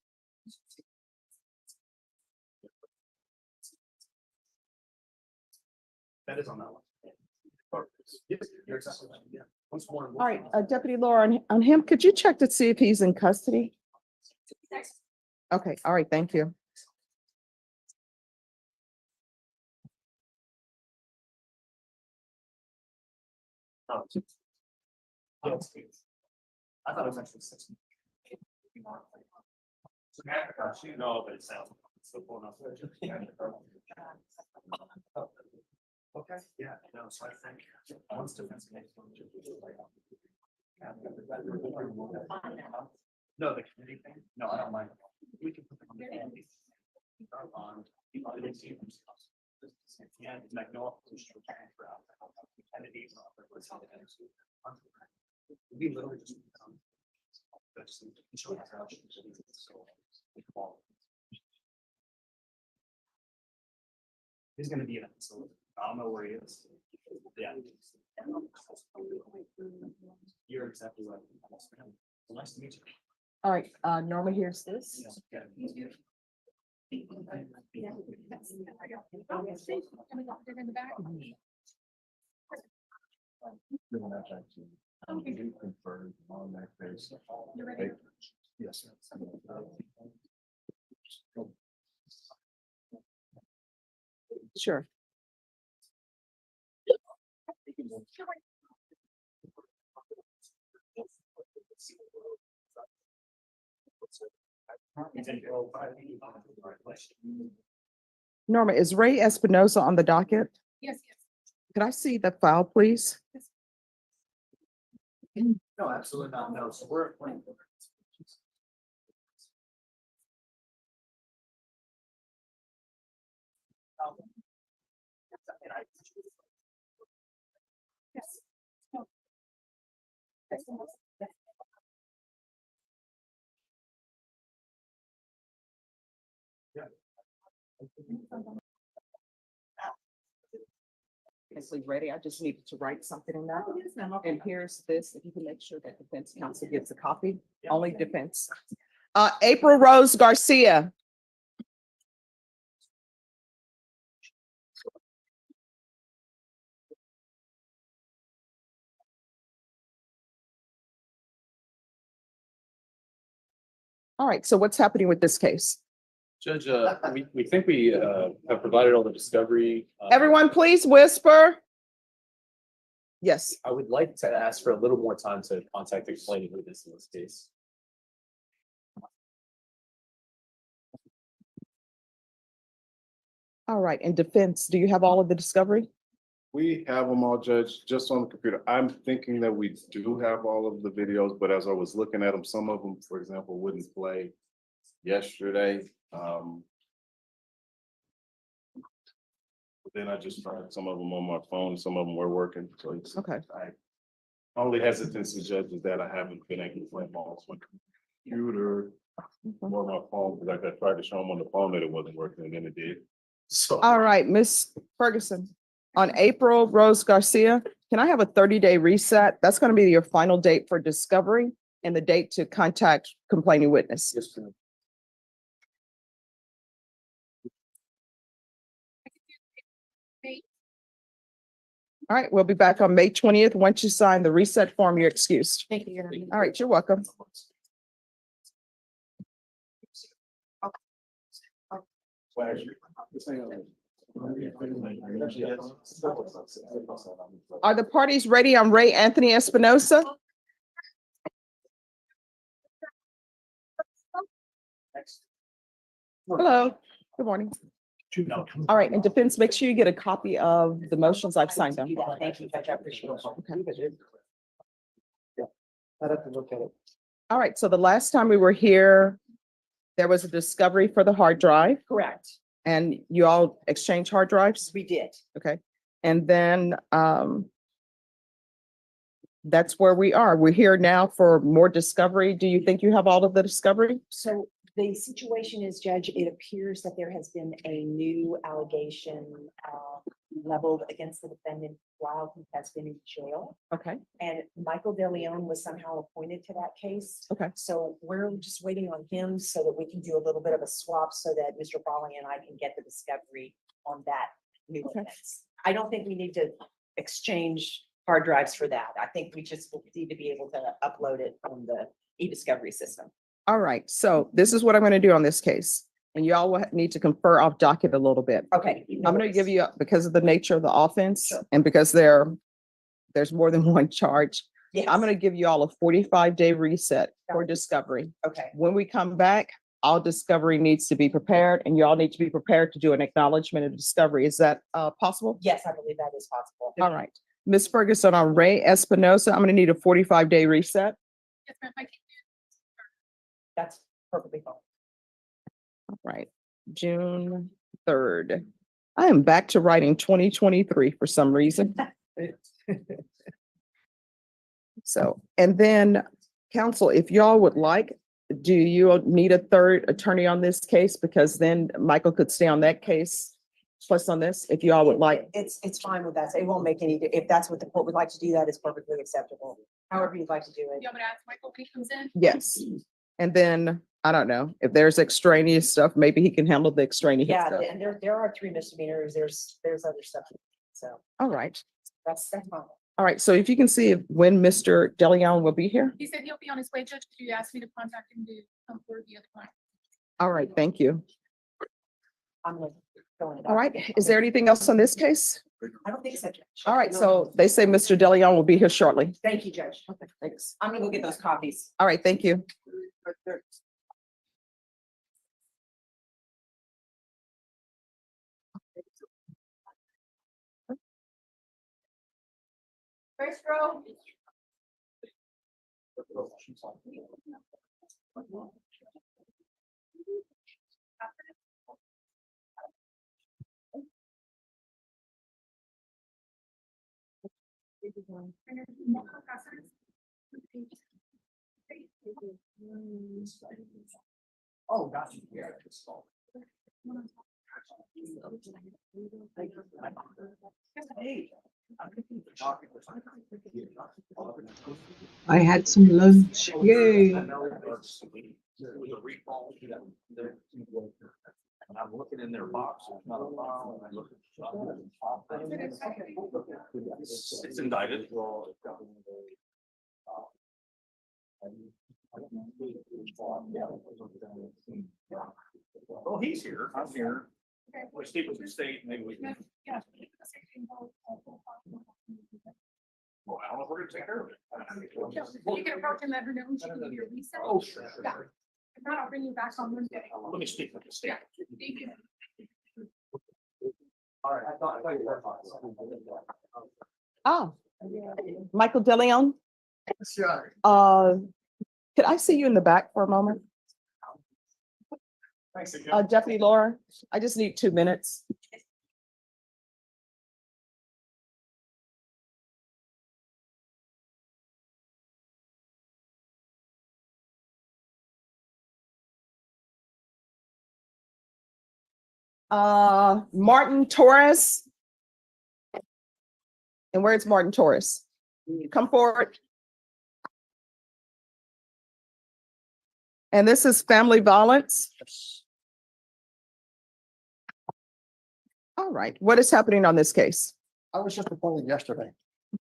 That is on that one. Yes, you're exactly right. Yeah. Once more. All right, Deputy Laura, on him, could you check to see if he's in custody? Okay, all right, thank you. Oh, yes. I thought it was actually 6. No, but it sounds. Okay, yeah, no, so I think once defense. No, the committee thing, no, I don't mind. We can put them on the committee. Yeah, like no opposition transfer out. Entities. We literally just. He's gonna be in it, so I don't know where he is. Yeah. You're exactly right. Well, nice to meet you. All right, Norma, here's this. Yes. Sure. Norma, is Ray Espinosa on the docket? Yes, yes. Could I see the file, please? No, absolutely not. No, so we're. Actually ready. I just needed to write something in that. And here's this, if you can make sure that defense counsel gets a copy, only defense. April Rose Garcia. All right, so what's happening with this case? Judge, we think we have provided all the discovery. Everyone, please whisper. Yes. I would like to ask for a little more time to contact the complaining witness in this case. All right, in defense, do you have all of the discovery? We have them all, Judge, just on the computer. I'm thinking that we do have all of the videos, but as I was looking at them, some of them, for example, wouldn't play yesterday. But then I just tried some of them on my phone, some of them were working, so it's. Okay. Only hesitancy, Judge, is that I haven't been able to play them all on my computer or my phone, because I tried to show them on the phone that it wasn't working, and then it did. So. All right, Miss Ferguson, on April Rose Garcia, can I have a 30-day reset? That's going to be your final date for discovery and the date to contact complaining witness. Yes, ma'am. All right, we'll be back on May 20th. Once you sign the reset form, you're excused. Thank you, Your Honor. All right, you're welcome. Are the parties ready? I'm Ray Anthony Espinosa. Hello, good morning. All right, and defense, make sure you get a copy of the motions. I've signed them. Thank you, Judge. I appreciate it. I'd have to look at it. All right, so the last time we were here, there was a discovery for the hard drive, Correct. and you all exchanged hard drives? We did. Okay, and then that's where we are. We're here now for more discovery. Do you think you have all of the discovery? So the situation is, Judge, it appears that there has been a new allegation leveled against the defendant while he has been in jail. Okay. And Michael DeLeon was somehow appointed to that case. Okay. So we're just waiting on him so that we can do a little bit of a swap so that Mr. Brawley and I can get the discovery on that new offense. I don't think we need to exchange hard drives for that. I think we just need to be able to upload it on the e-discovery system. All right, so this is what I'm going to do on this case, and y'all will need to confer off docket a little bit. Okay. I'm going to give you, because of the nature of the offense and because there's more than one charge, I'm going to give you all a 45-day reset for discovery. Okay. When we come back, all discovery needs to be prepared, and y'all need to be prepared to do an acknowledgement of discovery. Is that possible? Yes, I believe that is possible. All right. Ms. Ferguson, on Ray Espinosa, I'm going to need a 45-day reset. Yes, ma'am, I can That's perfectly fine. All right, June 3rd. I am back to writing 2023 for some reason. So, and then counsel, if y'all would like, do you need a third attorney on this case? Because then Michael could stay on that case plus on this, if y'all would like. It's fine with that. It won't make any, if that's what the court would like to do, that is perfectly acceptable. However you'd like to do it. You want me to ask Michael if he comes in? Yes. And then, I don't know, if there's extraneous stuff, maybe he can handle the extraneous Yeah, stuff. and there are 3 misdemeanors. There's other stuff. So All right. that's fine. All right, so if you can see when Mr. DeLeon will be here. He said he'll be on his way, Judge. You asked me to contact him to come for the other client. All right, thank you. I'm gonna go in. All right, is there anything else on this case? I don't think so, Judge. All right, so they say Mr. DeLeon will be here shortly. Thank you, Judge. Okay, thanks. I'm gonna go get those copies. All right, thank you. First row. Oh, gotcha. Yeah. I had some lunch. Yay. And I'm looking in their box, it's not a file, and I look at. It's indicted. Oh, he's here, I'm here. We speak with the state, maybe we can. Well, I don't know if we're gonna take care of it. You can approach and let her know when she can give you a reset. Oh, sure. Yeah. If not, I'll bring you back on Monday. Let me speak with the state. Yeah. Thank you. All right, I thought you were. Oh, Michael DeLeon, Sure. could I see you in the back for a moment? Thanks again. Deputy Laura, I just need 2 minutes. Martin Torres. And where's Martin Torres? Come forward. And this is family violence. All right, what is happening on this case? I was just appointed yesterday.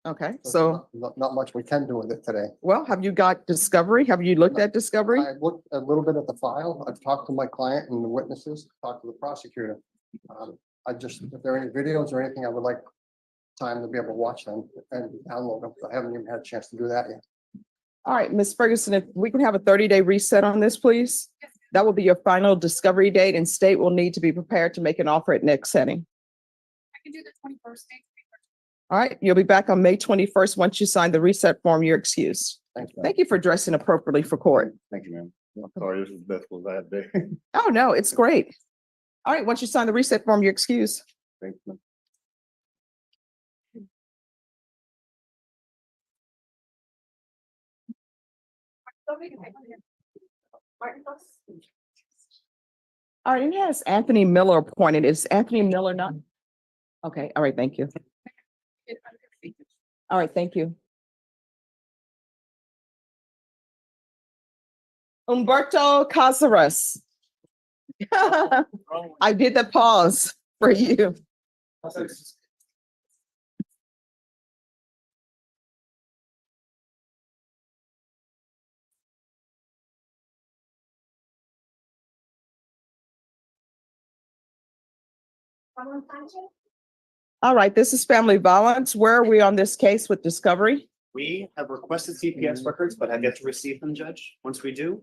Okay, so, Not much we can do with it today. well, have you got discovery? Have you looked at discovery? I looked a little bit at the file. I've talked to my client and the witnesses, talked to the prosecutor. I just, if there are any videos or anything, I would like time to be able to watch them and download them. I haven't even had a chance to do that yet. All right, Ms. Ferguson, if we can have a 30-day reset on this, please. That will be your final discovery date, and state will need to be prepared to make an offer at next setting. I can do the 21st. All right, you'll be back on May 21st. Once you sign the reset form, you're excused. Thank you. Thank you for dressing appropriately for court. Thank you, ma'am. Sorry, this is best was that day. Oh, no, it's great. All right, once you sign the reset form, you're excused. Thanks, ma'am. All right, and it has Anthony Miller appointed. Is Anthony Miller not? Okay, all right, thank you. All right, thank you. Humberto Cazares. I did the pause for you. All right, this is family violence. Where are we on this case with discovery? We have requested CPS records, but have yet to receive them, Judge. Once we do,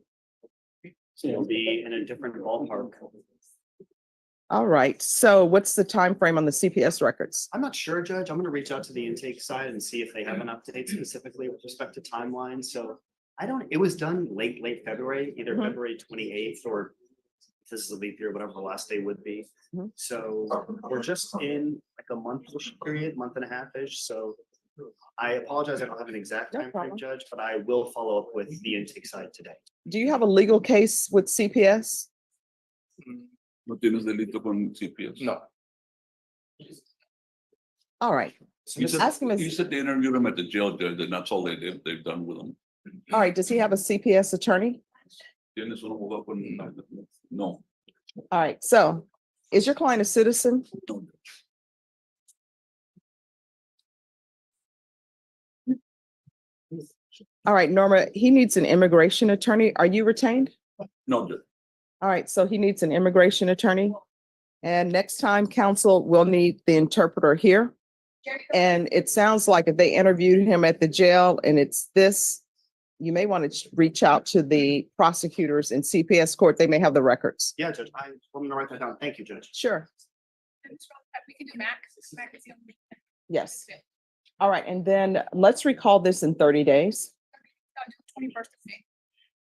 it'll be in a different ballpark. All right, so what's the time frame on the CPS records? I'm not sure, Judge. I'm gonna reach out to the intake side and see if they have an update specifically with respect to timeline. So it was done late February, either February 28th or if this is a leap year, whatever the last day would be. So we're just in like a month-ish period, month and a half-ish. So I apologize, I don't have an exact time frame, Judge, but I will follow up with the intake side today. Do you have a legal case with CPS? ¿No tienes delito con CPS? No. All right. You said, Ask him if- you said they interviewed him at the jail, Judge, and that's all they've done with him. All right, does he have a CPS attorney? ¿Tienes un abogado con? No. All right, so is your client a citizen? All right, Norma, he needs an immigration attorney. Are you retained? No, Judge. All right, so he needs an immigration attorney. And next time, council will need the interpreter here. And it sounds like if they interviewed him at the jail and it's this, you may want to reach out to the prosecutors in CPS court. They may have the records. Yeah, Judge, I'm gonna write that down. Thank you, Judge. Sure. We can do Max. Max is the only. Yes. All right, and then let's recall this in 30 days. 21st of May.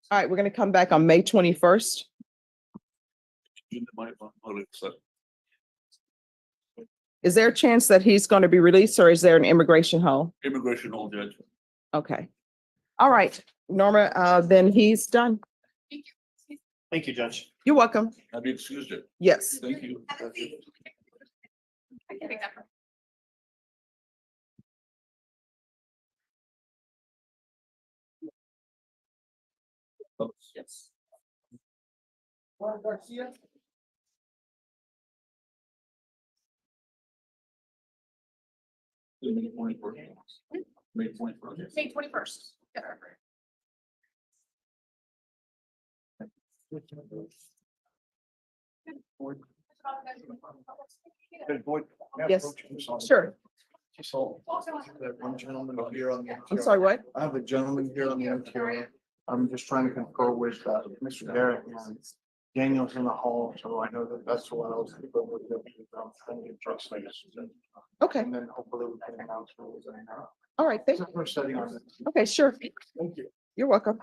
All right, we're going to come back on May 21st. Is there a chance that he's going to be released or is there an immigration hold? Immigration hold, Judge. Okay. All right, Norma, then he's done. Thank Thank you, Judge. You're welcome. I'll be excused. Yes. Thank you. I can take that. Yes. Garcia. May 24th. May 24th. May 21st. Yes, sure. So, that one gentleman here on the. I'm sorry, what? I have a gentleman here on the MTO. I'm just trying to confer with Mr. Derek and Daniel's in the hall, so I know that that's what else. Okay. And then hopefully we can announce. All right, thank you. We're studying on it. Okay, sure. Thank you. You're welcome.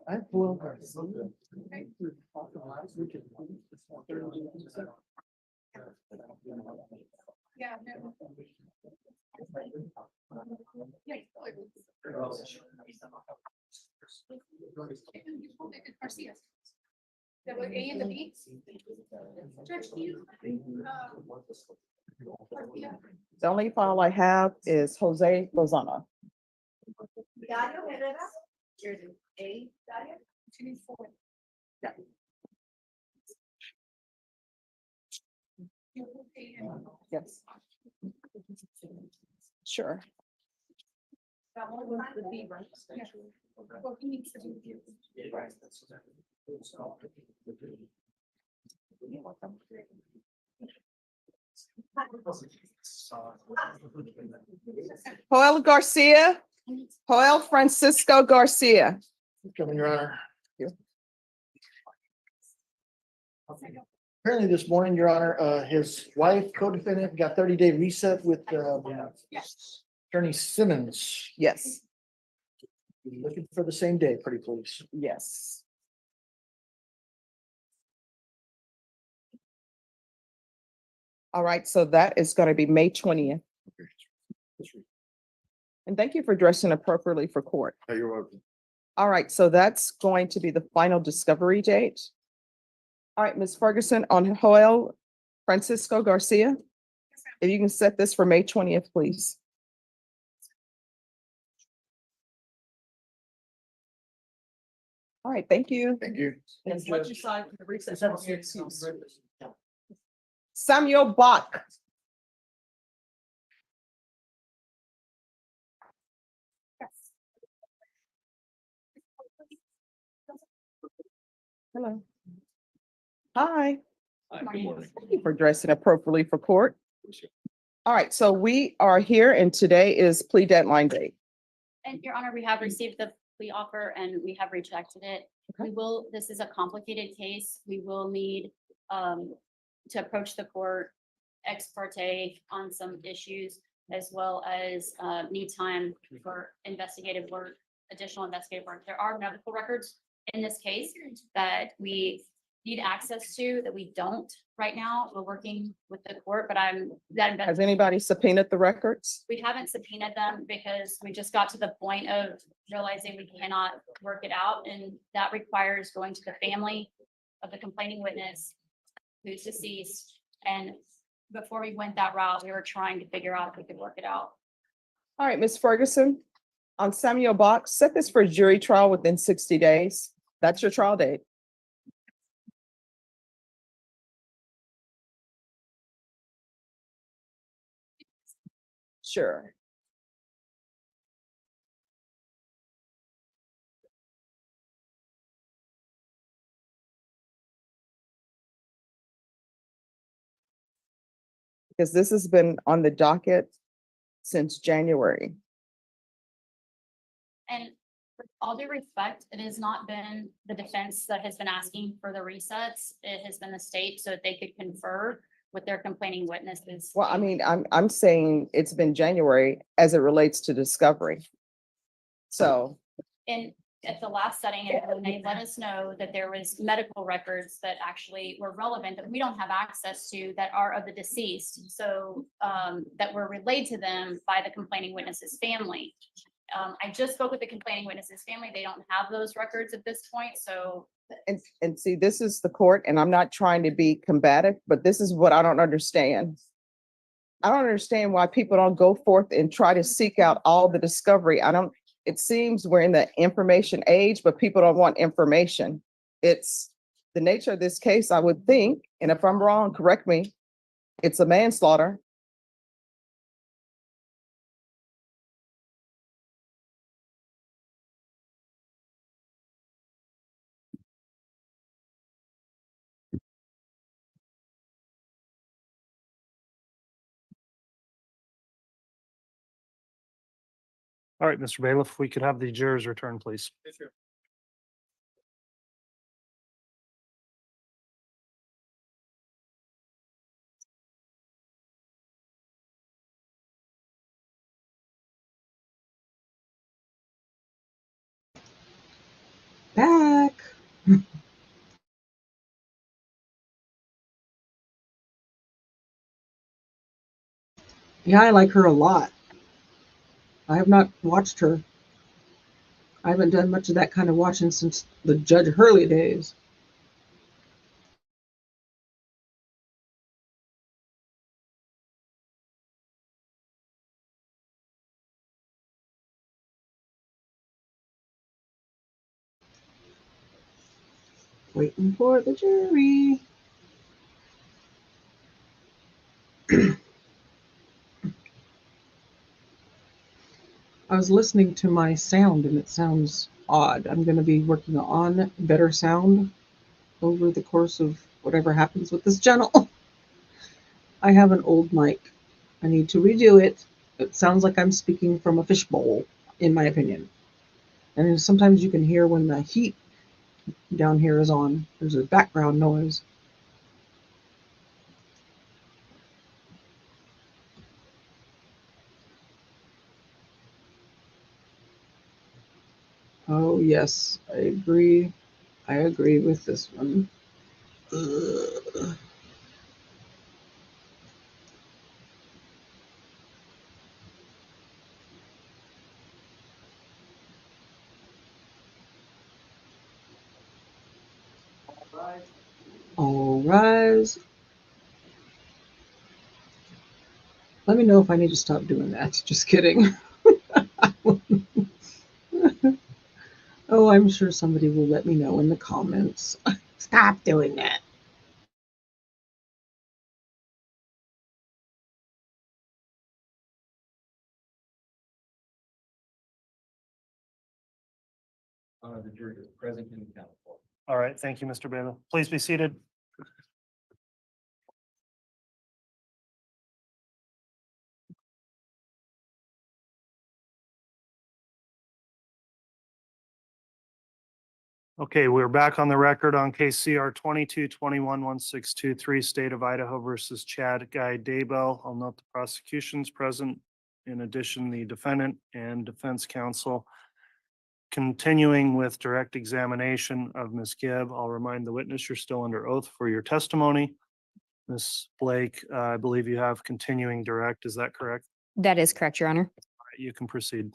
I have blue. Yeah. No. Garcia. That was A and the B. Judge, do you? The only file I have is Jose Lozano. Dario Herrera. Here's an A, Dario. 2 Yeah. Yes. Sure. That one was the B, right? Yeah. Well, he needs to do the. Joel Garcia, Joel Francisco Garcia. Coming, Your Honor. Apparently this morning, Your Honor, his wife, co-defendant, got 30-day reset with Attorney Simmons. Yes. Looking for the same day, pretty please. Yes. All right, so that is going to be May 20th. And thank you for dressing appropriately for court. You're welcome. All right, so that's going to be the final discovery date. All right, Ms. Ferguson, on Joel Francisco Garcia, if you can set this for May 20th, please. All right, thank you. Thank you. Samuel Bach. Hello. Hi. Good morning. Thank you for dressing appropriately for court. All right, so we are here and today is plea deadline day. And Your Honor, we have received the plea offer and we have rejected it. We will, this is a complicated case. We will need to approach the court ex parte on some issues, as well as need time for investigative work, additional investigative work. There are medical records in this case that we need access to that we don't right now. We're working with the court, but Has anybody subpoenaed the records? we haven't subpoenaed them because we just got to the point of realizing we cannot work it out, and that requires going to the family of the complaining witness who's deceased. And before we went that route, we were trying to figure out if we could work it out. All right, Ms. Ferguson, on Samuel Bach, set this for jury trial within 60 days. That's your trial date. Sure. Because this has been on the docket since January. And for all due respect, it has not been the defense that has been asking for the resets. It has been the state so that they could confer with their complaining witnesses. Well, I mean, I'm saying it's been January as it relates to discovery. So, And at the last setting, and they let us know that there was medical records that actually were relevant that we don't have access to that are of the deceased. So that were relayed to them by the complaining witness's family. I just spoke with the complaining witness's family. They don't have those records at this point. So and see, this is the court, and I'm not trying to be combative, but this is what I don't understand. I don't understand why people don't go forth and try to seek out all the discovery. It seems we're in the information age, but people don't want information. It's the nature of this case, I would think, and if I'm wrong, correct me, it's a manslaughter. All right, Mr. Bailiff, if we could have the jurors return, please. Back. Yeah, I like her a lot. I have not watched her. I haven't done much of that kind of watching since the Judge Hurley days. Waiting for the jury. I was listening to my sound and it sounds odd. I'm going to be working on better sound over the course of whatever happens with this channel. I have an old mic. I need to redo it. It sounds like I'm speaking from a fishbowl, in my opinion. And sometimes you can hear when the heat down here is on. There's a background noise. Oh, yes, I agree. I agree with this one. Ugh. All rise. Let me know if I need to stop doing that. Just kidding. Oh, I'm sure somebody will let me know in the comments. Stop doing that. The jury is present and accounted for. All right, thank you, Mr. Bailiff. Please be seated. Okay, we're back on the record on case CR 22-21-1623, State of Idaho versus Chad Guy Daybell. I'll note the prosecution's present. In addition, the defendant and defense counsel. Continuing with direct examination of Ms. Gibb, I'll remind the witness you're still under oath for your testimony. Ms. Blake, I believe you have continuing direct. Is that correct? That is correct, Your Honor. All right, you can proceed.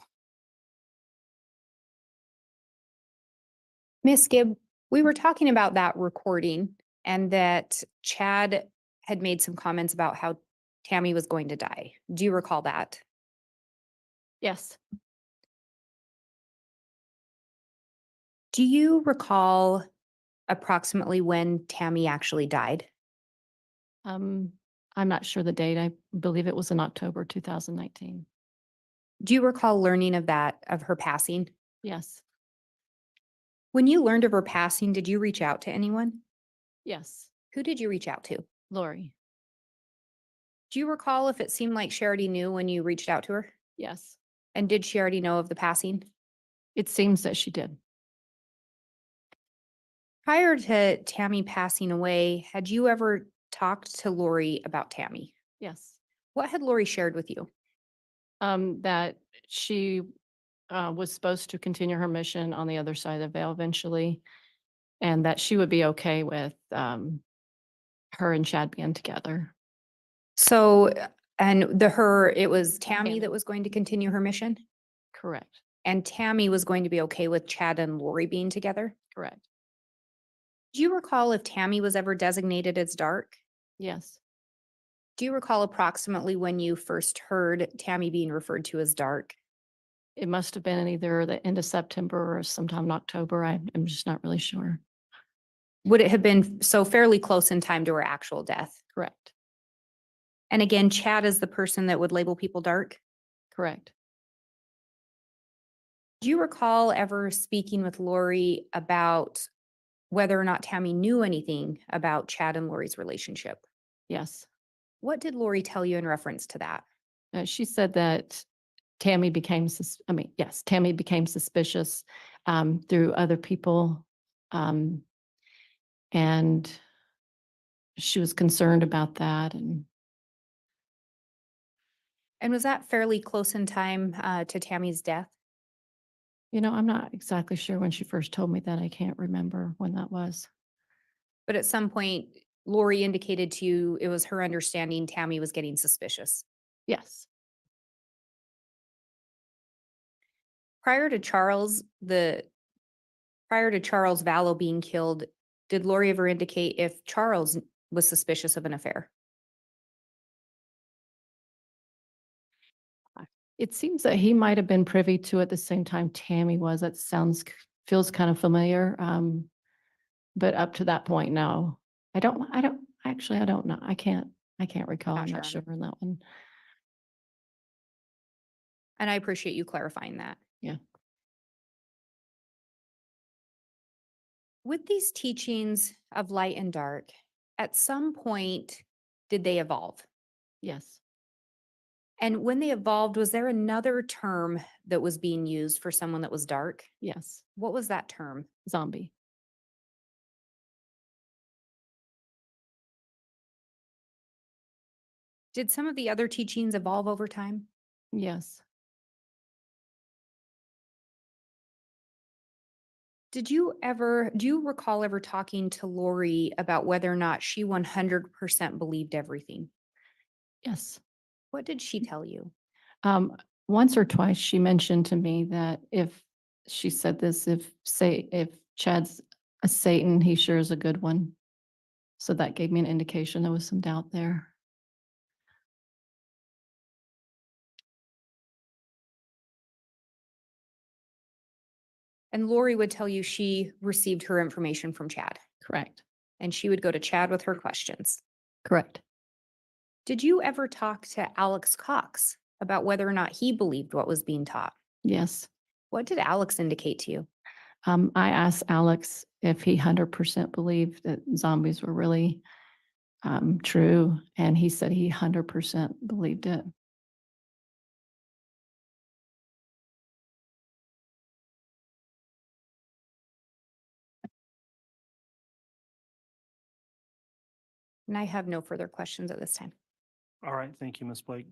Miss Gibb, we were talking about that recording and that Chad had made some comments about how Tammy was going to die. Do you recall that? Yes. Do you recall approximately when Tammy actually died? I'm not sure the date. I believe it was in October 2019. Do you recall learning of that, of her passing? Yes. When you learned of her passing, did you reach out to anyone? Yes. Who did you reach out to? Lori. Do you recall if it seemed like she already knew when you reached out to her? Yes. And did she already know of the passing? It seems that she did. Prior to Tammy passing away, had you ever talked to Lori about Tammy? Yes. What had Lori shared with you? That she was supposed to continue her mission on the other side of the veil eventually, and that she would be okay with her and Chad being together. So, and it was Tammy that was going to continue her mission? Correct. And Tammy was going to be okay with Chad and Lori being together? Correct. Do you recall if Tammy was ever designated as dark? Yes. Do you recall approximately when you first heard Tammy being referred to as dark? It must have been either the end of September or sometime in October. I'm just not really sure. Would it have been so fairly close in time to her actual death? Correct. And again, Chad is the person that would label people dark? Correct. Do you recall ever speaking with Lori about whether or not Tammy knew anything about Chad and Lori's relationship? Yes. What did Lori tell you in reference to that? She said that Tammy became, Tammy became suspicious through other people. And she was concerned about that. And was that fairly close in time to Tammy's death? You know, I'm not exactly sure when she first told me that. I can't remember when that was. But at some point, Lori indicated to you it was her understanding Tammy was getting suspicious. Yes. Prior to Charles Vallow being killed, did Lori ever indicate if Charles was suspicious of an affair? It seems that he might have been privy to at the same time Tammy was. That feels kind of familiar. But up to that point, no. I don't know. I can't recall. I'm not sure on that one. And I appreciate you clarifying that. Yeah. With these teachings of light and dark, at some point, did they evolve? Yes. And when they evolved, was there another term that was being used for someone that was dark? Yes. What was that term? Zombie. Did some of the other teachings evolve over time? Yes. Do you recall ever talking to Lori about whether or not she 100% believed everything? Yes. What did she tell you? Once or twice she mentioned to me that if Chad's a Satan, he sure is a good one. So that gave me an indication there was some doubt there. And Lori would tell you she received her information from Chad. Correct. And she would go to Chad with her questions. Correct. Did you ever talk to Alex Cox about whether or not he believed what was being taught? Yes. What did Alex indicate to you? I asked Alex if he 100% believed that zombies were really true, and he said he 100% believed it. And I have no further questions at this time. All right, thank you, Ms. Blake.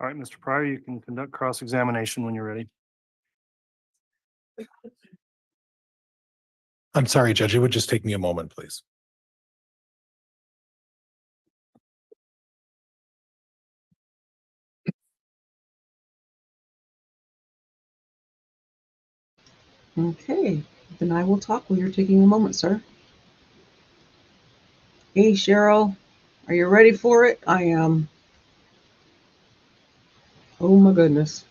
All right, Mr. Pryor, you can conduct cross-examination when you're ready. I'm sorry, Judge, it would just take me a moment, please. Okay, Then I will talk while you're taking a moment, sir. Hey, Cheryl, are you ready for it? I am. Oh my goodness.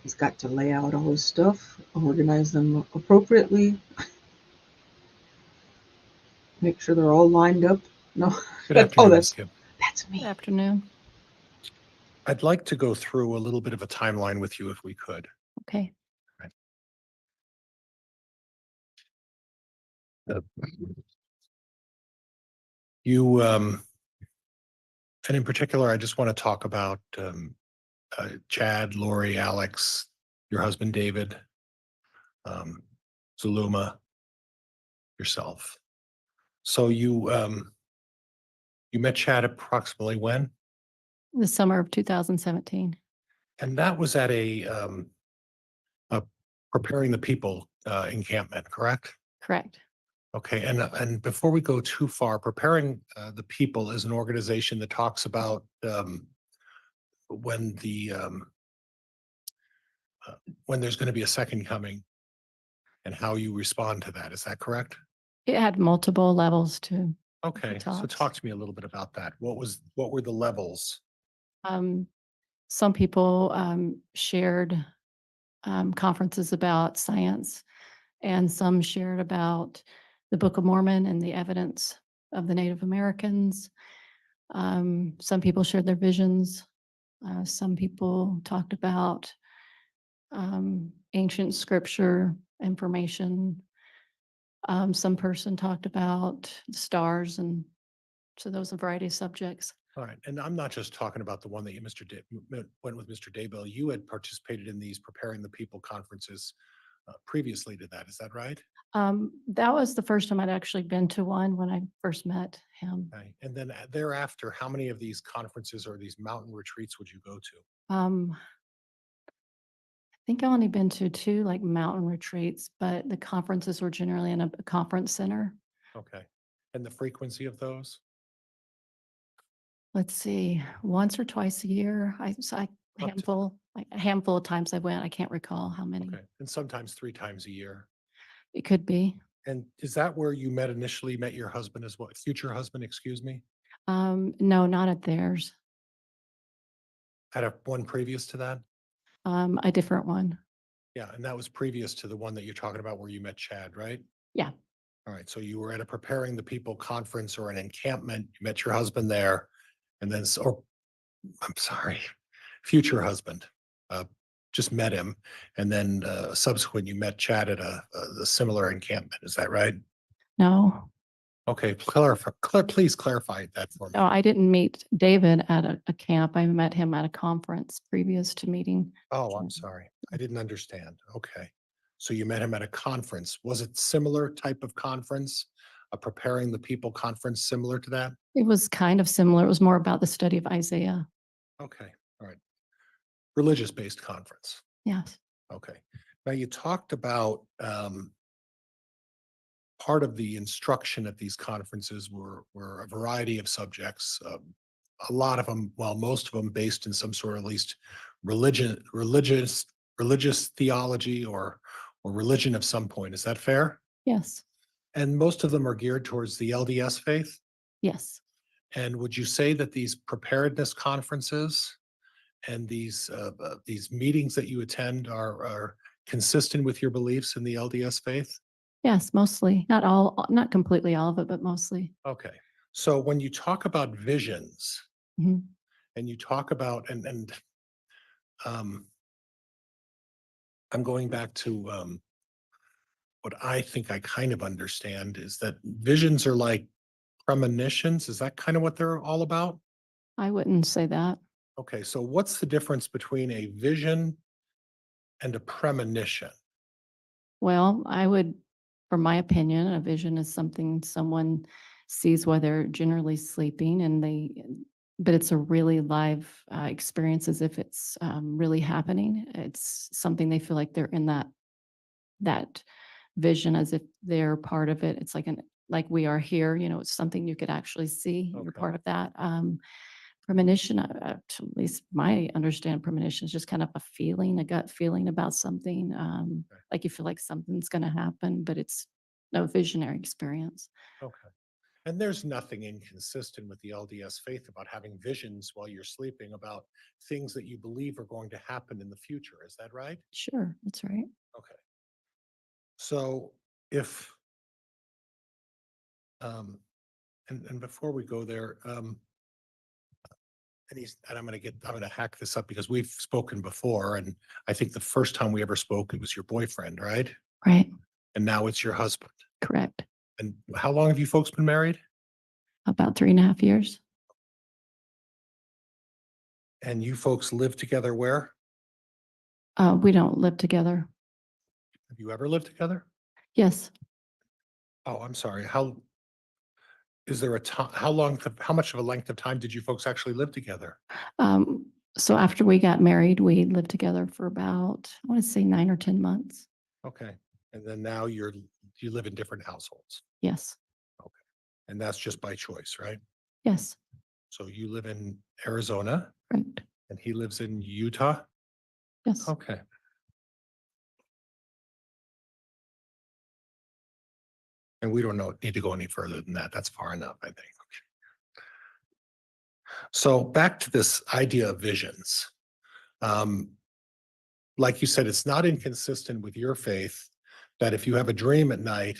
He's got to lay out all his stuff, organize them appropriately, make sure they're all lined up. No, Good oh, afternoon, Ms. that's Kim. me. Good afternoon. I'd like to go through a little bit of a timeline with you if we could. Okay. Uh, You, and in particular, I just want to talk about Chad, Lori, Alex, your husband, David, Zuluma, yourself. So you met Chad approximately when? The summer of 2017. And that was at a Preparing the People encampment, correct? Correct. Okay, and before we go too far, Preparing the People is an organization that talks about when when there's going to be a second coming and how you respond to that. Is that correct? It had multiple levels to Okay, so talks. talk to me a little bit about that. What were the levels? Some people shared conferences about science, and some shared about the Book of Mormon and the evidence of the Native Americans. Some people shared their visions. Some people talked about ancient scripture information. Some person talked about the stars, and so those a variety of subjects. All right, and I'm not just talking about the one that you went with Mr. Daybell. You had participated in these Preparing the People conferences previously to that. Is that right? That was the first time I'd actually been to one when I first met him. Okay, and then thereafter, how many of these conferences or these mountain retreats would you go to? I think I've only been to 2 like mountain retreats, but the conferences were generally in a conference center. Okay, and the frequency of those? Let's see, once or twice a year. Up to- Like a handful of times I went. I can't recall how many. Okay, and sometimes 3 times a year. It could be. And is that where you initially met your husband as well? Future husband, excuse me? No, not at theirs. At one previous to that? A different one. Yeah, and that was previous to the one that you're talking about where you met Chad, right? Yeah. All right, so you were at a Preparing the People conference or an encampment, you met your husband there, and then, I'm sorry, future husband, just met him, and then subsequent, you met Chad at a similar encampment, is that right? No, Okay, please clarify that for me. no, I didn't meet David at a camp. I met him at a conference previous to meeting. Oh, I'm sorry, I didn't understand, okay. So you met him at a conference, was it similar type of conference? A Preparing the People conference similar to that? It was kind of similar. It was more about the study of Isaiah. Okay, all right. Religious-based conference. Yes. Okay. Now you talked about part of the instruction at these conferences were a variety of subjects. A lot of them, well, most of them based in some sort of at least religious theology or religion of some point. Is that fair? Yes. And most of them are geared towards the LDS faith. Yes. And would you say that these preparedness conferences and these meetings that you attend are consistent with your beliefs in the LDS faith? Yes, mostly. Not all, not completely all of it, but mostly. Okay. So when you talk about visions Mhm. and you talk about, I'm going back to what I think I kind of understand is that visions are like premonitions. Is that kind of what they're all about? I wouldn't say that. Okay. So what's the difference between a vision and a premonition? Well, I would, from my opinion, a vision is something someone sees while they're generally sleeping, and but it's a really live experience, as if it's really happening. It's something they feel like they're in that vision, as if they're part of it. It's like like we are here, it's something you could actually see. You're part of that. Premonition, at least my understanding, premonition is just kind of a feeling, a gut feeling about something. Like you feel like something's going to happen, but it's no visionary experience. Okay. And there's nothing inconsistent with the LDS faith about having visions while you're sleeping about things that you believe are going to happen in the future. Is that right? Sure, that's right. Okay. So if, and before we go there, and I'm going to hack this up because we've spoken before. And I think the first time we ever spoke, it was your boyfriend, right? Right. And now it's your husband. Correct. And how long have you folks been married? About 3.5 years. And you folks live together where? We don't live together. Have you ever lived together? Yes. Oh, I'm sorry. Is there a time, how much of a length of time did you folks actually live together? So after we got married, we lived together for about, I want to say 9 or 10 months. Okay. And then now you live in different households. Yes. Okay. And that's just by choice, right? Yes. So you live in Arizona. Right. And he lives in Utah? Yes. Okay. And we don't need to go any further than that. That's far enough, I think. Okay. So back to this idea of visions. Like you said, it's not inconsistent with your faith that if you have a dream at night,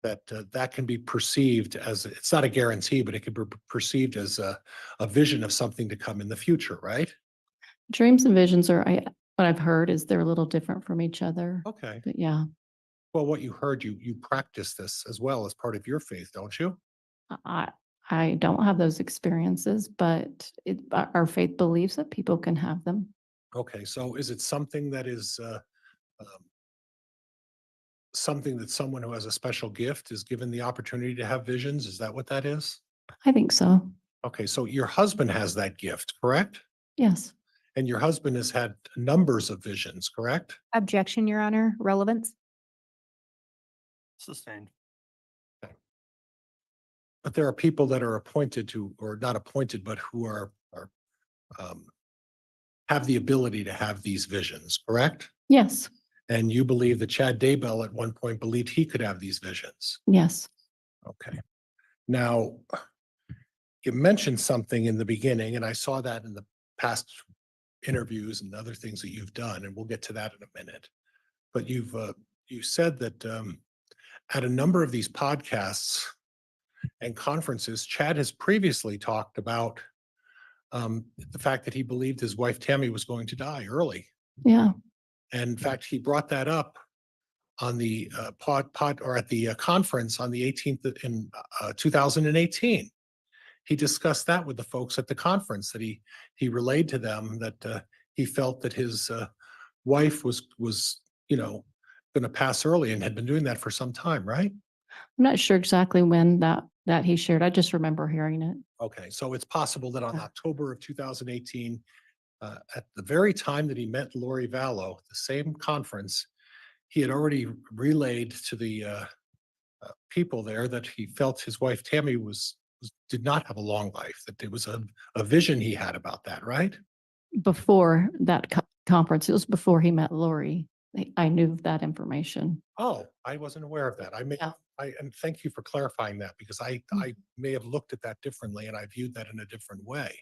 that can be perceived as, it's not a guarantee, but it can be perceived as a vision of something to come in the future, right? Dreams and visions are, what I've heard is they're a little different from each other. Okay. But yeah, Well, what you heard, you practice this as well as part of your faith, don't you? I don't have those experiences, but our faith believes that people can have them. Okay, so is it something that is something that someone who has a special gift is given the opportunity to have visions? Is that what that is? I think so. Okay, so your husband has that gift, correct? Yes. And your husband has had numbers of visions, correct? Objection, Your Honor. Relevance? Sustained. But there are people that are appointed to, or not appointed, but who are have the ability to have these visions, correct? Yes. And you believe that Chad Daybell at one point believed he could have these visions. Yes. Okay. Now, you mentioned something in the beginning, and I saw that in the past interviews and other things that you've done, and we'll get to that in a minute. But you said that at a number of these podcasts and conferences, Chad has previously talked about the fact that he believed his wife Tammy was going to die early. Yeah. And in fact, he brought that up on the or at the conference on the 18th in 2018. He discussed that with the folks at the conference, that he relayed to them that he felt that his wife was going to pass early and had been doing that for some time, right? I'm not sure exactly when that he shared. I just remember hearing it. Okay, so it's possible that on October of 2018, at the very time that he met Lori Vallow, the same conference, he had already relayed to the people there that he felt his wife Tammy did not have a long life, that there was a vision he had about that, right? Before that conference, it was before he met Lori. I knew that information. Oh, I wasn't aware of that. And thank you for clarifying that, because I may have looked at that differently and I viewed that in a different way.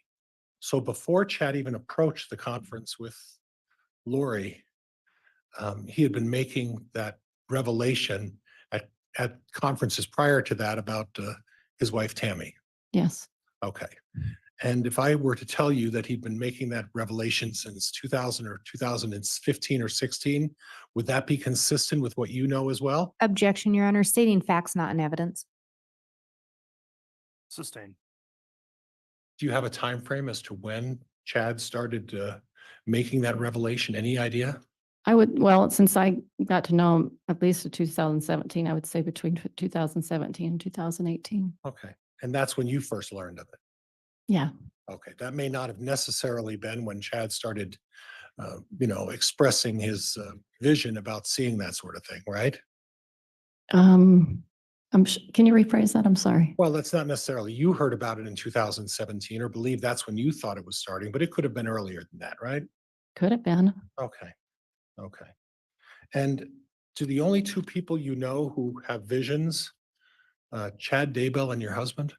So before Chad even approached the conference with Lori, he had been making that revelation at conferences prior to that about his wife Tammy. Yes. Okay. And if I were to tell you that he'd been making that revelation since 2000 or 2015 or 16, would that be consistent with what you know as well? Objection, Your Honor. Stating facts, not in evidence. Sustained. Do you have a time frame as to when Chad started making that revelation? Any idea? Well, since I got to know him at least in 2017, I would say between 2017 and 2018. Okay. And that's when you first learned of it? Yeah. Okay. That may not have necessarily been when Chad started, expressing his vision about seeing that sort of thing, right? Can you rephrase that? I'm sorry. Well, that's not necessarily, you heard about it in 2017 or believe that's when you thought it was starting, but it could have been earlier than that, right? Could have been. Okay, okay. And do the only two people you know who have visions, Chad Daybell and your husband,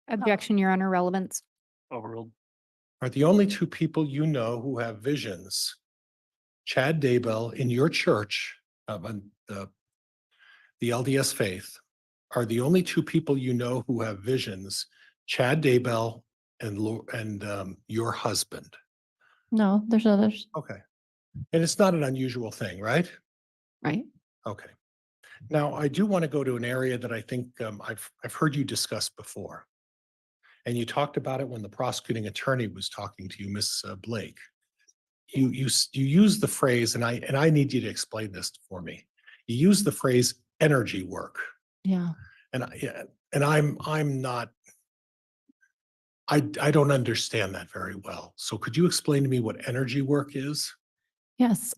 Objection, Your Honor, relevance. Overruled. are the only two people you know who have visions, Chad Daybell in your church, the LDS faith, are the only two people you know who have visions, Chad Daybell and your husband? No, there's others. Okay. And it's not an unusual thing, right? Right. Okay. Now, I do want to go to an area that I think I've heard you discuss before. And you talked about it when the prosecuting attorney was talking to you, Miss Blake. You use the phrase, and I need you to explain this for me. You use the phrase energy work. Yeah. And I'm not, I don't understand that very well. So could you explain to me what energy work is? Yes.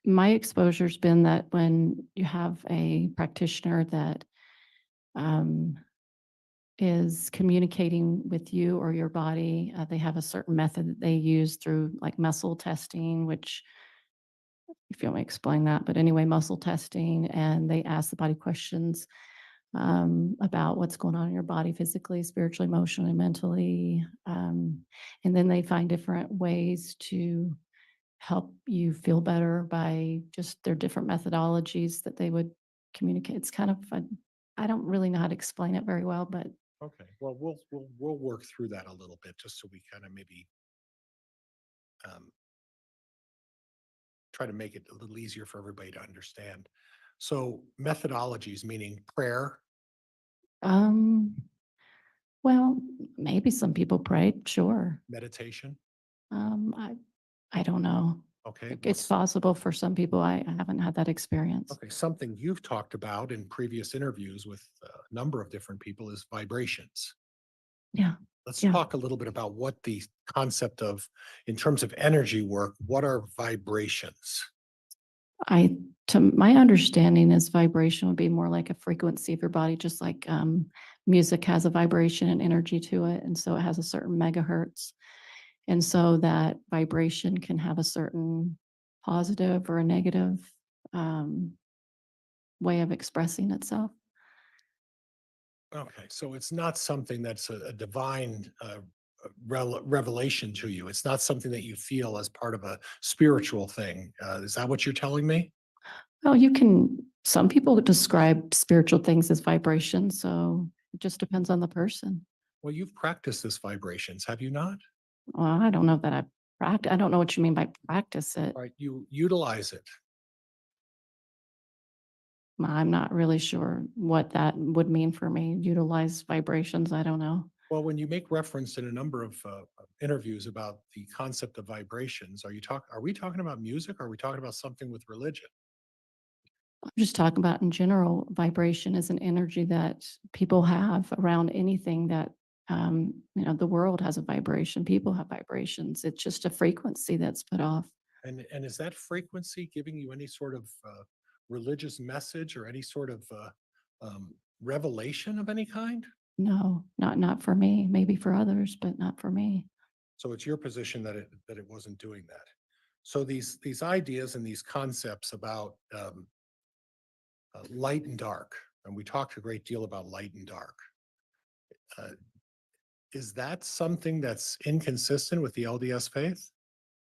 My exposure's been that when you have a practitioner that is communicating with you or your body, they have a certain method that they use through like muscle testing, which if you want me to explain that, but anyway, muscle testing, and they ask the body questions about what's going on in your body physically, spiritually, emotionally, mentally. And then they find different ways to help you feel better by just their different methodologies that they would communicate. It's kind of I don't really know how to explain it very well, but Okay, well, we'll work through that a little bit just so we kind of maybe try to make it a little easier for everybody to understand. So methodologies, meaning prayer. well, maybe some people prayed, sure. Meditation. I don't know. Okay. It's possible for some people. I haven't had that experience. Okay, something you've talked about in previous interviews with a number of different people is vibrations. Yeah. Let's Yeah. talk a little bit about what the concept of, in terms of energy work, what are vibrations? To my understanding is vibration would be more like a frequency of your body, just like music has a vibration and energy to it. And so it has a certain megahertz. And so that vibration can have a certain positive or a negative way of expressing itself. Okay, so it's not something that's a divine revelation to you. It's not something that you feel as part of a spiritual thing. Is that what you're telling me? Oh, some people describe spiritual things as vibration. So it just depends on the person. Well, you've practiced this vibrations, have you not? Well, I don't know that I don't know what you mean by practice it. Right, you utilize it. I'm not really sure what that would mean for me. Utilize vibrations. I don't know. Well, when you make reference in a number of interviews about the concept of vibrations, are we talking about music? Or are we talking about something with religion? I'm just talking about in general, vibration is an energy that people have around anything that, the world has a vibration. People have vibrations. It's just a frequency that's put off. And is that frequency giving you any sort of religious message or any sort of revelation of any kind? No, not for me. Maybe for others, but not for me. So it's your position that it wasn't doing that. So these ideas and these concepts about light and dark, and we talked a great deal about light and dark. Is that something that's inconsistent with the LDS faith?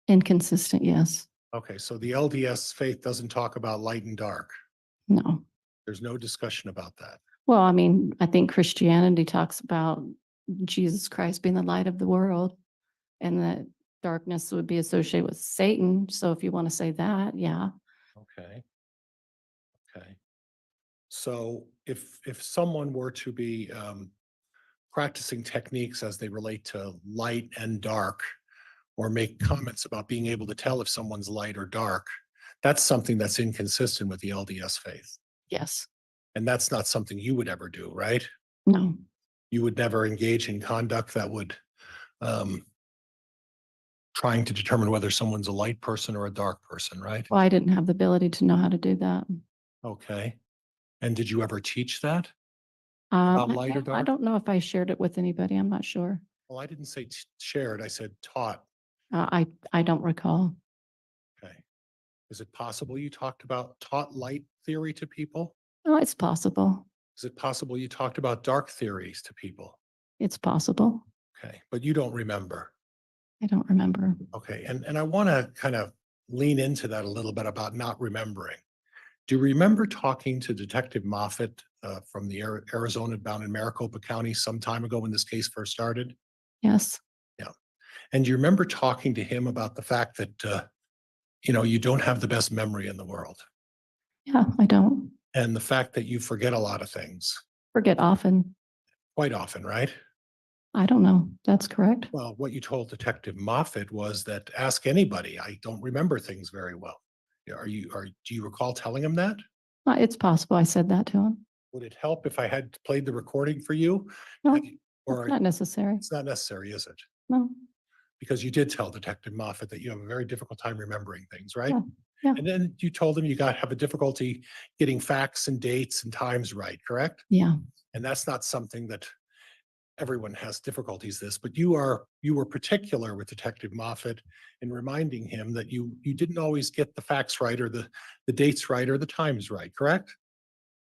Inconsistent, yes. Okay, so the LDS faith doesn't talk about light and dark. No. There's no discussion about that. Well, I mean, I think Christianity talks about Jesus Christ being the light of the world, and that darkness would be associated with Satan. So if you want to say that, yeah. Okay. Okay. So if someone were to be practicing techniques as they relate to light and dark, or make comments about being able to tell if someone's light or dark, that's something that's inconsistent with the LDS faith. Yes. And that's not something you would ever do, right? No. You would never engage in conduct that would trying to determine whether someone's a light person or a dark person, right? Well, I didn't have the ability to know how to do that. Okay. And did you ever teach that? About light or I dark? don't know if I shared it with anybody. I'm not sure. Well, I didn't say shared, I said taught. I don't recall. Okay. Is it possible you taught light theory to people? Oh, it's possible. Is it possible you talked about dark theories to people? It's possible. Okay, but you don't remember. I don't remember. Okay, and I want to kind of lean into that a little bit about not remembering. Do you remember talking to Detective Moffett from the Arizona bound in Maricopa County some time ago when this case first started? Yes. Yeah. And do you remember talking to him about the fact that, you don't have the best memory in the world Yeah, I don't and the fact that you forget a lot of things forget often. quite often, right? I don't know. That's correct. Well, what you told Detective Moffett was that ask anybody. I don't remember things very well. Yeah, do you recall telling him that? It's possible I said that to him. Would it help if I had played the recording for you? No, Or not necessary. it's not necessary, is it? No. Because you did tell Detective Moffett that you have a very difficult time remembering things, right? Yeah. Yeah. And then you told him you have a difficulty getting facts and dates and times right, correct? Yeah. And that's not something that everyone has difficulties this, but you were particular with Detective Moffett in reminding him that you didn't always get the facts right or the dates right or the times right, correct?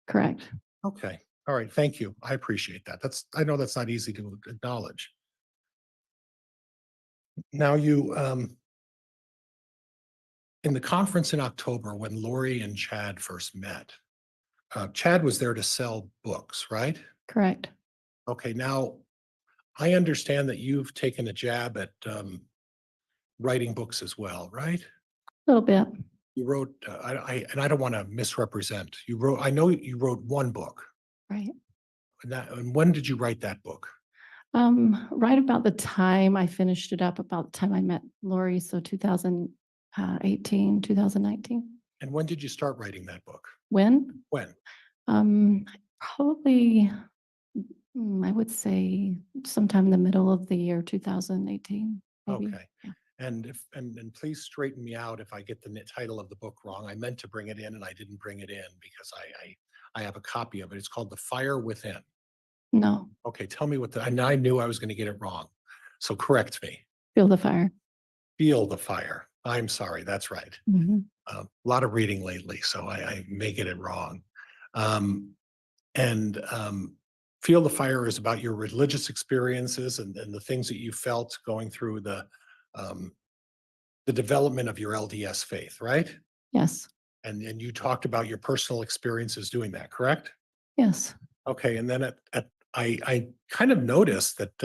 Correct. Okay. All right. Thank you. I appreciate that. I know that's not easy to acknowledge. Now in the conference in October when Lori and Chad first met, Chad was there to sell books, right? Correct. Okay. Now I understand that you've taken a jab at writing books as well, right? A little bit. You wrote, and I don't want to misrepresent. I know you wrote one book. Right. And when did you write that book? Right about the time I finished it up, about the time I met Lori, so 2018, 2019. And when did you start writing that book? When? When? Probably, I would say sometime in the middle of the year 2018. Maybe. Okay. And please straighten me out if I get the title of the book wrong. I meant to bring it in and I didn't bring it in because I have a copy of it. It's called The Fire Within. No. Okay, tell me and I knew I was going to get it wrong. So correct me. Feel the Fire. Feel the Fire. I'm sorry, that's right. Mhm. A lot of reading lately, so I may get it wrong. Feel the Fire is about your religious experiences and the things that you felt going through the development of your LDS faith, right? Yes. And you talked about your personal experiences doing that, correct? Yes. Okay, and then I kind of noticed that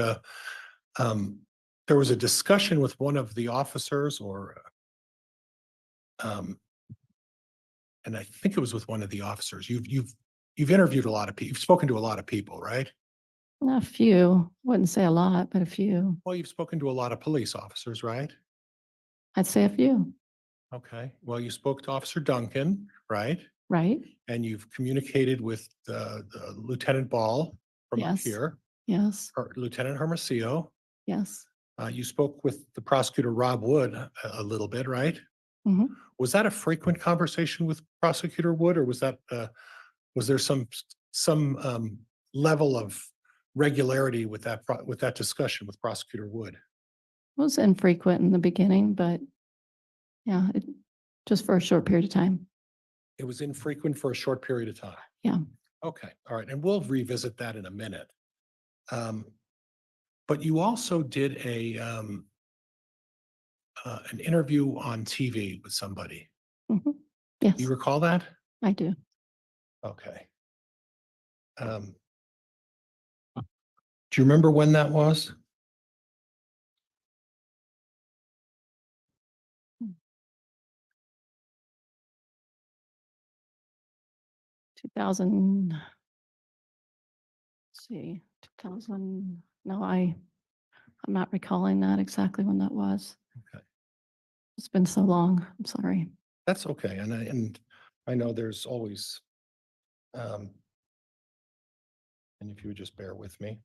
there was a discussion with one of the officers, and I think it was with one of the officers. You've interviewed a lot of people. You've spoken to a lot of people, right? A few. Wouldn't say a lot, but a few. Well, you've spoken to a lot of police officers, right? I'd say a few. Okay. Well, you spoke to Officer Duncan, right? Right. And you've communicated with the Lieutenant Ball from up Yes. here, Yes. or Lieutenant Hermosillo. Yes. You spoke with the prosecutor, Rob Wood, a little bit, right? Mhm. Was that a frequent conversation with Prosecutor Wood, or was there some level of regularity with that discussion with Prosecutor Wood? It was infrequent in the beginning, but yeah, just for a short period of time. It was infrequent for a short period of time. Yeah. Okay, all right, and we'll revisit that in a minute. But you also did an interview on TV with somebody. Mhm. Yes. Do you recall that? I do. Okay. Do you remember when that was? 2000, let's see, 2000, no, I'm not recalling that exactly when that was. Okay. It's been so long. I'm sorry. That's okay, and I know there's always, and if you would just bear with me.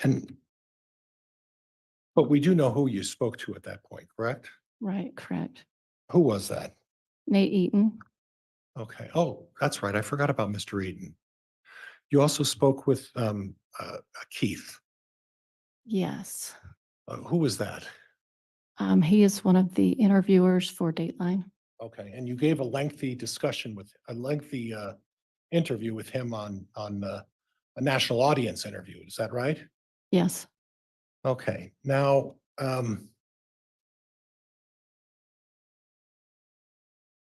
And But we do know who you spoke to at that point, correct? Right, correct. Who was that? Nate Eaton. Okay. Oh, that's right. I forgot about Mr. Eaton. You also spoke with Keith. Yes. Who was that? He is one of the interviewers for Dateline. Okay, and you gave a lengthy interview with him on a national audience interview. Is that right? Yes. Okay. Now,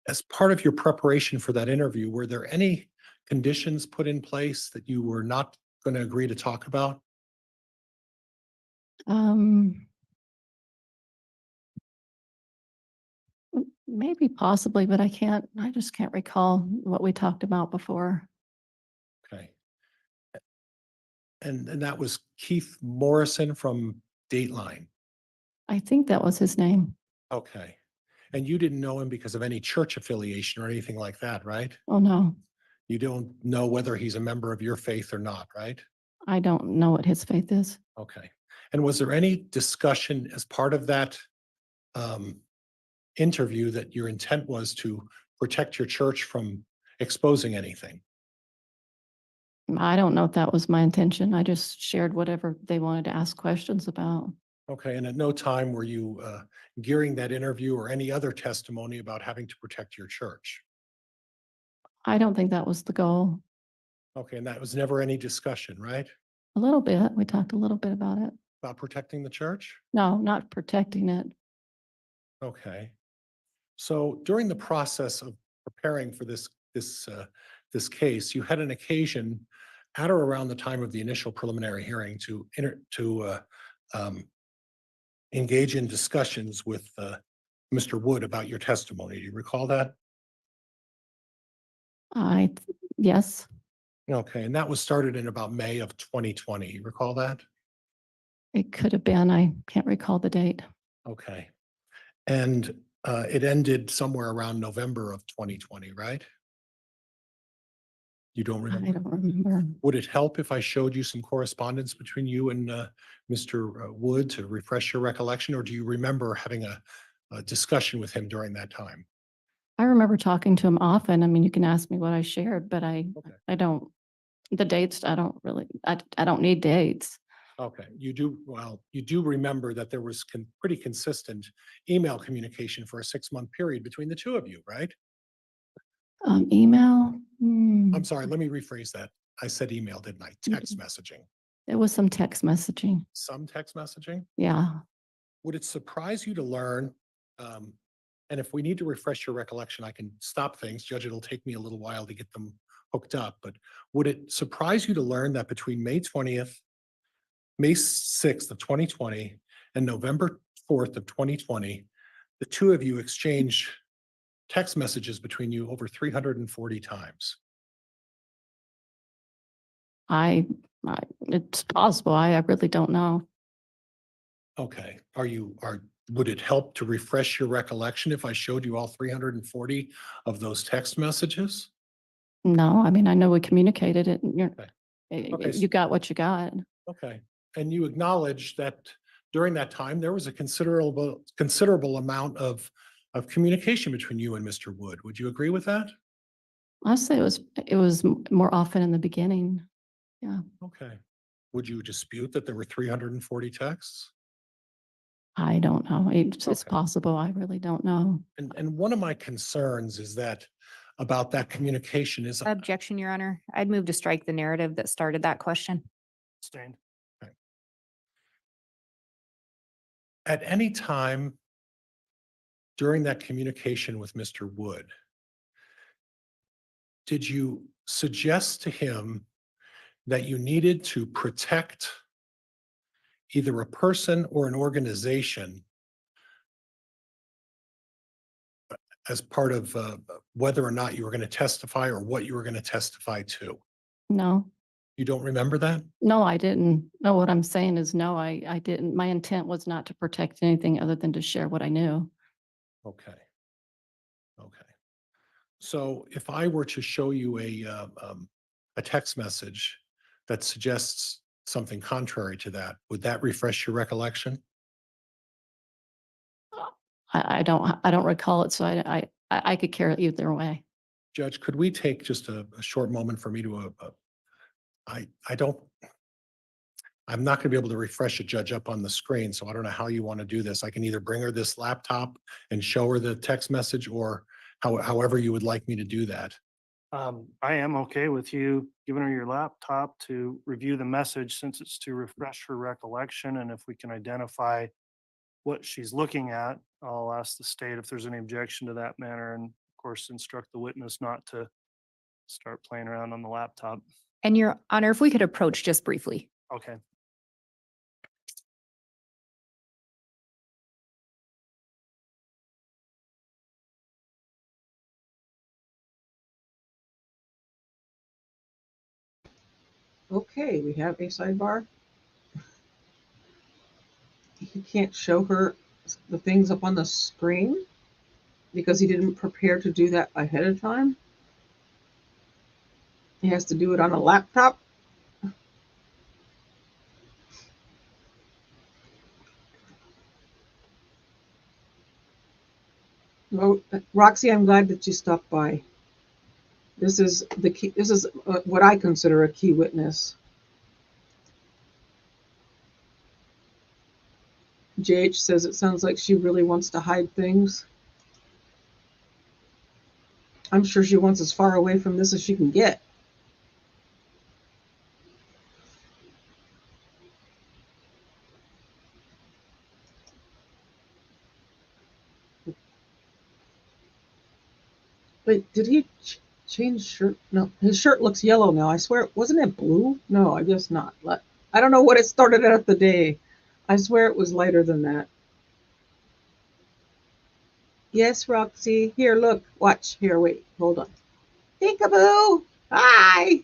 as part of your preparation for that interview, were there any conditions put in place that you were not going to agree to talk about? Maybe possibly, but I just can't recall what we talked about before. Okay. And that was Keith Morrison from Dateline. I think that was his name. Okay. And you didn't know him because of any church affiliation or anything like that, right? Oh, no, You don't know whether he's a member of your faith or not, right? I don't know what his faith is. Okay. And was there any discussion as part of that interview that your intent was to protect your church from exposing anything? I don't know if that was my intention. I just shared whatever they wanted to ask questions about. Okay. And at no time were you gearing that interview or any other testimony about having to protect your church? I don't think that was the goal. Okay. And that was never any discussion, right? A little bit. We talked a little bit about it. About protecting the church? No, not protecting it. Okay. So during the process of preparing for this case, you had an occasion at or around the time of the initial preliminary hearing to engage in discussions with Mr. Wood about your testimony. Do you recall that? Yes, Okay, and that was started in about May of 2020. You recall that? it could have been. I can't recall the date. Okay. And it ended somewhere around November of 2020, right? You don't remember? I don't remember. Would it help if I showed you some correspondence between you and Mr. Wood to refresh your recollection, or do you remember having a discussion with him during that time? I remember talking to him often. I mean, you can ask me what I shared, but I don't, the dates, I don't need dates. Okay, you do remember that there was pretty consistent email communication for a 6-month period between the two of you, right? Email? I'm sorry, let me rephrase that. I said email, didn't I? Text messaging. There was some text messaging. Some text messaging? Yeah. Would it surprise you to learn, and if we need to refresh your recollection, I can stop things. Judge, it'll take me a little while to get them hooked up, but would it surprise you to learn that between May 20th, May 6th of 2020 and November 4th of 2020, the two of you exchanged text messages between you over 340 times? It's possible. I really don't know. Okay, would it help to refresh your recollection if I showed you all 340 of those text messages? No, I mean, I know we communicated it and Okay. you got what you got. Okay, and you acknowledge that during that time, there was a considerable amount of communication between you and Mr. Wood. Would you agree with that? I'd say it was more often in the beginning. Yeah. Okay. Would you dispute that there were 340 texts? I don't know. It's Okay. possible. I really don't know. And one of my concerns is that about that communication is Objection, Your Honor. I'd move to strike the narrative that started that question. Sustained. at any time during that communication with Mr. Wood, did you suggest to him that you needed to protect either a person or an organization as part of whether or not you were going to testify or what you were going to testify to? No, You don't remember that? no, I didn't. No, what I'm saying is no, I didn't. My intent was not to protect anything other than to share what I knew. Okay. Okay. So if I were to show you a text message that suggests something contrary to that, would that refresh your recollection? I don't recall it, so I could care either way. Judge, could we take just a short moment for me to, I'm not gonna be able to refresh a judge up on the screen, so I don't know how you want to do this. I can either bring her this laptop and show her the text message, or however you would like me to do that. I am okay with you giving her your laptop to review the message, since it's to refresh her recollection. And if we can identify what she's looking at, I'll ask the state if there's any objection to that manner, and of course, instruct the witness not to start playing around on the laptop. And Your Honor, if we could approach just briefly. Okay. Okay, we have a sidebar. He can't show her the things up on the screen because he didn't prepare to do that ahead of time. He has to do it on a laptop. Well, Roxy, I'm glad that you stopped by. This is the key. This is what I consider a key witness. JH says it sounds like she really wants to hide things. I'm sure she wants as far away from this as she can get. Wait, did he change shirt? No, his shirt looks yellow now. I swear, wasn't it blue? No, I guess not. I don't know what it started out the day. I swear it was lighter than that. Yes, Roxy. Here, look. Watch. Here, wait. Hold on. Peekaboo. Hi.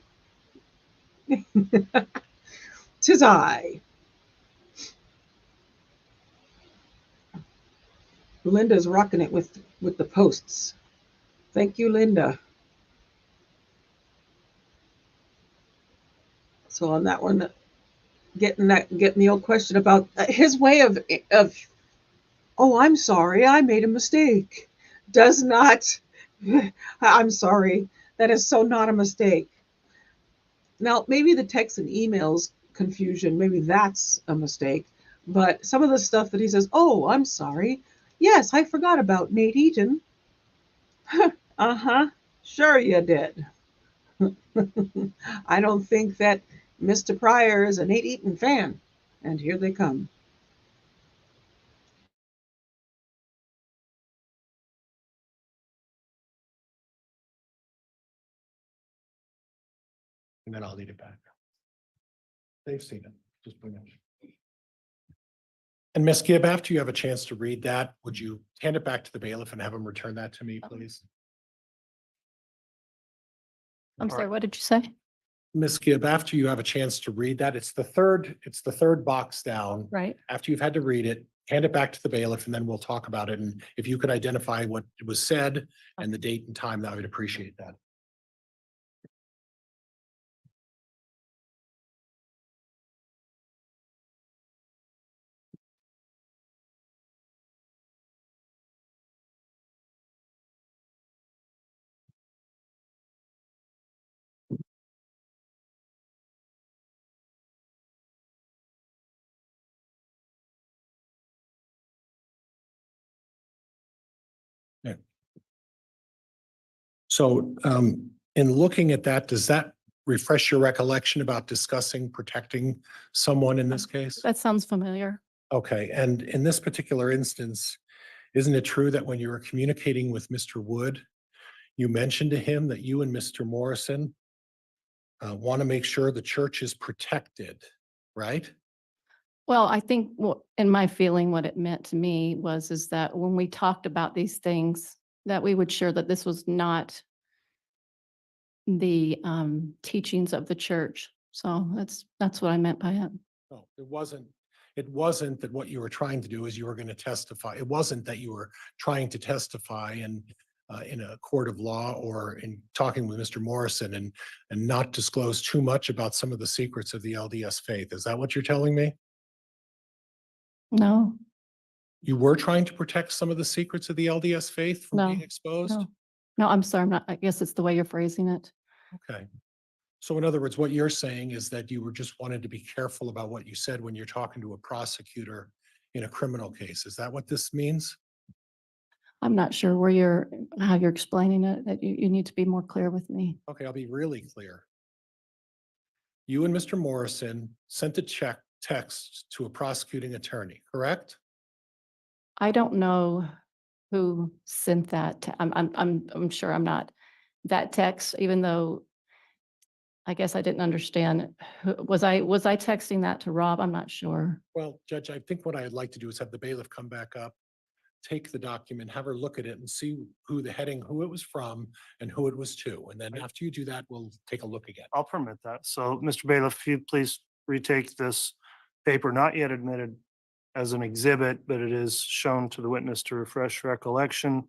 Tis I. Linda's rocking it with the posts. Thank you, Linda. So on that one, getting the old question about his way of oh, I'm sorry, I made a mistake. Does not. I'm sorry. That is so not a mistake. Now, maybe the text and emails confusion, maybe that's a mistake. But some of the stuff that he says, oh, I'm sorry. Yes, I forgot about Nate Eaton. Uh-huh. Sure you did. I don't think that Mr. Pryor is a Nate Eaton fan. And here they come. And then I'll lead it back. They've seen it, just bring it. And Ms. Gibb, after you have a chance to read that, would you hand it back to the bailiff and have him return that to me, please? I'm sorry, what did you say? Ms. Gibb, after you have a chance to read that, it's the third box down. Right. After you've had to read it, hand it back to the bailiff and then we'll talk about it. And if you could identify what was said and the date and time, I would appreciate that. Yeah. So in looking at that, does that refresh your recollection about discussing protecting someone in this case? That sounds familiar. Okay, and in this particular instance, isn't it true that when you were communicating with Mr. Wood, you mentioned to him that you and Mr. Morrison want to make sure the church is protected, right? Well, I think in my feeling, what it meant to me is that when we talked about these things, that we would share that this was not the teachings of the church. So that's what I meant by it. No, it wasn't that what you were trying to do is you were going to testify. It wasn't that you were trying to testify in a court of law or in talking with Mr. Morrison and not disclose too much about some of the secrets of the LDS faith. Is that what you're telling me? No. You were trying to protect some of the secrets of the LDS faith from No, being exposed? No, no, I'm sorry, I'm not, I guess it's the way you're phrasing it. Okay. So in other words, what you're saying is that you were just wanted to be careful about what you said when you're talking to a prosecutor in a criminal case. Is that what this means? I'm not sure how you're explaining it, that you need to be more clear with me. Okay, I'll be really clear. You and Mr. Morrison sent a text to a prosecuting attorney, correct? I don't know who sent that. I'm sure I'm not that text, even though I guess I didn't understand. Was I texting that to Rob? I'm not sure. Well, Judge, I think what I'd like to do is have the bailiff come back up, take the document, have her look at it and see who it was from and who it was to. And then after you do that, we'll take a look again. I'll permit that. So, Mr. Bailiff, if you please retake this paper, not yet admitted as an exhibit, but it is shown to the witness to refresh recollection.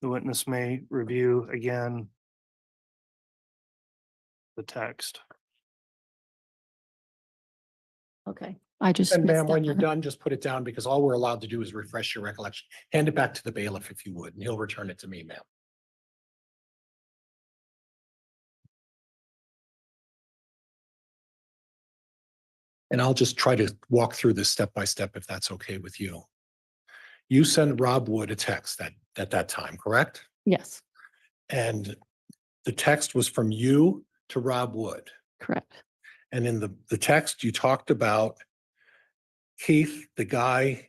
The witness may review again the text. Okay. I just And missed ma'am, when that you're part. done, just put it down because all we're allowed to do is refresh your recollection. Hand it back to the bailiff if you would, and he'll return it to me, ma'am. And I'll just try to walk through this step by step if that's okay with you. You sent Rob Wood a text at that time, correct? Yes, And the text was from you to Rob Wood. correct. And in the text, you talked about Keith, the guy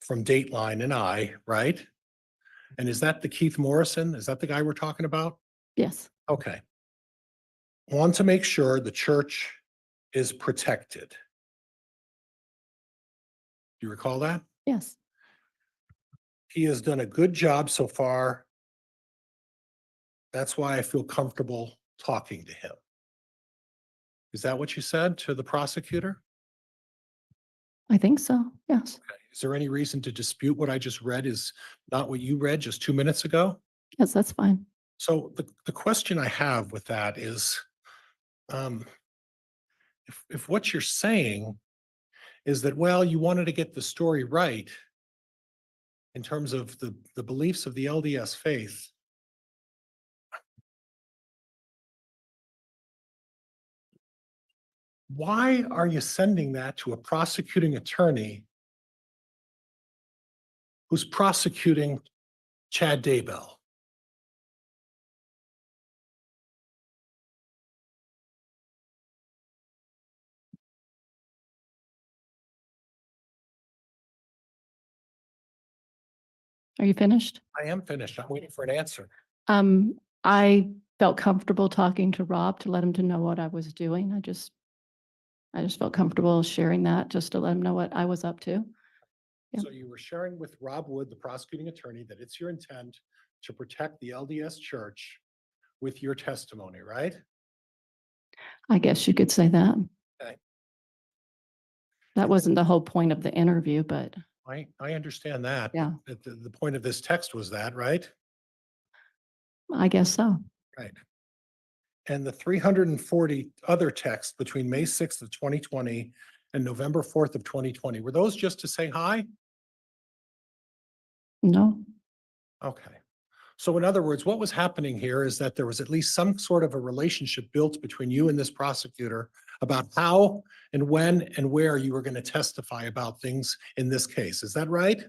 from Dateline, and I, right? And is that the Keith Morrison? Is that the guy we're talking about? Yes, Okay. Want to make sure the church is protected. Do you recall that? yes. He has done a good job so far. That's why I feel comfortable talking to him. Is that what you said to the prosecutor? I think so. Yes, Is there any reason to dispute what I just read is not what you read just 2 minutes ago? yes, that's fine. So the question I have with that is, if what you're saying is that, well, you wanted to get the story right in terms of the beliefs of the LDS faith, why are you sending that to a prosecuting attorney who's prosecuting Chad Daybell? Are you finished? I am finished. I'm waiting for an answer. I felt comfortable talking to Rob to let him to know what I was doing. I just felt comfortable sharing that just to let him know what I was up to. Yeah. So you were sharing with Rob Wood, the prosecuting attorney, that it's your intent to protect the LDS church with your testimony, right? I guess you could say that. Okay. That wasn't the whole point of the interview, but I understand that. Yeah. The point of this text was that, right? I guess so. Right. And the 340 other texts between May 6th of 2020 and November 4th of 2020, were those just to say hi? No, Okay. So in other words, what was happening here is that there was at least some sort of a relationship built between you and this prosecutor about how and when and where you were going to testify about things in this case. Is that right?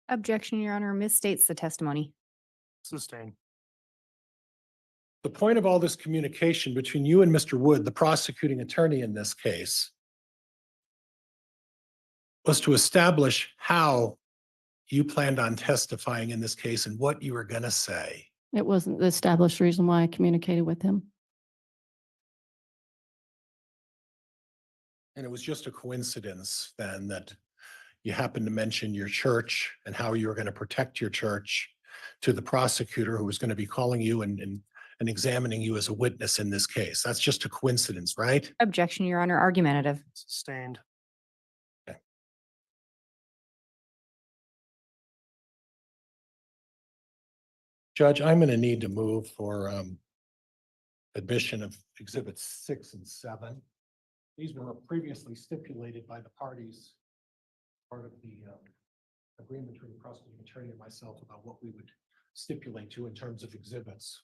Objection, Your Honor, misstates the testimony. Sustained. The point of all this communication between you and Mr. Wood, the prosecuting attorney in this case, was to establish how you planned on testifying in this case and what you were going to say. it wasn't the established reason why I communicated with him. And it was just a coincidence then that you happened to mention your church and how you were going to protect your church to the prosecutor who was going to be calling you and examining you as a witness in this case. That's just a coincidence, right? Objection, Your Honor, argumentative. Sustained. Judge, I'm going to need to move for admission of exhibits 6 and 7. These were previously stipulated by the parties, part of the agreement between the prosecuting attorney and myself about what we would stipulate to in terms of exhibits.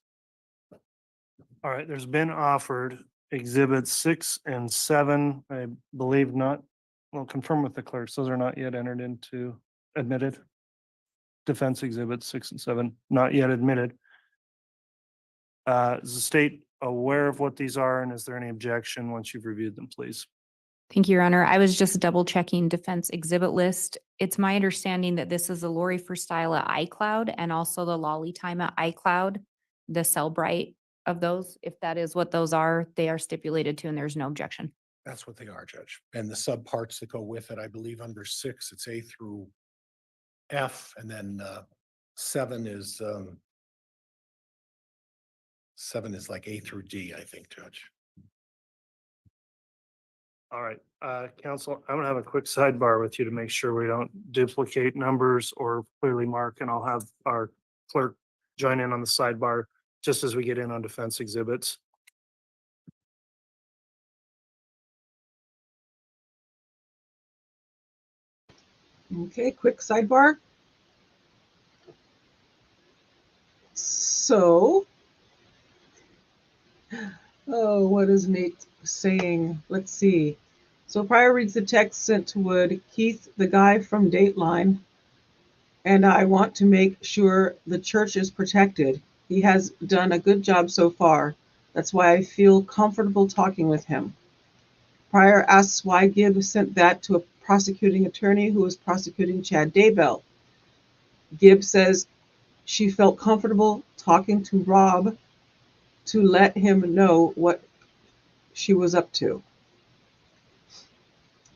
All right, there's been offered exhibits 6 and 7, I believe not. Well, confirm with the clerks, those are not yet entered into, admitted. Defense exhibits 6 and 7, not yet admitted. Is the state aware of what these are, and is there any objection once you've reviewed them, please? Thank you, Your Honor. I was just double checking defense exhibit list. It's my understanding that this is the Lori for Style at iCloud and also the Lolly Time at iCloud, the Cellbrite of those. If that is what those are, they are stipulated to and there's no objection. That's what they are, Judge. And the subparts that go with it, I believe under 6, it's A through F, and then 7 is like A through D, I think, Judge. All right, counsel, I'm gonna have a quick sidebar with you to make sure we don't duplicate numbers or clearly mark, and I'll have our clerk join in on the sidebar just as we get in on defense exhibits. Okay, quick sidebar. So, oh, what is Nate saying? Let's see. So Pryor reads the text sent to Wood. Keith, the guy from Dateline, and I want to make sure the church is protected. He has done a good job so far. That's why I feel comfortable talking with him. Pryor asks why Gibb sent that to a prosecuting attorney who was prosecuting Chad Daybell. Gibb says she felt comfortable talking to Rob to let him know what she was up to.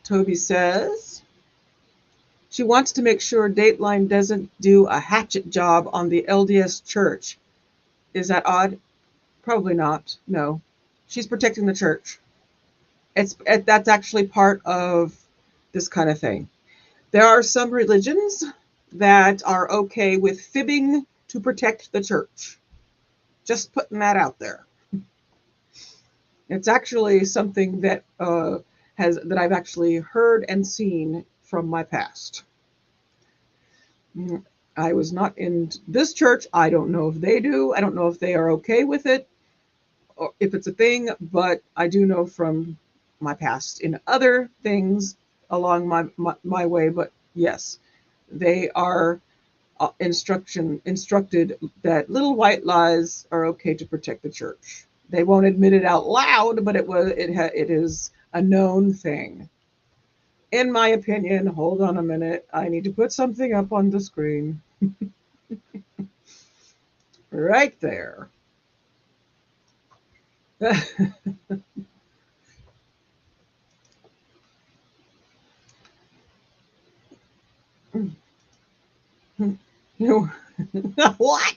Toby says she wants to make sure Dateline doesn't do a hatchet job on the LDS church. Is that odd? Probably not. No. She's protecting the church. That's actually part of this kind of thing. There are some religions that are okay with fibbing to protect the church. Just putting that out there. It's actually something that that I've actually heard and seen from my past. I was not in this church. I don't know if they do. I don't know if they are okay with it or if it's a thing, but I do know from my past in other things along my way. But yes, they are instructed that little white lies are okay to protect the church. They won't admit it out loud, but it is a known thing. In my opinion, hold on a minute. I need to put something up on the screen. Right there. What?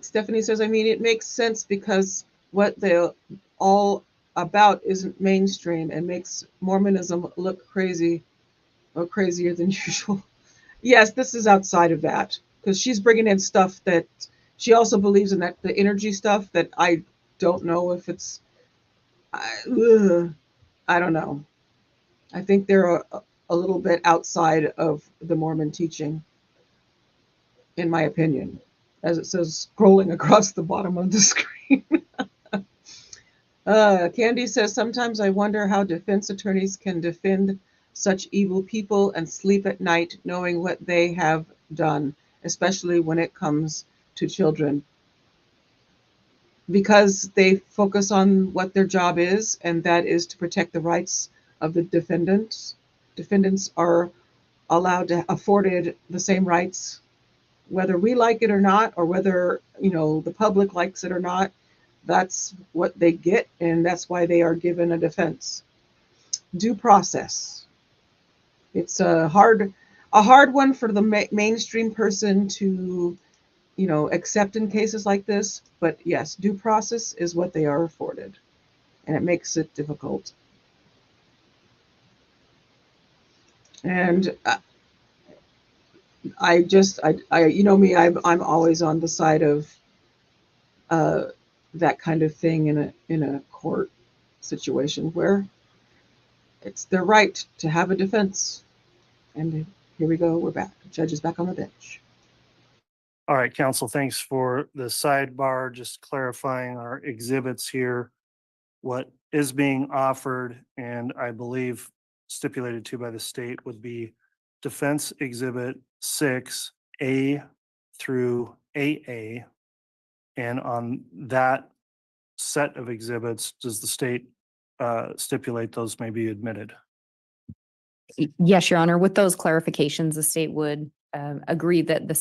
Stephanie says, I mean, it makes sense because what they're all about isn't mainstream and makes Mormonism look crazy or crazier than usual. Yes, this is outside of that because she's bringing in stuff that she also believes in, that the energy stuff that I don't know if it's, I don't know. I think they're a little bit outside of the Mormon teaching, in my opinion, as it says scrolling across the bottom of the screen. Candy says, sometimes I wonder how defense attorneys can defend such evil people and sleep at night knowing what they have done, especially when it comes to children. Because they focus on what their job is, and that is to protect the rights of the defendants. Defendants are afforded the same rights, whether we like it or not, or whether, the public likes it or not. That's what they get, and that's why they are given a defense. Due process. It's a hard one for the mainstream person to, accept in cases like this. But yes, due process is what they are afforded, and it makes it difficult. And I me, I'm always on the side of that kind of thing in a court situation where It's their right to have a defense. And here we go, we're back. The judge is back on the bench. All right, counsel, thanks for the sidebar, just clarifying our exhibits here. What is being offered, and I believe stipulated to by the state, would be Defense Exhibit 6A through AA. And on that set of exhibits, does the state stipulate those may be admitted? Yes, Your Honor. With those clarifications, the state would agree that the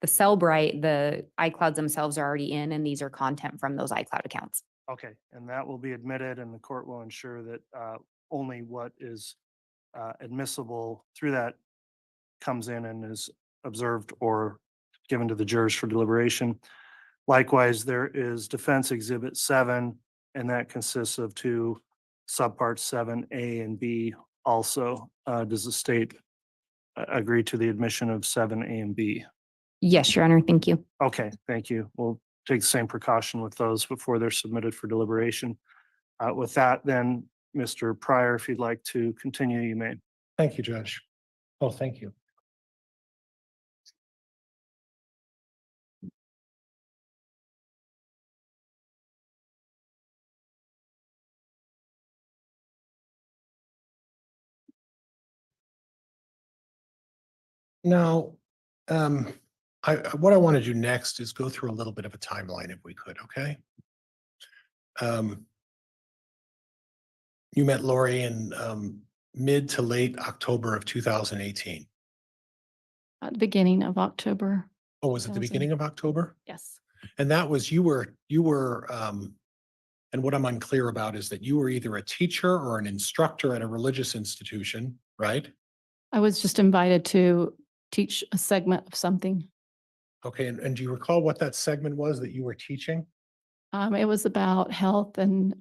Cellbrite, the iClouds themselves are already in, and these are content from those iCloud accounts. Okay, and that will be admitted, and the court will ensure that only what is admissible through that comes in and is observed or given to the jurors for deliberation. Likewise, there is Defense Exhibit 7, and that consists of two subparts 7A and B also. Does the state agree to the admission of 7A and B? Yes, Your Honor. Thank you. Okay, thank you. We'll take the same precaution with those before they're submitted for deliberation. With that, then, Mr. Pryor, if you'd like to continue, you may. Thank you, Judge. Oh, thank you. Now, what I want to do next is go through a little bit of a timeline if we could, okay? You met Lori in mid to late October of 2018. At the beginning of October. Oh, was it the beginning of October? Yes. And that was, you were, and what I'm unclear about is that you were either a teacher or an instructor at a religious institution, right? I was just invited to teach a segment of something. Okay, and do you recall what that segment was that you were teaching? It was about health and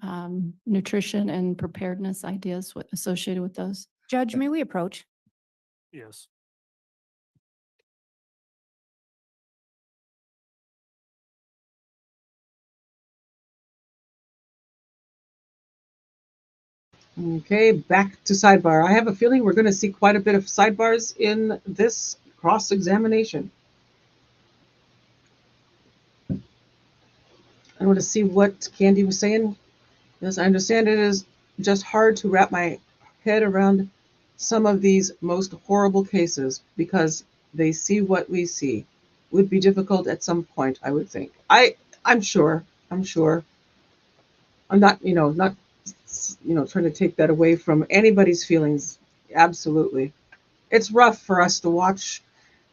nutrition and preparedness ideas associated with those. Judge, may we approach? Yes. Okay, back to sidebar. I have a feeling we're going to see quite a bit of sidebars in this cross-examination. I want to see what Candy was saying. Yes, I understand it is just hard to wrap my head around some of these most horrible cases because they see what we see. Would be difficult at some point, I would think. I'm sure. I'm not, trying to take that away from anybody's feelings. Absolutely. It's rough for us to watch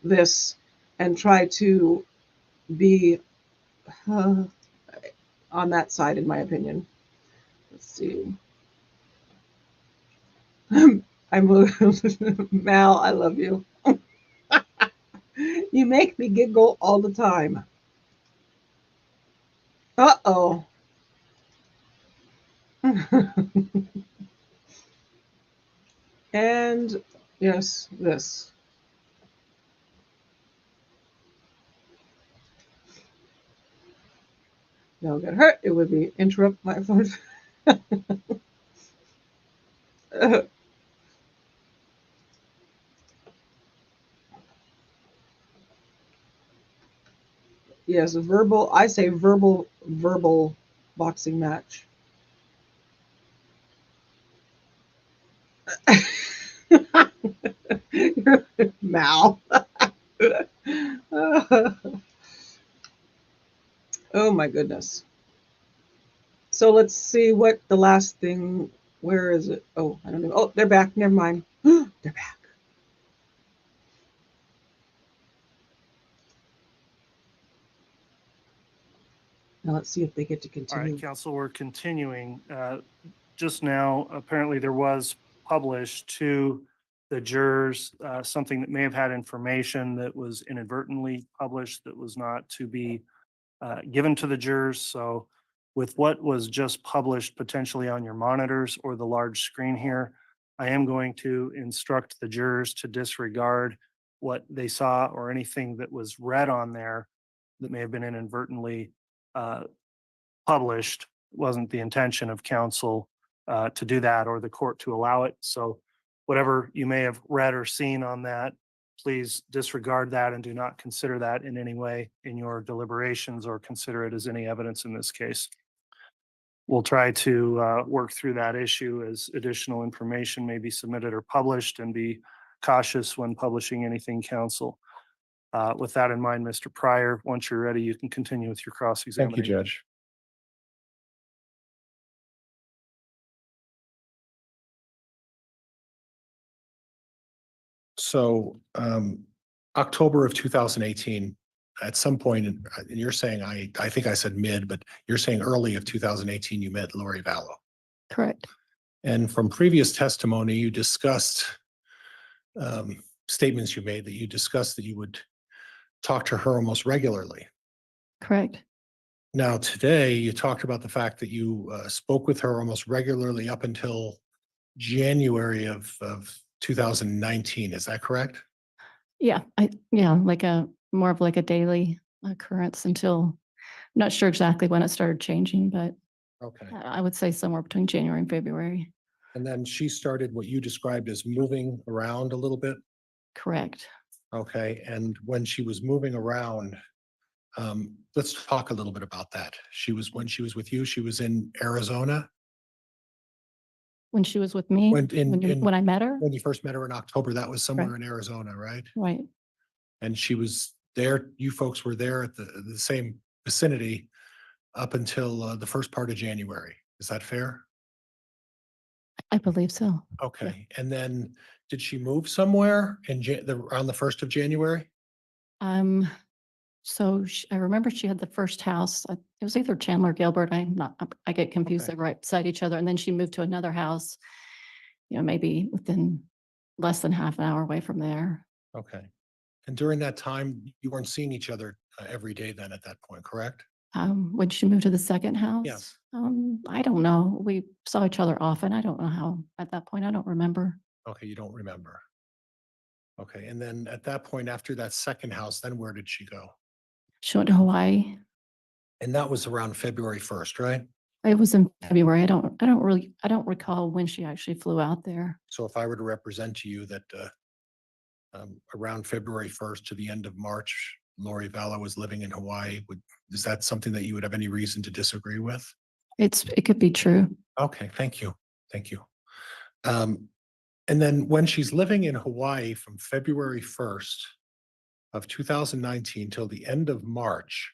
this and try to be on that side, in my opinion. Let's see. I'm Mal, I love you. You make me giggle all the time. Uh-oh. And yes, this. Don't get hurt. It would be interrupt my phone. Yes, verbal. I say verbal boxing match. Mal. Oh my goodness. So let's see what the last thing, where is it? Oh, I don't know. Oh, they're back. Never mind. They're back. Now let's see if they get to All continue. right, counsel, we're continuing. Just now, apparently there was published to the jurors something that may have had information that was inadvertently published that was not to be given to the jurors. So with what was just published potentially on your monitors or the large screen here, I am going to instruct the jurors to disregard what they saw or anything that was read on there that may have been inadvertently published. Wasn't the intention of counsel to do that or the court to allow it. So whatever you may have read or seen on that, please disregard that and do not consider that in any way in your deliberations or consider it as any evidence in this case. We'll try to work through that issue as additional information may be submitted or published, and be cautious when publishing anything, counsel. With that in mind, Mr. Pryor, once you're ready, you can continue with your Thank cross-examination. you, Judge. So October of 2018, at some point, and you're saying, I think I said mid, but you're saying early of 2018, you met Lori Vallow. Correct. And from previous testimony, you discussed statements you made that you discussed that you would talk to her almost regularly. Correct. Now, today, you talked about the fact that you spoke with her almost regularly up until January of 2019. Is that correct? Yeah, like more of like a daily occurrence until, I'm not sure exactly when it started changing, but Okay. I would say somewhere between January and February. And then she started what you described as moving around a little bit. Correct. Okay. And when she was moving around, let's talk a little bit about that. When she was with you, she was in Arizona. When she was with me, when I met her? When you first met her in October, that was somewhere in Arizona, right? Right. And she was there, you folks were there at the same vicinity up until the first part of January. Is that fair? I believe so. Okay. And then did she move somewhere around the 1st of January? So I remember she had the first house. It was either Chandler or Gilbert. I get confused. They're right beside each other. And then she moved to another house, maybe within less than half an hour away from there. Okay. And during that time, you weren't seeing each other every day then at that point, correct? When she moved to the second house? Yes. I don't know. We saw each other often. I don't know how, at that point, I don't remember. Okay, you don't remember. Okay, and then at that point, after that second house, then where did she go? She went to Hawaii. And that was around February 1st, right? It was in February. I don't recall when she actually flew out there. So if I were to represent to you that around February 1st to the end of March, Lori Vallow was living in Hawaii, is that something that you would have any reason to disagree with? It could be true. Okay, thank you. Thank you. And then when she's living in Hawaii from February 1st of 2019 till the end of March,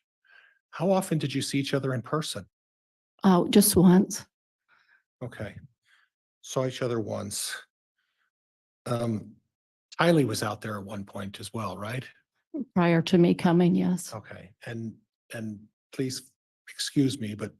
how often did you see each other in person? Oh, just once. Okay. Saw each other once. Tylee was out there at one point as well, right? Prior to me coming, yes. Okay. And please excuse me, but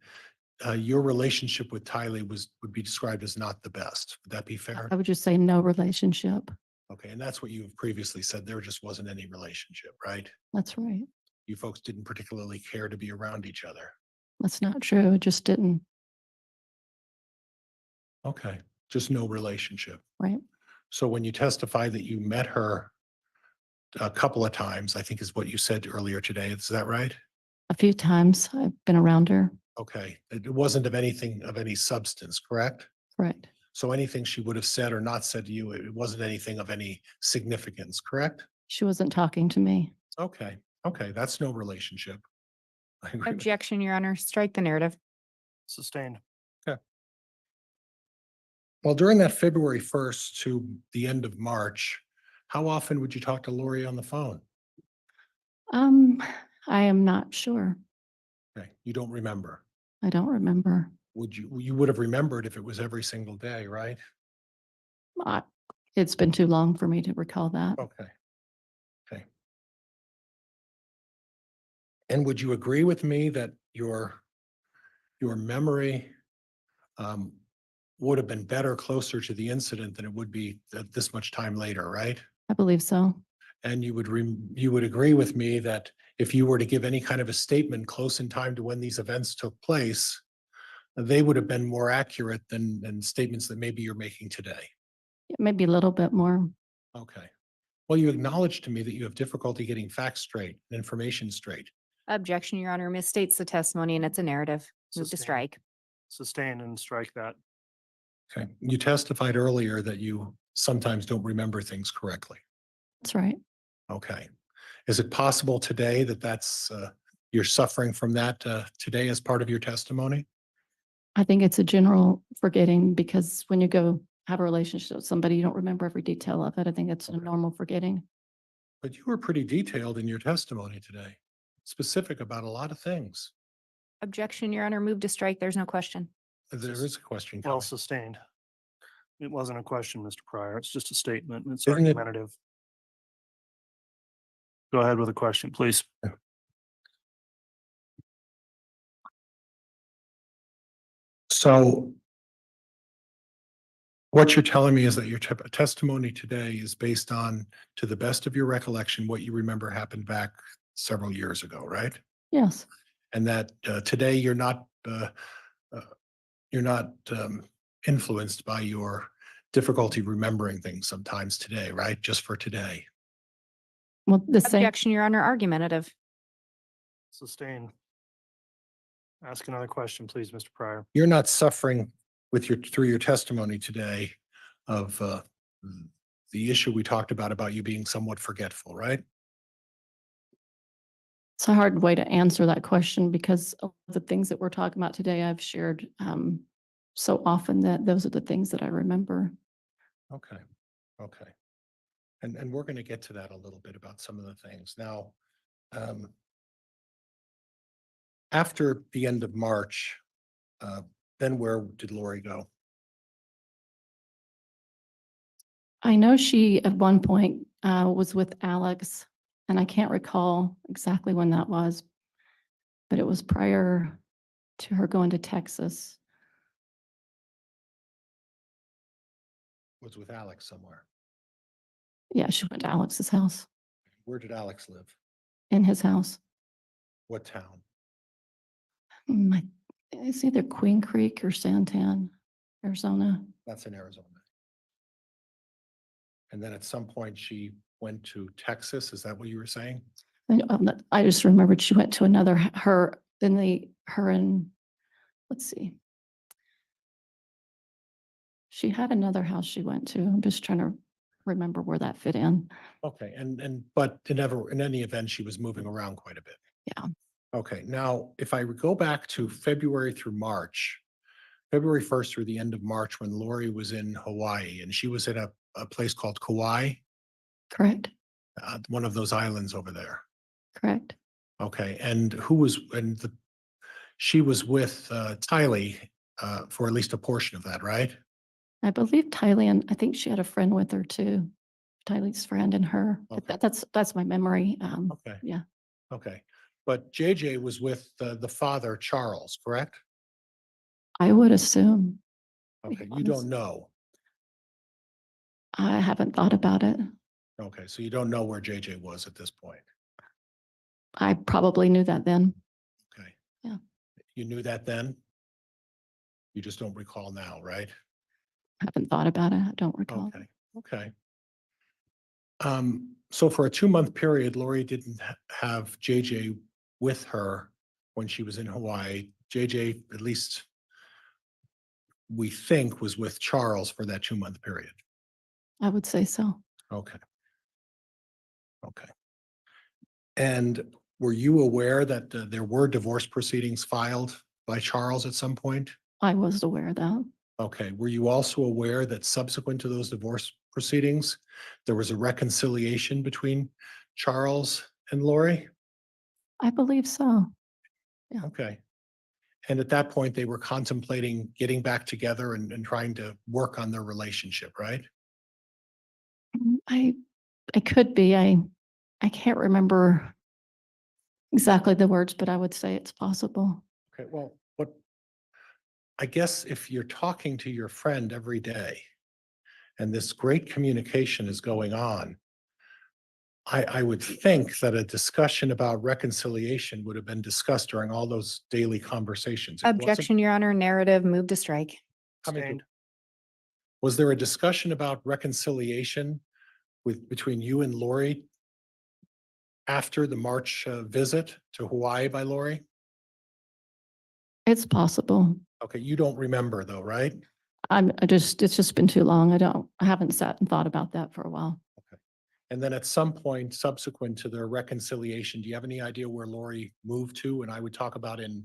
your relationship with Tylee would be described as not the best. Would that be fair? I would just say no relationship. Okay. And that's what you've previously said. There just wasn't any relationship, right? That's right. You folks didn't particularly care to be around each other. That's not true. It just didn't. Okay. Just no relationship. Right. So when you testify that you met her a couple of times, I think is what you said earlier today. Is that right? A few times I've been around her. Okay. It wasn't of anything of any substance, correct? Correct. So anything she would have said or not said to you, it wasn't anything of any significance, correct? She wasn't talking to me. Okay. Okay. That's no relationship. I agree with- Objection, Your Honor. Strike the narrative. Sustained. Okay. Well, during that February 1st to the end of March, how often would you talk to Lori on the phone? I am not sure. Okay. You don't remember. I don't remember. You would have remembered if it was every single day, right? It's been too long for me to recall that. Okay. Okay. And would you agree with me that your memory would have been better closer to the incident than it would be at this much time later, right? I believe so. And you would agree with me that if you were to give any kind of a statement close in time to when these events took place, they would have been more accurate than statements that maybe you're making today. Maybe a little bit more. Okay. Well, you acknowledged to me that you have difficulty getting facts straight and information straight. Objection, Your Honor. Misstates the testimony and it's a narrative. Move to Sustained. strike. Sustain and strike that. Okay, you testified earlier that you sometimes don't remember things correctly. That's right. Okay. Is it possible today that you're suffering from that today as part of your testimony? I think it's a general forgetting because when you go have a relationship with somebody, you don't remember every detail of it. I think it's a normal forgetting. But you were pretty detailed in your testimony today, specific about a lot of things. Objection, Your Honor, move to strike. There's no question. There is a question Well coming. sustained. It wasn't a question, Mr. Pryor. It's just a statement. It's Isn't it- argumentative. Go ahead with a question, please. So what you're telling me is that your testimony today is based on, to the best of your recollection, what you remember happened back several years ago, right? Yes, And that today you're not influenced by your difficulty remembering things sometimes today, right? Just for today. well, the same, Objection, Your Honor, argumentative. Sustained. Ask another question, please, Mr. Pryor. You're not suffering through your testimony today of the issue we talked about you being somewhat forgetful, right? it's a hard way to answer that question because of the things that we're talking about today, I've shared so often that those are the things that I remember. Okay, okay. And we're going to get to that a little bit about some of the things. Now, after the end of March, then where did Lori go? I know she at one point was with Alex, and I can't recall exactly when that was, but it was prior to her going to Texas. Was with Alex somewhere. Yeah, she went to Alex's house, Where did Alex live? in his house. What town? It's either Queen Creek or Santan, Arizona. That's in Arizona. And then at some point she went to Texas. Is that what you were saying? I just remembered she went to her and, let's see. She had another house she went to. I'm just trying to remember where that fit in. Okay, but in any event, she was moving around quite a bit. Yeah. Okay, now if I go back to February through March, February 1st through the end of March, when Lori was in Hawaii and she was at a place called Kauai, Correct, one of those islands over there. correct. Okay, and she was with Tylee for at least a portion of that, right? I believe Tylee, and I think she had a friend with her too. Tylee's friend and her. Okay. That's my memory. Okay. Yeah. Okay, but JJ was with the father, Charles, correct? I would assume. Okay, you don't know. I haven't thought about it. Okay, so you don't know where JJ was at this point. I probably knew that then. Okay. Yeah. You knew that then? You just don't recall now, right? Haven't thought about it. I don't recall. Okay, okay. So for a 2-month period, Lori didn't have JJ with her when she was in Hawaii. JJ, at least we think, was with Charles for that 2-month period. I would say so. Okay. Okay. And were you aware that there were divorce proceedings filed by Charles at some point? I was aware of that. Okay. Were you also aware that subsequent to those divorce proceedings, there was a reconciliation between Charles and Lori? I believe so. Yeah. Okay. And at that point, they were contemplating getting back together and trying to work on their relationship, right? I could be. I can't remember exactly the words, but I would say it's possible. Okay. Well, I guess if you're talking to your friend every day and this great communication is going on, I would think that a discussion about reconciliation would have been discussed during all those daily conversations. It wasn't? Objection, Your Honor, narrative, move to strike. Sustained. Was there a discussion about reconciliation between you and Lori after the March visit to Hawaii by Lori? It's possible. Okay, you don't remember though, right? it's just been too long. I haven't sat and thought about that for a while. And then at some point subsequent to their reconciliation, do you have any idea where Lori moved to? And I would talk about in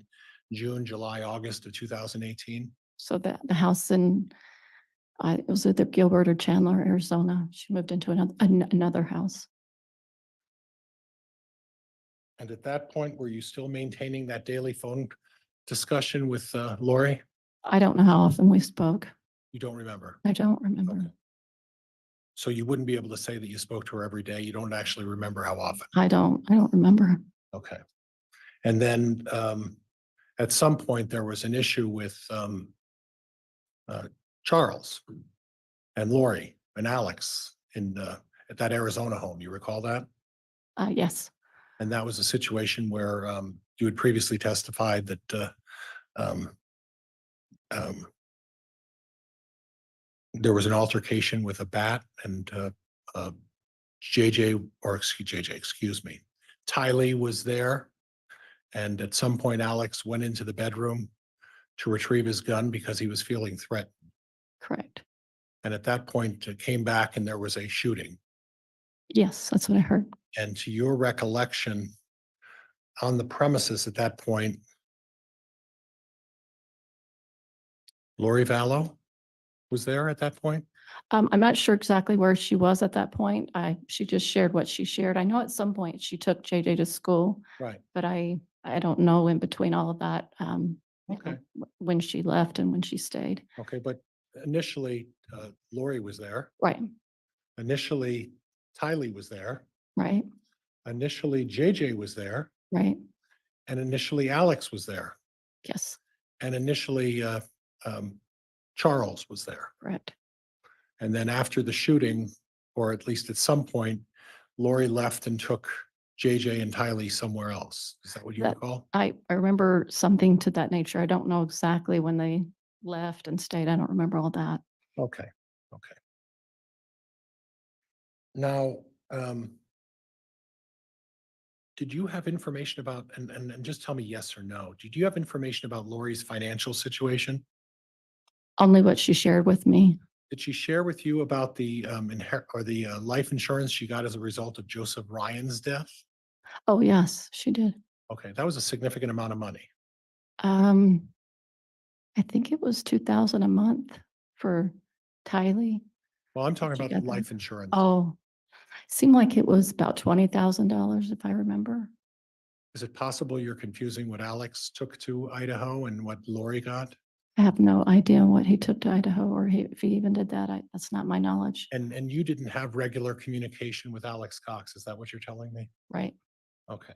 June, July, August of 2018. So the house it was either Gilbert or Chandler, Arizona. She moved into another house. And at that point, were you still maintaining that daily phone discussion with Lori? I don't know how often we spoke. You don't remember? I don't remember. So you wouldn't be able to say that you spoke to her every day. You don't actually remember how often. I don't remember. Okay. And then at some point, there was an issue with Charles and Lori and Alex at that Arizona home. You recall that? Yes. And that was a situation where you had previously testified that there was an altercation with a bat, and excuse me, Tylee was there. And at some point, Alex went into the bedroom to retrieve his gun because he was feeling threatened. Correct. And at that point, it came back and there was a shooting. Yes, that's what I heard. And to your recollection, on the premises at that point, Lori Vallow was there at that point? I'm not sure exactly where she was at that point. She just shared what she shared. I know at some point she took JJ to school. Right. But I don't know in between all of that, Okay. when she left and when she stayed. Okay, but initially, Lori was there. Right, Initially, Tylee was there. right, Initially, JJ was there. right. And initially, Alex was there. Yes, And initially, Charles was there. correct. And then after the shooting, or at least at some point, Lori left and took JJ and Tylee somewhere else. Is that what you recall? I remember something to that nature. I don't know exactly when they left and stayed. I don't remember all that. Okay, okay. Now, did you have information about, and just tell me yes or no, did you have information about Lori's financial situation? Only what she shared with me. Did she share with you about the life insurance she got as a result of Joseph Ryan's death? Oh, yes, she did. Okay, that was a significant amount of money. I think it was 2,000 a month for Tylee. Well, I'm talking about the Together. life insurance. Oh, seemed like it was about $20,000 if I remember. Is it possible you're confusing what Alex took to Idaho and what Lori got? I have no idea what he took to Idaho or if he even did that. That's not my knowledge. And you didn't have regular communication with Alex Cox. Is that what you're telling me? Right. Okay.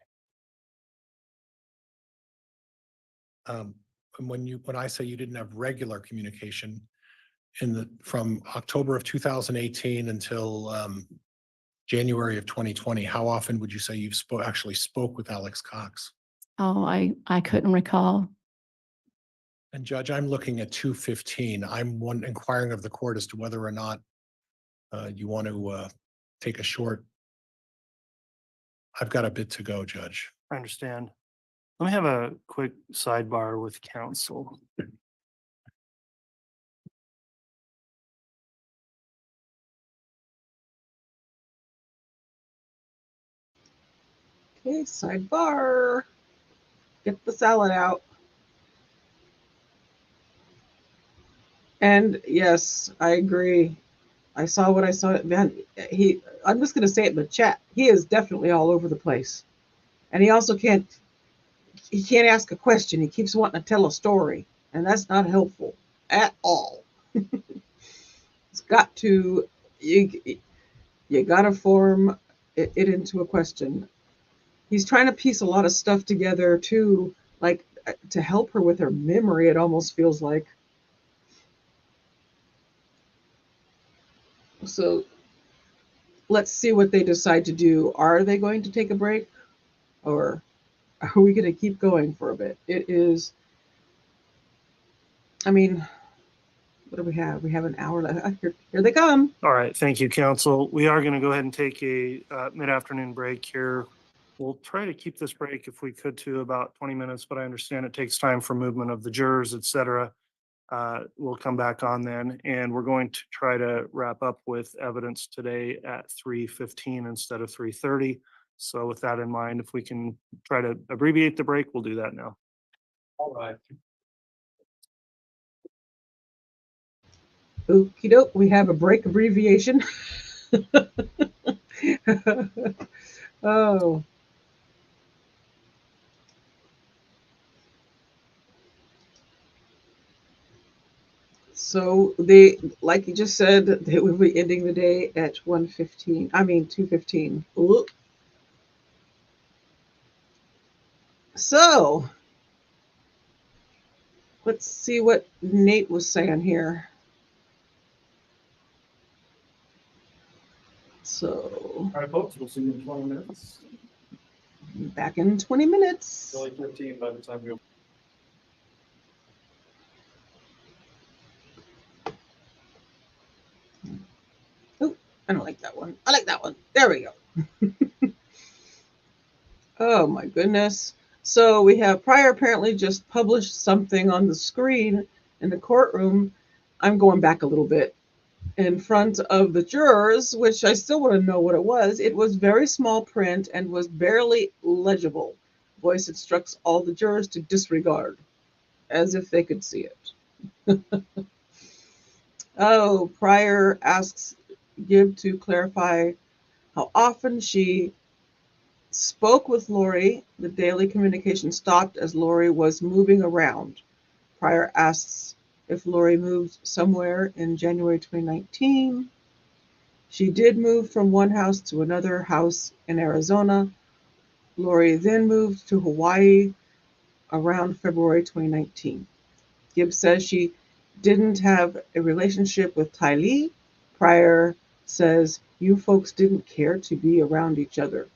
And when I say you didn't have regular communication from October of 2018 until January of 2020, how often would you say you've actually spoke with Alex Cox? Oh, I couldn't recall. And Judge, I'm looking at 215. I'm inquiring of the court as to whether or not you want to take a short. I've got a bit to go, Judge. I understand. Let me have a quick sidebar with counsel. Okay, sidebar. Get the salad out. And yes, I agree. I saw what I saw. Man, I'm just going to say it in the chat. He is definitely all over the place. And he also can't ask a question. He keeps wanting to tell a story. And that's not helpful at all. It's got to, you got to form it into a question. He's trying to piece a lot of stuff together too, like to help her with her memory, it almost feels like. So let's see what they decide to do. Are they going to take a break, or are we going to keep going for a bit? It is, I mean, what do we have? We have an hour left. Here they come. All right, thank you, counsel. We are going to go ahead and take a mid-afternoon break here. We'll try to keep this break if we could to about 20 minutes, but I understand it takes time for movement of the jurors, et cetera. we'll come back on then, and we're going to try to wrap up with evidence today at 3:15 instead of 3:30. So with that in mind, if we can try to abbreviate the break, we'll do that now. All right. Okie doke, we have a break abbreviation. Oh. So they, like you just said, they will be ending the day at 1:15. I mean 2:15. So let's see what Nate was saying here. So, all right, folks, we'll see you in 20 minutes. Back in 20 minutes. Only 15 by the time we. Oh, I don't like that one. I like that one. There we go. Oh my goodness. So we have Pryor apparently just published something on the screen in the courtroom. I'm going back a little bit. In front of the jurors, which I still want to know what it was. It was very small print and was barely legible. Voice instructs all the jurors to disregard, as if they could see it. Oh, Pryor asks Gibb to clarify how often she spoke with Lori. The daily communication stopped as Lori was moving around. Pryor asks if Lori moved somewhere in January 2019. She did move from one house to another house in Arizona. Lori then moved to Hawaii around February 2019. Gibbs says she didn't have a relationship with Tylee. Pryor says you folks didn't care to be around each other.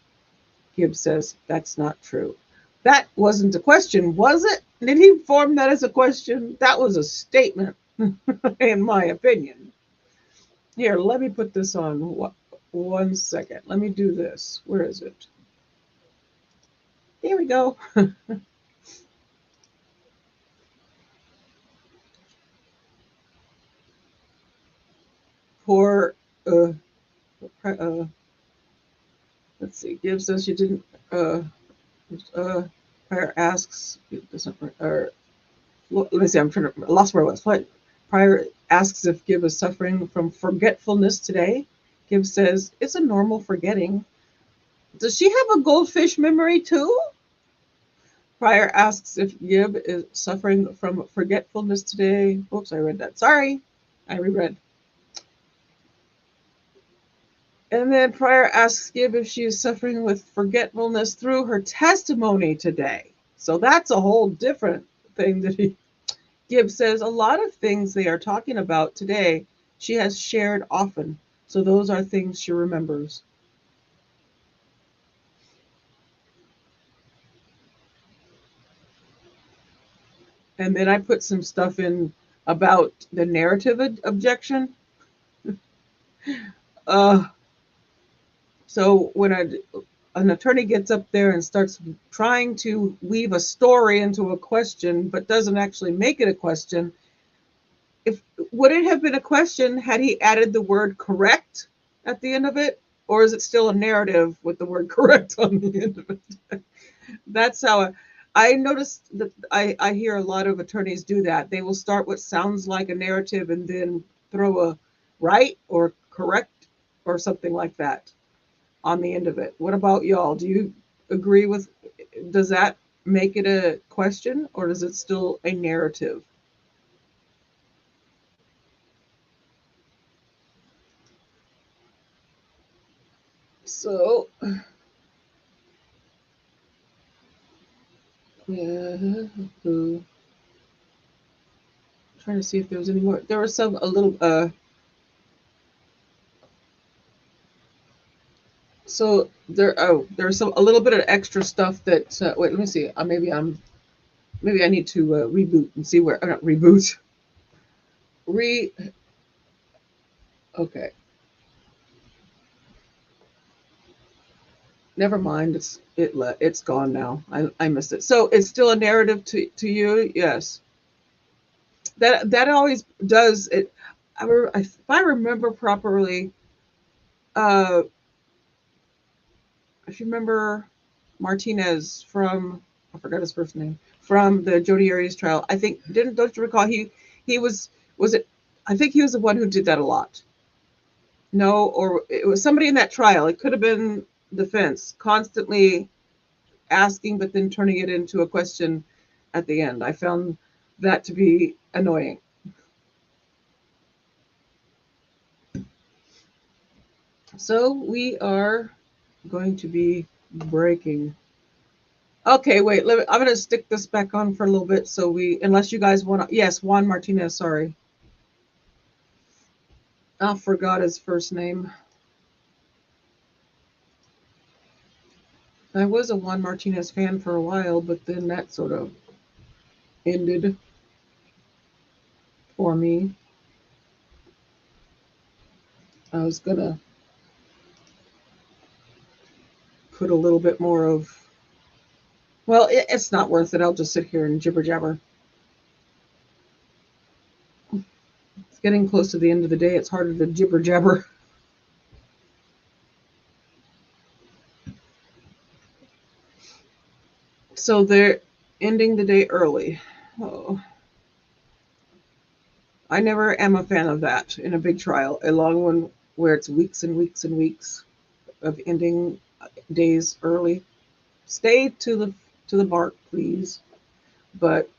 Gibbs says that's not true. That wasn't a question, was it? Did he form that as a question? That was a statement, in my opinion. Here, let me put this on. 1 second. Let me do this. Where is it? There we go. Poor, let's see. Gibbs says she didn't. Pryor asks. Let me see. I lost where I was. Pryor asks if Gibb is suffering from forgetfulness today. Gibb says it's a normal forgetting. Does she have a goldfish memory too? Pryor asks if Gibb is suffering from forgetfulness today. Oops, I read that. Sorry, I reread. And then Pryor asks Gibb if she is suffering with forgetfulness through her testimony today. So that's a whole different thing that he. Gibb says a lot of things they are talking about today she has shared often. So those are things she remembers. And then I put some stuff in about the narrative objection. So when an attorney gets up there and starts trying to weave a story into a question, but doesn't actually make it a question, would it have been a question had he added the word correct at the end of it? Or is it still a narrative with the word correct on the end of it? That's how I noticed that I hear a lot of attorneys do that. They will start what sounds like a narrative and then throw a right or correct or something like that on the end of it. What about y'all? Do you agree with, does that make it a question or is it still a narrative? So, yeah, trying to see if there was any more. There were some a little so there's some a little bit of extra stuff that wait, let me see. Maybe I need to reboot and see where not reboot. Okay. Never mind. It's gone now. I missed it. So it's still a narrative to you? Yes. that always does it. If I remember properly, if you remember Martinez from, I forgot his first name, from the Jodi Arias trial, I think, don't you recall he was it, I think he was the one who did that a lot. No, or it was somebody in that trial. It could have been defense, constantly asking, but then turning it into a question at the end. I found that to be annoying. So we are going to be breaking. Okay, wait, I'm going to stick this back on for a little bit. So unless you guys want to, yes, Juan Martinez, sorry. I forgot his first name. I was a Juan Martinez fan for a while, but then that sort of ended for me. I was going to put a little bit more of, well, it's not worth it. I'll just sit here and jibber jabber. It's getting close to the end of the day. It's harder to jibber jabber. So they're ending the day early. Oh. I never am a fan of that in a big trial, a long one where it's weeks and weeks and weeks of ending days early. Stay to the mark, please. But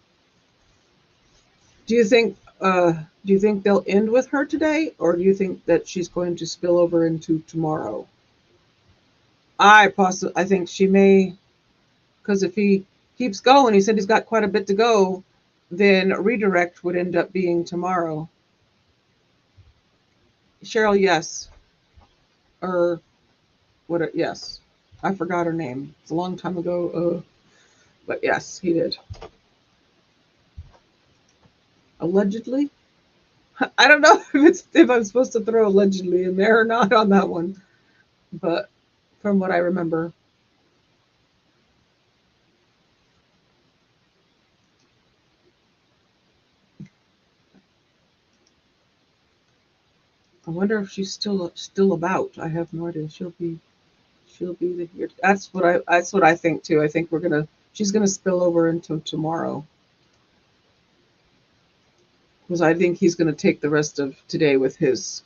do you think they'll end with her today, or do you think that she's going to spill over into tomorrow? I think she may, because if he keeps going, he said he's got quite a bit to go, then redirect would end up being tomorrow. Cheryl, yes. Or what? Yes. I forgot her name. It's a long time ago. But yes, he did. Allegedly? I don't know if I'm supposed to throw allegedly in there or not on that one. But from what I remember. I wonder if she's still about. I have no idea. She'll be here. That's what I think too. I think she's gonna spill over into tomorrow. Because I think he's gonna take the rest of today with his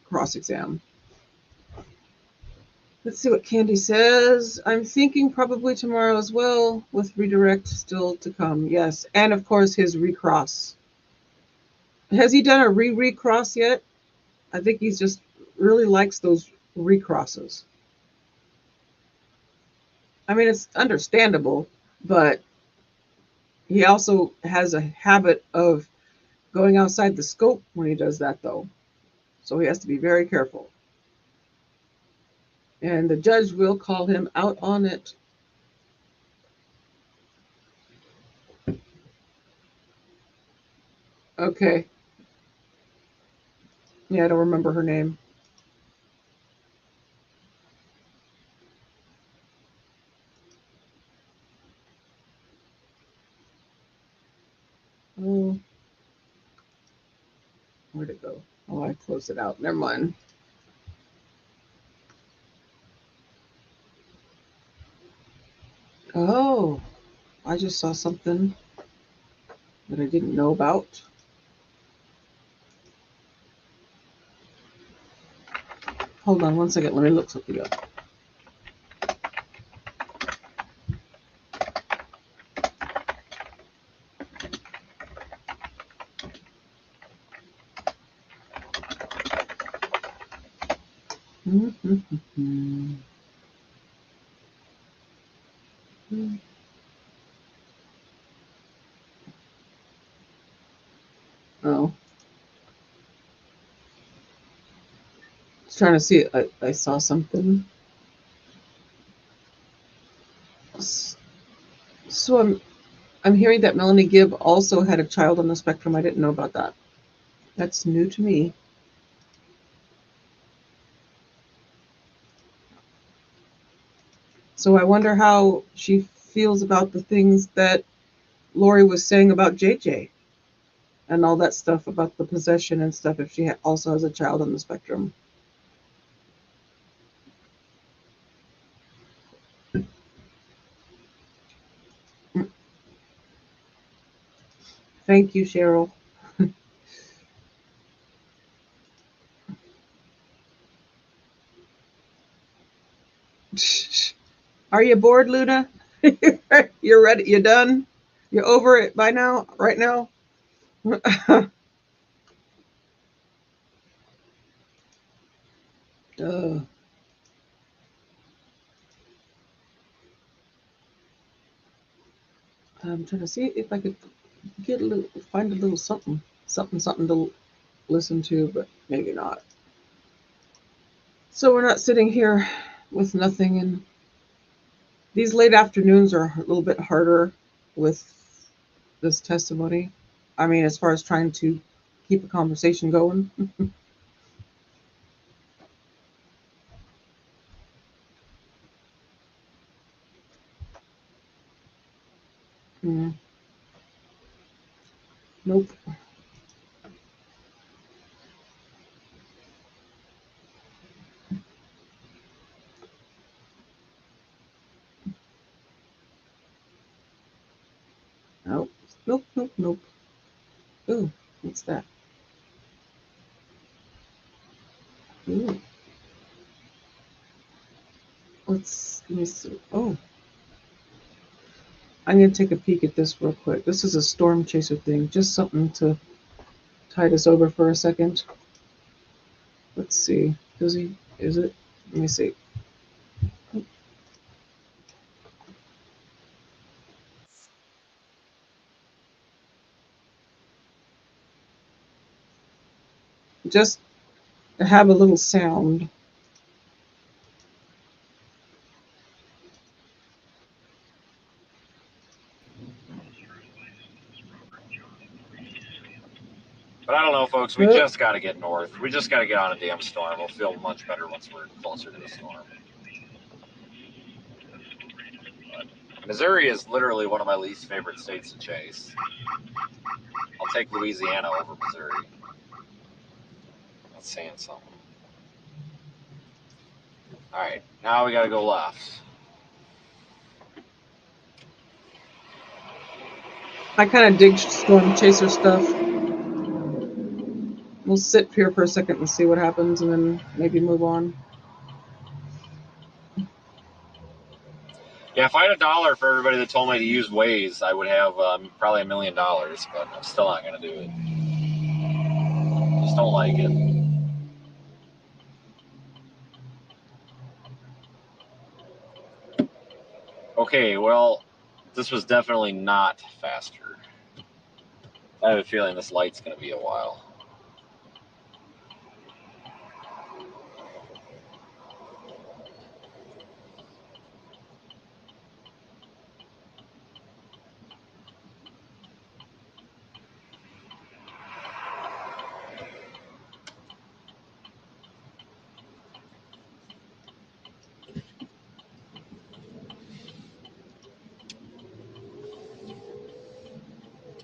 cross exam. Let's see what Candy says. I'm thinking probably tomorrow as well, with redirect still to come. Yes, and of course his recross. Has he done a recross yet? I think he's just really likes those recrosses. I mean, it's understandable, but he also has a habit of going outside the scope when he does that, though. So he has to be very careful. And the judge will call him out on it. Okay. Yeah, I don't remember her name. Oh. Where'd it go? Oh, I closed it out. Never mind. Oh, I just saw something that I didn't know about. Hold on one second. Let me look something up. Oh. I was trying to see. I saw something. So I'm hearing that Melanie Gibb also had a child on the spectrum. I didn't know about that. That's new to me. So I wonder how she feels about the things that Lori was saying about JJ. and all that stuff about the possession and stuff if she also has a child on the spectrum. Thank you, Cheryl. Are you bored, Luna? You're ready? You done? You're over it by now? Right now? I'm trying to see if I could get a little, find a little something to listen to, but maybe not. So we're not sitting here with nothing, and these late afternoons are a little bit harder with this testimony. I mean, as far as trying to keep a conversation going. Nope. Nope. Nope. Nope. Nope. Ooh, what's that? Ooh. Let me see. Oh. I'm going to take a peek at this real quick. This is a storm chaser thing. Just something to tide us over for a second. Let's see. Is it? Let me see. Just have a little sound. But I don't know, folks. We just got to get north. We just got to get on a damn storm. We'll feel much better once we're closer to the storm. But Missouri is literally one of my least favorite states to chase. I'll take Louisiana over Missouri. That's saying something. All right, now we got to go left. I kind of dig storm chaser stuff. We'll sit here for a second and see what happens, and then maybe move on. Yeah, if I had $1 for everybody that told me to use Waze, I would have probably $1 million, but I'm still not going to do it. Just don't like it. Okay, well, this was definitely not faster. I have a feeling this light's going to be a while.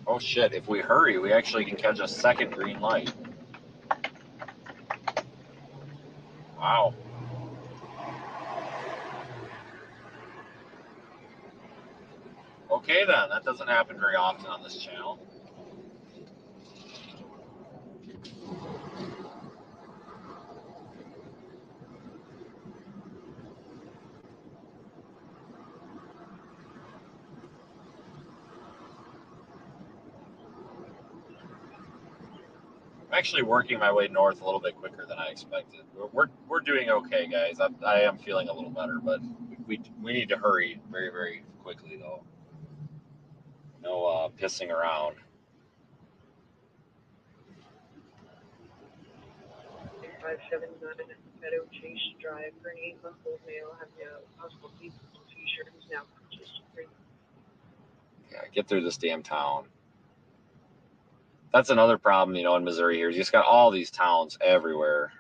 Oh shit, if we hurry, we actually can catch a second green light. Wow. Okay then, that doesn't happen very often on this channel. I'm actually working my way north a little bit quicker than I expected. We're doing okay, guys. I am feeling a little better, but we need to hurry very, very quickly though. No pissing around. Meadow Chase Drive for an 8-month-old male having a possible seizure who's now purchased free. Yeah, get through this damn town. That's another problem, you know, in Missouri here. You just got all these towns everywhere.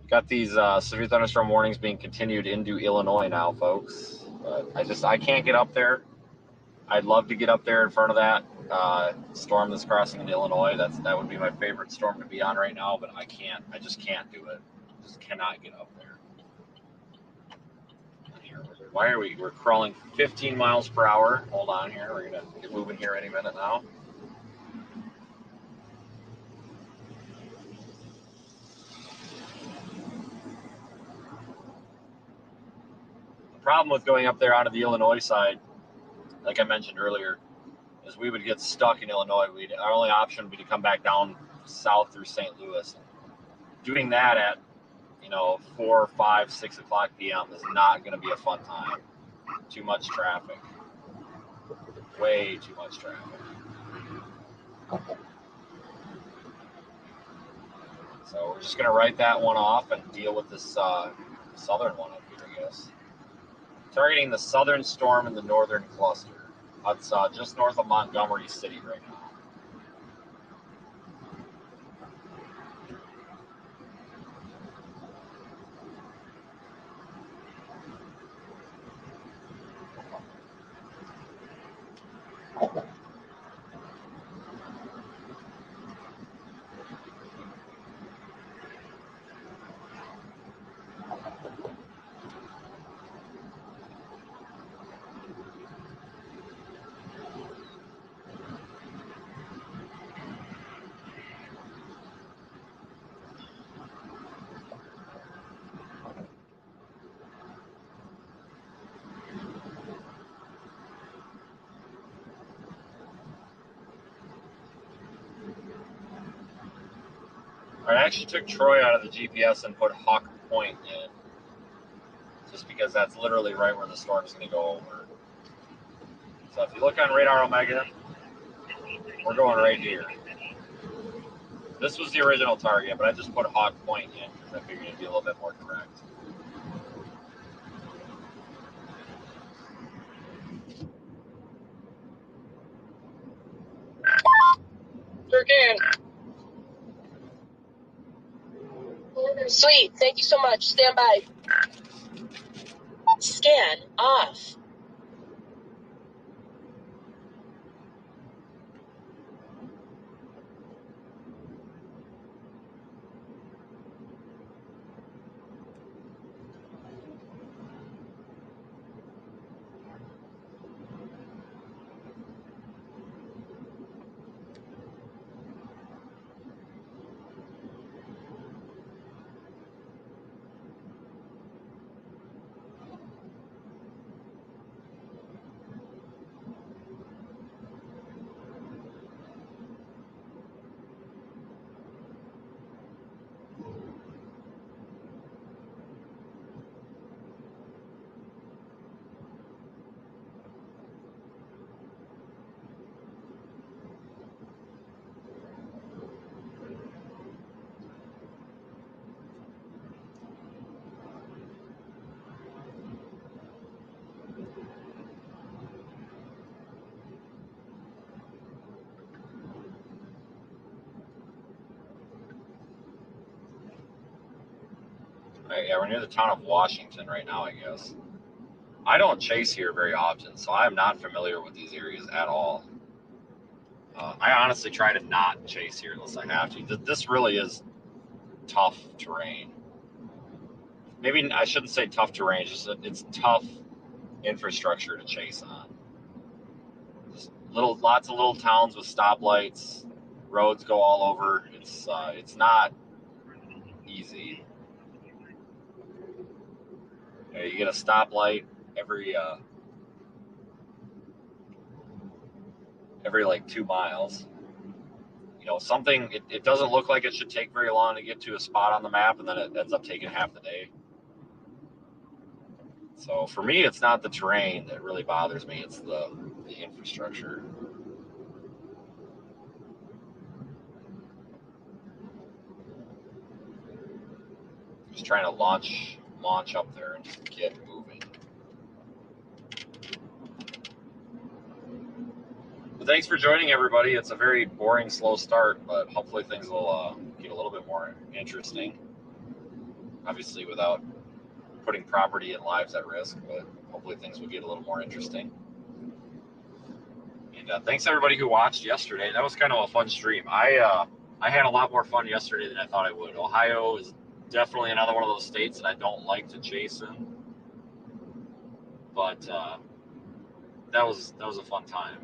Got these severe thunderstorm warnings being continued into Illinois now, folks. But I can't get up there. I'd love to get up there in front of that storm that's crossing into Illinois. That would be my favorite storm to be on right now, but I can't. I just can't do it. Just cannot get up there. Why are we? We're crawling 15 miles per hour. Hold on here. We're gonna get moving here any minute now. The problem with going up there onto the Illinois side, like I mentioned earlier, is we would get stuck in Illinois. Our only option would be to come back down south through St. Louis. Doing that at 4, 5, 6 o'clock p.m. is not going to be a fun time. Too much traffic. Way too much traffic. So we're just going to write that one off and deal with this southern one up here, I guess. Targeting the southern storm in the northern cluster. That's just north of Montgomery City right now. I actually took Troy out of the GPS and put Hawk Point in, just because that's literally right where the storm's going to go over. So if you look on Radar Omega, we're going right here. This was the original target, but I just put Hawk Point in because I figured it'd be a little bit more correct. Sure can. Sweet. Thank you so much. Stand by. Scan off. Yeah, we're near the town of Washington right now, I guess. I don't chase here very often, so I'm not familiar with these areas at all. I honestly try to not chase here unless I have to. This really is tough terrain. Maybe I shouldn't say tough terrain, it's tough infrastructure to chase on. Just lots of little towns with stoplights, roads go all over. It's not easy. You get a stoplight every like 2 miles. Something, it doesn't look like it should take very long to get to a spot on the map, and then it ends up taking half the day. So for me, it's not the terrain that really bothers me, it's the infrastructure. Just trying to launch up there and just get moving. But thanks for joining, everybody. It's a very boring, slow start, but hopefully things will get a little bit more interesting. Obviously, without putting property and lives at risk, but hopefully things will get a little more interesting. And thanks everybody who watched yesterday. That was kind of a fun stream. I had a lot more fun yesterday than I thought I would. Ohio is definitely another one of those states that I don't like to chase in, but that was a fun time.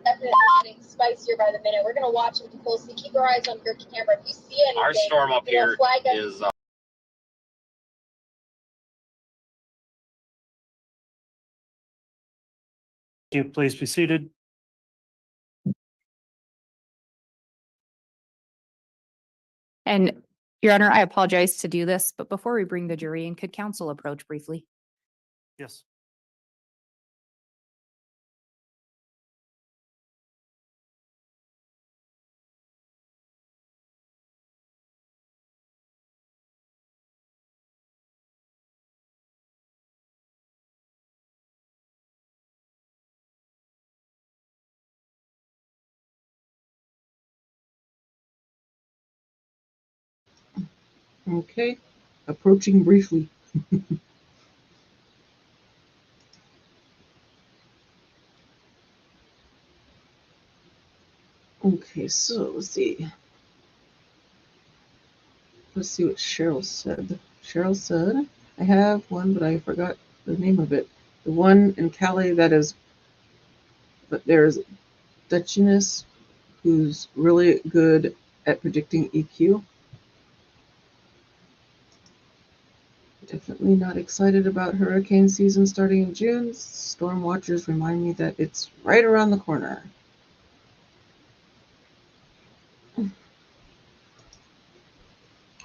Definitely getting spicier by the minute. We're gonna watch them closely. Keep our eyes on your camera. If you see anything, Our storm up here flag us. is you please be seated. And Your Honor, I apologize to do this, but before we bring the jury in, could counsel approach briefly? Yes. Okay, approaching briefly. Okay, so let's see. Let's see what Cheryl said. Cheryl said, I have one, but I forgot the name of it. The one in Cali that is, but there's Duchess who's really good at predicting EQ. Definitely not excited about hurricane season starting in June. Storm watchers remind me that it's right around the corner.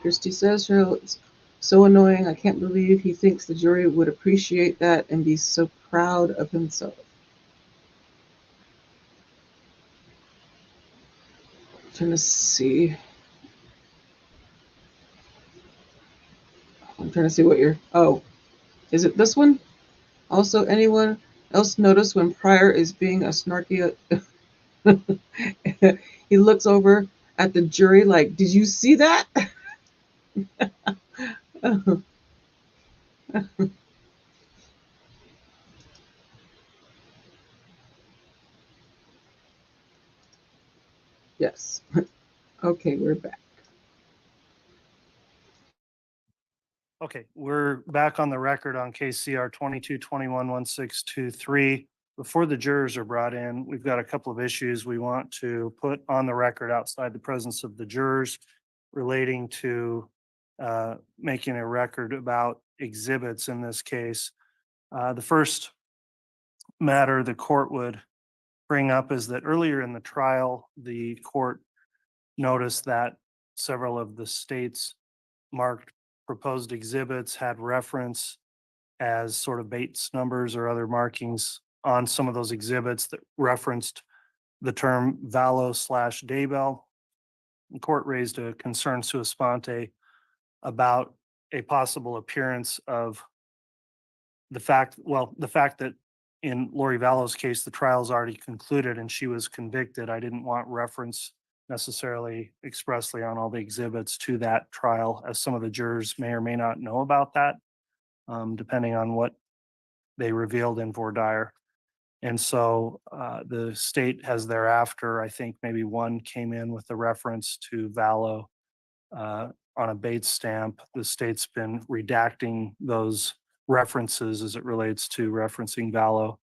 Christy says, Cheryl, it's so annoying. I can't believe he thinks the jury would appreciate that and be so proud of himself. I'm trying to see. I'm trying to see what you're. Oh, is it this one? Also, anyone else notice when Pryor is being a snarky? He looks over at the jury like, did you see that? Yes. Okay, we're back. Okay, we're back on the record on KCR 22211623. Before the jurors are brought in, we've got a couple of issues we want to put on the record outside the presence of the jurors relating to making a record about exhibits in this case. The first matter the court would bring up is that earlier in the trial, the court noticed that several of the state's marked proposed exhibits had reference as sort of Bates numbers or other markings on some of those exhibits that referenced the term Vallow/Daybell. The court raised a concern sua sponte about a possible appearance of the fact that in Lori Vallow's case, the trial's already concluded and she was convicted. I didn't want reference necessarily expressly on all the exhibits to that trial, as some of the jurors may or may not know about that, depending on what they revealed in voir dire. And so the state has thereafter, I think maybe one came in with a reference to Vallow on a Bates stamp. The state's been redacting those references as it relates to referencing Vallow.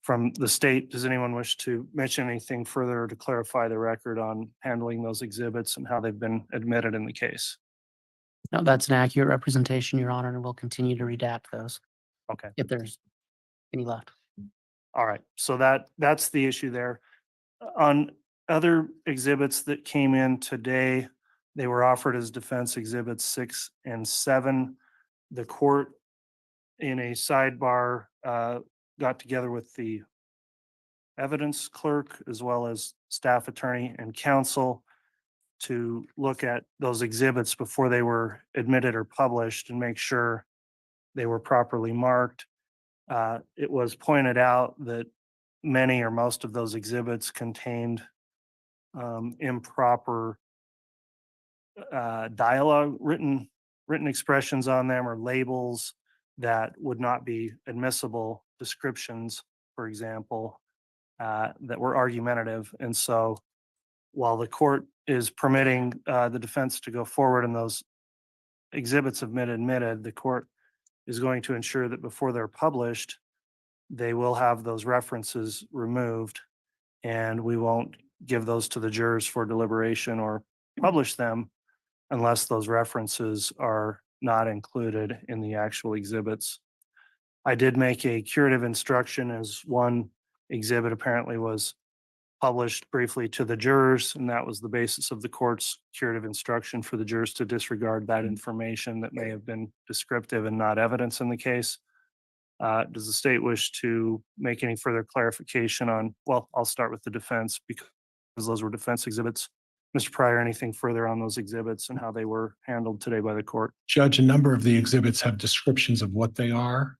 From the state, does anyone wish to mention anything further to clarify the record on handling those exhibits and how they've been admitted in the case? No, that's an accurate representation, Your Honor, and we'll continue to redact those Okay. if there's any left. All right, so that's the issue there. On other exhibits that came in today, they were offered as defense exhibits 6 and 7. The court in a sidebar got together with the evidence clerk as well as staff attorney and counsel to look at those exhibits before they were admitted or published and make sure they were properly marked. It was pointed out that many or most of those exhibits contained improper dialogue, written expressions on them or labels that would not be admissible, descriptions, for example, that were argumentative. And so while the court is permitting the defense to go forward and those exhibits have been admitted, the court is going to ensure that before they're published, they will have those references removed, and we won't give those to the jurors for deliberation or publish them unless those references are not included in the actual exhibits. I did make a curative instruction as one exhibit apparently was published briefly to the jurors, and that was the basis of the court's curative instruction for the jurors to disregard that information that may have been descriptive and not evidence in the case. Does the state wish to make any further clarification on, well, I'll start with the defense because those were defense exhibits. Mr. Pryor, anything further on those exhibits and how they were handled today by the court? Judge, a number of the exhibits have descriptions of what they are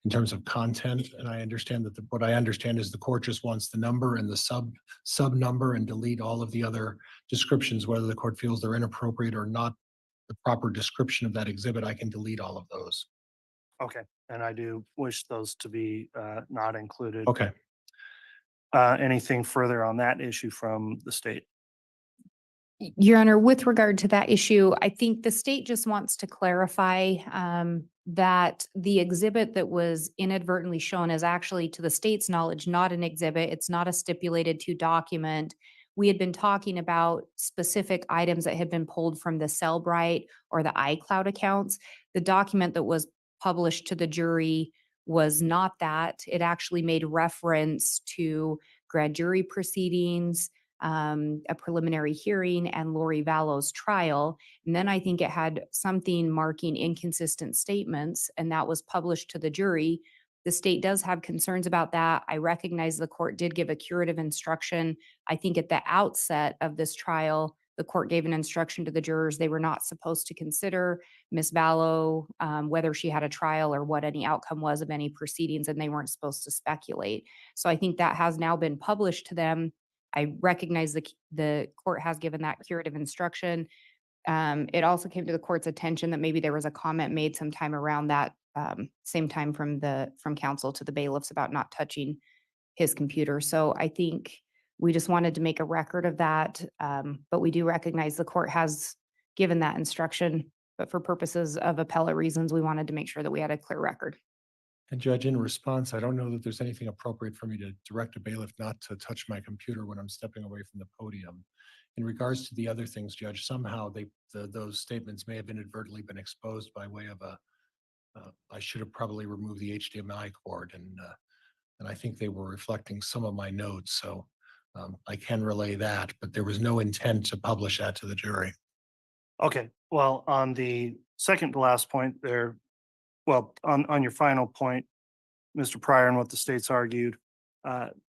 in terms of content. And I understand that what I understand is the court just wants the number and the sub number and delete all of the other descriptions, whether the court feels they're inappropriate or not the proper description of that exhibit, I can delete all of those. Okay, and I do wish those to be not included. Okay. Anything further on that issue from the state? Your Honor, with regard to that issue, I think the state just wants to clarify that the exhibit that was inadvertently shown is actually, to the state's knowledge, not an exhibit. It's not a stipulated to document. We had been talking about specific items that had been pulled from the Cellbrite or the iCloud accounts. The document that was published to the jury was not that. It actually made reference to grand jury proceedings, a preliminary hearing, and Lori Vallow's trial. And then I think it had something marking inconsistent statements, and that was published to the jury. The state does have concerns about that. I recognize the court did give a curative instruction. I think at the outset of this trial, the court gave an instruction to the jurors they were not supposed to consider Ms. Vallow, whether she had a trial or what any outcome was of any proceedings, and they weren't supposed to speculate. So I think that has now been published to them. I recognize the court has given that curative instruction. It also came to the court's attention that maybe there was a comment made sometime around that same time from counsel to the bailiffs about not touching his computer. So I think we just wanted to make a record of that. But we do recognize the court has given that instruction, but for purposes of appellate reasons, we wanted to make sure that we had a clear record. And Judge, in response, I don't know that there's anything appropriate for me to direct a bailiff not to touch my computer when I'm stepping away from the podium. In regards to the other things, Judge, somehow those statements may have inadvertently been exposed by way of I should have probably removed the HDMI cord, and I think they were reflecting some of my notes. So I can relay that, but there was no intent to publish that to the jury. Okay, well, on the second to last point there, well, on your final point, Mr. Pryor, and what the state's argued,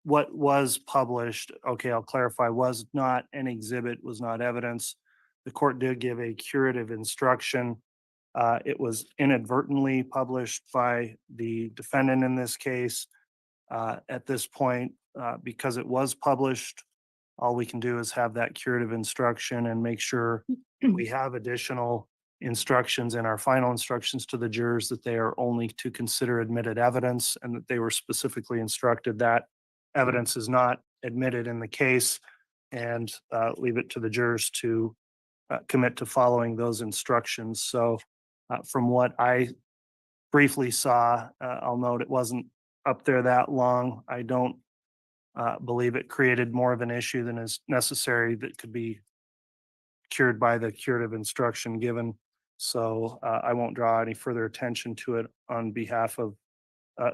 what was published, okay, I'll clarify, was not an exhibit, was not evidence. The court did give a curative instruction. It was inadvertently published by the defendant in this case. At this point, because it was published, all we can do is have that curative instruction and make sure we have additional instructions in our final instructions to the jurors that they are only to consider admitted evidence, and that they were specifically instructed that evidence is not admitted in the case, and leave it to the jurors to commit to following those instructions. So from what I briefly saw, I'll note it wasn't up there that long. I don't believe it created more of an issue than is necessary that could be cured by the curative instruction given. So I won't draw any further attention to it on behalf of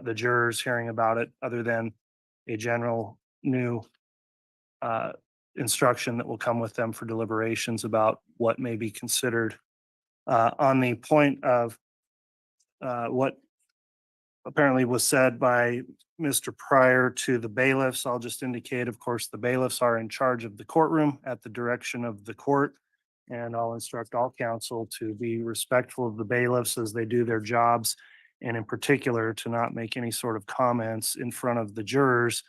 the jurors hearing about it, other than a general new instruction that will come with them for deliberations about what may be considered. On the point of what apparently was said by Mr. Pryor to the bailiffs, I'll just indicate, of course, the bailiffs are in charge of the courtroom at the direction of the court. And I'll instruct all counsel to be respectful of the bailiffs as they do their jobs, and in particular to not make any sort of comments in front of the jurors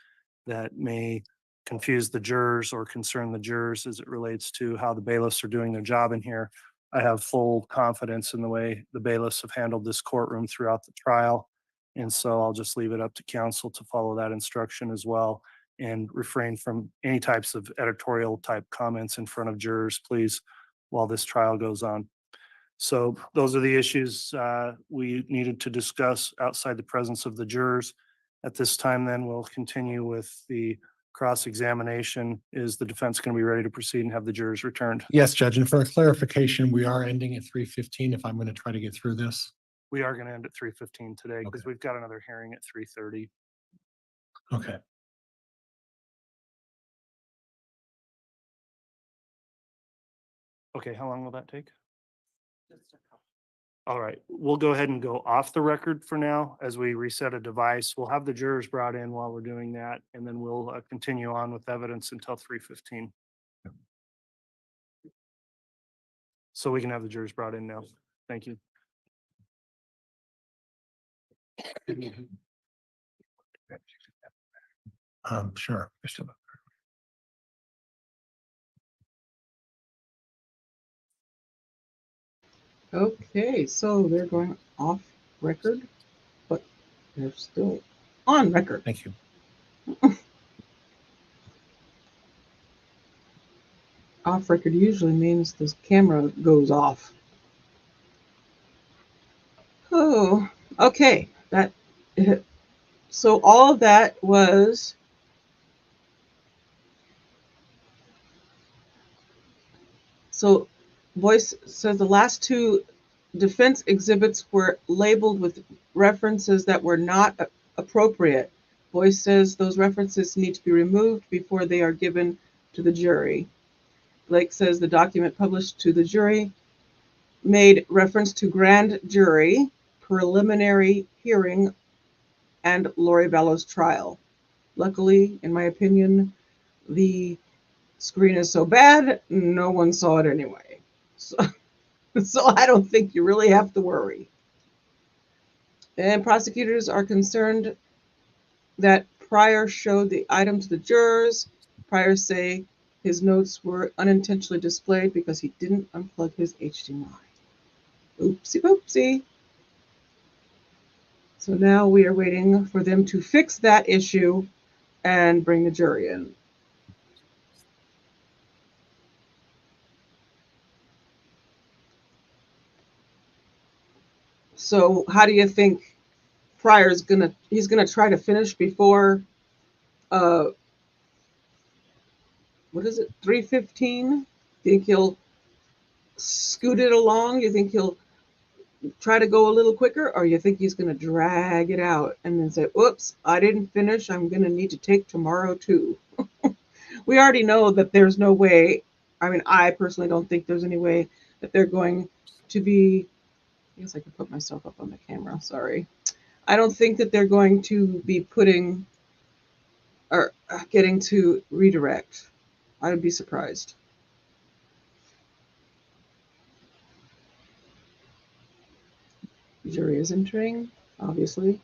that may confuse the jurors or concern the jurors as it relates to how the bailiffs are doing their job in here. I have full confidence in the way the bailiffs have handled this courtroom throughout the trial. And so I'll just leave it up to counsel to follow that instruction as well and refrain from any types of editorial type comments in front of jurors, please, while this trial goes on. So those are the issues we needed to discuss outside the presence of the jurors. At this time, then we'll continue with the cross-examination. Is the defense going to be ready to proceed and have the jurors returned? Yes, Judge, and for clarification, we are ending at 3:15 if I'm going to try to get through this. We are going to end at 3:15 today because we've got another hearing at 3:30. Okay. Okay, how long will that take? All right, we'll go ahead and go off the record for now as we reset a device. We'll have the jurors brought in while we're doing that, and then we'll continue on with evidence until 3:15. So we can have the jurors brought in now. Thank you. Sure. Okay, so they're going off record, but they're still on record. Thank you. Off record usually means this camera goes off. Oh, okay. So all of that was so Boyce says the last two defense exhibits were labeled with references that were not appropriate. Boyce says those references need to be removed before they are given to the jury. Blake says the document published to the jury made reference to grand jury, preliminary hearing, and Lori Vallow's trial. Luckily, in my opinion, the screen is so bad, no one saw it anyway. So I don't think you really have to worry. And prosecutors are concerned that Pryor showed the item to the jurors. Pryor say his notes were unintentionally displayed because he didn't unplug his HDMI. Oopsie poopsie. So now we are waiting for them to fix that issue and bring the jury in. So how do you think Pryor's he's gonna try to finish before what is it, 3:15? Think he'll scoot it along? You think he'll try to go a little quicker, or you think he's gonna drag it out and then say, oops, I didn't finish, I'm gonna need to take tomorrow too? We already know that there's no way, I mean, I personally don't think there's any way that they're going to be, I guess I could put myself up on the camera, sorry. I don't think that they're going to be putting or getting to redirect. I would be surprised. The jury is entering, obviously.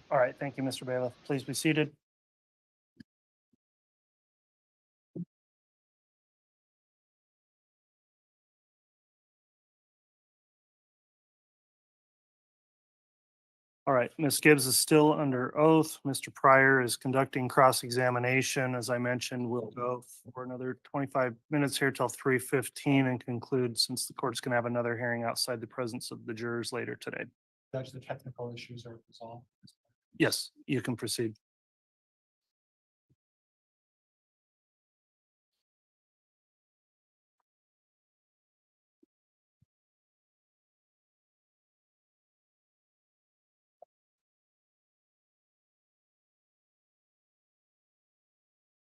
All right, thank you, Mr. Bailiff. Please be seated. All right, Ms. Gibbs is still under oath. Mr. Pryor is conducting cross-examination. As I mentioned, we'll go for another 25 minutes here till 3:15 and conclude, since the court's going to have another hearing outside the presence of the jurors later today. Judge, the technical issues are resolved. Yes, you can proceed.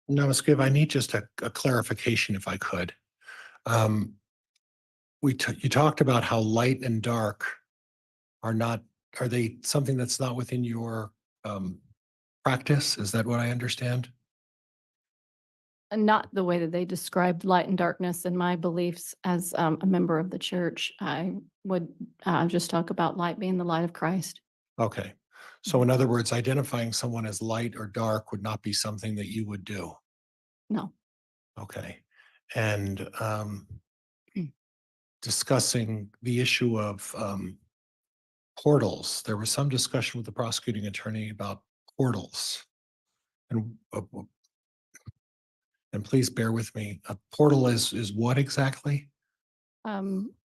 No, Ms. Gibb, I need just a clarification if I could. You talked about how light and dark are they something that's not within your practice? Is that what I understand? not the way that they described light and darkness in my beliefs as a member of the church. I would just talk about light being the light of Christ. Okay. So in other words, identifying someone as light or dark would not be something that you would do. No. Okay. And discussing the issue of portals, there was some discussion with the prosecuting attorney about portals. And please bear with me. A portal is what exactly?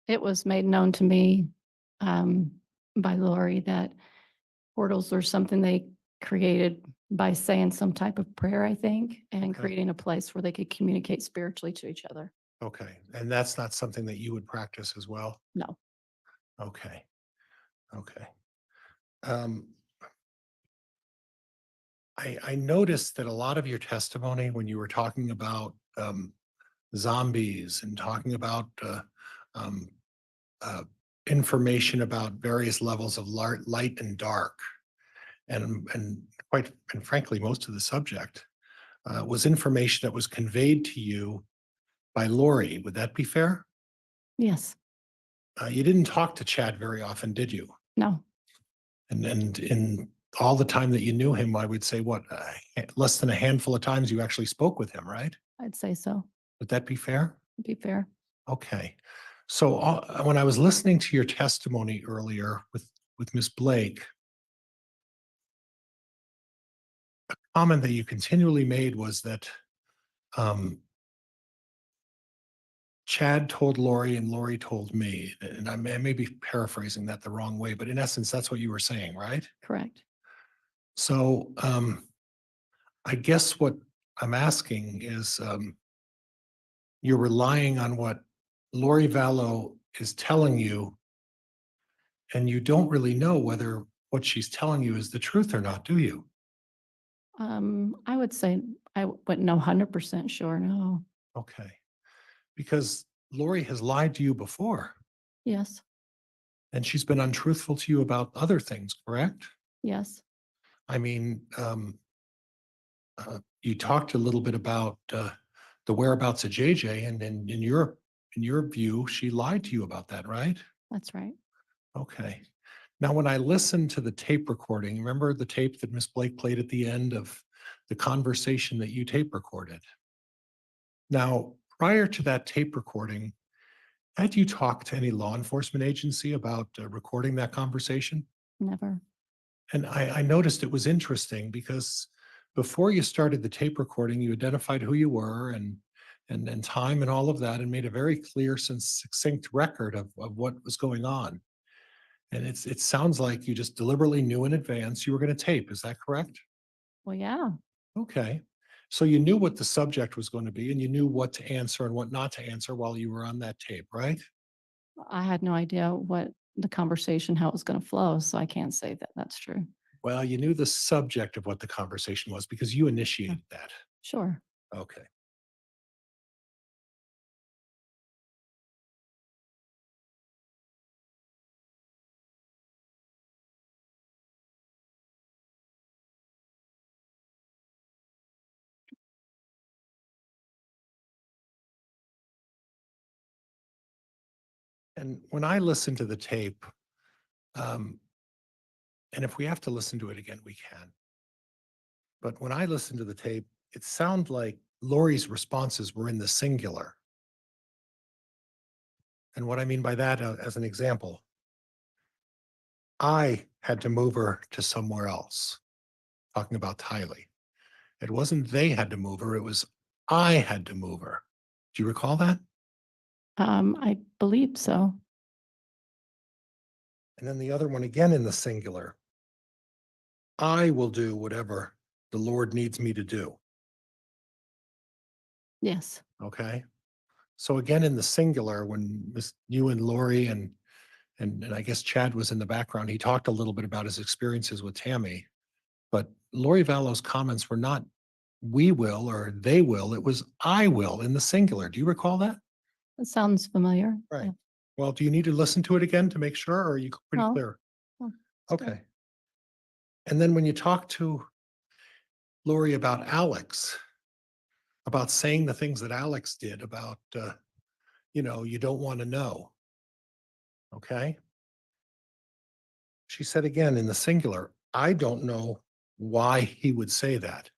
It was made known to me by Lori that portals are something they created by saying some type of prayer, I think, and Okay. creating a place where they could communicate spiritually to each other. Okay. And that's not something that you would practice as well? No. Okay. Okay. Um, I noticed that a lot of your testimony when you were talking about zombies and talking about um, information about various levels of light and dark, and frankly, most of the subject was information that was conveyed to you by Lori. Would that be fair? Yes. You didn't talk to Chad very often, did you? No. And in all the time that you knew him, I would say what, less than a handful of times you actually spoke with him, right? I'd say so. Would that be fair? Be fair. Okay. So when I was listening to your testimony earlier with Miss Blake, a comment that you continually made was that Chad told Lori and Lori told me, and I may be paraphrasing that the wrong way, but in essence, that's what you were saying, right? Correct. So I guess what I'm asking is you're relying on what Lori Vallow is telling you, and you don't really know whether what she's telling you is the truth or not, do you? I would say I wouldn't know 100% sure. No. Okay. Because Lori has lied to you before, Yes. and she's been untruthful to you about other things, correct? Yes. I mean, you talked a little bit about the whereabouts of JJ, and in your view, she lied to you about that, right? That's right. Okay. Now, when I listened to the tape recording, remember the tape that Miss Blake played at the end of the conversation that you tape recorded? Now, prior to that tape recording, had you talked to any law enforcement agency about recording that conversation? Never. And I noticed it was interesting because before you started the tape recording, you identified who you were and time and all of that, and made a very clear, succinct record of what was going on. And it sounds like you just deliberately knew in advance you were going to tape. Is that correct? Well, yeah. Okay. So you knew what the subject was going to be, and you knew what to answer and what not to answer while you were on that tape, right? I had no idea what the conversation, how it was going to flow. So I can't say that that's true. Well, you knew the subject of what the conversation was because you initiated that. Sure. Okay. And when I listen to the tape, and if we have to listen to it again, we can. But when I listen to the tape, it sounded like Lori's responses were in the singular. And what I mean by that, as an example, I had to move her to somewhere else, talking about Tylee. It wasn't they had to move her, it was I had to move her. Do you recall that? I believe so. And then the other one again in the singular. I will do whatever the Lord needs me to do. Yes. Okay. So again, in the singular, when you and Lori and I guess Chad was in the background, he talked a little bit about his experiences with Tammy, but Lori Vallow's comments were not we will or they will, it was I will in the singular. Do you recall that? That sounds familiar. Right. Well, do you need to listen to it again to make sure, or are you pretty No. clear? Oh, Okay. And then when you talk to Lori about Alex, about saying the things that Alex did about, you don't want to know. Okay? She said again in the singular, I don't know why he would say that.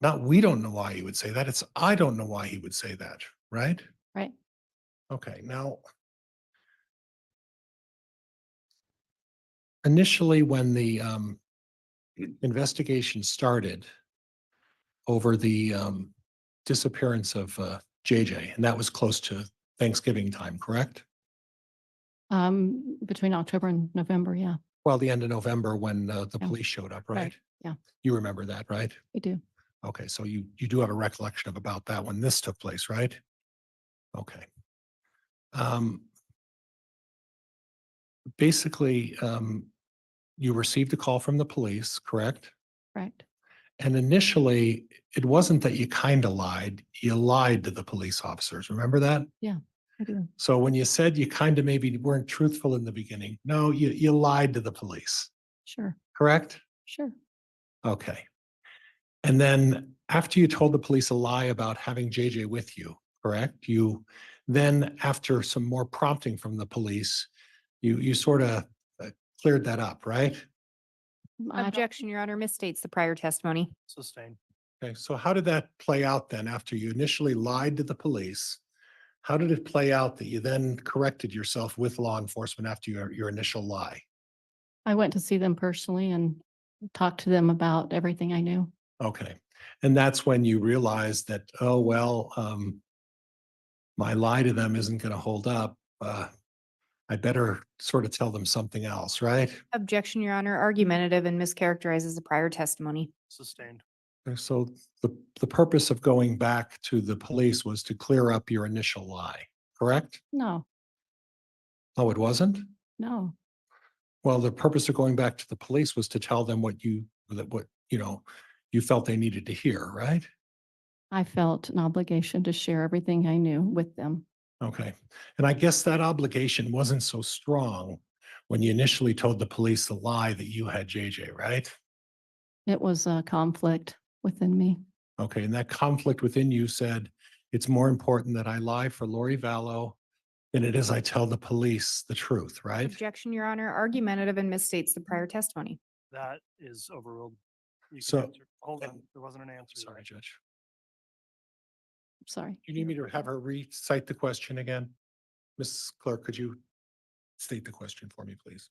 Not we don't know why he would say that. It's I don't know why he would say that, right? Right. Okay, now initially when the investigation started over the disappearance of JJ, and that was close to Thanksgiving time, correct? Between October and November, yeah. Well, the end of November when the Yeah. police showed up, right? Yeah, You remember that, right? we do. Okay, so you do have a recollection of about that when this took place, right? Okay. Basically, you received a call from the police, correct? Correct. And initially, it wasn't that you kind of lied, you lied to the police officers. Remember that? Yeah, I do. So when you said you kind of maybe weren't truthful in the beginning, no, you lied to the police, Sure, correct? sure. Okay. And then after you told the police a lie about having JJ with you, correct? You then, after some more prompting from the police, you sort of cleared that up, right? Objection, Your Honor, misstates the prior testimony. Sustained. Okay, so how did that play out then after you initially lied to the police? How did it play out that you then corrected yourself with law enforcement after your initial lie? I went to see them personally and talked to them about everything I knew. Okay, and that's when you realized that, oh, well, my lie to them isn't going to hold up. I better sort of tell them something else, right? Objection, Your Honor, argumentative and mischaracterizes the prior testimony. Sustained. Okay, so the purpose of going back to the police was to clear up your initial lie, correct? No, Oh, it wasn't? no. Well, the purpose of going back to the police was to tell them what you felt they needed to hear, right? I felt an obligation to share everything I knew with them. Okay. And I guess that obligation wasn't so strong when you initially told the police the lie that you had JJ, right? It was a conflict within me. Okay. And that conflict within you said, it's more important that I lie for Lori Vallow than it is I tell the police the truth, right? Objection, Your Honor, argumentative and misstates the prior testimony. That is overruled. You can So- answer. Hold on, there wasn't an answer. Sorry, Judge. Sorry. You need me to have her recite the question again? Ms. Clerk, could you state the question for me, please?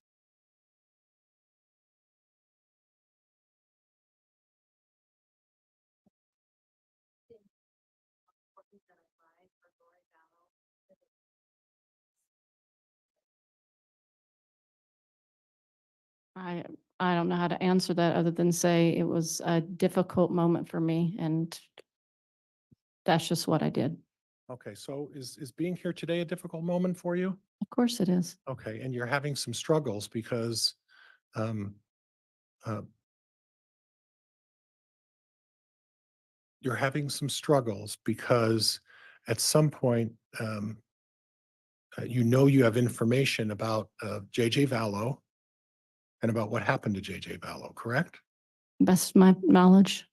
I don't know how to answer that other than say it was a difficult moment for me, and that's just what I did. Okay, so is being here today a difficult moment for you? Of course it is. Okay, and you're having some struggles because um, you're having some struggles because at some point you have information about JJ Vallow and about what happened to JJ Vallow, correct? Best of my knowledge.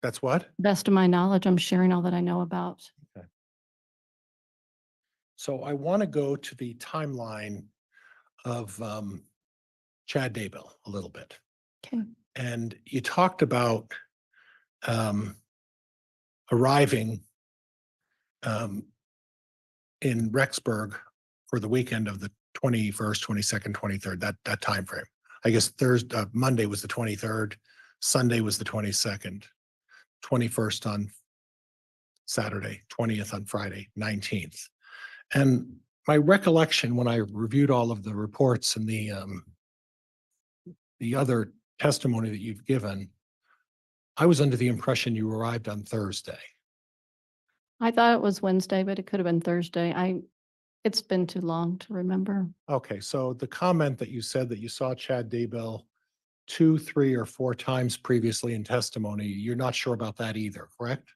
That's what? Best of my knowledge, I'm sharing all that I know about. Okay. So I want to go to the timeline of Chad Daybell a little bit. Okay. And you talked about arriving in Rexburg for the weekend of the 21st, 22nd, 23rd, that time frame. I guess Monday was the 23rd, Sunday was the 22nd, 21st on Saturday, 20th on Friday, 19th. And my recollection when I reviewed all of the reports and the other testimony that you've given, I was under the impression you arrived on Thursday. I thought it was Wednesday, but it could have been Thursday. It's been too long to remember. Okay, so the comment that you said that you saw Chad Daybell 2, 3, or 4 times previously in testimony, you're not sure about that either, correct?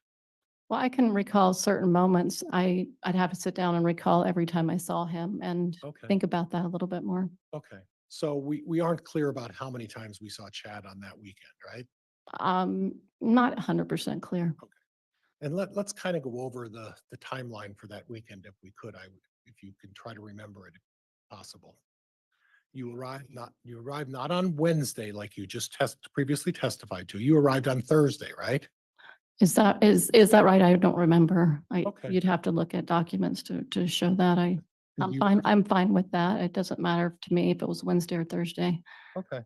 Well, I can recall certain moments. I'd have to sit down and recall every time I saw him and Okay. think about that a little bit more. Okay, so we aren't clear about how many times we saw Chad on that weekend, right? Not 100% clear. And let's kind of go over the timeline for that weekend if we could. If you can try to remember it if possible. You arrived not on Wednesday like you just previously testified to. You arrived on Thursday, right? Is that right? I don't remember. Okay. You'd have to look at documents to show that. I'm you- fine. I'm fine with that. It doesn't matter to me if it was Wednesday or Thursday. Okay.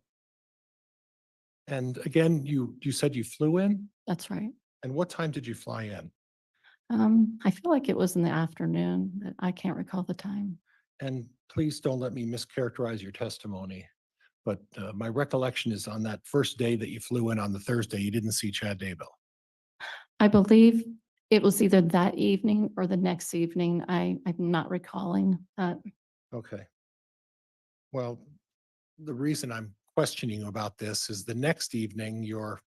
And again, you said you flew in? That's right. And what time did you fly in? I feel like it was in the afternoon, but I can't recall the time. And please don't let me mischaracterize your testimony. But my recollection is on that first day that you flew in on the Thursday, you didn't see Chad Daybell. I believe it was either that evening or the next evening. I'm not recalling that. Okay. Well, the reason I'm questioning you about this is the next evening, and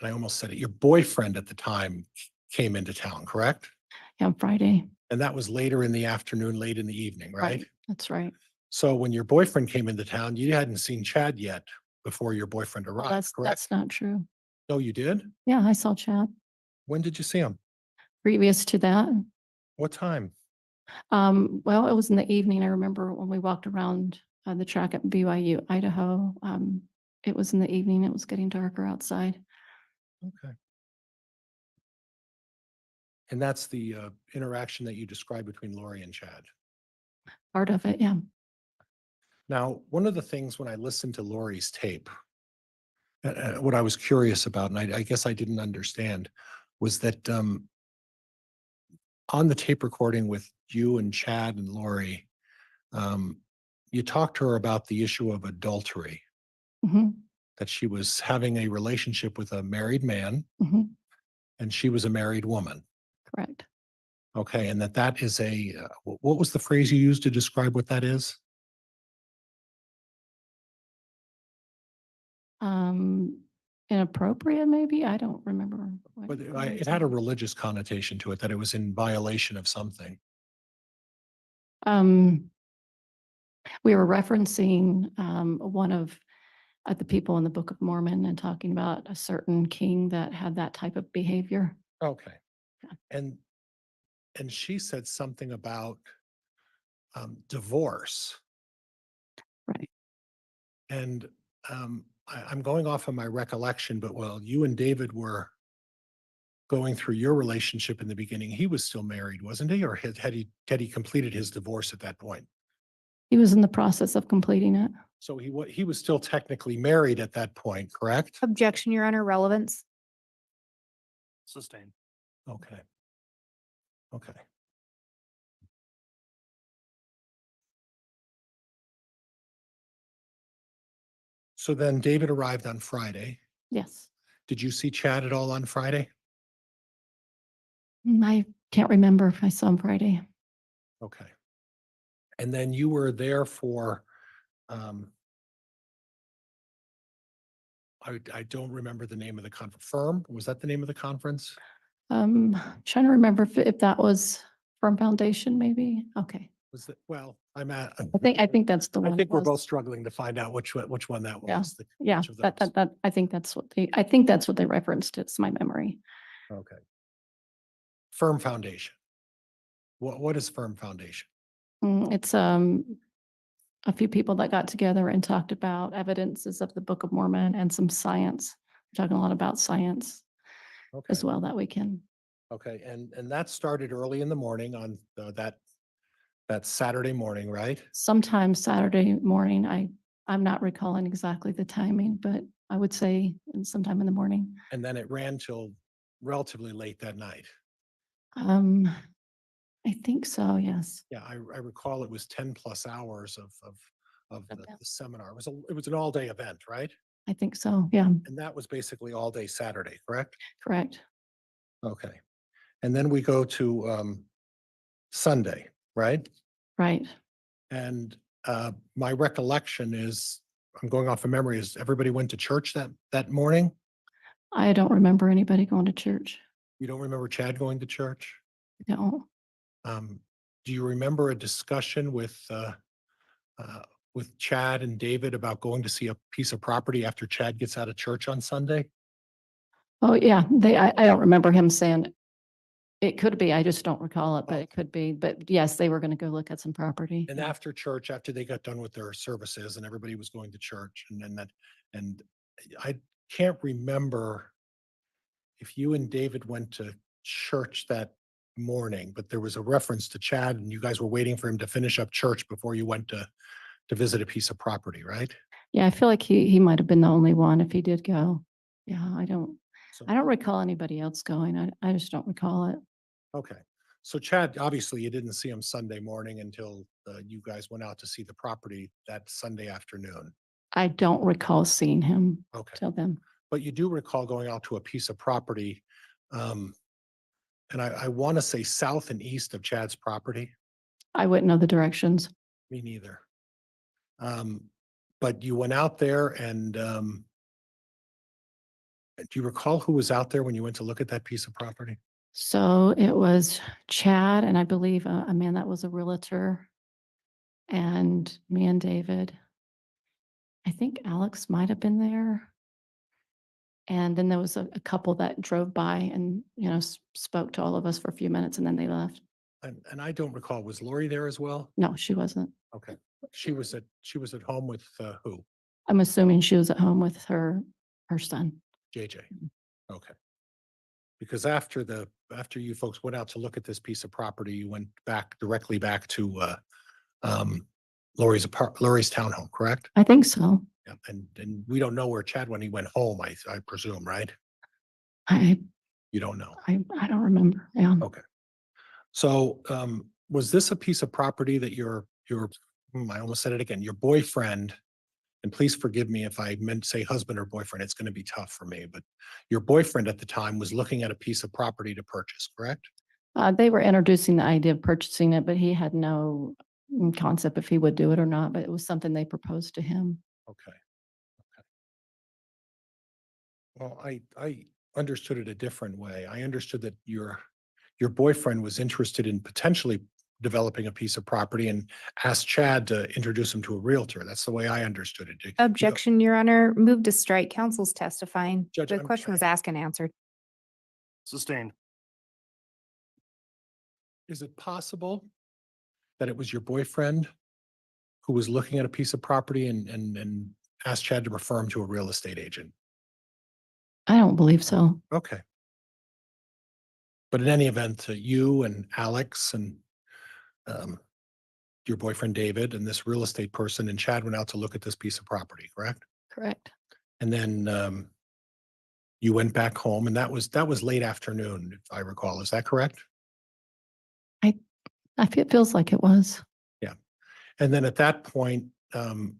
I almost said it, your boyfriend at the time came into town, correct? Yeah, Friday. And that was later in the afternoon, late in the evening, right? That's right. So when your boyfriend came into town, you hadn't seen Chad yet before your boyfriend Well, arrived, correct? that's not true. No, you did? Yeah, I saw Chad When did you see him? previous to that. What time? Well, it was in the evening. I remember when we walked around the track at BYU, Idaho. It was in the evening. It was getting darker outside. Okay. And that's the interaction that you described between Lori and Chad. Part of it, yeah. Now, one of the things when I listened to Lori's tape, what I was curious about, and I guess I didn't understand, was that on the tape recording with you and Chad and Lori, you talked to her about the issue of adultery, Mhm, that she was having a relationship with a married man mhm, and she was a married woman. correct. Okay, and that is what was the phrase you used to describe what that is? Inappropriate, maybe? I don't remember. But it had a religious connotation to it, that it was in violation of something. Um, we were referencing one of the people in the Book of Mormon and talking about a certain king that had that type of behavior. Okay. And she said something about divorce. Right. And I'm going off of my recollection, but while you and David were going through your relationship in the beginning, he was still married, wasn't he? Or had he completed his divorce at that point? He was in the process of completing it. So he was still technically married at that point, correct? Objection, Your Honor, relevance. Sustained. Okay. Okay. So then David arrived on Friday. Yes. Did you see Chad at all on Friday? I can't remember if I saw him Friday. Okay. And then you were there for, I don't remember the name of the conference. Firm? Was that the name of the conference? Trying to remember if that was Firm Foundation, maybe. Okay. Was that, well, I'm at. I think that's the one. I it think we're was. both struggling to find out which one that Yeah. was. Yeah. which of those. That I think that's what they referenced. It's my memory. Okay. Firm Foundation. What is Firm Foundation? It's a few people that got together and talked about evidences of the Book of Mormon and some science. We're talking a lot about science Okay. as well that weekend. Okay, and that started early in the morning on that Saturday morning, right? Sometime Saturday morning. I'm not recalling exactly the timing, but I would say sometime in the morning. And then it ran till relatively late that night. I think so, yes. Yeah, I recall it was 10 plus hours of the seminar. It was an all day event, right? I think so, yeah, And that was basically all day Saturday, correct? correct. Okay. And then we go to Sunday, right? Right. And my recollection is, I'm going off of memory, is everybody went to church that morning? I don't remember anybody going to church. You don't remember Chad going to church? No. Do you remember a discussion with Chad and David about going to see a piece of property after Chad gets out of church on Sunday? Oh, yeah, I don't remember him saying, it could be, I just don't recall it, but it could be. But yes, they were going to go look at some property. And after church, after they got done with their services and everybody was going to church and then that, and I can't remember if you and David went to church that morning, but there was a reference to Chad and you guys were waiting for him to finish up church before you went to visit a piece of property, right? Yeah, I feel like he might have been the only one if he did go. Yeah, I don't recall anybody else going. I just don't recall it. Okay. So Chad, obviously you didn't see him Sunday morning until you guys went out to see the property that Sunday afternoon. I don't recall seeing him Okay. till then. But you do recall going out to a piece of property, and I want to say south and east of Chad's property. I wouldn't know the directions. Me neither. But you went out there and do you recall who was out there when you went to look at that piece of property? So it was Chad and I believe a man that was a realtor and me and David. I think Alex might have been there. And then there was a couple that drove by and, spoke to all of us for a few minutes and then they left. And I don't recall, was Lori there as well? No, she wasn't. Okay. She was at home with who? I'm assuming she was at home with her son. JJ. Okay. Because after you folks went out to look at this piece of property, you went directly back to Lori's townhome, correct? I think so. Yeah. And we don't know where Chad when he went home, I presume, right? You don't know. I don't remember. Yeah. Okay. So was this a piece of property that I almost said it again, your boyfriend, and please forgive me if I meant to say husband or boyfriend, it's going to be tough for me, but your boyfriend at the time was looking at a piece of property to purchase, correct? They were introducing the idea of purchasing it, but he had no concept if he would do it or not, but it was something they proposed to him. Okay. Well, I understood it a different way. I understood that your boyfriend was interested in potentially developing a piece of property and asked Chad to introduce him to a realtor. That's the way I understood it. Objection, Your Honor. Move to strike. Counsel's testifying. Judge, The I'm question was asked and answered. Sustained. Is it possible that it was your boyfriend who was looking at a piece of property and asked Chad to refer him to a real estate agent? I don't believe so. Okay. But in any event, you and Alex and your boyfriend David and this real estate person and Chad went out to look at this piece of property, correct? Correct. And then you went back home, and that was late afternoon, if I recall. Is that correct? It feels like it was. Yeah. And then at that point, one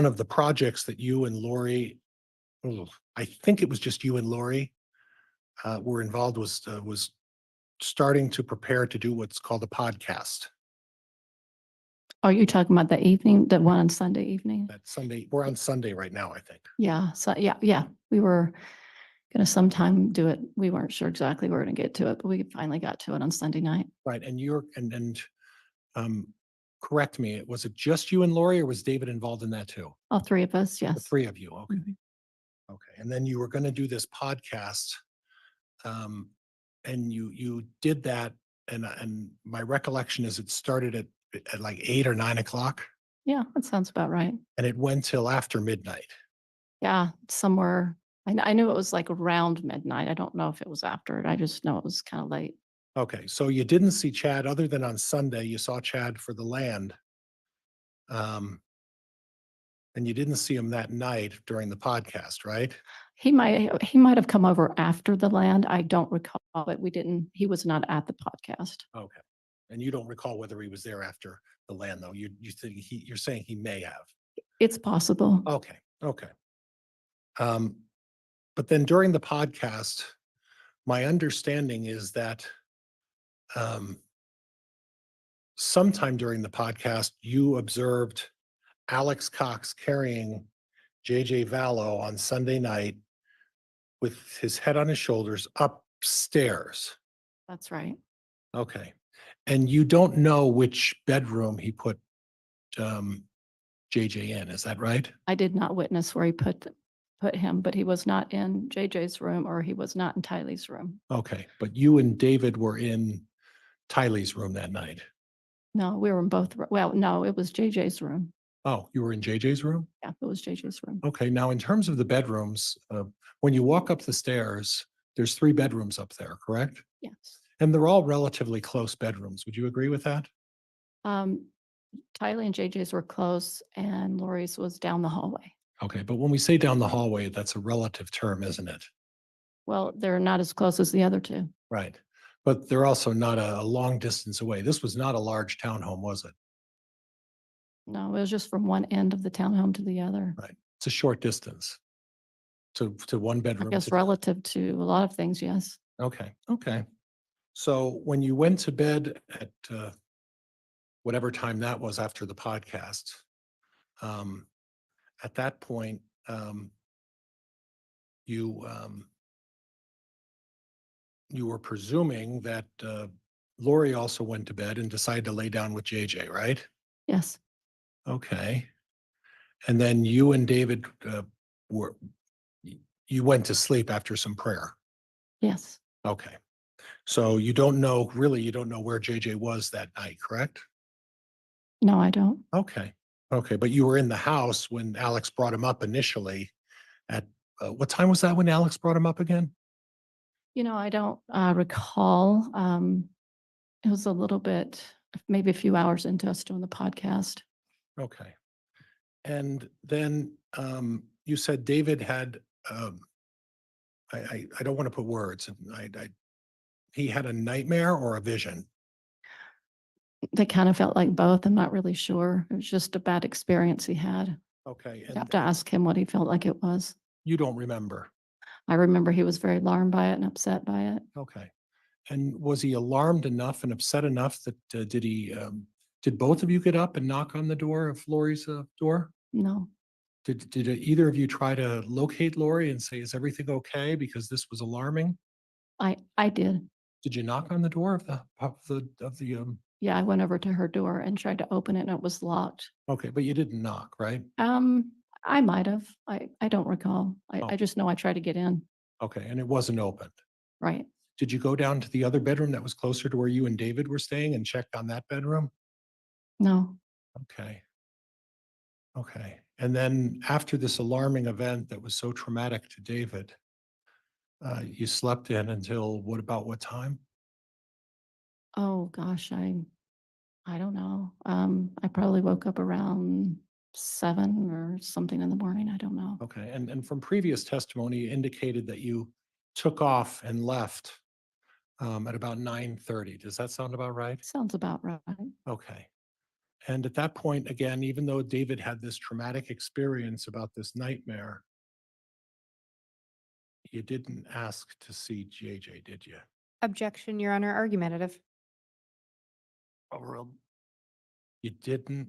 of the projects that you and Lori, I think it was just you and Lori, were involved was starting to prepare to do what's called a podcast. Are you talking about the one on Sunday evening? That Sunday, we're on Sunday right now, I think. Yeah. So yeah. We were going to sometime do it. We weren't sure exactly we were going to get to it, but we finally got to it on Sunday night. Right. And correct me, was it just you and Lori or was David involved in that too? All three of us. The Yes. three of you. Okay. Okay. And then you were going to do this podcast. And you did that. And my recollection is it started at like 8 or 9 o'clock. Yeah, that sounds about right. And it went till after midnight. Yeah, somewhere. I knew it was like around midnight. I don't know if it was after it. I just know it was kind of late. Okay. So you didn't see Chad other than on Sunday, you saw Chad for the land. And you didn't see him that night during the podcast, right? He might have come over after the land. I don't recall, but he was not at the podcast. Okay. And you don't recall whether he was there after the land though. You think you're saying he may have. It's possible. Okay. Okay. But then during the podcast, my understanding is that sometime during the podcast, you observed Alex Cox carrying JJ Vallow on Sunday night with his head on his shoulders upstairs. That's right. Okay. And you don't know which bedroom he put JJ in, is that right? I did not witness where he put put him, but he was not in JJ's room or he was not in Tylee's room. Okay, but you and David were in Tylee's room that night. No, we were in both, well, no, it was JJ's room. Oh, you were in JJ's room? Yeah, it was JJ's room. Okay, now in terms of the bedrooms, when you walk up the stairs, there's 3 bedrooms up there, correct? Yes. And they're all relatively close bedrooms. Would you agree with that? Tylee and JJ's were close and Lori's was down the hallway. Okay, but when we say down the hallway, that's a relative term, isn't it? Well, they're not as close as the other two. Right. But they're also not a long distance away. This was not a large townhome, was it? No, it was just from one end of the townhome to the other. Right. It's a short distance to one I bedroom. guess relative to a lot of things, yes. Okay, okay. So when you went to bed at whatever time that was after the podcast, at that point, you were presuming that Lori also went to bed and decided to lay down with JJ, right? Yes. Okay. And then you and David you went to sleep after some prayer. Yes. Okay. So you don't know where JJ was that night, correct? No, I don't. Okay. Okay. But you were in the house when Alex brought him up initially at what time was that when Alex brought him up again? I don't recall. It was a little bit, maybe a few hours into us doing the podcast. Okay. And then you said David had, I don't want to put words, he had a nightmare or a vision? They kind of felt like both. I'm not really sure. It was just a bad experience he had. Okay. You'd And have to ask him what he felt like it was. you don't remember? I remember he was very alarmed by it and upset by it. Okay. And was he alarmed enough and upset enough that did both of you get up and knock on the door of Lori's door? No, Did either of you try to locate Lori and say, is everything okay? Because this was alarming. I did. Did you knock on the door of the Yeah, I went over to her door and tried to open it and it was locked. okay, but you didn't knock, right? I might have. I don't recall. Oh. I just know I tried to get in. Okay, and it wasn't opened. Right. Did you go down to the other bedroom that was closer to where you and David were staying and checked on that bedroom? No. Okay. Okay. And then after this alarming event that was so traumatic to David, you slept in until what time? Oh gosh, I don't know. I probably woke up around 7 or something in the morning. I don't know. Okay. And from previous testimony you indicated that you took off and left at about 9:30. Does that sound about right? Sounds about right. Okay. And at that point, again, even though David had this traumatic experience about this nightmare, you didn't ask to see JJ, did you? Objection, Your Honor, argumentative. Overruled. You didn't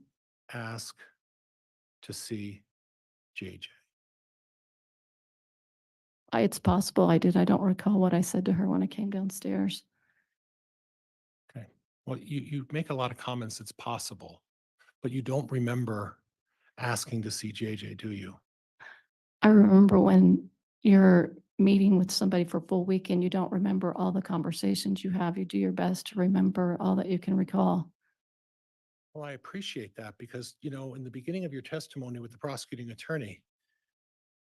ask to see JJ. It's possible I did. I don't recall what I said to her when I came downstairs. Okay. Well, you make a lot of comments, it's possible, but you don't remember asking to see JJ, do you? I remember when you're meeting with somebody for a full weekend, you don't remember all the conversations you have. You do your best to remember all that you can recall. Well, I appreciate that because, in the beginning of your testimony with the prosecuting attorney,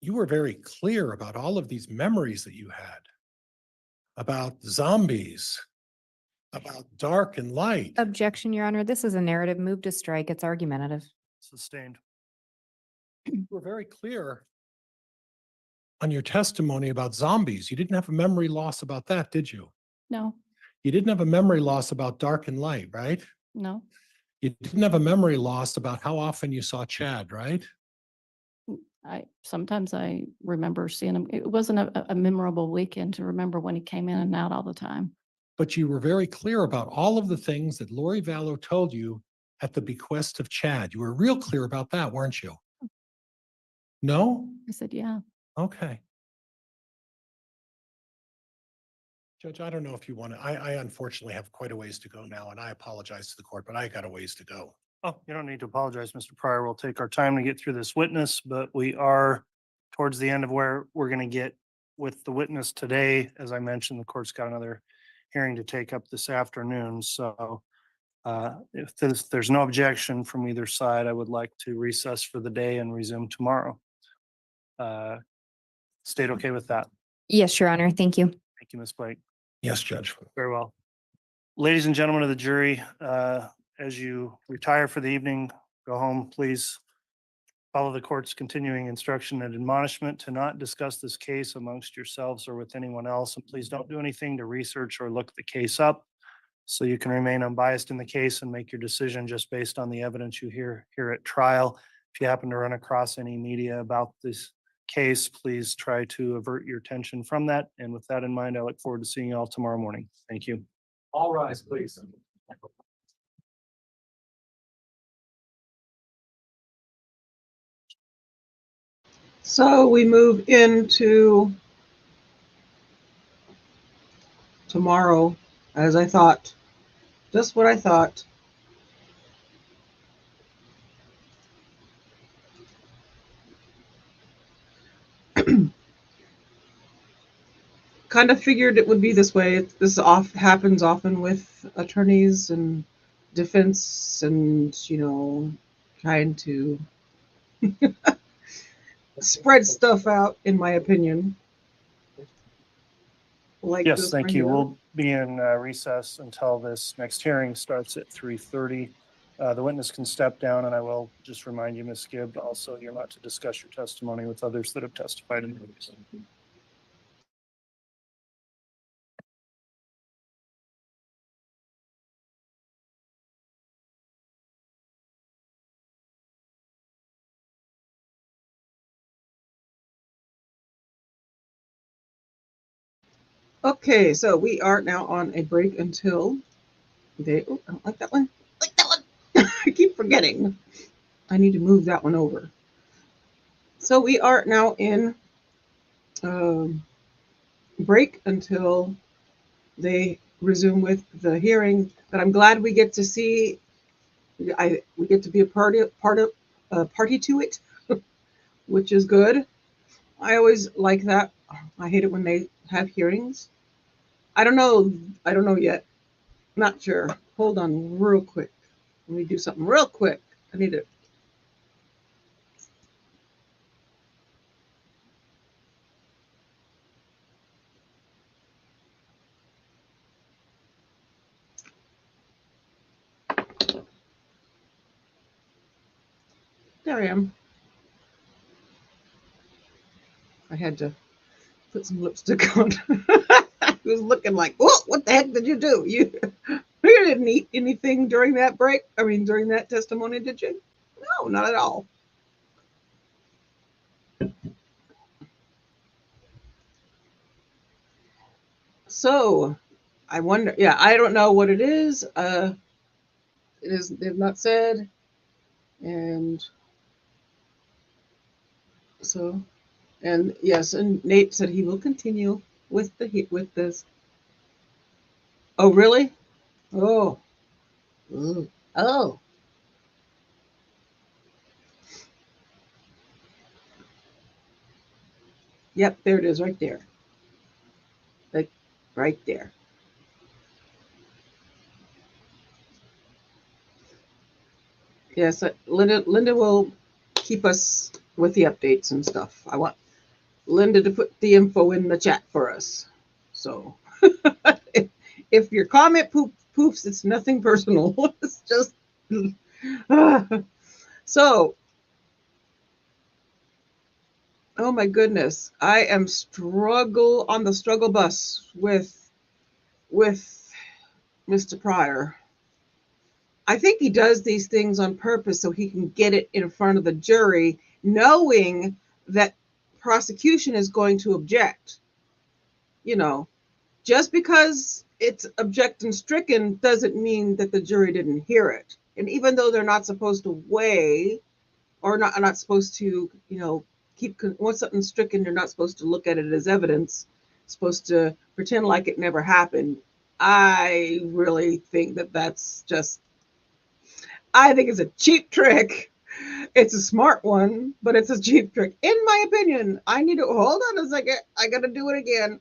you were very clear about all of these memories that you had about zombies, about dark and light. Objection, Your Honor, this is a narrative. Move to strike. It's argumentative. Sustained. You were very clear on your testimony about zombies. You didn't have a memory loss about that, did you? No, You didn't have a memory loss about dark and light, right? no. You didn't have a memory loss about how often you saw Chad, right? Sometimes I remember seeing him. It wasn't a memorable weekend to remember when he came in and out all the time. But you were very clear about all of the things that Lori Vallow told you at the bequest of Chad. You were real clear about that, weren't you? No? I said, yeah. Okay. Judge, I don't know if you want to, I unfortunately have quite a ways to go now, and I apologize to the court, but I got a ways to go. Oh, you don't need to apologize, Mr. Pryor. We'll take our time to get through this witness, but we are towards the end of where we're going to get with the witness today. As I mentioned, the court's got another hearing to take up this afternoon. So if there's no objection from either side, I would like to recess for the day and resume tomorrow. State okay with that? Yes, Your Honor. Thank you. Thank you, Ms. Blake. Yes, Judge. Very well. Ladies and gentlemen of the jury, as you retire for the evening, go home, please follow the court's continuing instruction and admonishment to not discuss this case amongst yourselves or with anyone else. And please don't do anything to research or look the case up, so you can remain unbiased in the case and make your decision just based on the evidence you hear here at trial. If you happen to run across any media about this case, please try to avert your attention from that. And with that in mind, I look forward to seeing you all tomorrow morning. Thank you. All rise, please. So we move into tomorrow, as I thought, just what I thought. Kind of figured it would be this way. This happens often with attorneys and defense, and trying to spread stuff out, in my opinion. Like Yes, this thank right you. here. We'll be in recess until this next hearing starts at 3:30. The witness can step down, and I will just remind you, Ms. Gibb, also you're not to discuss your testimony with others that have testified in the case. Okay, so we are now on a break until they. Oh, I don't like that one. Like that one. I keep forgetting. I need to move that one over. So we are now in break until they resume with the hearing. But I'm glad we get to see. We get to be a party to it, which is good. I always like that. I hate it when they have hearings. I don't know yet. Not sure. Hold on real quick. Let me do something real quick. I need to. There I am. I had to put some lipstick on. I was looking like, oh, what the heck did you do? You didn't eat anything during that break? I mean, during that testimony, did you? No, not at all. So, I wonder, yeah, I don't know what it is. They've not said. And so, and yes, and Nate said he will continue with this. Oh, really? Oh. Ooh. Oh. Yep, there it is right there. Like right there. Yes, Linda will keep us with the updates and stuff. I want Linda to put the info in the chat for us. So if your comment poofs, it's nothing personal. It's just so. Oh my goodness, I am on the struggle bus with Mr. Pryor. I think he does these things on purpose so he can get it in front of the jury, knowing that prosecution is going to object. Just because it's object and stricken doesn't mean that the jury didn't hear it. And even though they're not supposed to weigh or not supposed to, once something's stricken, you're not supposed to look at it as evidence, supposed to pretend like it never happened. I really think that that's just, I think it's a cheap trick It's a smart one, but it's a cheap trick. In my opinion, I need to hold on a second. I got to do it again.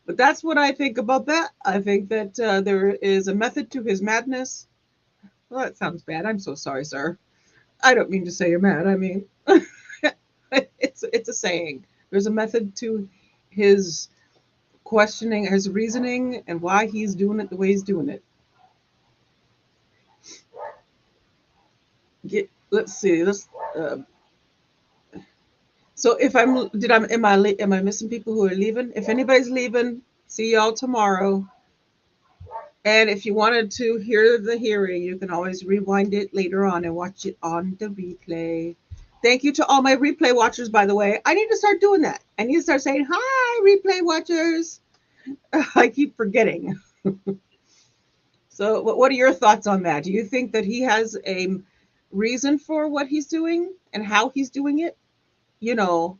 But that's what I think about that. I think that there is a method to his madness. Well, that sounds bad. I'm so sorry, sir. I don't mean to say you're mad. I mean, it's a saying. There's a method to his questioning, his reasoning, and why he's doing it the way he's doing it. Let's see. So if am I missing people who are leaving? If anybody's leaving, see y'all tomorrow. And if you wanted to hear the hearing, you can always rewind it later on and watch it on the replay. Thank you to all my replay watchers, by the way. I need to start doing that. I need to start saying, hi, replay watchers. I keep forgetting. So what are your thoughts on that? Do you think that he has a reason for what he's doing and how he's doing it? You know,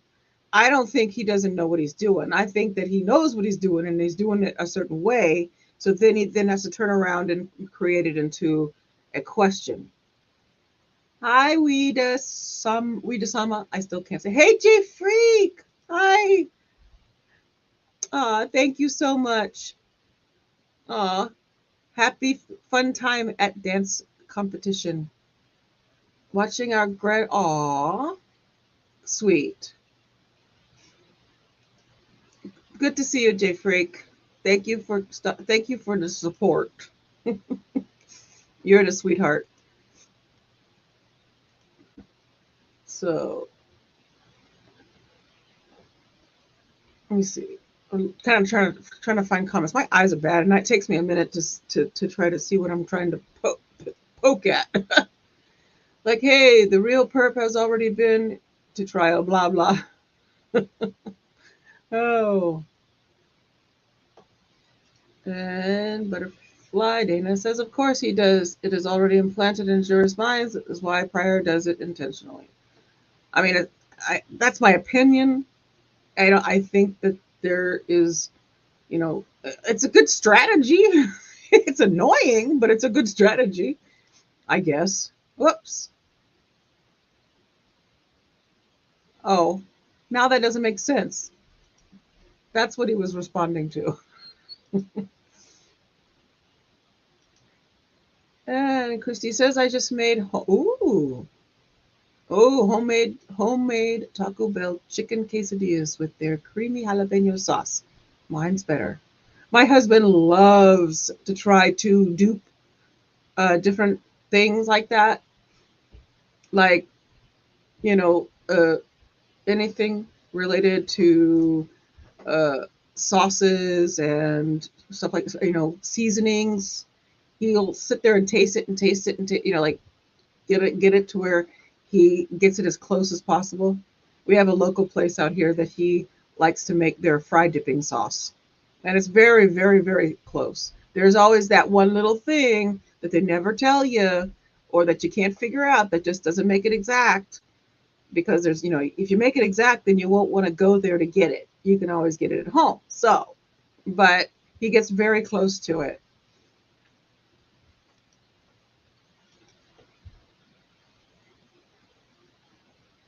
I don't think he doesn't know what he's doing. I think that he knows what he's doing and he's doing it a certain way. So then he has to turn around and create it into a question. Hi, Sama. I still can't say. Hey, J Freak. Hi. Thank you so much. Happy fun time at dance competition. Watching our sweet. Good to see you, J Freak. Thank you for the support. You're the sweetheart. So let me see. I'm kind of trying to find comments. My eyes are bad, and it takes me a minute to try to see what I'm trying to poke at. Like, hey, the real perp has already been to trial. Blah blah. Oh. And Butterfly Dana says, of course he does. It is already implanted in jurors' minds. That is why Pryor does it intentionally. I mean, that's my opinion. I think that there is, it's a good strategy. It's annoying, but it's a good strategy, I guess. Whoops. Oh, now that doesn't make sense. That's what he was responding to. And Christy says, I just made, homemade Taco Bell chicken quesadillas with their creamy jalapeno sauce. Mine's better. My husband loves to try to dupe different things like that. Like, anything related to sauces and stuff like, seasonings. He'll sit there and taste it, like get it to where he gets it as close as possible. We have a local place out here that he likes to make their fry dipping sauce. And it's very, very, very close. There's always that one little thing that they never tell you or that you can't figure out that just doesn't make it exact. Because there's, if you make it exact, then you won't want to go there to get it. You can always get it at home. So, but he gets very close to it.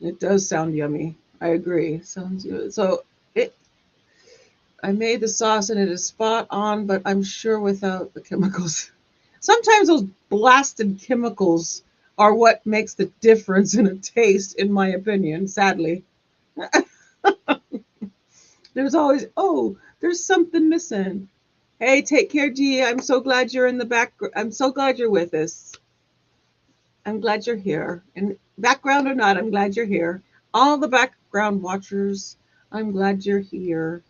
It does sound yummy. I agree. Sounds good. So I made the sauce and it is spot on, but I'm sure without the chemicals. Sometimes those blasted chemicals are what makes the difference in a taste, in my opinion, sadly. There's always, there's something missing. Hey, take care, G. I'm so glad you're in the back. I'm so glad you're with us. I'm glad you're here. And background or not, I'm glad you're here. All the background watchers, I'm glad you're here.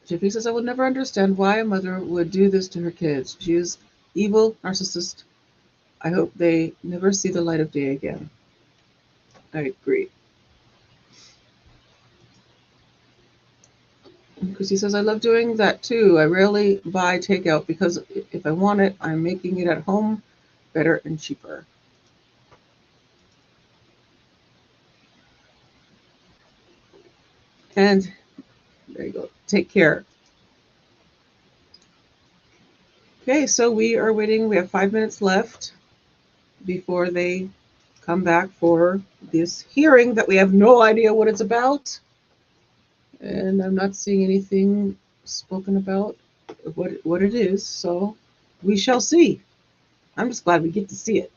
Jiffy says, I will never understand why a mother would do this to her kids. She is evil, narcissist. I hope they never see the light of day again. I agree. Chrissy says, I love doing that too. I rarely buy takeout because if I want it, I'm making it at home better and cheaper. And there you go. Take care. Okay, so we are waiting. We have 5 minutes left before they come back for this hearing that we have no idea what it's about. And I'm not seeing anything spoken about what it is, so we shall see. I'm just glad we get to see it.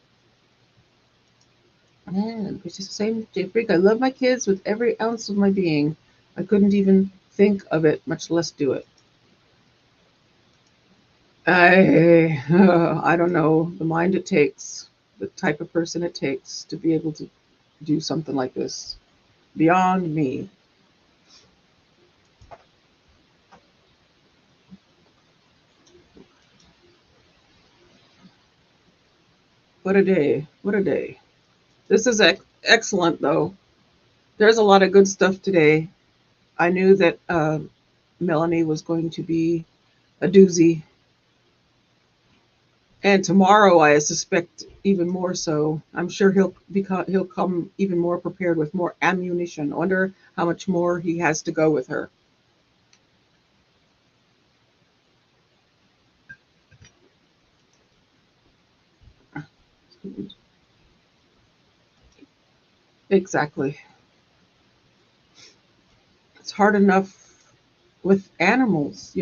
And it's just the same, Jay Freak. I love my kids with every ounce of my being. I couldn't even think of it, much less do it. I don't know the mind it takes, the type of person it takes to be able to do something like this. Beyond me. What a day. What a day. This is excellent, though. There's a lot of good stuff today. I knew that Melanie was going to be a doozy. And tomorrow, I suspect even more so. I'm sure he'll come even more prepared with more ammunition. I wonder how much more he has to go with her. Exactly. It's hard enough with animals,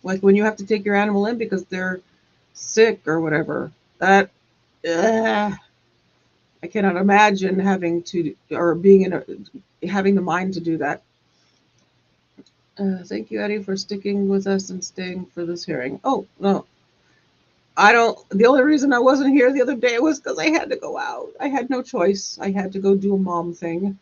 like when you have to take your animal in because they're sick or whatever. That I cannot imagine having to or being having the mind to do that. Thank you, Eddie, for sticking with us and staying for this hearing. Oh, no. I don't. The only reason I wasn't here the other day was because I had to go out. I had no choice. I had to go do a mom thing.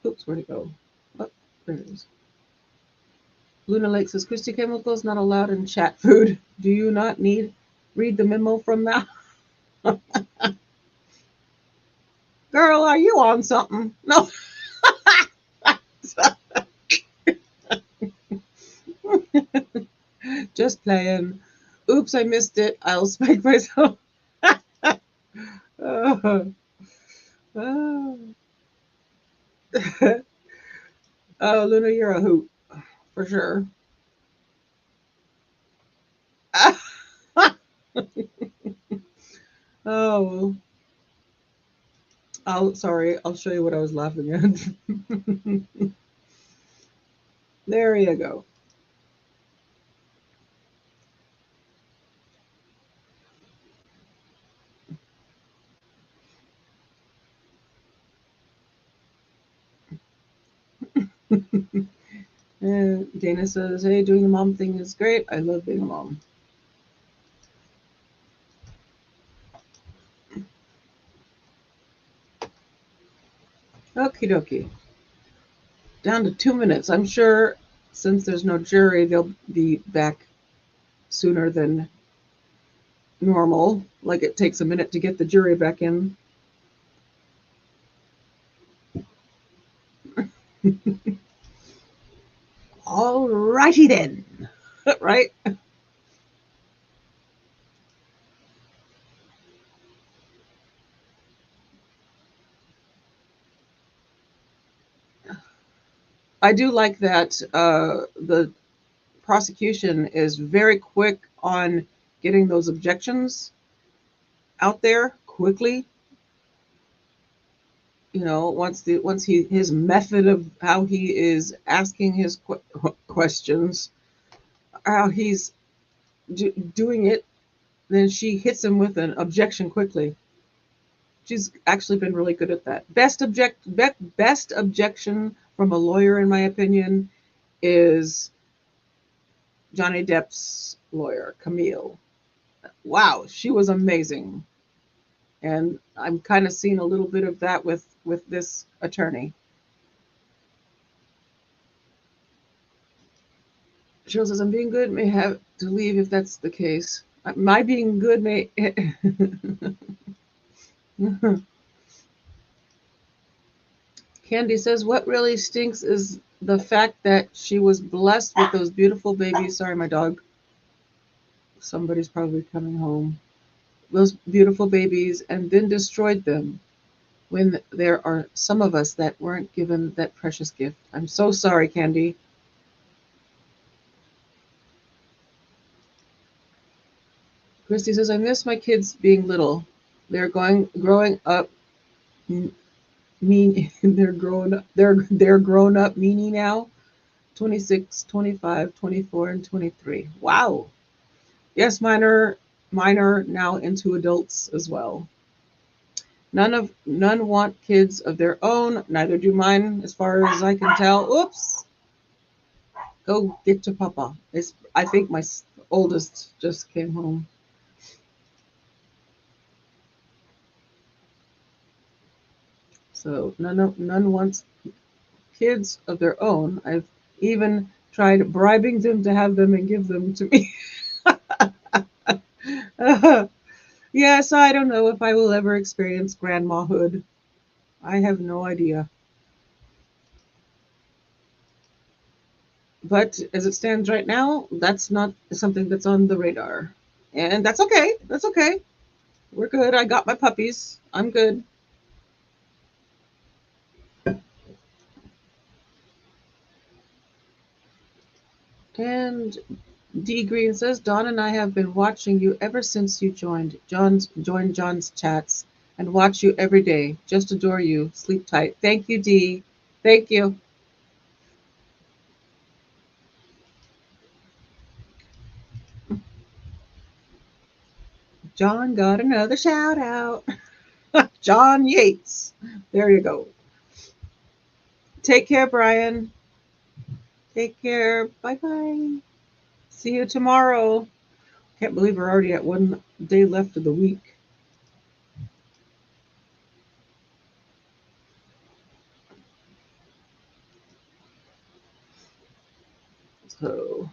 Oops, where'd it go? Oh, there it is. Luna Lake says, Christy Chemicals not allowed in chat food. Do you not read the memo from that? Girl, are you on something? No. Just playing. Oops, I missed it. I'll spank myself. Oh. Oh. Oh, Luna, you're a hoot. For sure. Oh. Sorry. I'll show you what I was laughing at. There you go. And Dana says, hey, doing the mom thing is great. I love being a mom. Okie dokie. Down to 2 minutes. I'm sure since there's no jury, they'll be back sooner than normal. Like it takes a minute to get the jury back in. All righty then. Right? I do like that the prosecution is very quick on getting those objections out there quickly. Once his method of how he is asking his questions, how he's doing it, then she hits him with an objection quickly. She's actually been really good at that. Best objection from a lawyer, in my opinion, is Johnny Depp's lawyer, Camille. Wow, she was amazing. And I'm kind of seeing a little bit of that with this attorney. Cheryl says, I'm being good, may have to leave if that's the case. My being good may. Candy says, what really stinks is the fact that she was blessed with those beautiful babies. Sorry, my dog. Somebody's probably coming home. Those beautiful babies and then destroyed them when there are some of us that weren't given that precious gift. I'm so sorry, Candy. Christy says, I miss my kids being little. They're growing up mean they're grown up meanie now. 26, 25, 24, and 23. Wow. Yes, mine are now into adults as well. None want kids of their own, neither do mine, as far as I can tell. Oops. Go get to Papa. I think my oldest just came home. So none wants kids of their own. I've even tried bribing them to have them and give them to me. Yes, I don't know if I will ever experience grandmahood. I have no idea. But as it stands right now, that's not something that's on the radar. And that's okay. That's okay. We're good. I got my puppies. I'm good. And D Green says, Dawn and I have been watching you ever since you joined John's chats and watch you every day. Just adore you. Sleep tight. Thank you, D. Thank you. John got another shout out. John Yates. There you go. Take care, Brian. Take care. Bye-bye. See you tomorrow. Can't believe we're already at one day left of the week. So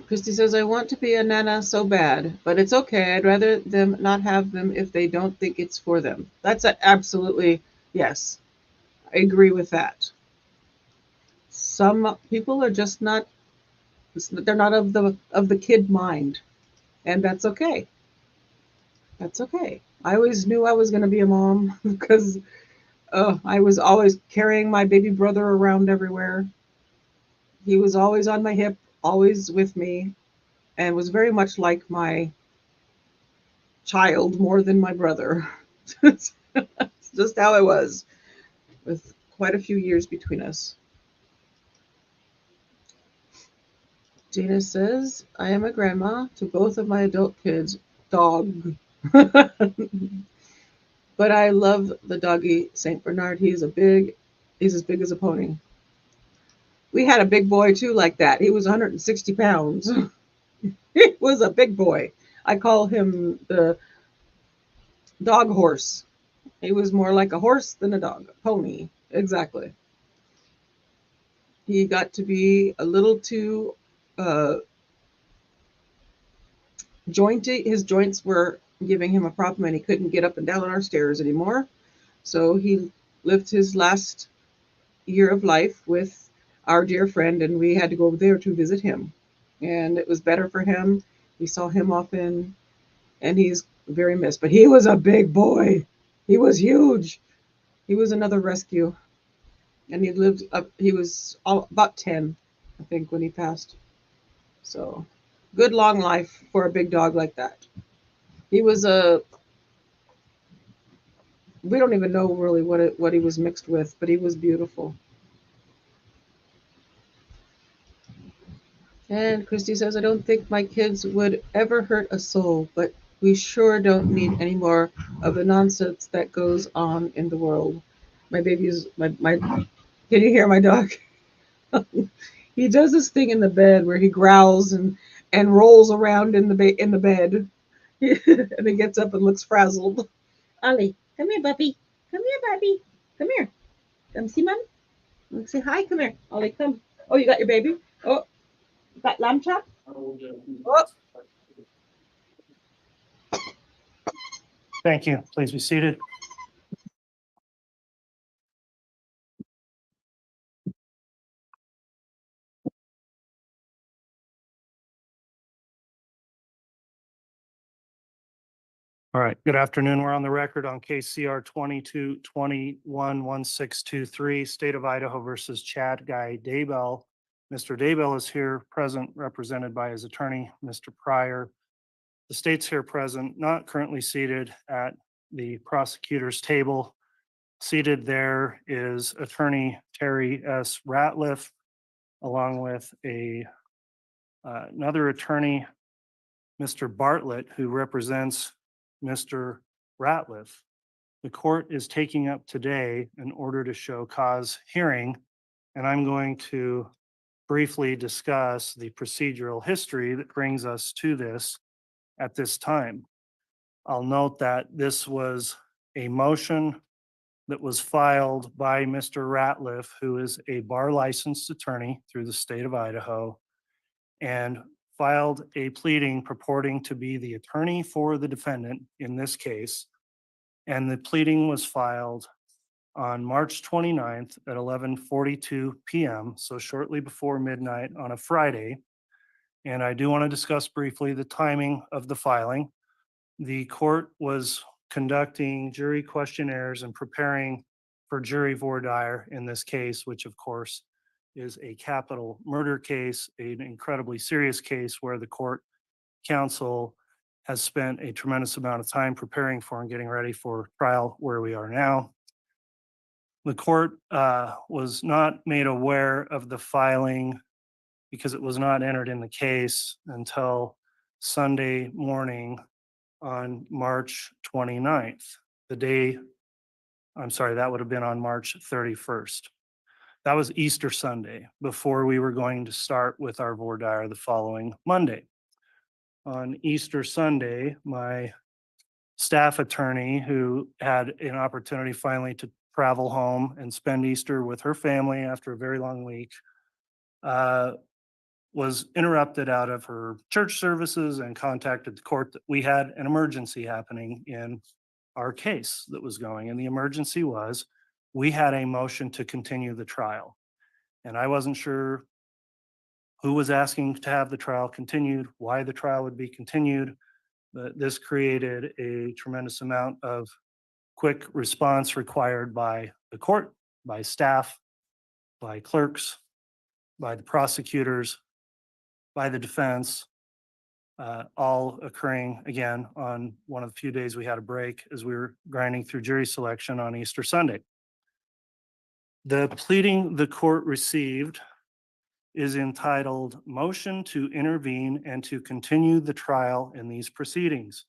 Christy says, I want to be a nana so bad, but it's okay. I'd rather them not have them if they don't think it's for them. That's absolutely, yes. I agree with that. Some people are just not, they're not of the kid mind, and that's okay. That's okay. I always knew I was going to be a mom because I was always carrying my baby brother around everywhere. He was always on my hip, always with me, and was very much like my child more than my brother. It's just how it was, with quite a few years between us. Gina says, I am a grandma to both of my adult kids. Dog. But I love the doggy St. Bernard. He's as big as a pony. We had a big boy too like that. He was 160 pounds. He was a big boy. I call him the dog horse. He was more like a horse than a dog. Pony. Exactly. He got to be a little too jointy. His joints were giving him a problem and he couldn't get up and down our stairs anymore. So he lived his last year of life with our dear friend, and we had to go over there to visit him. And it was better for him. We saw him often, and he's very missed. But he was a big boy. He was huge. He was another rescue. And he lived up, he was about 10, I think, when he passed. So good long life for a big dog like that. He was we don't even know really what he was mixed with, but he was beautiful. And Christy says, I don't think my kids would ever hurt a soul, but we sure don't need any more of the nonsense that goes on in the world. My baby's my can you hear my dog? He does this thing in the bed where he growls and rolls around in the bed. And he gets up and looks frazzled. Ollie, come here, puppy. Come here, puppy. Come here. Come see mom. Say hi, come here. Ollie, come. Oh, you got your baby? Oh, got lamb chop? Oh. Thank you. Please be seated. All right, good afternoon. We're on the record on case CR 22-21-1623, State of Idaho versus Chad Guy Daybell. Mr. Daybell is here present, represented by his attorney, Mr. Pryor. The state's here present, not currently seated at the prosecutor's table. Seated there is attorney Terry S. Ratliff, along with another attorney, Mr. Bartlett, who represents Mr. Ratliff. The court is taking up today an order to show cause hearing, and I'm going to briefly discuss the procedural history that brings us to this at this time. I'll note that this was a motion that was filed by Mr. Ratliff, who is a bar licensed attorney through the state of Idaho, and filed a pleading purporting to be the attorney for the defendant in this case. And the pleading was filed on March 29th at 11:42 p.m., so shortly before midnight on a Friday. And I do want to discuss briefly the timing of the filing. The court was conducting jury questionnaires and preparing for jury voir dire in this case, which of course is a capital murder case, an incredibly serious case where the court counsel has spent a tremendous amount of time preparing for and getting ready for trial where we are now. The court was not made aware of the filing because it was not entered in the case until Sunday morning on March 29th. That would have been on March 31st. That was Easter Sunday before we were going to start with our voir dire the following Monday. On Easter Sunday, my staff attorney, who had an opportunity finally to travel home and spend Easter with her family after a very long week, was interrupted out of her church services and contacted the court that we had an emergency happening in our case that was going. And the emergency was, we had a motion to continue the trial. And I wasn't sure who was asking to have the trial continued, why the trial would be continued. But this created a tremendous amount of quick response required by the court, by staff, by clerks, by the prosecutors, by the defense, all occurring again on one of the few days we had a break as we were grinding through jury selection on Easter Sunday. The pleading the court received is entitled Motion to Intervene and to Continue the Trial in These Proceedings,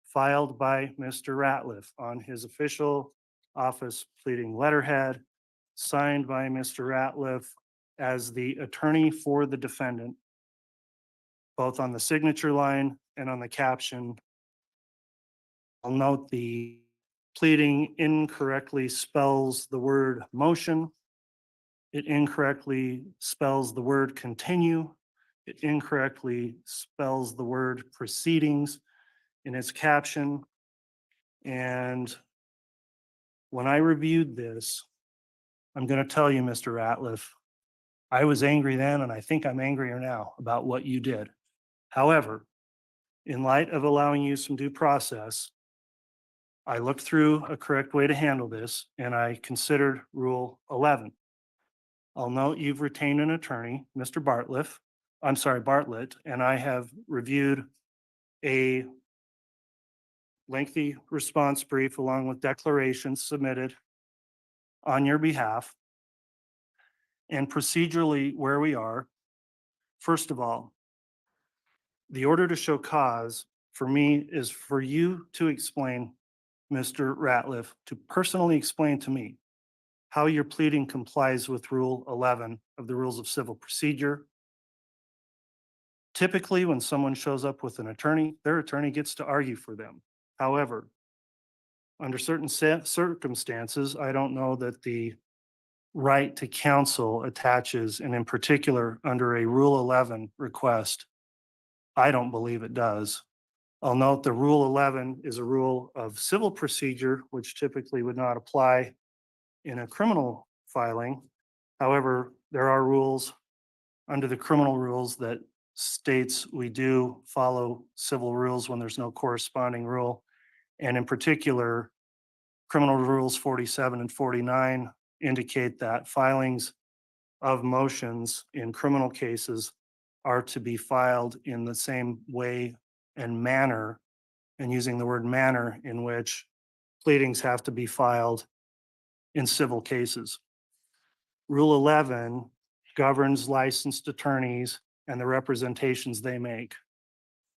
filed by Mr. Ratliff on his official office pleading letterhead, signed by Mr. Ratliff as the attorney for the defendant, both on the signature line and on the caption. I'll note the pleading incorrectly spells the word motion. It incorrectly spells the word continue. It incorrectly spells the word proceedings in its caption. And when I reviewed this, I'm going to tell you, Mr. Ratliff, I was angry then, and I think I'm angrier now about what you did. However, in light of allowing you some due process, I looked through a correct way to handle this, and I considered Rule 11. I'll note you've retained an attorney, Mr. Bartlett, and I have reviewed a lengthy response brief along with declarations submitted on your behalf. And procedurally, where we are, first of all, the order to show cause for me is for you to explain, Mr. Ratliff, to personally explain to me how your pleading complies with Rule 11 of the Rules of Civil Procedure. Typically, when someone shows up with an attorney, their attorney gets to argue for them. However, under certain circumstances, I don't know that the right to counsel attaches, and in particular, under a Rule 11 request? I don't believe it does. I'll note the Rule 11 is a rule of civil procedure, which typically would not apply in a criminal filing. However, there are rules under the criminal rules that states we do follow civil rules when there's no corresponding rule. And in particular, criminal rules 47 and 49 indicate that filings of motions in criminal cases are to be filed in the same way and manner, and using the word manner, in which pleadings have to be filed in civil cases. Rule 11 governs licensed attorneys and the representations they make.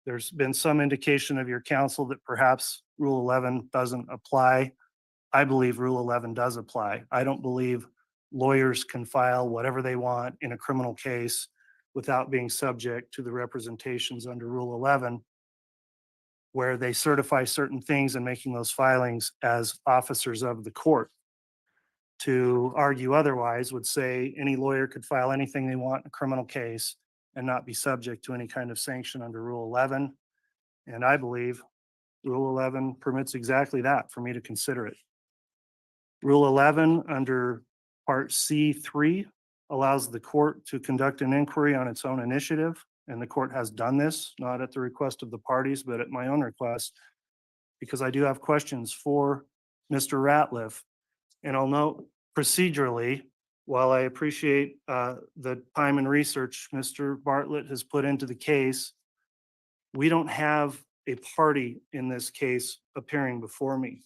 There's been some indication of your counsel that perhaps Rule 11 doesn't apply. I believe Rule 11 does apply. I don't believe lawyers can file whatever they want in a criminal case without being subject to the representations under Rule 11, where they certify certain things and making those filings as officers of the court. To argue otherwise would say any lawyer could file anything they want in a criminal case and not be subject to any kind of sanction under Rule 11. And I believe Rule 11 permits exactly that, for me to consider it. Rule 11 under Part C3 allows the court to conduct an inquiry on its own initiative, and the court has done this, not at the request of the parties, but at my own request, because I do have questions for Mr. Ratliff. And I'll note procedurally, while I appreciate the time and research Mr. Bartlett has put into the case, we don't have a party in this case appearing before me.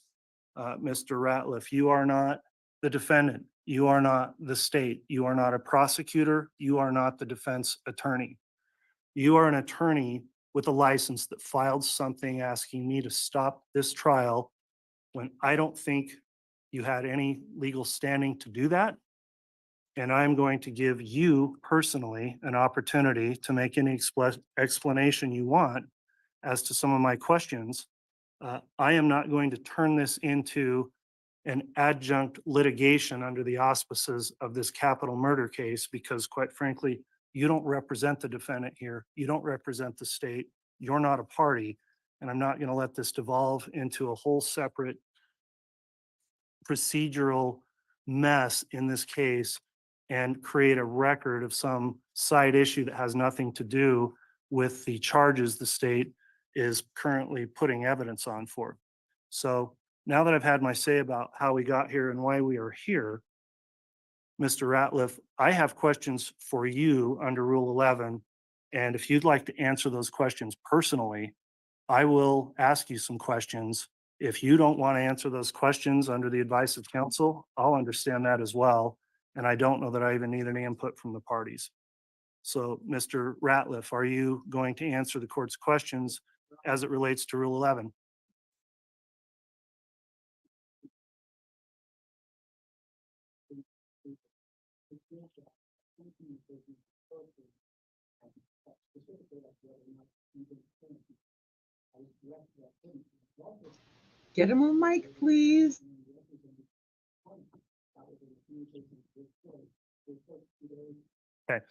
Mr. Ratliff, you are not the defendant. You are not the state. You are not a prosecutor. You are not the defense attorney. You are an attorney with a license that filed something asking me to stop this trial when I don't think you had any legal standing to do that. And I'm going to give you personally an opportunity to make any explanation you want as to some of my questions. I am not going to turn this into an adjunct litigation under the auspices of this capital murder case, because quite frankly, you don't represent the defendant here. You don't represent the state. You're not a party. And I'm not going to let this devolve into a whole separate procedural mess in this case and create a record of some side issue that has nothing to do with the charges the state is currently putting evidence on for. So now that I've had my say about how we got here and why we are here, Mr. Ratliff, I have questions for you under Rule 11. And if you'd like to answer those questions personally, I will ask you some questions. If you don't want to answer those questions under the advice of counsel, I'll understand that as well. And I don't know that I even need any input from the parties. So, Mr. Ratliff, are you going to answer the court's questions as it relates to Rule 11? Get him a mic, please. Okay.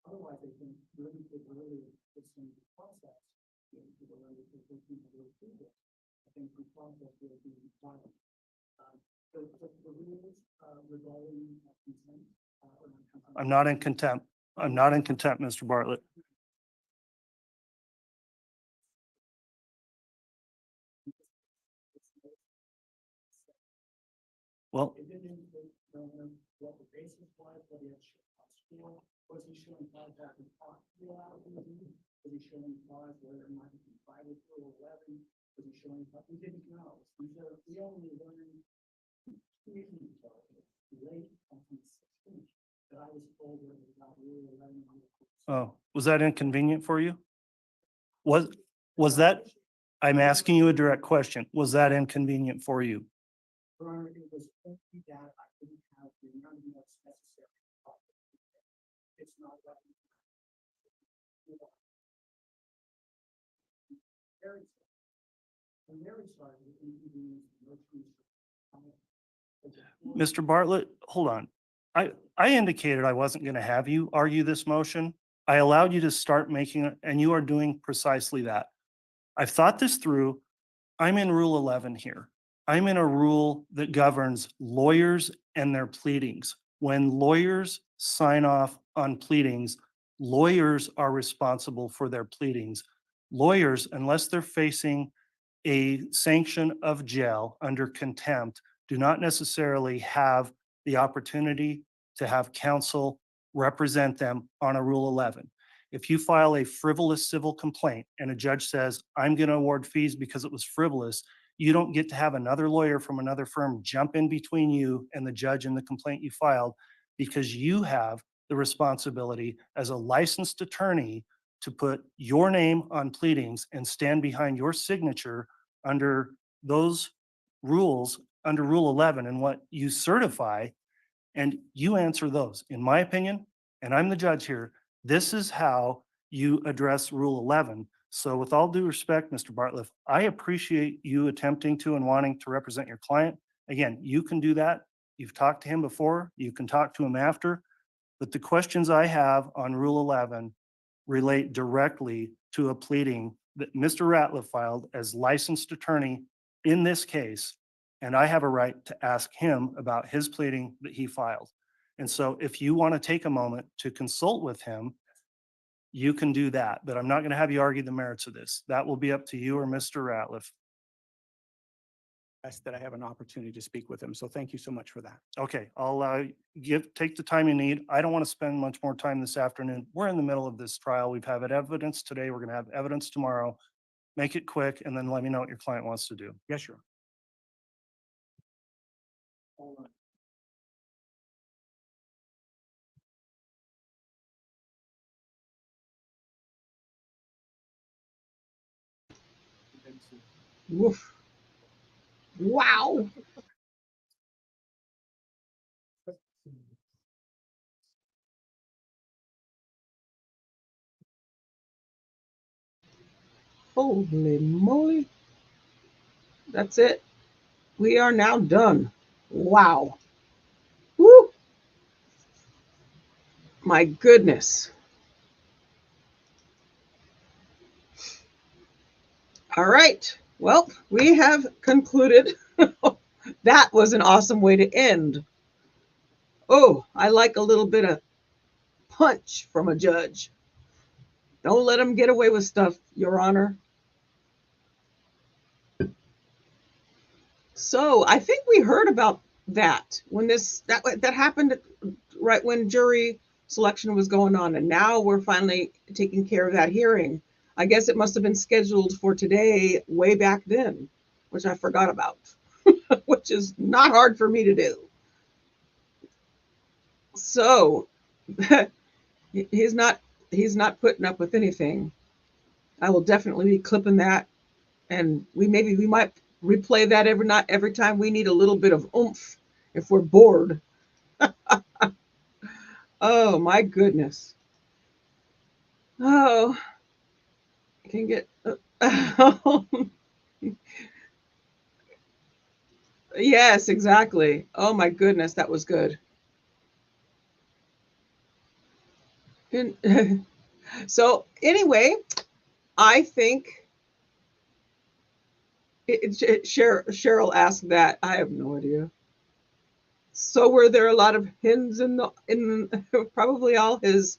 Otherwise, they can really get really in the process. I think the process will be violent. The rules regarding consent. I'm not in contempt. I'm not in contempt, Mr. Bartlett. Well, What the basis was, what he had shown, was he showing cause that he talked to you out? Was he showing cause whether or not he complied with Rule 11? Was he showing cause? We didn't know. We only learned 2 years ago, late on the 16th, that I was told that it was about Rule 11. oh, was that inconvenient for you? Was that, I'm asking you a direct question. Was that inconvenient for you? Your Honor, it was only that I didn't have the amount of notes necessary. It's not what we have. Very sorry. I'm very sorry that we didn't use the most Mr. Bartlett, hold on. I indicated I wasn't going to have you argue this motion. I allowed you to start making it, and you are doing precisely that. I've thought this through. I'm in Rule 11 here. I'm in a rule that governs lawyers and their pleadings. When lawyers sign off on pleadings, lawyers are responsible for their pleadings. Lawyers, unless they're facing a sanction of jail under contempt, do not necessarily have the opportunity to have counsel represent them on a Rule 11. If you file a frivolous civil complaint and a judge says, I'm going to award fees because it was frivolous, you don't get to have another lawyer from another firm jump in between you and the judge in the complaint you filed, because you have the responsibility as a licensed attorney to put your name on pleadings and stand behind your signature under those rules, under Rule 11 and what you certify, and you answer those. In my opinion, and I'm the judge here, this is how you address Rule 11. So with all due respect, Mr. Bartlett, I appreciate you attempting to and wanting to represent your client. Again, you can do that. You've talked to him before. You can talk to him after. But the questions I have on Rule 11 relate directly to a pleading that Mr. Ratliff filed as licensed attorney in this case, and I have a right to ask him about his pleading that he filed. And so if you want to take a moment to consult with him, you can do that, but I'm not going to have you argue the merits of this. That will be up to you or Mr. Ratliff. That I have an opportunity to speak with him. So thank you so much for that. Okay, I'll take the time you need. I don't want to spend much more time this afternoon. We're in the middle of this trial. We've had evidence today. We're going to have evidence tomorrow. Make it quick and then let me know what your client wants to do. Yes, sure. Woof. Wow. Holy moly. That's it. We are now done. Wow. Woo. My goodness. All right. Well, we have concluded. That was an awesome way to end. Oh, I like a little bit of punch from a judge. Don't let him get away with stuff, Your Honor. So I think we heard about that when that happened right when jury selection was going on, and now we're finally taking care of that hearing. I guess it must have been scheduled for today way back then, which I forgot about, which is not hard for me to do. So he's not putting up with anything. I will definitely be clipping that, and we might replay that every time we need a little bit of oomph if we're bored. Oh my goodness. Oh, I can get yes, exactly. Oh my goodness, that was good. So anyway, I think Cheryl asked that. I have no idea. So were there a lot of hens in probably all his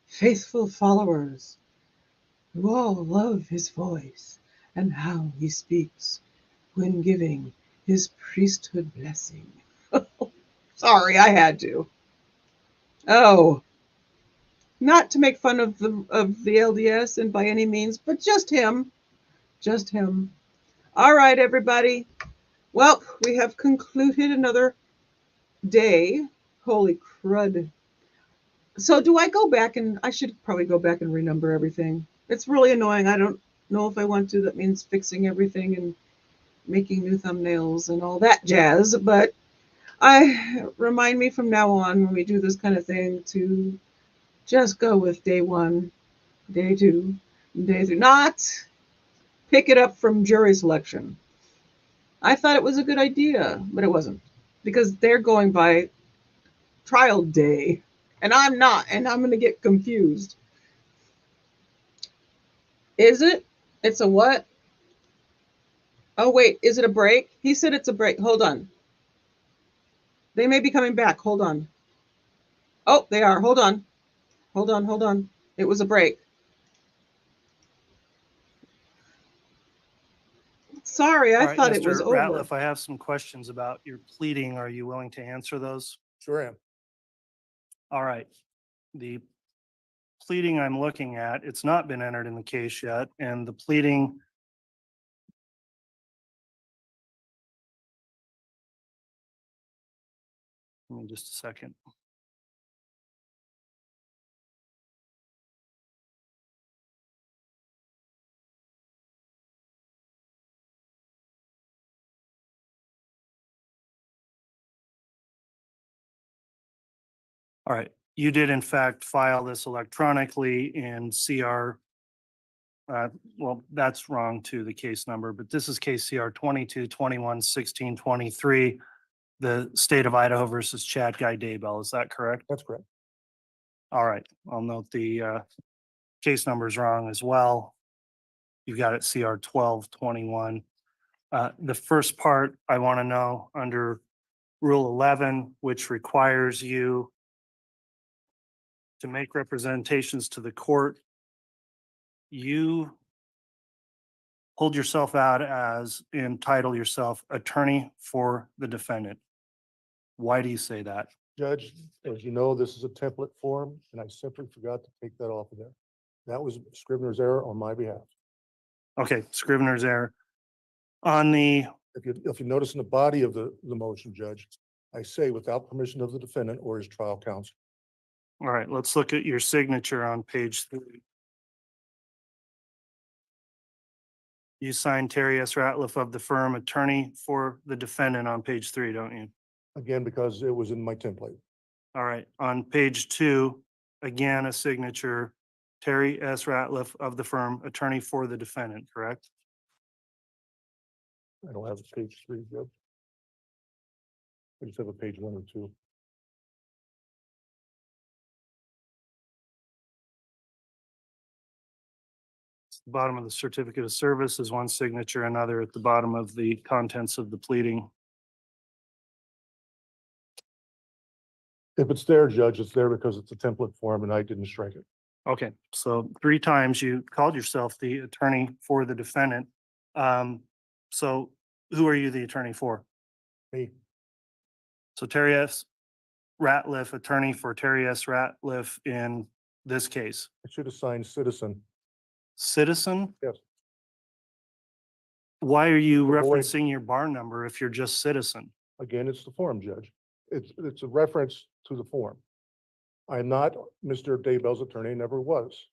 faithful followers who all love his voice and how he speaks when giving his priesthood blessing. Sorry, I had to. Oh, not to make fun of the LDS and by any means, but just him. Just him. All right, everybody. Well, we have concluded another day. Holy crud. So do I go back I should probably go back and renumber everything. It's really annoying. I don't know if I want to. That means fixing everything and making new thumbnails and all that jazz, but remind me from now on when we do this kind of thing to just go with day 1, day 2, day 3, not pick it up from jury selection. I thought it was a good idea, but it wasn't, because they're going by trial day and I'm not, and I'm going to get confused. Is it? It's a what? Oh, wait, is it a break? He said it's a break. Hold on. They may be coming back. Hold on. Oh, they are. Hold on. Hold on. Hold on. It was a break. Sorry, I All right, thought it was Mr. over. Ratliff, I have some questions about your pleading. Are you willing to answer those? Sure am. All right. The pleading I'm looking at, it's not been entered in the case yet, and the pleading. Give me just a second. All right, you did in fact file this electronically in CR. Well, that's wrong to the case number, but this is case CR 22-21-16-23, the state of Idaho versus Chad Guy Daybell. Is that correct? That's correct. All right, I'll note the case number is wrong as well. You've got it CR 12-21. The first part I want to know under Rule 11, which requires you to make representations to the court, you hold yourself out as, entitle yourself attorney for the defendant. Why do you say that? Judge, as you know, this is a template form, and I simply forgot to take that off of there. That was Scrivener's error on my behalf. Okay, Scrivener's error. On the, If you notice in the body of the motion, Judge, I say without permission of the defendant or his trial counsel. all right, let's look at your signature on page 3. You signed Terry S. Ratliff of the firm, attorney for the defendant, on page 3, don't you? Again, because it was in my template. All right, on page 2, again, a signature, Terry S. Ratliff of the firm, attorney for the defendant, correct? I don't have a page 3, Judge. I just have a page 1 and 2. The bottom of the certificate of service is one signature, another at the bottom of the contents of the pleading. If it's there, Judge, it's there because it's a template form and I didn't strike it. Okay, so 3 times you called yourself the attorney for the defendant. So who are you the attorney for? Me. So Terry S. Ratliff, attorney for Terry S. Ratliff in this case. I should have signed citizen. Citizen? Yes. Why are you Avoid- referencing your bar number if you're just citizen? Again, it's the form, Judge. It's a reference to the form. I'm not Mr. Daybell's attorney, never was.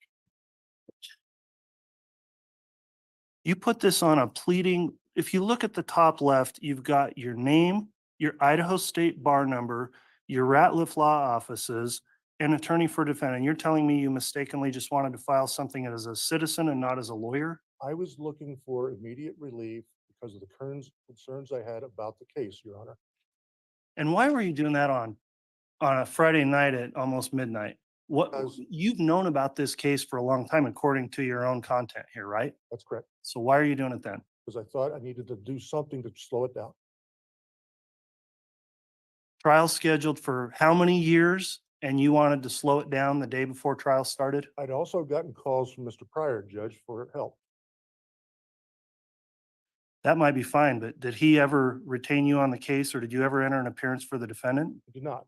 You put this on a pleading. If you look at the top left, you've got your name, your Idaho State bar number, your Ratliff Law offices, and attorney for defendant. You're telling me you mistakenly just wanted to file something as a citizen and not as a lawyer? I was looking for immediate relief because of the concerns I had about the case, Your Honor. And why were you doing that on a Friday night at almost midnight? What, you've known about this case for a long time, according to your own content here, right? That's correct. So why are you doing it then? Because I thought I needed to do something to slow it down. Trial scheduled for how many years? And you wanted to slow it down the day before trial started? I'd also gotten calls from Mr. Pryor, Judge, for help. That might be fine, but did he ever retain you on the case, or did you ever enter an appearance for the defendant? I did not.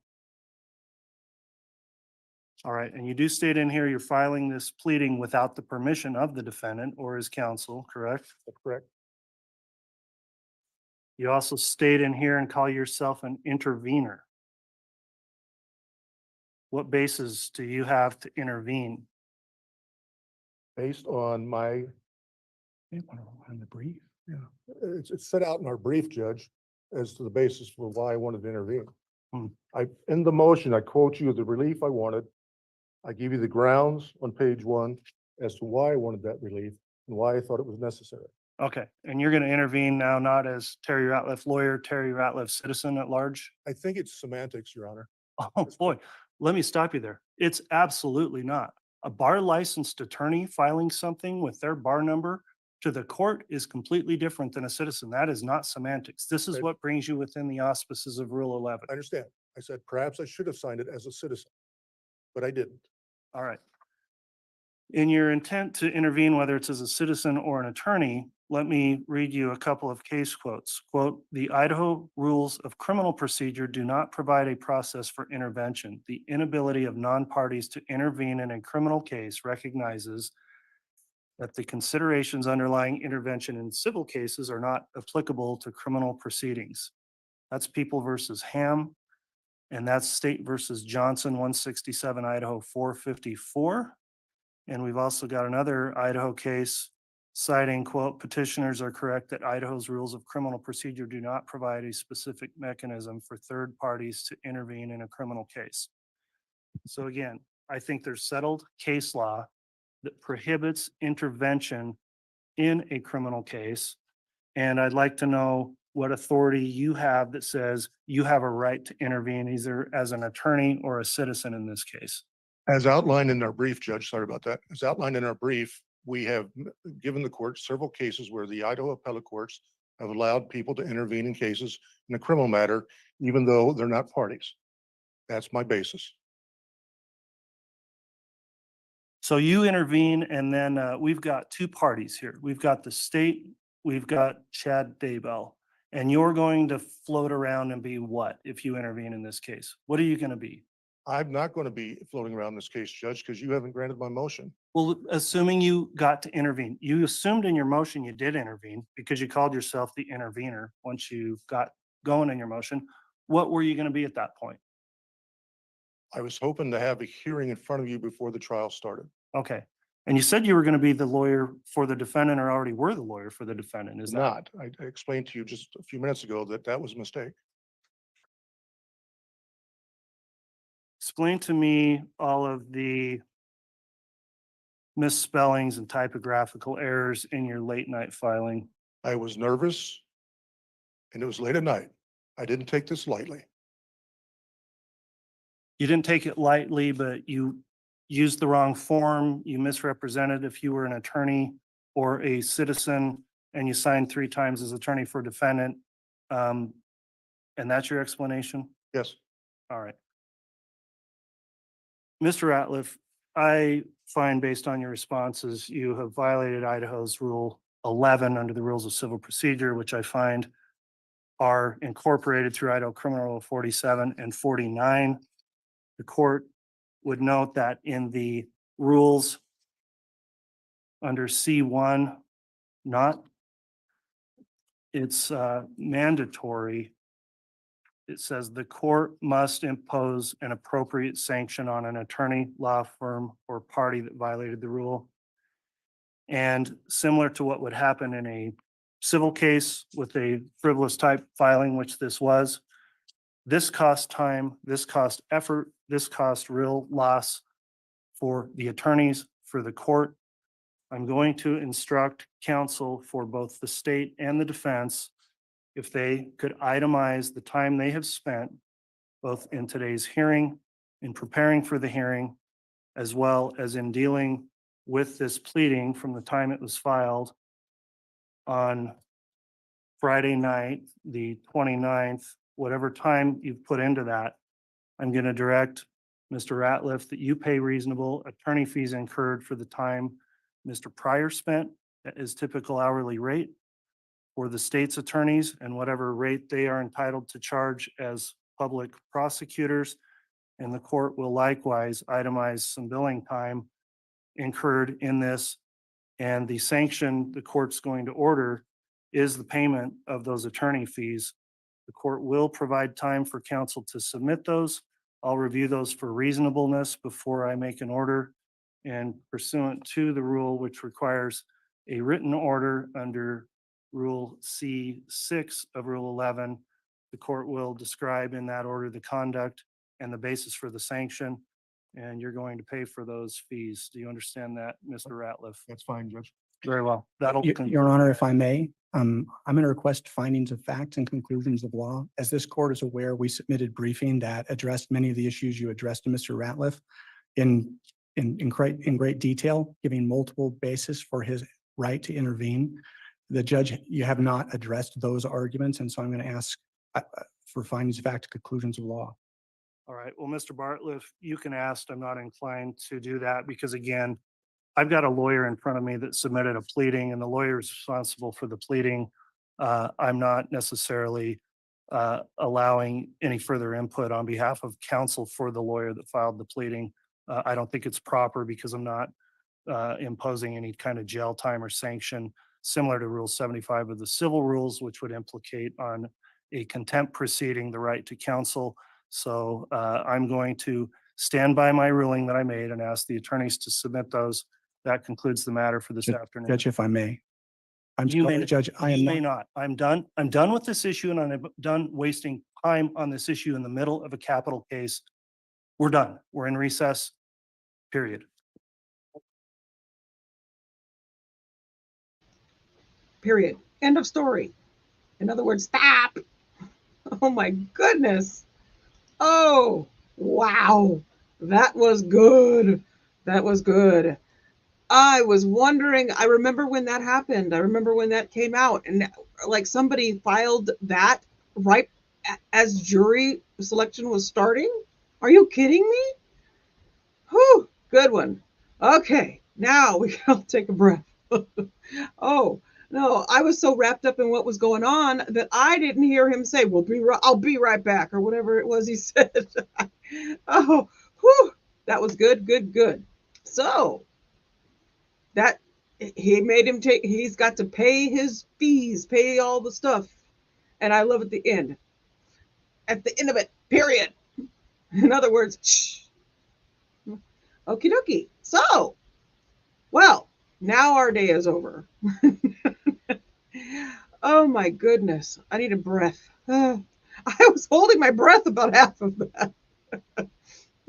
All right, and you do state in here you're filing this pleading without the permission of the defendant or his counsel, correct? That's correct. You also state in here and call yourself an intervener. What basis do you have to intervene? Based on my On the brief? It's set out in our brief, Judge, as to the basis for why I wanted to intervene. Hmm. In the motion, I quote you the relief I wanted. I give you the grounds on page 1 as to why I wanted that relief and why I thought it was necessary. Okay, and you're going to intervene now, not as Terry Ratliff lawyer, Terry Ratliff citizen at large? I think it's semantics, Your Honor. Oh, boy, let me stop you there. It's absolutely not. A bar licensed attorney filing something with their bar number to the court is completely different than a citizen. That is not semantics. This is Right. what brings you within the auspices of Rule 11. I understand. I said perhaps I should have signed it as a citizen, but I didn't. All right. In your intent to intervene, whether it's as a citizen or an attorney, let me read you a couple of case quotes. Quote, "The Idaho rules of criminal procedure do not provide a process for intervention. The inability of non-parties to intervene in a criminal case recognizes that the considerations underlying intervention in civil cases are not applicable to criminal proceedings." That's People versus Ham, and that's State versus Johnson, 167 Idaho 454. And we've also got another Idaho case citing, quote, "Petitioners are correct that Idaho's rules of criminal procedure do not provide a specific mechanism for third parties to intervene in a criminal case." So again, I think there's settled case law that prohibits intervention in a criminal case. And I'd like to know what authority you have that says you have a right to intervene either as an attorney or a citizen in this case. As outlined in our brief, Judge, sorry about that. As outlined in our brief, we have given the court several cases where the Idaho appellate courts have allowed people to intervene in cases in a criminal matter, even though they're not parties. That's my basis. So you intervene, and then we've got two parties here. We've got the state, we've got Chad Daybell, and you're going to float around and be what if you intervene in this case? What are you going to be? I'm not going to be floating around this case, Judge, because you haven't granted my motion. Well, assuming you got to intervene, you assumed in your motion you did intervene because you called yourself the intervener once you got going in your motion. What were you going to be at that point? I was hoping to have a hearing in front of you before the trial started. Okay. And you said you were going to be the lawyer for the defendant or already were the lawyer for the defendant. Is that? Not. I explained to you just a few minutes ago that that was a mistake. Explain to me all of the misspellings and typographical errors in your late night filing. I was nervous and it was late at night. I didn't take this lightly. You didn't take it lightly, but you used the wrong form. You misrepresented if you were an attorney or a citizen, and you signed 3 times as attorney for defendant. And that's your explanation? Yes. All right. Mr. Ratliff, I find based on your responses, you have violated Idaho's Rule 11 under the Rules of Civil Procedure, which I find are incorporated through Idaho Criminal Rule 47 and 49. The court would note that in the rules under C1, it's mandatory. It says the court must impose an appropriate sanction on an attorney, law firm, or party that violated the rule. And similar to what would happen in a civil case with a frivolous type filing, which this was, this cost time, this cost effort, this cost real loss for the attorneys, for the court. I'm going to instruct counsel for both the state and the defense if they could itemize the time they have spent both in today's hearing, in preparing for the hearing, as well as in dealing with this pleading from the time it was filed on Friday night, the 29th, whatever time you've put into that. I'm going to direct Mr. Ratliff that you pay reasonable attorney fees incurred for the time Mr. Pryor spent at his typical hourly rate for the state's attorneys and whatever rate they are entitled to charge as public prosecutors. And the court will likewise itemize some billing time incurred in this. And the sanction the court's going to order is the payment of those attorney fees. The court will provide time for counsel to submit those. I'll review those for reasonableness before I make an order, and pursuant to the rule which requires a written order under Rule C6 of Rule 11. The court will describe in that order the conduct and the basis for the sanction, and you're going to pay for those fees. Do you understand that, Mr. Ratliff? That's fine, Judge. Very well. That'll Your conclude Honor, that. if I may, I'm going to request findings of facts and conclusions of law. As this court is aware, we submitted briefing that addressed many of the issues you addressed to Mr. Ratliff in great detail, giving multiple basis for his right to intervene. The judge, you have not addressed those arguments, and so I'm going to ask for findings of fact and conclusions of law. All right. Well, Mr. Bartliff, you can ask. I'm not inclined to do that because, again, I've got a lawyer in front of me that submitted a pleading, and the lawyer is responsible for the pleading. I'm not necessarily allowing any further input on behalf of counsel for the lawyer that filed the pleading. I don't think it's proper because I'm not imposing any kind of jail time or sanction similar to Rule 75 of the civil rules, which would implicate on a contempt proceeding the right to counsel. So I'm going to stand by my ruling that I made and ask the attorneys to submit those. That concludes the matter for this afternoon. Judge, if I may. I'm You sorry, may- Judge, I am You may not. not. I'm done. I'm done with this issue, and I'm done wasting time on this issue in the middle of a capital case. We're done. We're in recess, period. Period. End of story. In other words, stop. Oh my goodness. Oh, wow. That was good. That was good. I was wondering, I remember when that happened. I remember when that came out, and like somebody filed that right as jury selection was starting. Are you kidding me? Whew, good one. Okay, now we can all take a breath. Oh, no, I was so wrapped up in what was going on that I didn't hear him say, I'll be right back, or whatever it was he said. Oh, whew, that was good, good, good. So that he made him take, he's got to pay his fees, pay all the stuff. And I love at the end of it, period. In other words, shh. Okie dokie. So, well, now our day is over. Oh my goodness. I need a breath. I was holding my breath about half of that.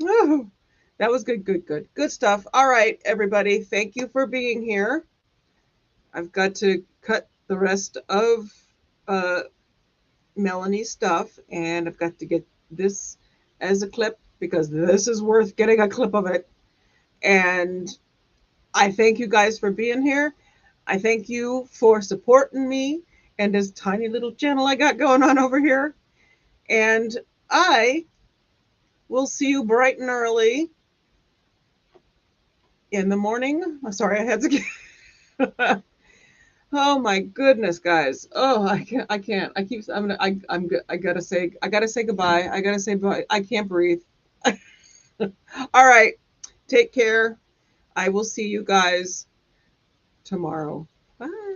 Oh, that was good, good, good. Good stuff. All right, everybody. Thank you for being here. I've got to cut the rest of Melanie's stuff, and I've got to get this as a clip because this is worth getting a clip of it. And I thank you guys for being here. I thank you for supporting me and this tiny little channel I got going on over here. And I will see you bright and early in the morning. I'm sorry, I had to get. Oh my goodness, guys. Oh, I can't. I gotta say goodbye. I gotta say bye. I can't breathe. All right. Take care. I will see you guys tomorrow. Bye.